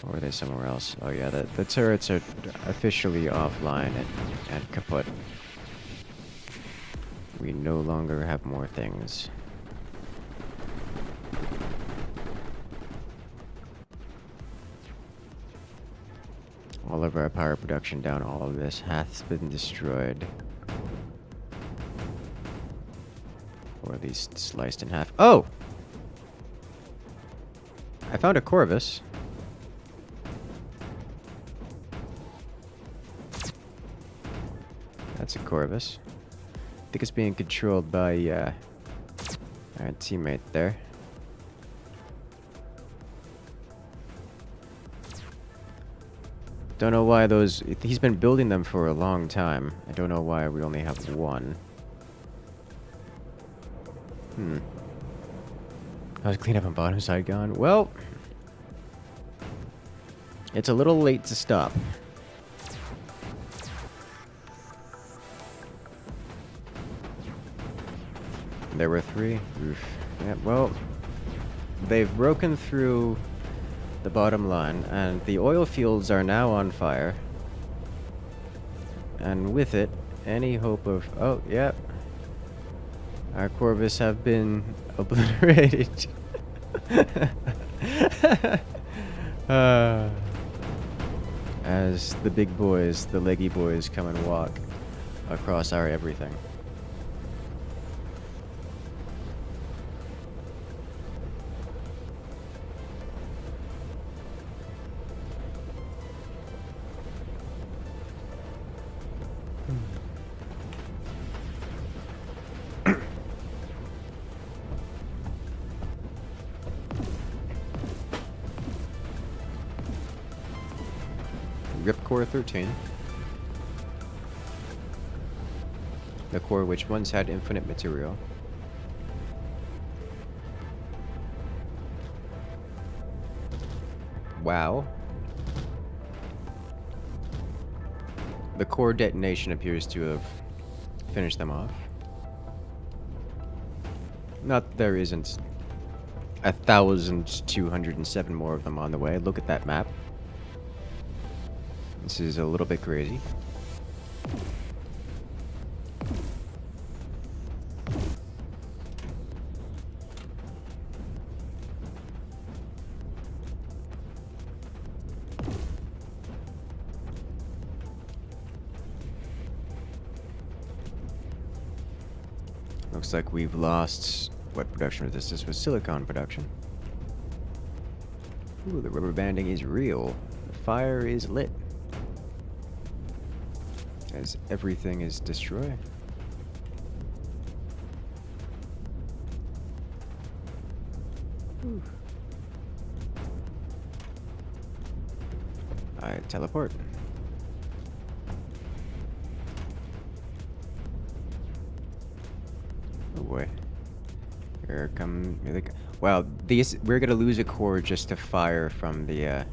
Or were they somewhere else? Oh yeah, the turrets are officially offline and kaput. We no longer have more things. All of our power production down, all of this hath been destroyed. Or at least sliced in half. Oh! I found a Corvus. That's a Corvus. I think it's being controlled by our teammate there. Don't know why those... He's been building them for a long time. I don't know why we only have one. How's cleanup on bottom side gone? Well... It's a little late to stop. There were 3. Oof. Yeah, well... They've broken through the bottom line, and the oil fields are now on fire. And with it, any hope of... Oh, yeah. Our Corvus have been obliterated. As the big boys, the leggy boys, come and walk across our everything. Ripcore 13. The core which once had infinite material. Wow. The core detonation appears to have finished them off. Not that there isn't 1,207 more of them on the way. Look at that map. This is a little bit crazy. Looks like we've lost... What production was this? This was silicon production. Ooh, the rubber banding is real. The fire is lit. As everything is destroyed. I teleport. Oh boy. Here come... Here they go. Wow, these... We're gonna lose a core just to fire from the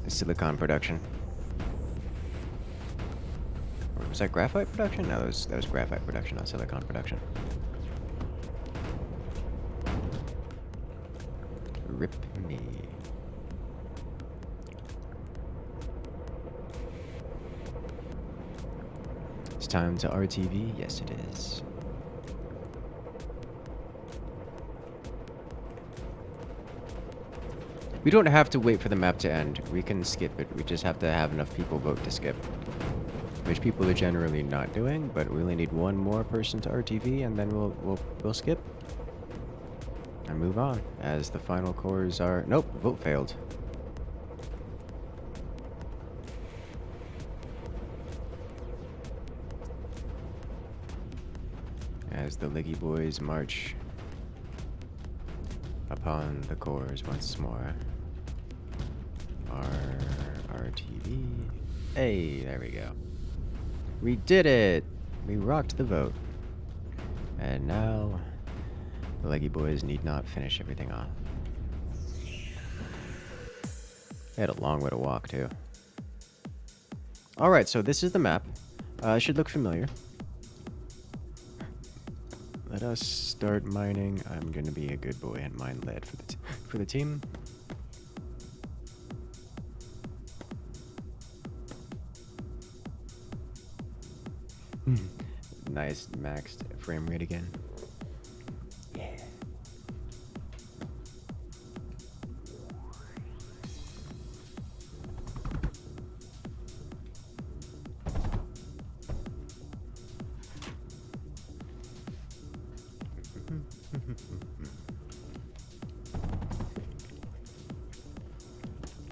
silicon production. Was that graphite production? No, that was graphite production, not silicon production. Rip me. time to RTV? Yes, it is. We don't have to wait for the map to end. We can skip it. We just have to have enough people vote to skip. Which people are generally not doing, but we only need one more person to RTV, and then we'll skip and move on as the final cores are. Nope, vote failed. As the Liggy boys march upon the cores once more. RTV. Hey, there we go. We did it! We rocked the vote. And now, the Leggy boys need not finish everything off. They had a long way to walk, too. Alright, so this is the map. It should look familiar. Let us start mining. I'm gonna be a good boy and mine lead for the team. Nice maxed frame rate again. Yeah.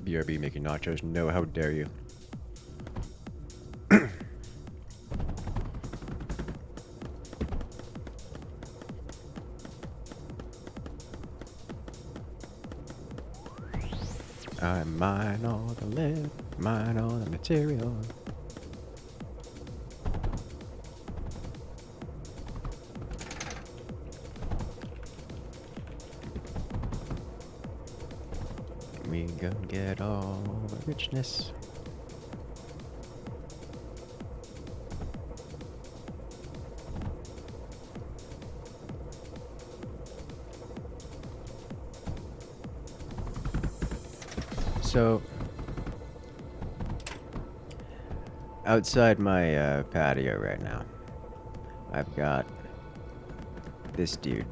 BRB making nachos. No, how dare you. I mine all the lead, mine all the material. We gonna get all the richness. So, outside my patio right now, I've got this dude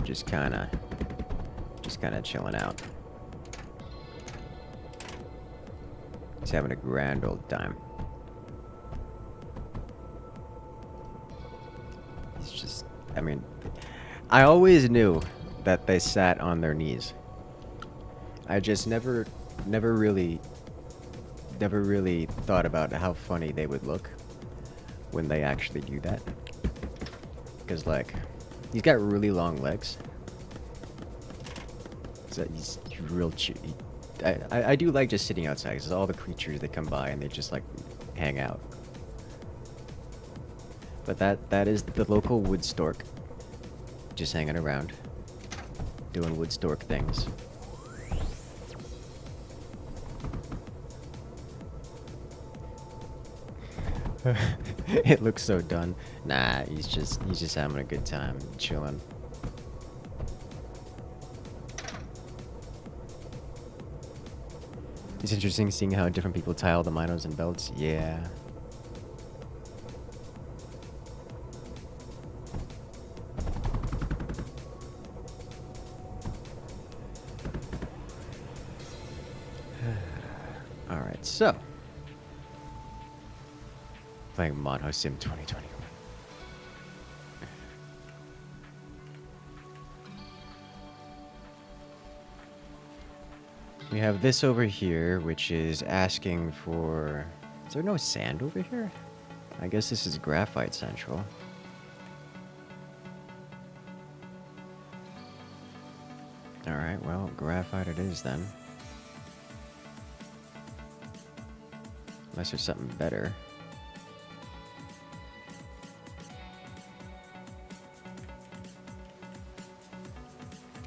just kind of chilling out. He's having a grand old time. He's just, I mean, I always knew that they sat on their knees. I just never really thought about how funny they would look when they actually do that. Because, like, he's got really long legs. So he's real I do like just sitting outside because all the creatures that come by and they just, like, hang out. But that is the local wood stork. Just hanging around. Doing wood stork things. It looks so done. Nah, he's just having a good time, chilling. It's interesting seeing how different people tile the minos and belts. Yeah. All right, so. Playing Mono Sim 2021. We have this over here, which is asking for... Is there no sand over here? I guess this is Graphite Central. Alright, well, graphite it is then. Unless there's something better.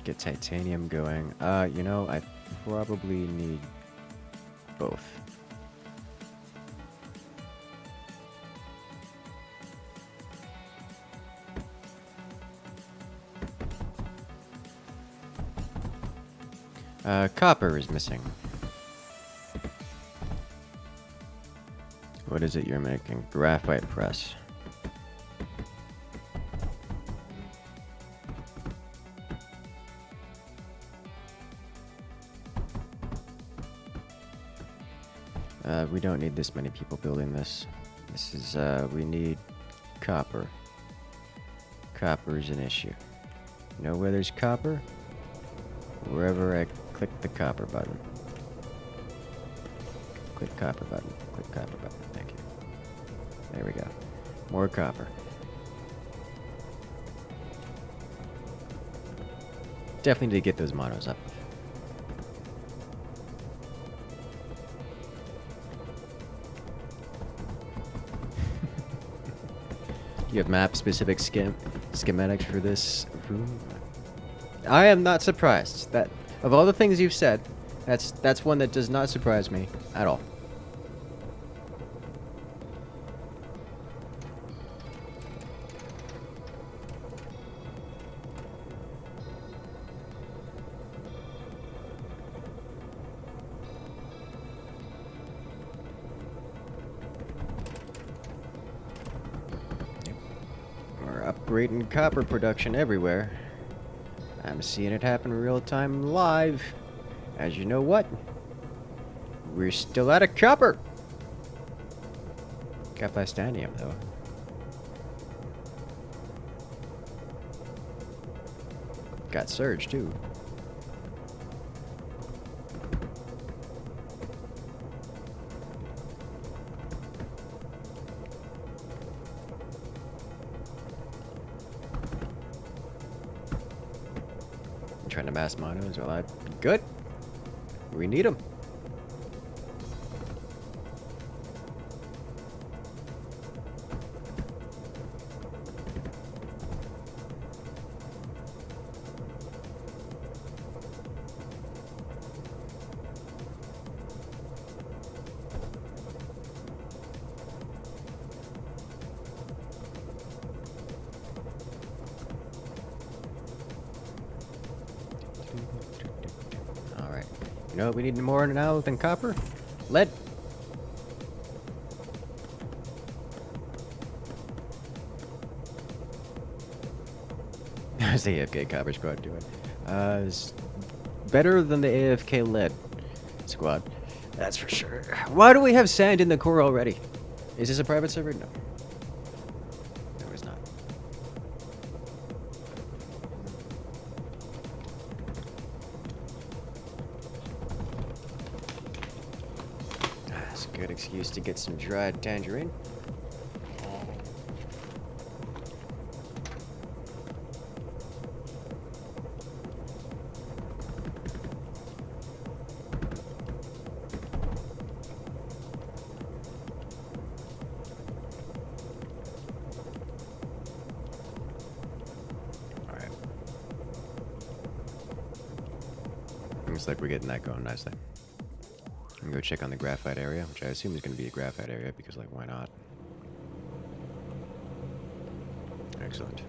Get titanium going. You know, I probably need both. Copper is missing. What is it you're making? Graphite press. We don't need this many people building this. This is, we need copper. Copper is an issue. You know where there's copper? Wherever I click the copper button. Click copper button. Click copper button. Thank you. There we go. More copper. Definitely need to get those monos up. You have map-specific schematics for this room? I am not surprised. That of all the things you've said, that's one that does not surprise me at all. Upgrading copper production everywhere. I'm seeing it happen real time live. As you know what? We're still out of copper. Got Plastanium though. Got Surge too. Trying to mass monos. Well, good. We need them. Alright. You know what we need more now than copper? Lead. How's the AFK copper squad doing? It's better than the AFK lead squad. That's for sure. Why do we have sand in the core already? Is this a private server? No. No, it's not. That's a good excuse to get some dried tangerine. Looks like we're getting that going nicely. I'm gonna go check on the graphite area, which I assume is gonna be a graphite area because, like, why not? Excellent.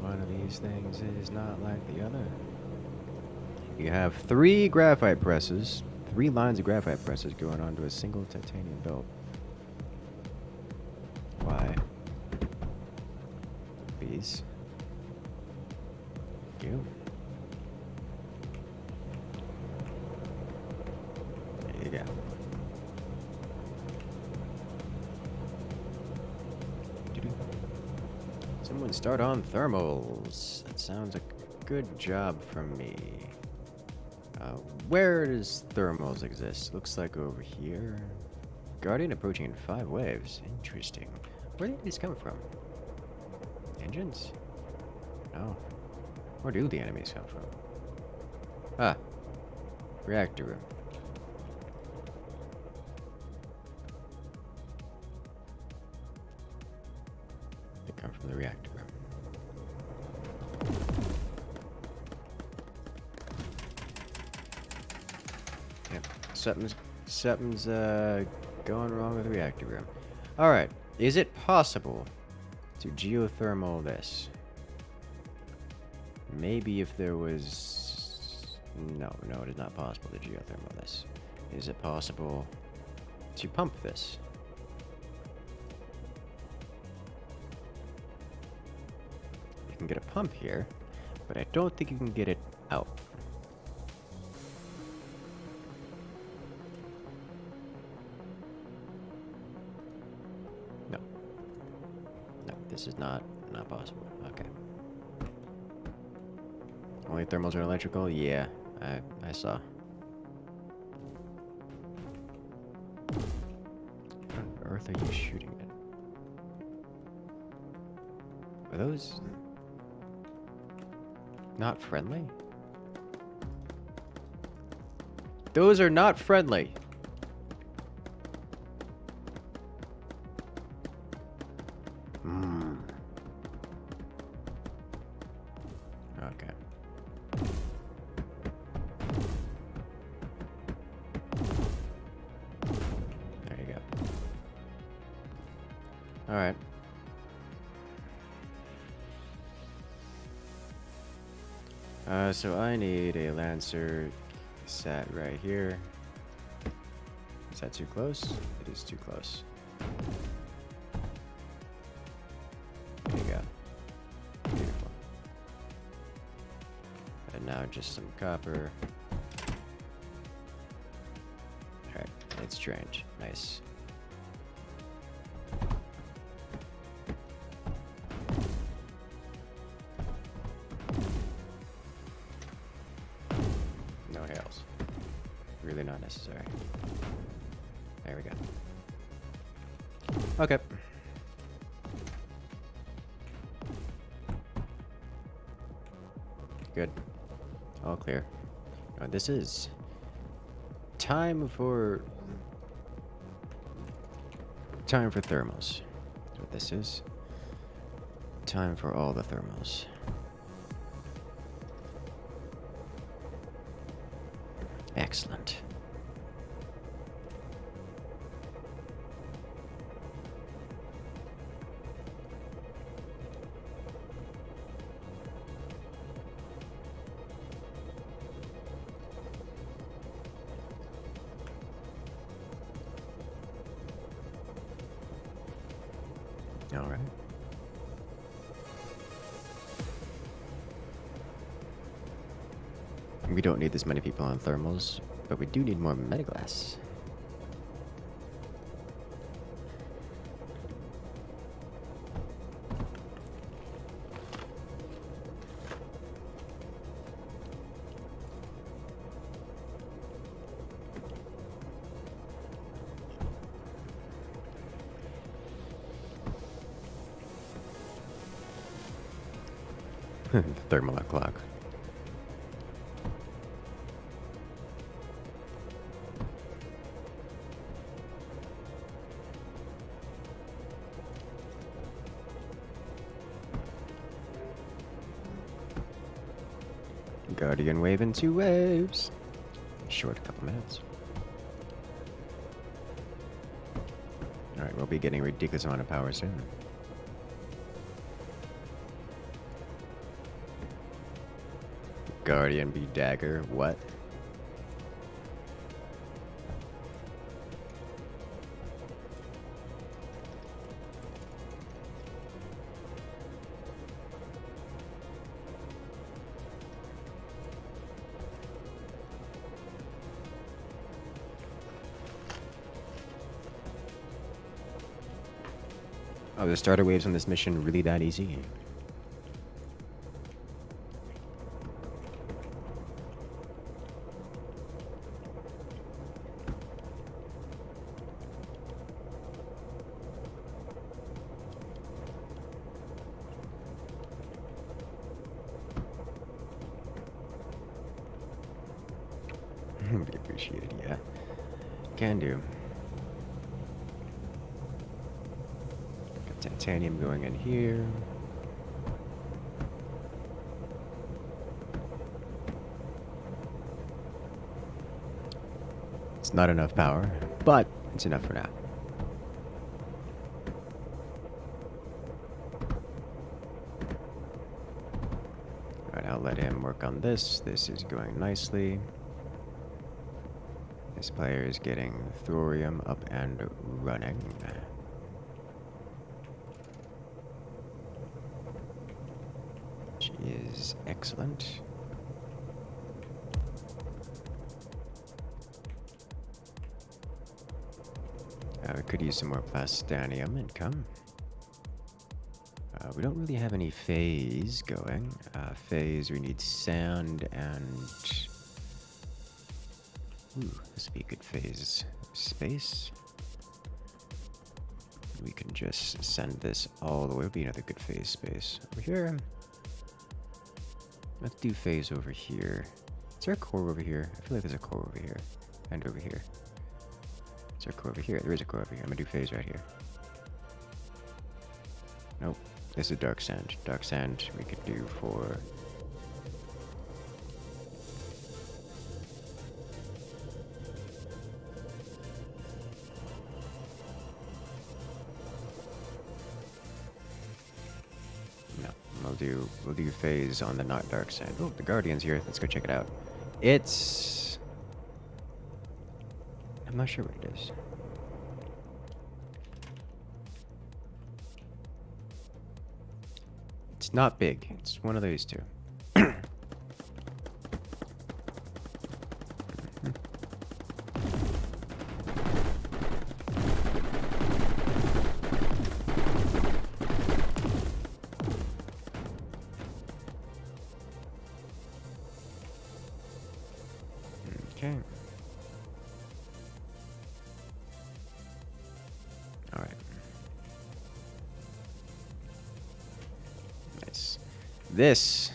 One of these things is not like the other. You have 3 graphite presses, 3 lines of graphite presses going onto a single titanium belt. Why? Please. You. There you go. Someone start on thermals. That sounds like a good job from me. Where does thermals exist? Looks like over here. Guardian approaching in 5 waves. Interesting. Where did these come from? Engines? No. Where do the enemies come from? Ah. Reactor room. They come from the reactor room. Yep. Something's going wrong with the reactor room. Alright. Is it possible to geothermal this? Maybe if there was... No, it is not possible to geothermal this. is it possible to pump this? You can get a pump here, but I don't think you can get it out. No. No, this is not possible. Okay. Only thermals are electrical? Yeah, I saw. What on earth are you shooting at? Are those not friendly? Those are not friendly. Okay. There you go. All right. So I need a Lancer sat right here. Is that too close? It is too close. There you go. Beautiful. And now just some copper. Alright, it's trained. Nice. No hails. Really not necessary. There we go. Okay. Good. All clear. Now this is time for thermals. That's what this is. Time for all the thermals. Excellent. All right. We don't need this many people on thermals, but we do need more metaglass. Thermal clock. Guardian wave in 2 waves. Short a couple minutes. Alright, we'll be getting a ridiculous amount of power soon. Guardian be dagger, what? Oh, the starter waves on this mission really that easy? Be appreciated, yeah. Can do. Got titanium going in here. It's not enough power, but it's enough for now. Alright, I'll let him work on this. This is going nicely. This player is getting thorium up and running. Which is excellent. We could use some more plastanium income. We don't really have any phase going. Phase, we need sand and... Ooh, this would be a good phase space. We can just send this all the way. Would be another good phase space. Over here. Let's do phase over here. Is there a core over here? I feel like there's a core over here. And over here. Is there a core over here? There is a core over here. I'm gonna do phase right here. Nope. This is dark sand. Dark sand we could do for... No, we'll do phase on the not dark sand. Oh, the Guardian's here. Let's go check it out. It's... I'm not sure what it is. It's not big. It's one of those two. Okay. All right. Nice. This.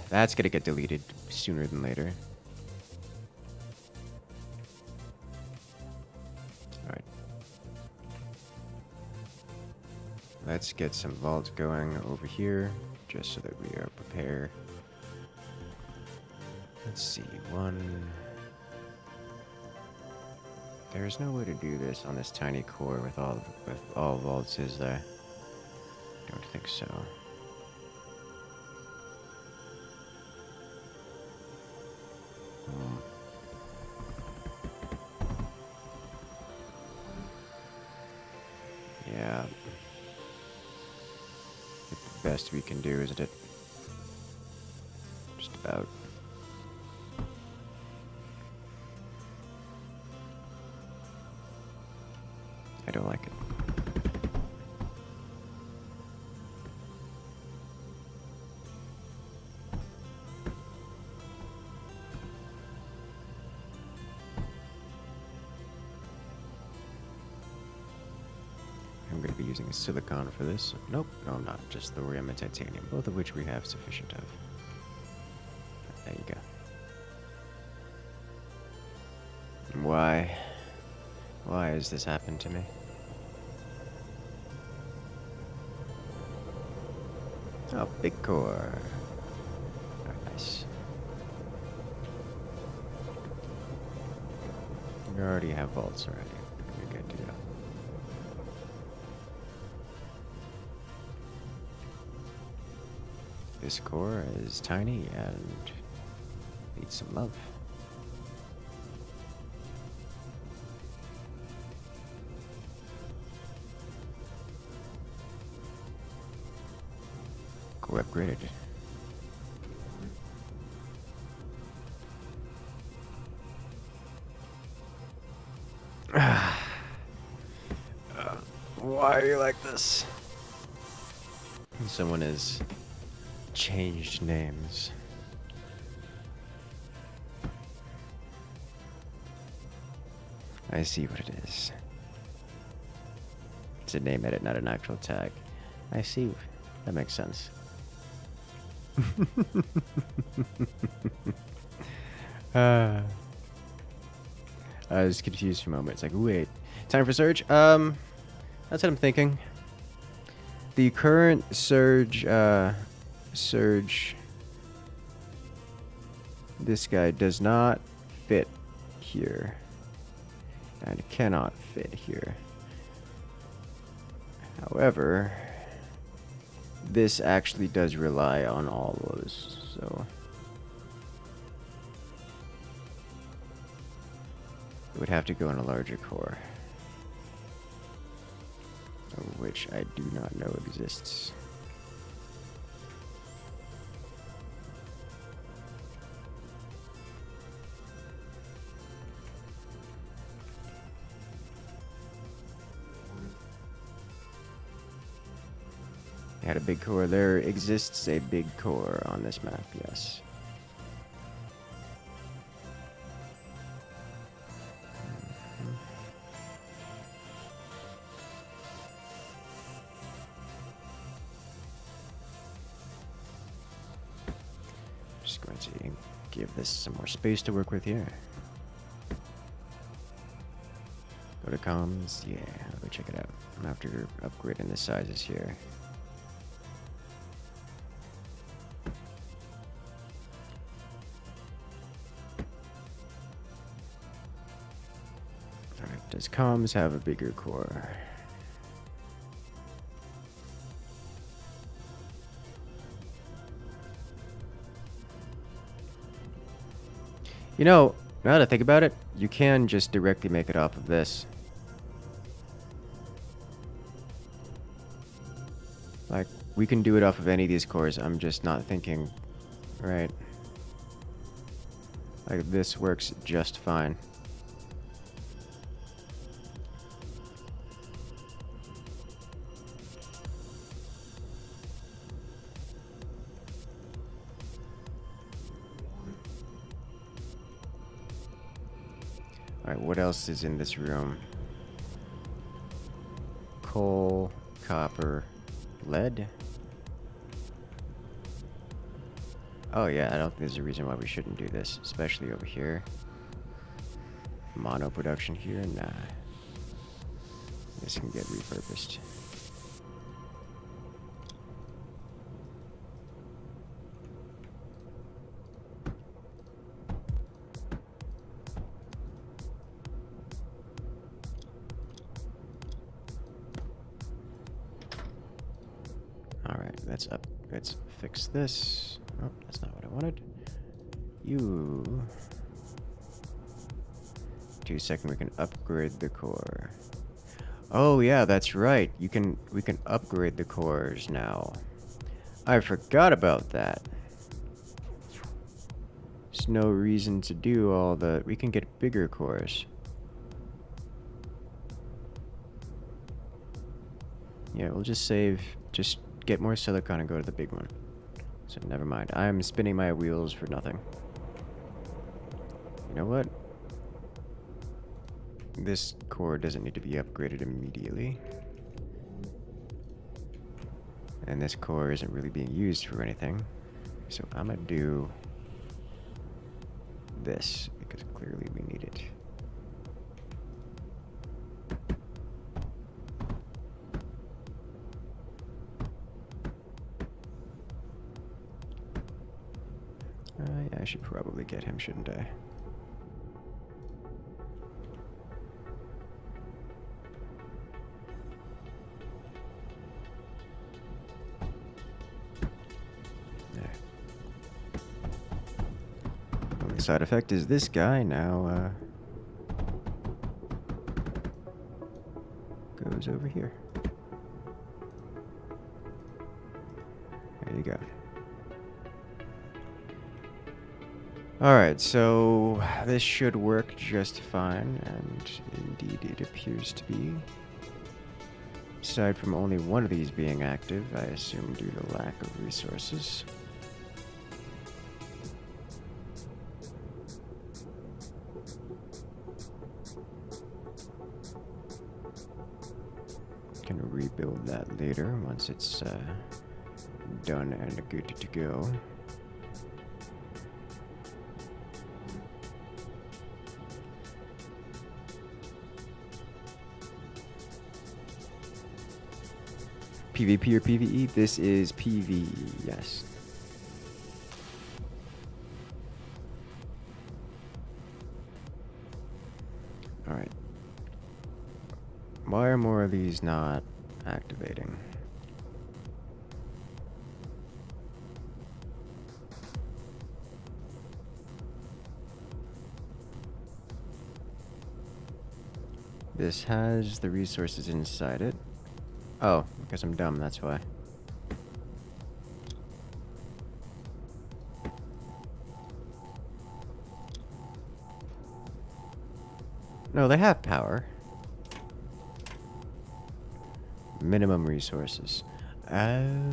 That's gonna get deleted sooner than later. All right. Let's get some vaults going over here, just so that we are prepared. Let's see, There's no way to do this on this tiny core with all vaults, is there? Don't think so. Yeah. The best we can do, isn't it? Just about. I don't like it. I'm going to be using a silicon for this. Nope, no I'm not. Just thorium and titanium, both of which we have sufficient of. There you go. Why has this happened to me? Oh, big core. Oh, nice. We already have vaults already. We're good to go. This core is tiny and needs some love. Core upgraded. Why are you like this? Someone has changed names. I see what it is. It's a name edit, not an actual tag. I see. That makes sense. I was confused for a moment. It's like, wait, time for surge? That's what I'm thinking. The current surge, this guy does not fit here. And cannot fit here. However, this actually does rely on all those, so It would have to go in a larger core, which I do not know exists. Had a big core. There exists a big core on this map, yes. Just going to give this some more space to work with here. Go to comms. Yeah, I'll go check it out. After upgrading the sizes here. Alright, does comms have a bigger core? You know, now that I think about it, you can just directly make it off of this. Like, we can do it off of any of these cores. I'm just not thinking right. Like, this works just fine. Alright, what else is in this room? Coal, copper, lead? Oh yeah, I don't think there's a reason why we shouldn't do this, especially over here. Mono production here? Nah. This can get repurposed. Alright, let's fix this. Oh, that's not what I wanted. You. 2 seconds, we can upgrade the core. Oh yeah, that's right. We can upgrade the cores now. I forgot about that. There's no reason to do all the. We can get bigger cores. Yeah, we'll just save. Just get more silicon and go to the big one. So never mind. I'm spinning my wheels for nothing. You know what? This core doesn't need to be upgraded immediately. And this core isn't really being used for anything. So I'm gonna do this because clearly we need it. Yeah, I should probably get him, shouldn't I? There. Only side effect is this guy now goes over here. There you go. Alright, so this should work just fine, and indeed it appears to be. Aside from only one of these being active, I assume due to lack of resources. Can rebuild that later once it's done and good to go. PvP or PvE? This is PvE, yes. Alright. Why are more of these not activating? This has the resources inside it. Oh, because I'm dumb, that's why. No, they have power. Minimum resources. Oh.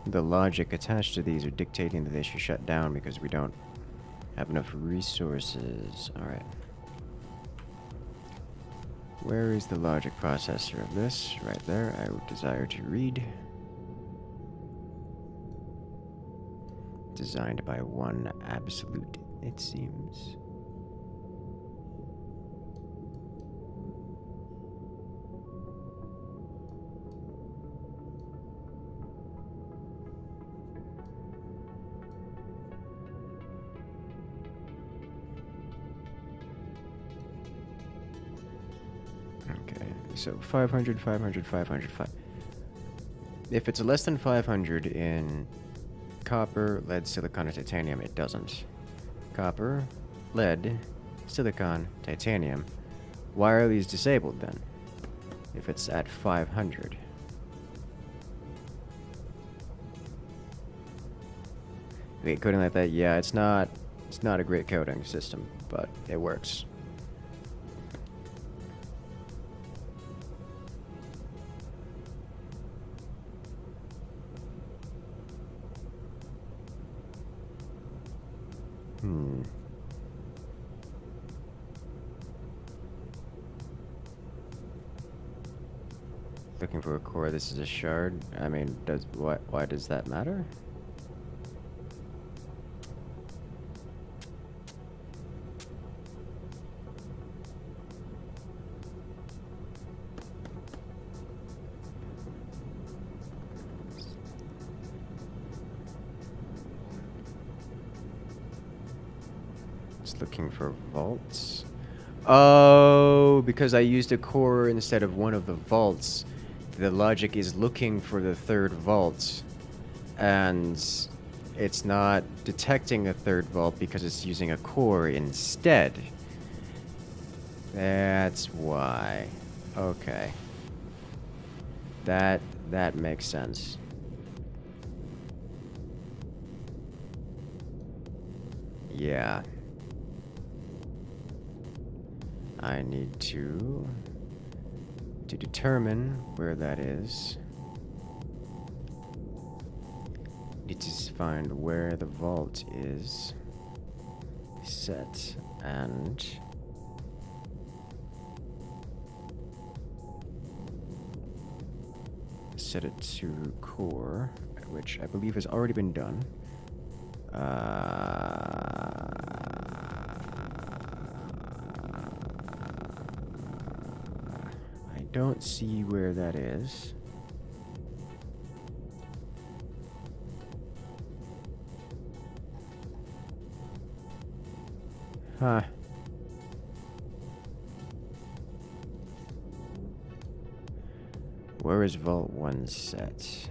The logic attached to these are dictating that they should shut down because we don't have enough resources. Alright. Where is the logic processor of this? Right there. I would desire to read. Designed by one absolute, it seems. Okay, so 500, 500, 500, 5. If it's less than 500 in copper, lead, silicon, or titanium, it doesn't. Copper, lead, silicon, titanium. Why are these disabled then? If it's at 500. Okay, coding like that, yeah, it's not a great coding system, but it works. Looking for a core. This is a shard. I mean, why does that matter? Just looking for vaults. Oh, because I used a core instead of one of the vaults. The logic is looking for the third vault, and it's not detecting a third vault because it's using a core instead. That's why. Okay. That makes sense. Yeah. I need to determine where that is. Need to find where the vault is set and set it to core, which I believe has already been done. Don't see where that is. Huh. Where is Vault 1 set?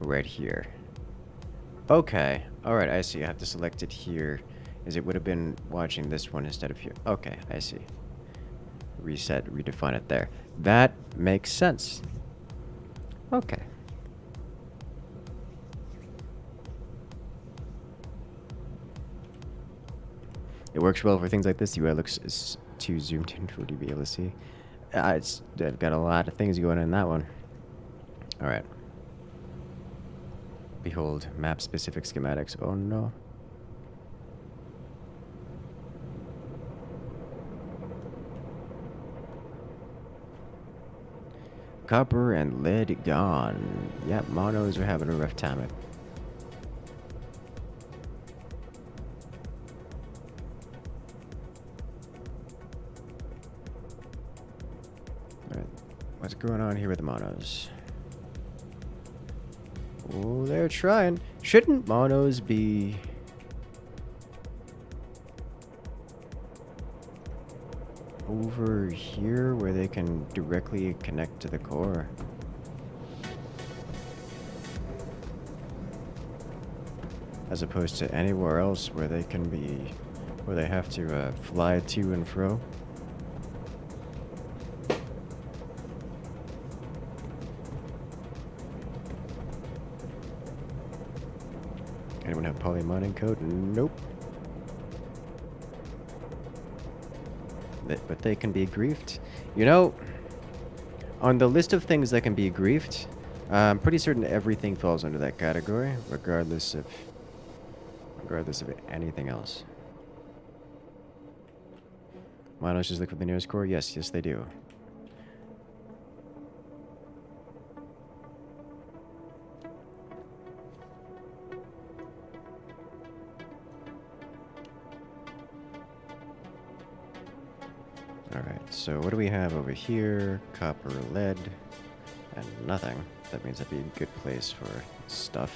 Right here. Okay. Alright, I see. I have to select it here, as it would have been watching this one instead of here. Okay, I see. Reset, redefine it there. That makes sense. Okay. It works well for things like this. The UI looks too zoomed in for you to be able to see. I've got a lot of things going on in that one. Alright. Behold, map-specific schematics. Oh no. Copper and lead gone. Yep, monos are having a rough time of it. Alright, what's going on here with the monos? Oh, they're trying. Shouldn't monos be... over here where they can directly connect to the core? as opposed to anywhere else where they can be, where they have to fly to and fro. Anyone have poly mining code? Nope. But they can be griefed. You know, on the list of things that can be griefed, I'm pretty certain everything falls under that category, regardless of anything else. Minos just look for the nearest core? Yes, yes they do. Alright, so what do we have over here? Copper, lead, and nothing. That means that'd be a good place for stuff.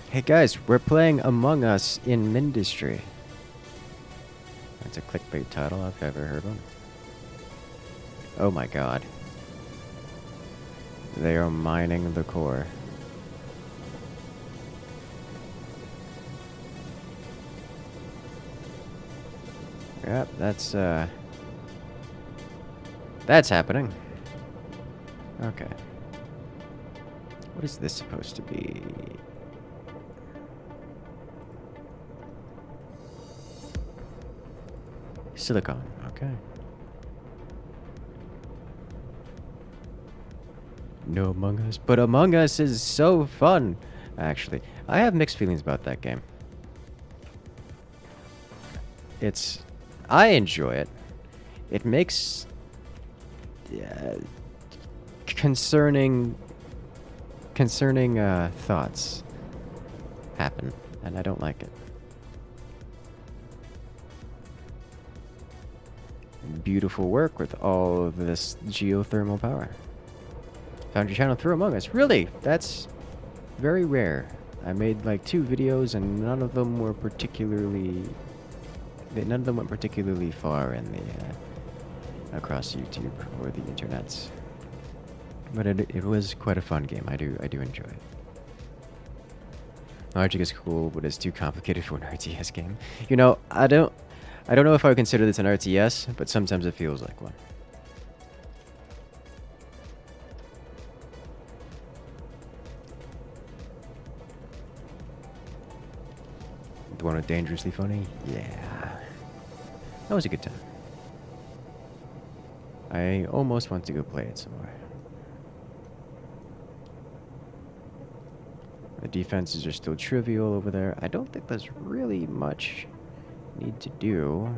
Hey guys, we're playing Among Us in Mindustry. That's a clickbait title if I've ever heard one. Oh my god. They are mining the core. Yep, that's happening. Okay. What is this supposed to be? Silicon, okay. No Among Us, but Among Us is so fun, actually. I have mixed feelings about that game. I enjoy it. It makes concerning thoughts happen, and I don't like it. Beautiful work with all of this geothermal power. Found your channel through Among Us. Really? That's very rare. I made like 2 videos and none of them were particularly... None of them went particularly far in the... across YouTube or the internets. But it was quite a fun game. I do enjoy it. Logic is cool, but it's too complicated for an RTS game. You know, I don't know if I would consider this an RTS, but sometimes it feels like one. The one with Dangerously Funny? Yeah. That was a good time. I almost want to go play it somewhere. The defenses are still trivial over there. I don't think there's really much need to do.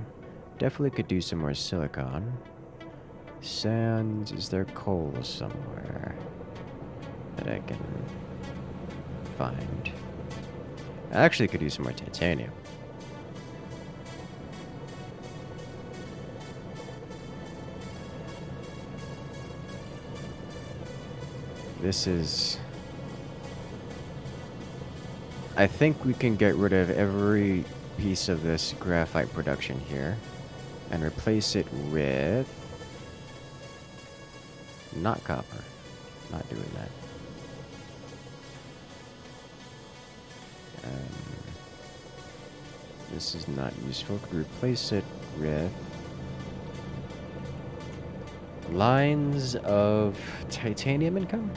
Definitely could do some more silicon. Sand, is there coal somewhere that I can find? I actually could use some more titanium. This is... I think we can get rid of every piece of this graphite production here and replace it with... not copper. Not doing that. This is not useful. Could replace it with lines of titanium income.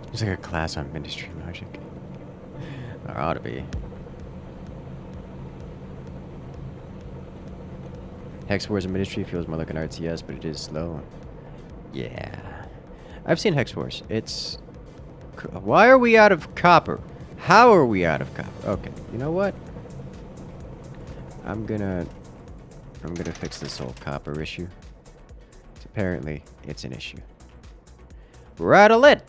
There's like a class on Mindustry logic. There ought to be. Hex Wars in Mindustry feels more like an RTS, but it is slow. Yeah. I've seen Hex Wars. It's... Why are we out of copper? How are we out of copper? Okay, you know what? I'm gonna fix this whole copper issue. Apparently, it's an issue. Rattle it!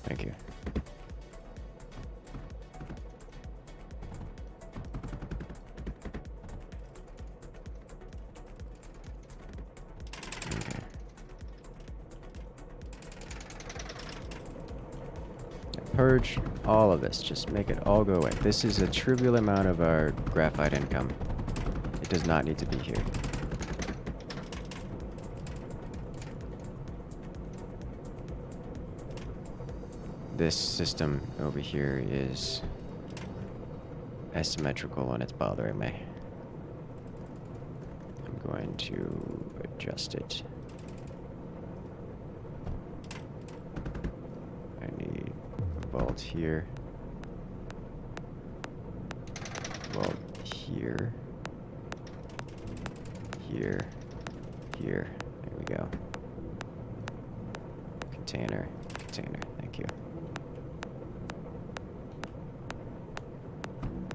Thank you. purge all of this. Just make it all go away. This is a trivial amount of our graphite income. It does not need to be here. This system over here is asymmetrical and it's bothering me. I'm going to adjust it. I need a vault here. Vault here. Here. Here. There we go. Container. Container. Thank you.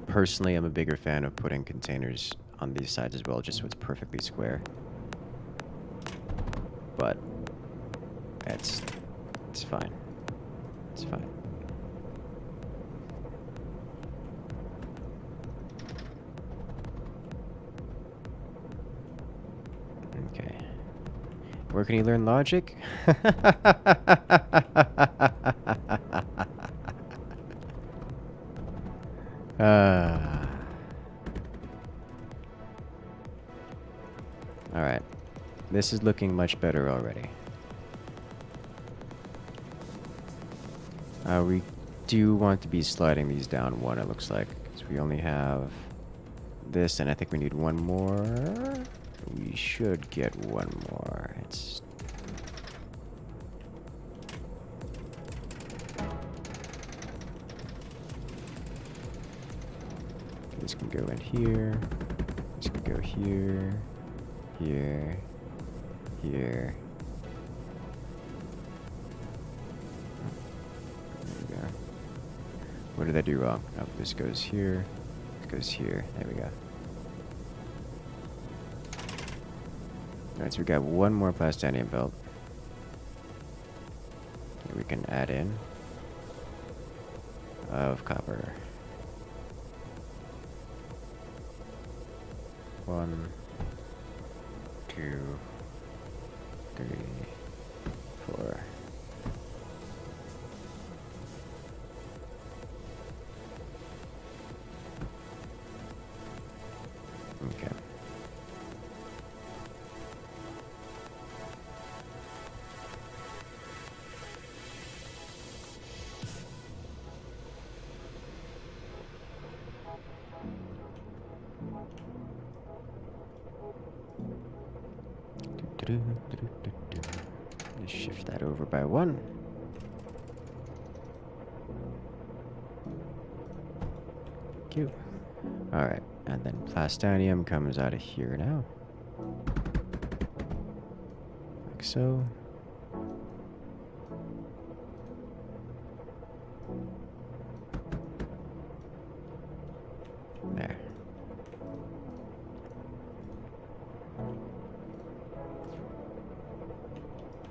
Personally, I'm a bigger fan of putting containers on these sides as well, just so it's perfectly square. But it's fine. It's fine. Okay. Where can you learn logic? Alright. This is looking much better already. We do want to be sliding these down one, it looks like. Because we only have this, and I think we need one more. We should get one more. It's... This can go in here. This can go here. Here. Here. There we go. What did I do wrong? Oh, this goes here. This goes here. There we go. Alright, so we got one more plastanium belt. That we can add in. Of copper. 1, 2, 3, 4. Okay. Let's shift that over by 1. Cute. Alright, and then plastanium comes out of here now. Like so. There.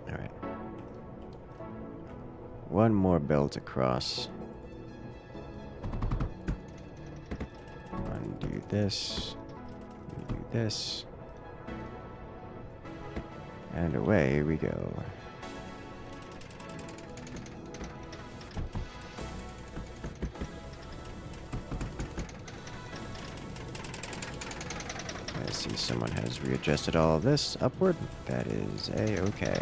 Alright. One more belt across. Undo this. Do this. And away we go. I see someone has readjusted all of this upward. That is a-okay.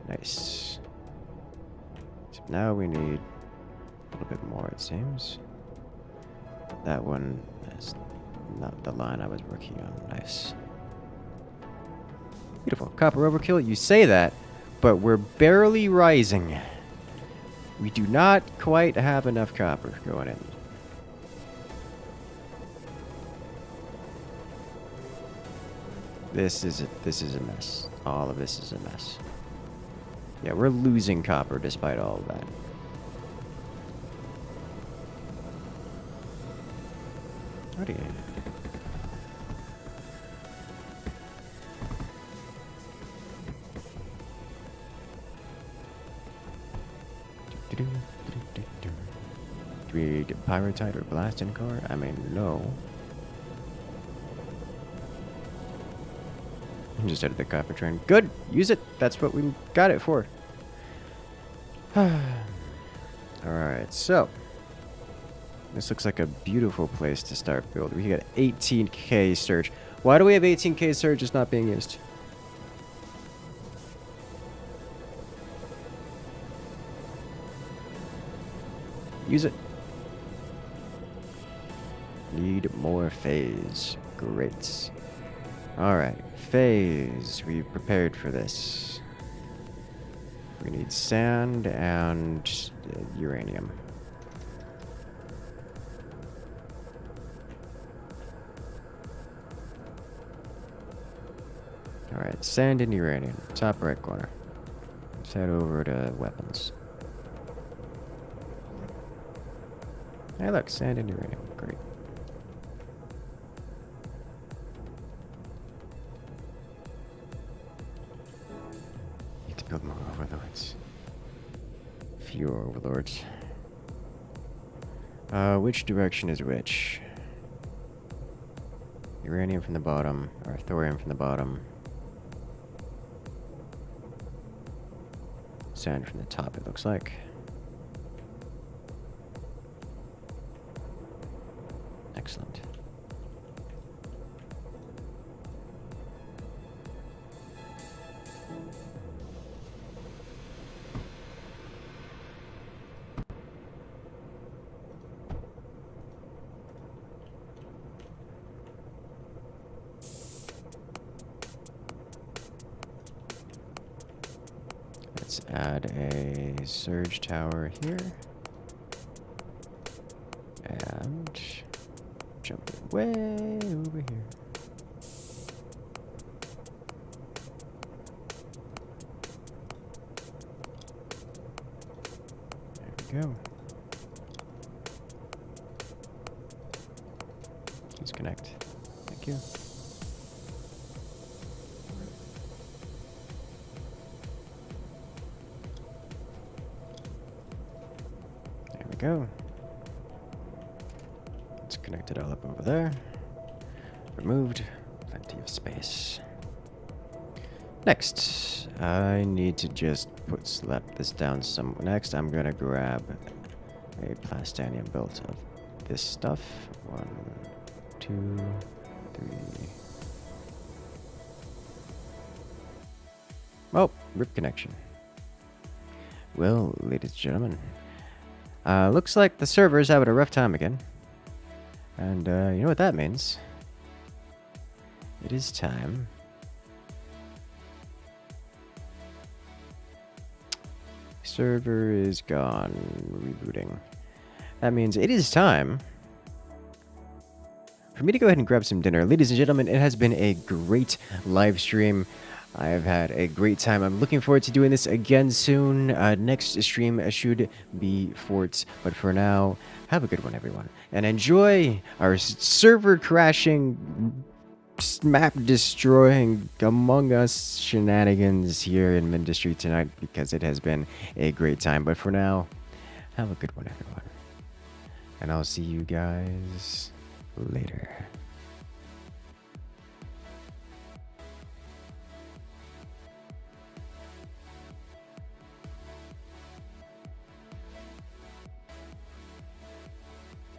Nice. So now we need a little bit more, it seems. That one is not the line I was working on. Nice. Beautiful. Copper overkill, you say that, but we're barely rising. We do not quite have enough copper going in. This is a mess. All of this is a mess. Yeah, we're losing copper despite all of that. Howdy. Do we get pyrotite or blasting core? I mean, no. Just out of the copper train. Good. Use it. That's what we got it for. Alright, so. This looks like a beautiful place to start build. We got 18k surge. Why do we have 18k surge just not being used? Use it. Need more phase. Great. Alright, phase. We prepared for this. We need sand and uranium. Alright, sand and uranium. Top right corner. Let's head over to weapons. Hey look, sand and uranium. Great. Need to build more overlords. Fewer overlords. Which direction is which? Uranium from the bottom, or thorium from the bottom. Sand from the top, it looks like. Excellent. Let's add a surge tower here. And jump it way over here. There we go. Please connect. Thank you. There we go. Let's connect it all up over there. Removed. Plenty of space. Next, I need to just slap this down some. Next, I'm gonna grab a plastanium belt of this stuff. 1, 2, 3. Oh, rip connection. Well, ladies and gentlemen, looks like the server's having a rough time again. And you know what that means? It is time. Server is gone. Rebooting. That means it is time for me to go ahead and grab some dinner. Ladies and gentlemen, it has been a great live stream. I have had a great time. I'm looking forward to doing this again soon. Next stream should be Forts. But for now, have a good one, everyone. And enjoy our server crashing, map destroying, Among Us shenanigans here in Mindustry tonight, because it has been a great time. But for now, have a good one, everyone. And I'll see you guys later.